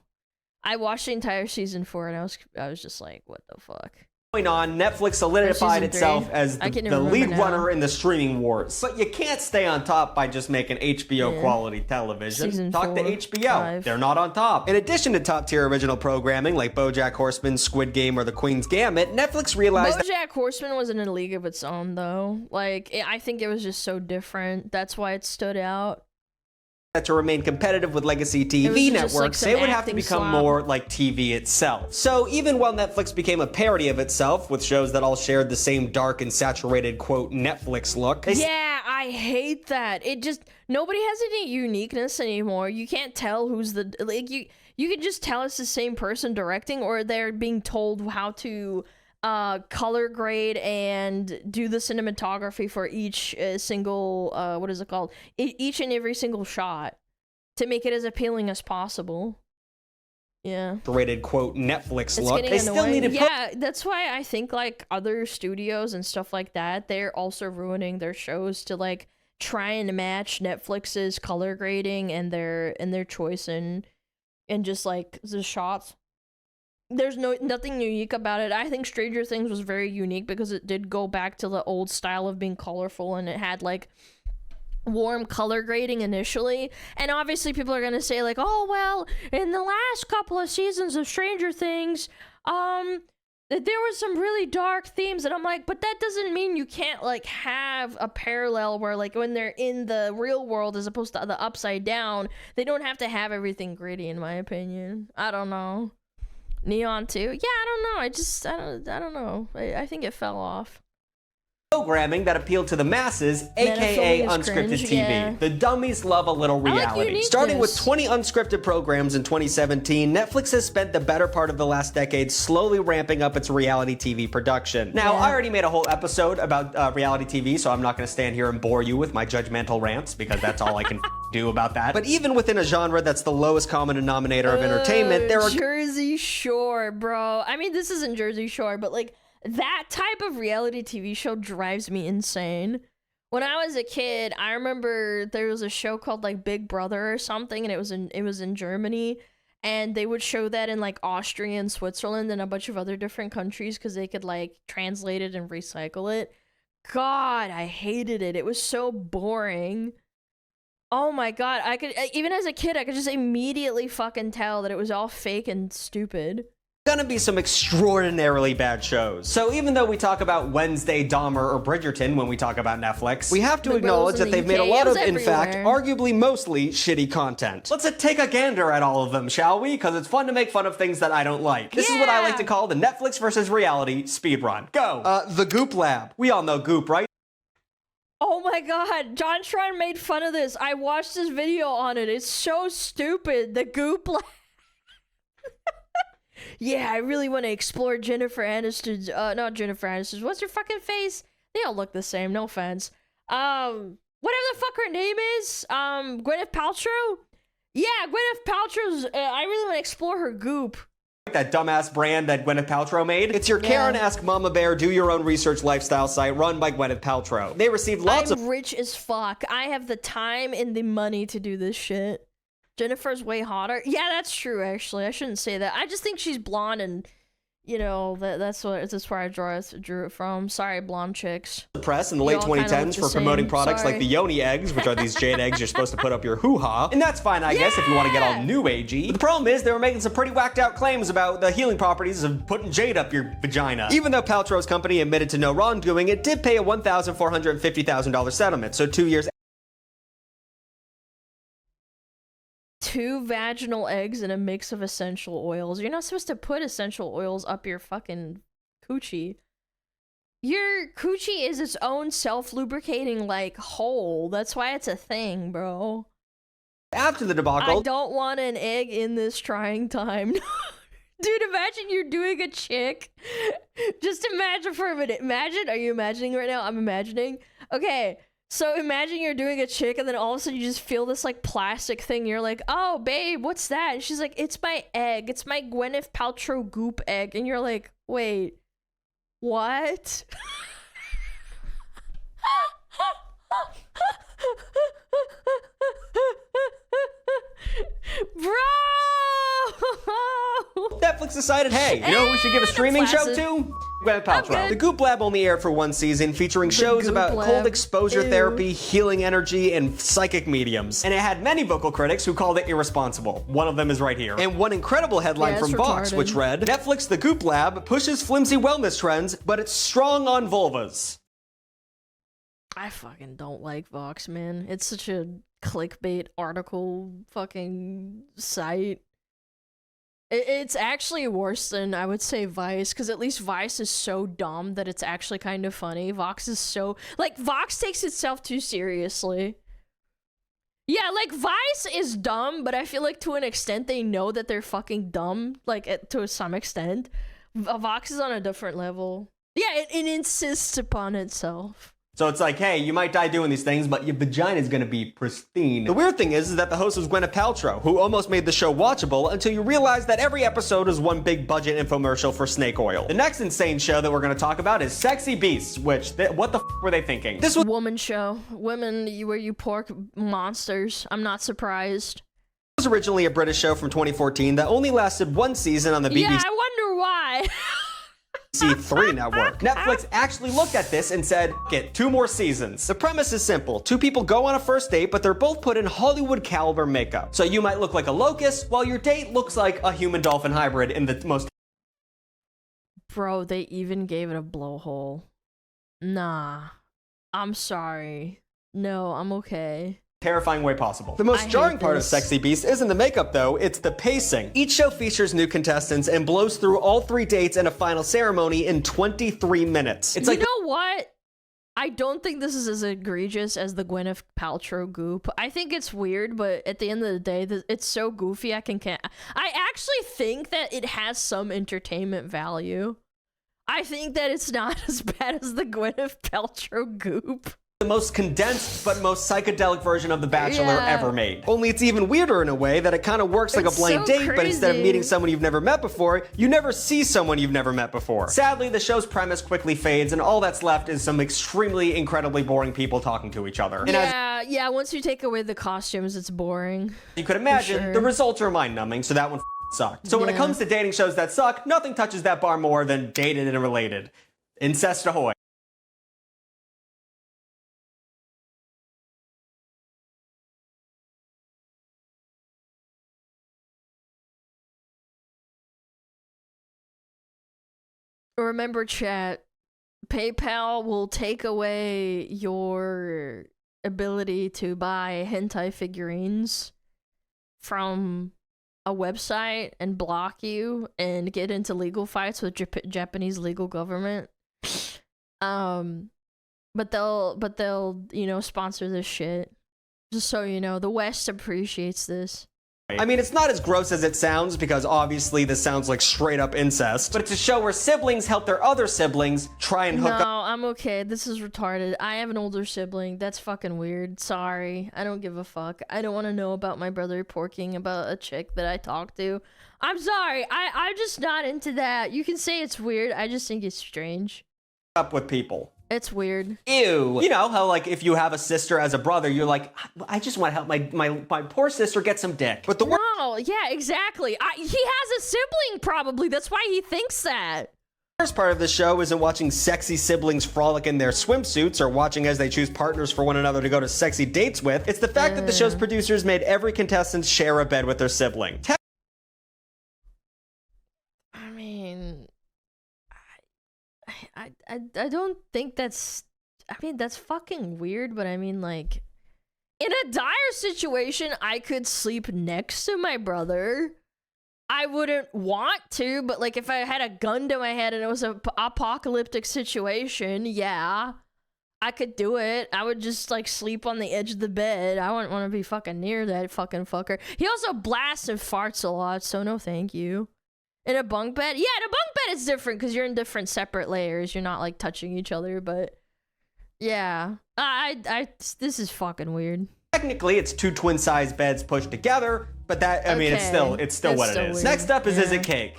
I watched the entire season 4 and I was just like, what the fuck? On, Netflix solidified itself as the lead now. runner in the streaming wars. But you can't stay on top by just making HBO quality television. Season Talk to 4, HBO. 5. They're not on top. In addition to top tier original programming like BoJack Horseman, Squid Game, or The Queen's Gambit, Netflix realized BoJack Horseman was in a league of its own though. Like, I think it was just so different. That's why it stood out. that to remain competitive with legacy TV networks, they would have to become more like TV itself. So even while Netflix became a parody of itself, with shows that all shared the same dark and saturated, quote, Netflix look. Yeah, I hate that. It just, nobody has any uniqueness anymore. You can't tell who's the, like, you can just tell it's the same person directing, or they're being told how to color grade and do the cinematography for each single, what is it called? Each and every single shot to make it as appealing as possible. Yeah. Rated, quote, Netflix It's look. getting They still annoying. needed. Yeah, that's why I think like other studios and stuff like that, they're also ruining their shows to like try and match Netflix's color grading and their choice and just like the shots. There's nothing unique about it. I think Stranger Things was very unique because it did go back to the old style of being colorful, and it had like warm color grading initially. And obviously people are gonna say like, oh well, in the last couple of seasons of Stranger Things, there was some really dark themes, and I'm like, but that doesn't mean you can't like have a parallel where like when they're in the real world as opposed to the upside down, they don't have to have everything gritty, in my opinion. I don't know. Neon too? Yeah, I don't know. I don't know. I think it fell off. Programming that appealed to the masses, aka Metaphilia's unscripted cringe, TV. yeah. The dummies love a little I like reality. uniqueness. Starting with 20 unscripted programs in 2017, Netflix has spent the better part of the last decade slowly ramping up its reality TV production. Now, I already made a whole episode about reality TV, so I'm not going to stand here and bore you with my judgmental rants, because that's all I can do about that. But even within a genre that's the lowest common denominator of entertainment, there are Jersey Shore, bro. I mean, this isn't Jersey Shore, but like that type of reality TV show drives me insane. When I was a kid, I remember there was a show called like Big Brother or something, and it was in Germany, and they would show that in like Austria and Switzerland and a bunch of other different countries because they could like translate it and recycle it. God, I hated it. It was so boring. Oh my god, I could, even as a kid, I could just immediately fucking tell that it was all fake and stupid. gonna be some extraordinarily bad shows. So even though we talk about Wednesday, Dahmer, or Bridgerton when we talk about Netflix, we have to acknowledge that they've made a lot of, in fact, arguably mostly shitty content. Let's take a gander at all of them, shall we? Because it's fun to make fun of things that I don't like. This is what I like to call the Netflix versus reality speedrun. Go! The Goop Lab. We all know Goop, right? Oh my god, John Shrine made fun of this. I watched this video on it. It's so stupid. The Goop Lab. Yeah, I really want to explore Jennifer Aniston's, not Jennifer Aniston's, what's her fucking face? They all look the same, no offense. Whatever the fuck her name is, Gwyneth Paltrow? Yeah, Gwyneth Paltrow's, I really want to explore her goop. That dumbass brand that Gwyneth Paltrow made. It's your Karen Ask Mama Bear do your own research lifestyle site run by Gwyneth Paltrow. They received lots of- I'm rich as fuck. I have the time and the money to do this shit. Jennifer's way hotter. Yeah, that's true, actually. I shouldn't say that. I just think she's blonde, and, you know, that's where I drew it from. Sorry, blonde chicks. Press in the late 2010s for promoting products like the Yoni eggs, which are these jade eggs you're supposed to put up your hoo-ha. And that's fine, I guess, if you want to get all new agey. But the problem is they were making some pretty whacked out claims about the healing properties of putting jade up your vagina. Even though Paltrow's company admitted to no wrongdoing, it did pay a $1,450,000 settlement, so 2 years. 2 vaginal eggs and a mix of essential oils. You're not supposed to put essential oils up your fucking coochie. Your coochie is its own self-lubricating, like, hole. That's why it's a thing, bro. After the debacle, I don't want an egg in this trying time. Dude, imagine you're doing a chick. Just imagine for a minute. Imagine, are you imagining right now? I'm imagining. Okay, So imagine you're doing a chick and then all of a sudden you just feel this like plastic thing. You're like, oh babe, what's that? And she's like, it's my egg. It's my Gwyneth Paltrow goop egg. And you're like, wait, what? Bro! Netflix decided, hey, you know who we should give a streaming show to? Gwyneth Paltrow. The Goop Lab only aired for one season, featuring shows about cold exposure therapy, healing energy, and psychic mediums. And it had many vocal critics who called it irresponsible. One of them is right here. And one incredible headline from Vox, which read, Netflix The Goop Lab pushes flimsy wellness trends, but it's strong on vulvas. I fucking don't like Vox, man. It's such a clickbait article fucking site. It's actually worse than, I would say, Vice, because at least Vice is so dumb that it's actually kind of funny. Vox is so... Like, Vox takes itself too seriously. Yeah, like, Vice is dumb, but I feel like to an extent they know that they're fucking dumb, like, to some extent. Vox is on a different level. Yeah, it insists upon itself. So it's like, hey, you might die doing these things, but your vagina's gonna be pristine. The weird thing is that the host was Gwyneth Paltrow, who almost made the show watchable until you realize that every episode is one big budget infomercial for snake oil. The next insane show that we're gonna talk about is Sexy Beasts, which, what the f were they thinking? This was woman show. Women, where you pork monsters. I'm not surprised. It was originally a British show from 2014 that only lasted one season on the BBC. Yeah, I wonder why. C3 network. Netflix actually looked at this and said, get 2 more seasons. The premise is simple. 2 people go on a first date, but they're both put in Hollywood caliber makeup. So you might look like a locust, while your date looks like a human dolphin hybrid in the most... Bro, they even gave it a blowhole. Nah. I'm sorry. No, I'm okay. terrifying way possible. The most jarring part of Sexy Beast isn't the makeup though, it's the pacing. Each show features new contestants and blows through all 3 dates and a final ceremony in 23 minutes. It's like, you know what? I don't think this is as egregious as the Gwyneth Paltrow goop. I think it's weird, but at the end of the day, it's so goofy I actually think that it has some entertainment value. I think that it's not as bad as the Gwyneth Paltrow goop. The most condensed but most psychedelic version of The Bachelor ever made. Only it's even weirder in a way that it kind of works like a blind date, but instead of meeting someone you've never met before, you never see someone you've never met before. Sadly, the show's premise quickly fades, and all that's left is some extremely, incredibly boring people talking to each other. And yeah, once you take away the costumes, it's boring. You could imagine, the results are mind-numbing, so that one sucked. So when it comes to dating shows that suck, nothing touches that bar more than Dated and Related. Incest ahoy. Remember, chat, PayPal will take away your ability to buy hentai figurines from a website and block you and get into legal fights with Japanese legal government. But they'll, you know, sponsor this shit. Just so you know, the West appreciates this. I mean, it's not as gross as it sounds, because obviously this sounds like straight up incest, but it's a show where siblings help their other siblings try and hook up. No, I'm okay. This is retarded. I have an older sibling. That's fucking weird. Sorry. I don't give a fuck. I don't want to know about my brother porking about a chick that I talked to. I'm sorry. I'm just not into that. You can say it's weird. I just think it's strange. Up with people. It's weird. Ew. You know how, like, if you have a sister as a brother, you're like, I just want to help my poor sister get some dick. But the no, yeah, exactly. He has a sibling, probably. That's why he thinks that. The worst part of the show isn't watching sexy siblings frolic in their swimsuits or watching as they choose partners for one another to go to sexy dates with. It's the fact that the show's producers made every contestant share a bed with their sibling. I mean, I don't think that's, I mean, that's fucking weird, but I mean, like, in a dire situation, I could sleep next to my brother. I wouldn't want to, but like, if I had a gun to my head and it was an apocalyptic situation, yeah, I could do it. I would just, like, sleep on the edge of the bed. I wouldn't want to be fucking near that fucking fucker. He also blasts and farts a lot, so no thank you. In a bunk bed? Yeah, in a bunk bed it's different because you're in different separate layers. You're not, like, touching each other, but Yeah. This is fucking weird. Technically, it's 2 twin-sized beds pushed together, but that, I mean, it's still what it is. Weird. Next up is it cake?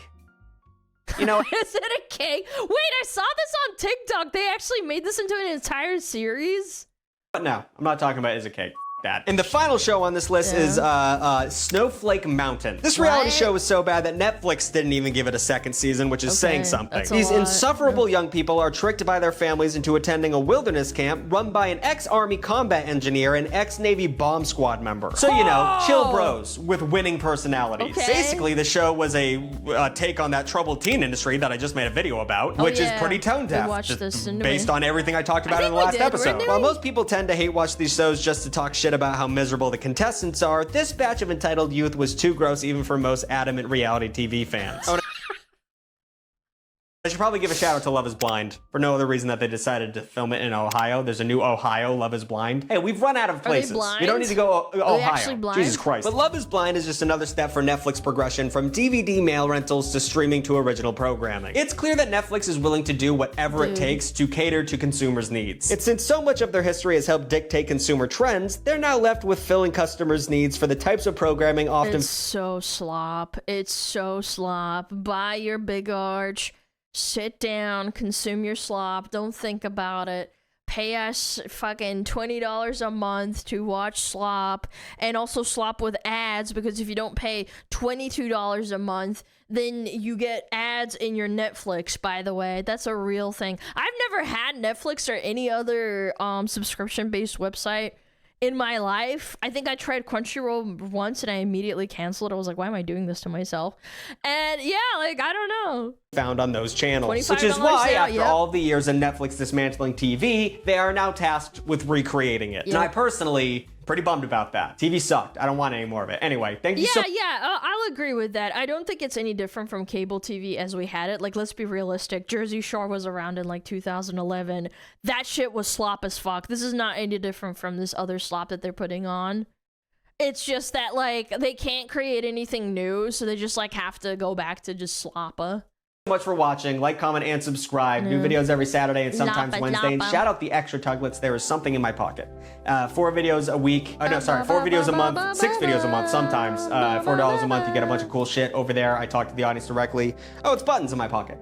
You know, is it a cake? Wait, I saw this on TikTok. They actually made this into an entire series. But no, I'm not talking about is it cake. That. And the final show on this list is Snowflake Mountain. This reality show was so bad that Netflix didn't even give it a second season, which is saying something. These insufferable young people are tricked by their families into attending a wilderness camp run by an ex-Army combat engineer and ex-Navy bomb squad member. So, you know, chill bros with winning personalities. Basically, the show was a take on that troubled teen industry that I just made a video about, which is pretty tone-deaf, based on everything I talked about in the last episode. While most people tend to hate watch these shows just to talk shit about how miserable the contestants are, this batch of entitled youth was too gross even for most adamant reality TV fans. I should probably give a shout out to Love is Blind for no other reason that they decided to film it in Ohio. There's a new Ohio Love is Blind. Hey, we've run out of places. We don't need to go Ohio. Jesus Christ. But Love is Blind is just another step for Netflix progression from DVD mail rentals to streaming to original programming. It's clear that Netflix is willing to do whatever it takes to cater to consumers' needs. It's since so much of their history has helped dictate consumer trends, they're now left with filling customers' needs for the types of programming often. It's so slop. It's so slop. Buy your big arch. Sit down, consume your slop, don't think about it. Pay us fucking $20 a month to watch slop, and also slop with ads, because if you don't pay $22 a month, then you get ads in your Netflix, by the way. That's a real thing. I've never had Netflix or any other subscription-based website in my life. I think I tried Crunchyroll once and I immediately canceled. I was like, why am I doing this to myself? And yeah, like, I don't know. Found on those channels, which is why after all the years of Netflix dismantling TV, they are now tasked with recreating it. And I personally pretty bummed about that. TV sucked. I don't want any more of it. Anyway, thank you so much. I'll agree with that. I don't think it's any different from cable TV as we had it. Like, let's be realistic. Jersey Shore was around in like 2011. That shit was slop as fuck. This is not any different from this other slop that they're putting on. It's just that, like, they can't create anything new, so they just like have to go back to just sloppa. Much for watching. Like, comment, and subscribe. New videos every Saturday and sometimes Wednesday. And shout out the extra Tuglets. There is something in my pocket. 4 videos a week. Oh, no, sorry. 4 videos a month. 6 videos a month sometimes. $4 a month. You get a bunch of cool shit over there. I talk to the audience directly. Oh, it's buttons in my pocket.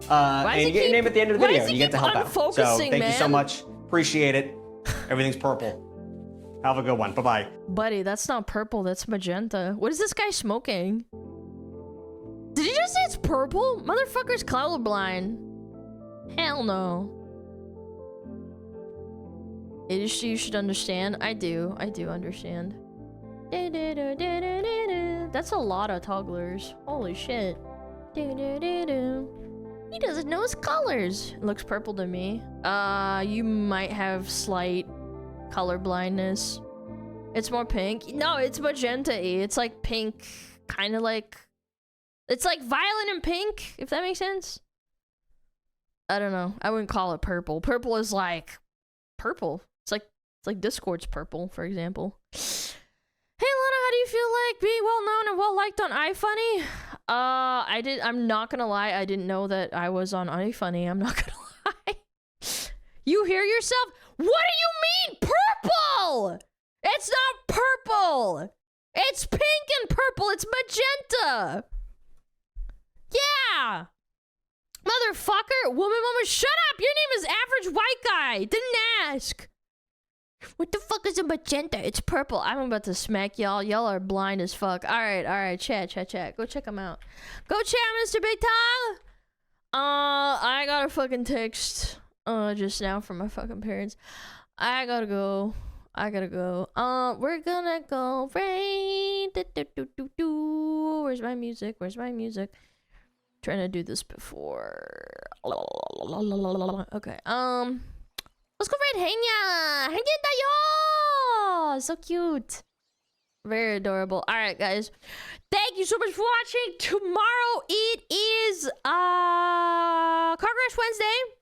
And you get your name at the end of the video. And you get to help out. So thank you so much. Appreciate it. Everything's purple. Have a good one. Bye-bye. Buddy, that's not purple. That's magenta. What is this guy smoking? Did you just say it's purple? Motherfucker's colorblind. Hell no. You should understand. I do understand. That's a lot of togglers. Holy shit. He doesn't know his colors. It looks purple to me. You might have slight color blindness. It's more pink. No, it's magenta-y. It's like pink, kind of like... It's like violet and pink, if that makes sense. I don't know. I wouldn't call it purple. Purple is like purple. It's like Discord's purple, for example. Hey Lana, how do you feel like being well known and well liked on iFunny? I'm not gonna lie, I didn't know that I was on iFunny. I'm not gonna lie. You hear yourself? What do you mean purple? It's not purple. It's pink and purple. It's magenta. Yeah! Motherfucker! Woman, shut up! Your name is Average White Guy! Didn't ask! What the fuck is a magenta? It's purple. I'm about to smack y'all. Y'all are blind as fuck. Alright. Chat. Go check them out. Go chat, Mr. Big Tom! I got a fucking text, just now from my fucking parents. I gotta go. We're gonna go rain. Where's my music? Trying to do this before. Okay. Let's go right hang tayo. So cute. Very adorable. All right, guys. Thank you so much for watching. Tomorrow it is Car Crash Wednesday.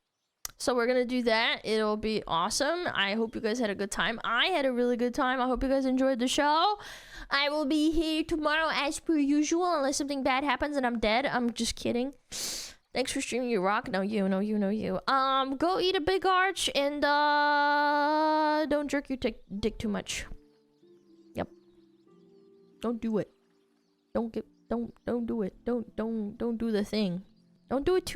So we're gonna do that. It'll be awesome. I hope you guys had a good time. I had a really good time. I hope you guys enjoyed the show. I will be here tomorrow as per usual, unless something bad happens and I'm dead. I'm just kidding. Thanks for streaming, you rock. No, you. Go eat a big arch and don't jerk your dick too much. Yep. Don't do it. Don't do it. Don't do the thing. Don't do it too